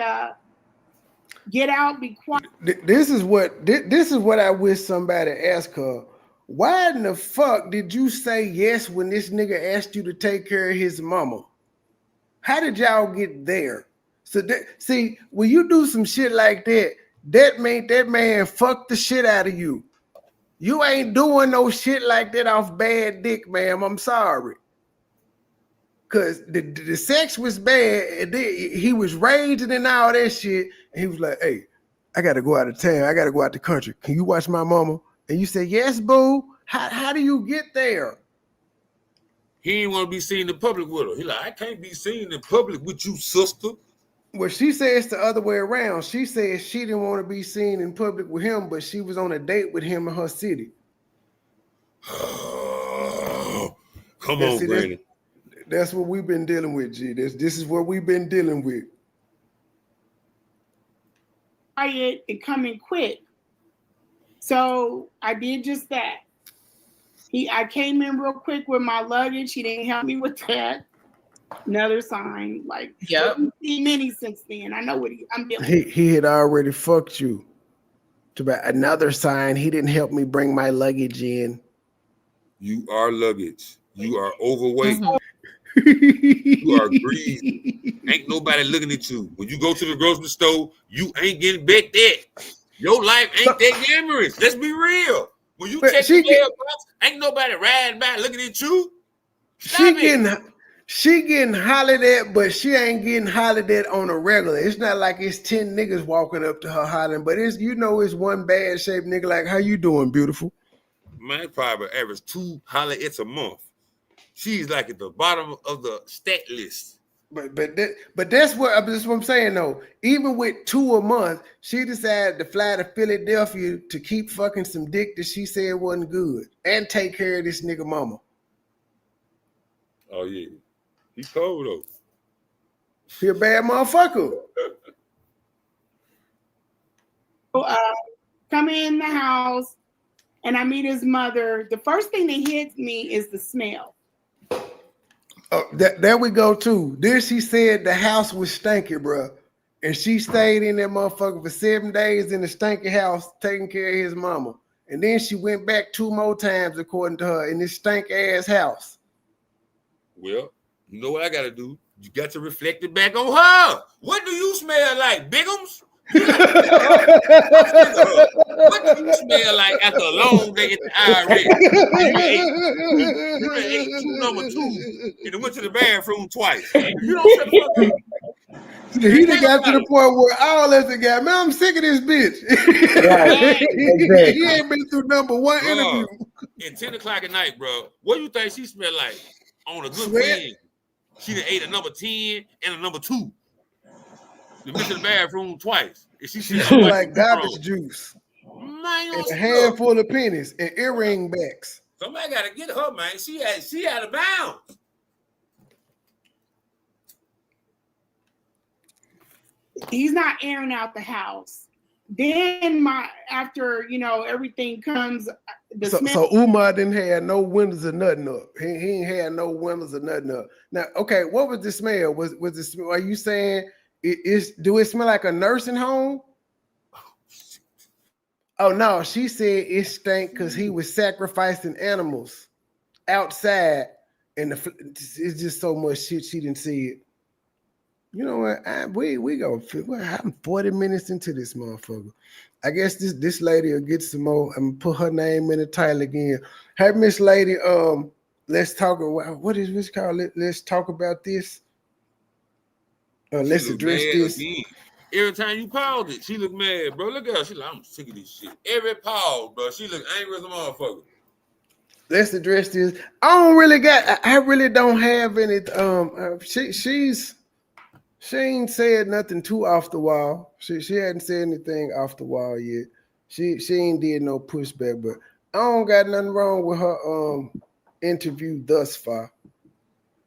get out, be quiet. This is what I wish somebody asked her. Why in the fuck did you say yes when this nigga asked you to take care of his mama? How did y'all get there? So see, when you do some shit like that, that means that man fucked the shit out of you. You ain't doing no shit like that off bad dick, ma'am. I'm sorry. Cause the sex was bad, and he was raging and all that shit, and he was like, "Hey, I gotta go out of town. I gotta go out the country. Can you watch my mama?" And you said, "Yes, boo." How do you get there? He didn't want to be seen in public with her. He like, I can't be seen in public with you, sister. Well, she says the other way around. She says she didn't want to be seen in public with him, but she was on a date with him in her city. Come on, Brandon. That's what we've been dealing with, G. This is what we've been dealing with. Quiet and coming quick. So I did just that. I came in real quick with my luggage. He didn't help me with that. Another sign, like Yep. many since then. I know what I'm dealing. He had already fucked you. To another sign, he didn't help me bring my luggage in. You are luggage. You are overweight. Mhm. You are greasy. Ain't nobody looking at you. When you go to the grocery store, you ain't getting bet that. Your life ain't that glamorous. Let's be real. When you But check she the mailbox, ain't nobody riding by looking at you. She getting hollered at, but she ain't getting hollered at on a regular. It's not like it's 10 niggas walking up to her hollering, but it's it's one bad shaped nigga like, how you doing, beautiful? Man, probably average 2 holler it's a month. She's like at the bottom of the stat list. But that's what I'm saying though. Even with 2 a month, she decided to fly to Philadelphia to keep fucking some dick that she said wasn't good and take care of this nigga mama. Oh yeah, he cold though. He a bad motherfucker. Come in the house and I meet his mother. The first thing that hits me is the smell. Oh, there we go too. Then she said the house was stinky, bro. And she stayed in that motherfucker for 7 days in the stinky house taking care of his mama. And then she went back 2 more times, according to her, in this stank ass house. Well, you know what I gotta do? You got to reflect it back on her. What do you smell like, Bigums? What do you smell like after a long day at the IRS? You ate 2 number 2 and then went to the bathroom twice. You don't shut the fuck up. He done got to the point where all us got, man, I'm sick of this bitch. Right, exactly. He ain't been through number 1 interview. At 10 o'clock at night, bro, what do you think she smell like on a good Sweat? Queen? She done ate a number 10 and a number 2. They went to the bathroom twice. And she smell like garbage juice. Man, and a handful of pennies and earring backs. Somebody gotta get her, man. She out of bounds. He's not airing out the house. Then after everything comes, so Umar didn't have no windows or nothing up. He ain't had no windows or nothing up. Now, okay, what was the smell? Was the smell? Are you saying do it smell like a nursing home? Oh no, she said it stank because he was sacrificing animals outside, and it's just so much shit she didn't see it. You know what? We go. I'm 40 minutes into this motherfucker. I guess this lady will get some more. I'm gonna put her name in the title again. Hey, Miss Lady, let's talk about what is this called? Let's talk about this. Let's address this. Again. Every time you paused it, she look mad, bro. Look at her. She like, I'm sick of this shit. Every pause, bro. She look angry as a motherfucker. Let's address this. I really don't have any. She ain't said nothing too off the wall. She hadn't said anything off the wall yet. She ain't did no pushback, but I don't got nothing wrong with her interview thus far.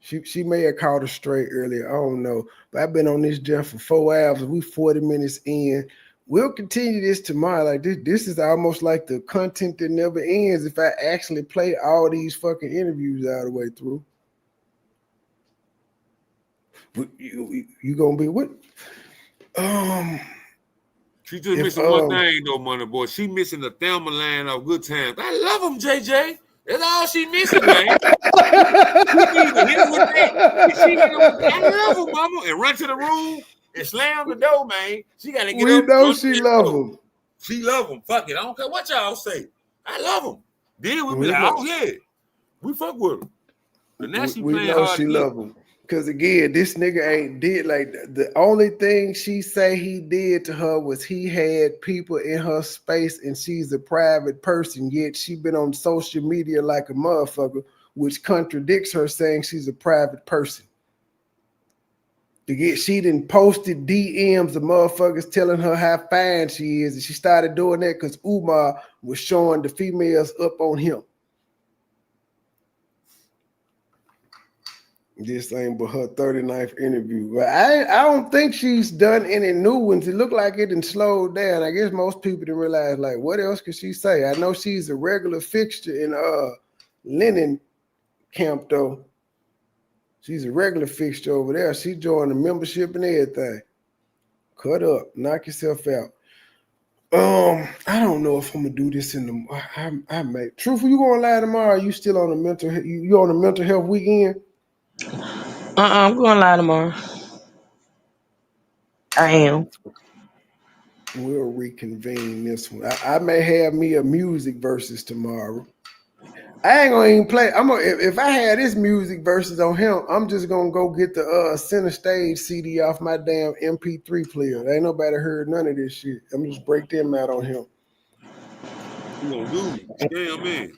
She may have called her straight earlier. I don't know. But I've been on this jump for 4 hours. We 40 minutes in. We'll continue this tomorrow. Like this is almost like the content that never ends if I actually play all these fucking interviews all the way through. You gonna be what? She just missing one thing though, MoneyBoy. She missing the Thelma line of Good Times. I love them, JJ. That's all she missing, man. I love them, mama, and run to the room and slam the door, man. She gotta get up. We know she love them. She love them. Fuck it. I don't care what y'all say. I love them. Then we be like, oh yeah, we fuck with them. But now she playing know hard. She love them. Because again, this nigga ain't did like the only thing she say he did to her was he had people in her space and she's a private person, yet she been on social media like a motherfucker, which contradicts her saying she's a private person. She done posted DMs of motherfuckers telling her how fine she is, and she started doing that because Umar was showing the females up on him. This ain't but her 39th interview. But I don't think she's done any new ones. It looked like it done slowed down. I guess most people didn't realize, like, what else could she say? I know she's a regular fixture in Lennon camp, though. She's a regular fixture over there. She joined the membership and everything. Cut up, knock yourself out. I don't know if I'm gonna do this in the. I may. Truthful, you gonna lie tomorrow? You still on the mental? You on the mental health weekend? I'm going live tomorrow. I am. We'll reconvene this one. I may have me a music versus tomorrow. I ain't gonna even play. If I had this music versus on him, I'm just gonna go get the Center Stage CD off my damn MP3 player. Ain't nobody heard none of this shit. I'm just break them out on him. You gonna do? Scam man.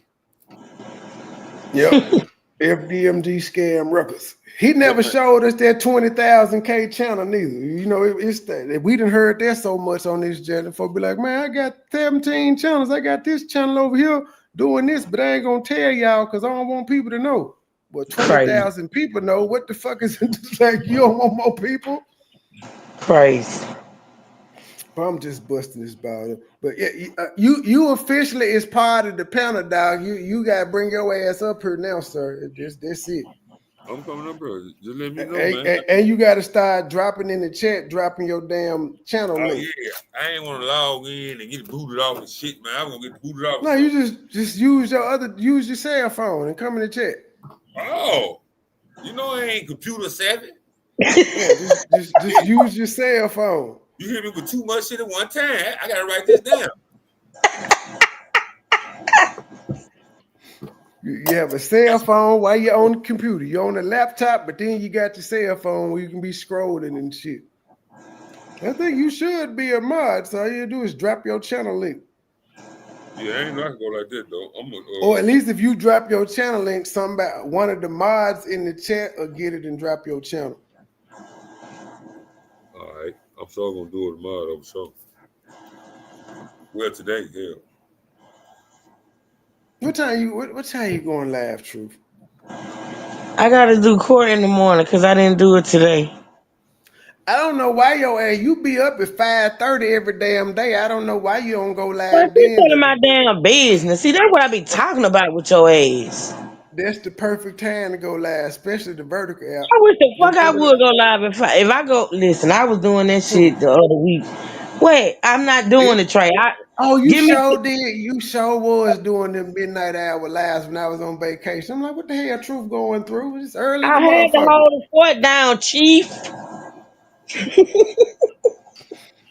Yep. FDMG Scam Records. He never showed us that 20,000K channel neither. You know, it's that we done heard that so much on this channel. Folks be like, man, I got 17 channels. I got this channel over here doing this, but I ain't gonna tell y'all because I don't want people to know. But 20,000 people know. What the fuck is it? Like, you don't want more people? Praise. I'm just busting this ball. But yeah, you officially is part of the panel, dog. You gotta bring your ass up here now, sir. That's it. I'm coming up, bro. Just let me know, man. And you gotta start dropping in the chat, dropping your damn channel link. Yeah, I ain't want to log in and get booted off and shit, man. I'm gonna get booted off. No, you just use your cell phone and come in the chat. Oh, you know I ain't computer savvy. Yeah, just use your cell phone. You hear me with too much shit at one time. I gotta write this down. You have a cell phone while you're on the computer. You're on the laptop, but then you got your cell phone where you can be scrolling and shit. I think you should be a mod. So all you do is drop your channel link. Yeah, I ain't not gonna go like that though. Or at least if you drop your channel link, one of the mods in the chat will get it and drop your channel. All right, I'm sure gonna do it tomorrow. I'm sure. Well, today, yeah. What time you going live, Truth? I gotta do court in the morning because I didn't do it today. I don't know why you be up at 5:30 every damn day. I don't know why you don't go live. That's none of my damn business. See, that's what I be talking about with your ass. That's the perfect time to go live, especially the vertical app. I wish the fuck I would go live if I go. Listen, I was doing that shit the other week. Wait, I'm not doing it, Trey. You sure was doing the midnight hour lives when I was on vacation. I'm like, what the hell, Truth going through? It's early. I had to hold the fort down, Chief.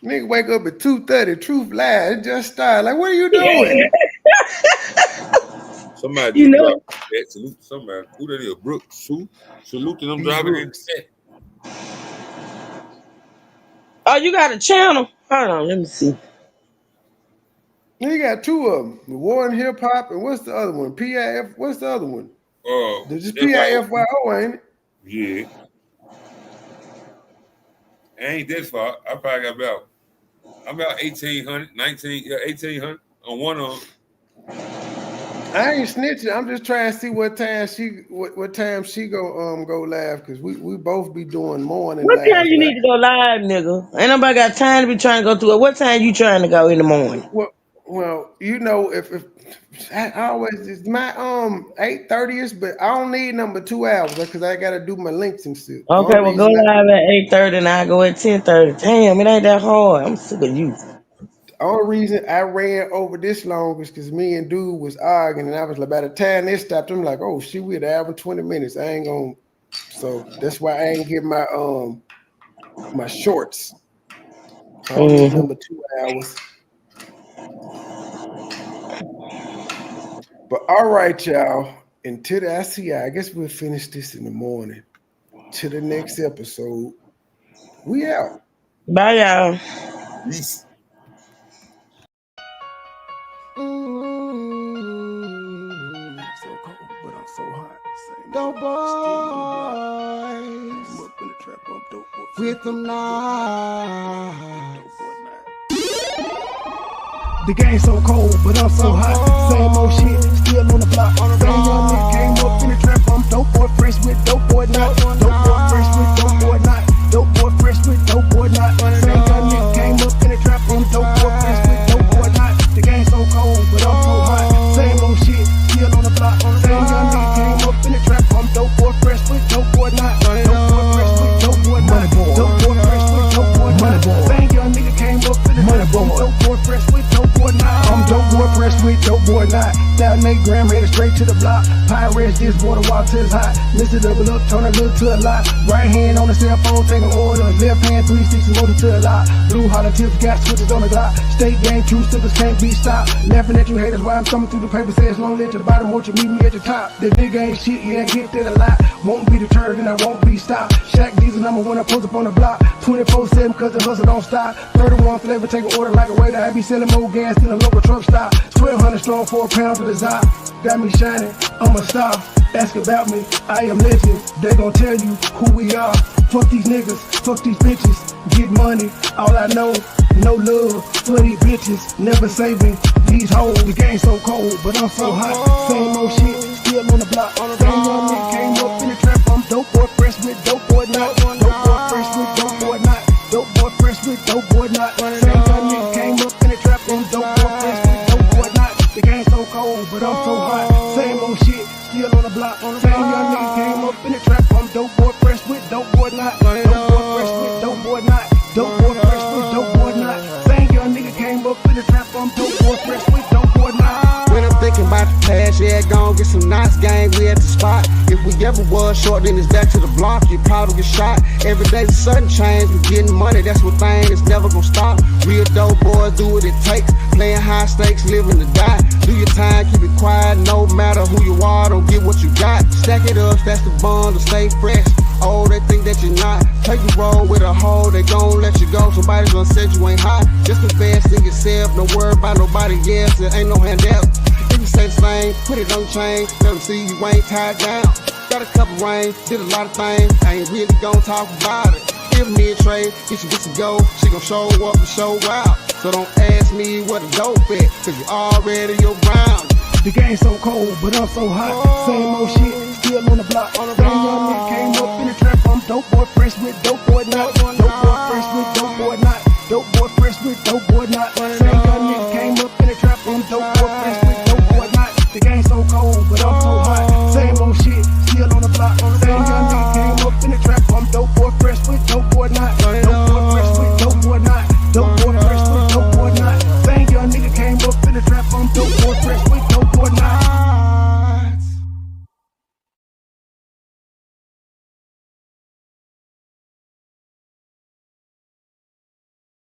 Nigga wake up at 2:30. Truth live. It just started. Like, what are you doing? Somebody you know that salute somebody. Who that is? Brooks. Salute to them driving in the set. Oh, you got a channel? Hold on, let me see. You got two of them. The War and Hip Hop, and what's the other one? PIF. What's the other one? There's just PIFYO, ain't it? Yeah. I ain't that far. I probably got about 1,800, 1,800 on one of them. I ain't snitching. I'm just trying to see what time she go live because we both be doing morning. What time you need to go live, nigga? Ain't nobody got time to be trying to go through it. What time you trying to go in the morning? Well, you know, if I always it's my 8:30ish, but I don't need number 2 hours because I gotta do my links and shit. Okay, well go live at 8:30 and I go at 10:30. Damn, it ain't that hard. I'm sick of you. The only reason I ran over this long is because me and dude was arguing, and I was like, by the time they stopped, I'm like, oh shit, we're at 20 minutes. I ain't gonna. So that's why I ain't get my my shorts. I don't need number 2 hours. But all right, y'all. Until the I guess we'll finish this in the morning. To the next episode. We out. Bye, y'all. Peace. So cold, but I'm so hot. Dope boys I'm up in the trap, I'm dope boy. with them knives. Dope boy now. The game so cold, but I'm so hot. Same old shit, still on the block. Same young nigga came up in the trap. I'm dope boy fresh with dope boy not. Dope boy fresh with dope boy not. Dope boy fresh with dope boy not. Same young nigga came up in the trap. I'm dope boy fresh with dope boy not. The game so cold, but I'm so hot. Same old shit, still on the block. Same young nigga came up in the trap. I'm dope boy fresh with dope boy not. out in 8 gram, headed straight to the block. Pirates, this water water is hot. Mr. Double up, turn a little to a lot. Right hand on the cell phone, taking order. Left hand 360 motor to a lot. Blue holler tips, got switches on the Glock. State game, true stickers can't be stopped. Laughing at you haters while I'm thumbing through the paper. Says long live to the bottom, won't you meet me at the top? The nigga ain't shit, yeah, get that a lot. Won't be deterred and I won't be stopped. Shaq Diesel number one, I post up on the block. 24/7 cause the hustle don't stop. 31 flavor, take an order like a waiter. I be selling more gas than a local truck stop. 1200 strong for a pound to the top. Got me shining, I'm a star. Ask about me, I am legend. They gon' tell you who we are. Fuck these niggas, fuck these bitches. Get money, all I know. No love for these bitches. Never saving these hoes. The game so cold, but I'm so hot. Same old shit, still on the block. Same young nigga came up in the trap. I'm dope boy, fresh with dope boy not. Dope boy, fresh with dope boy not. Dope boy, fresh with dope boy not. Same young nigga came up in the trap. I'm dope boy, fresh with dope boy not. The game so cold, but I'm so hot. Same old shit, still on the block. Same young nigga came up in the trap. I'm dope boy, fresh with dope boy not. Dope boy, fresh with dope boy not. Dope boy, fresh with dope boy not. Same young nigga came up in the trap. I'm dope boy, fresh with dope boy not. When I'm thinking about the past, yeah, gon' get some nice gang, we at the spot. If we ever was short, then it's back to the block, you probably get shot. Every day the sudden change, we getting money, that's what thing is never gonna stop. Real dope boys do what it takes, playing high stakes, living to die. Do your time, keep it quiet, no matter who you are, don't get what you got. Stack it up, that's the bond to stay fresh. Oh, they think that you're not. Take a roll with a hoe, they gon' let you go. Somebody's gonna say you ain't hot. Just invest in yourself, don't worry about nobody else. There ain't no handout. If you say the same, put it on the chain. Let them see you ain't tied down. Got a couple rings, did a lot of things. I ain't really gon' talk about it. Give me a trade, get you go. She gon' show up and show out. So don't ask me what a dope at, cause you already your ground. The game so cold, but I'm so hot. Same old shit, still on the block. Same young nigga came up in the trap. I'm dope boy, fresh with dope boy not. Dope boy, fresh with dope boy not. Dope boy, fresh with dope boy not.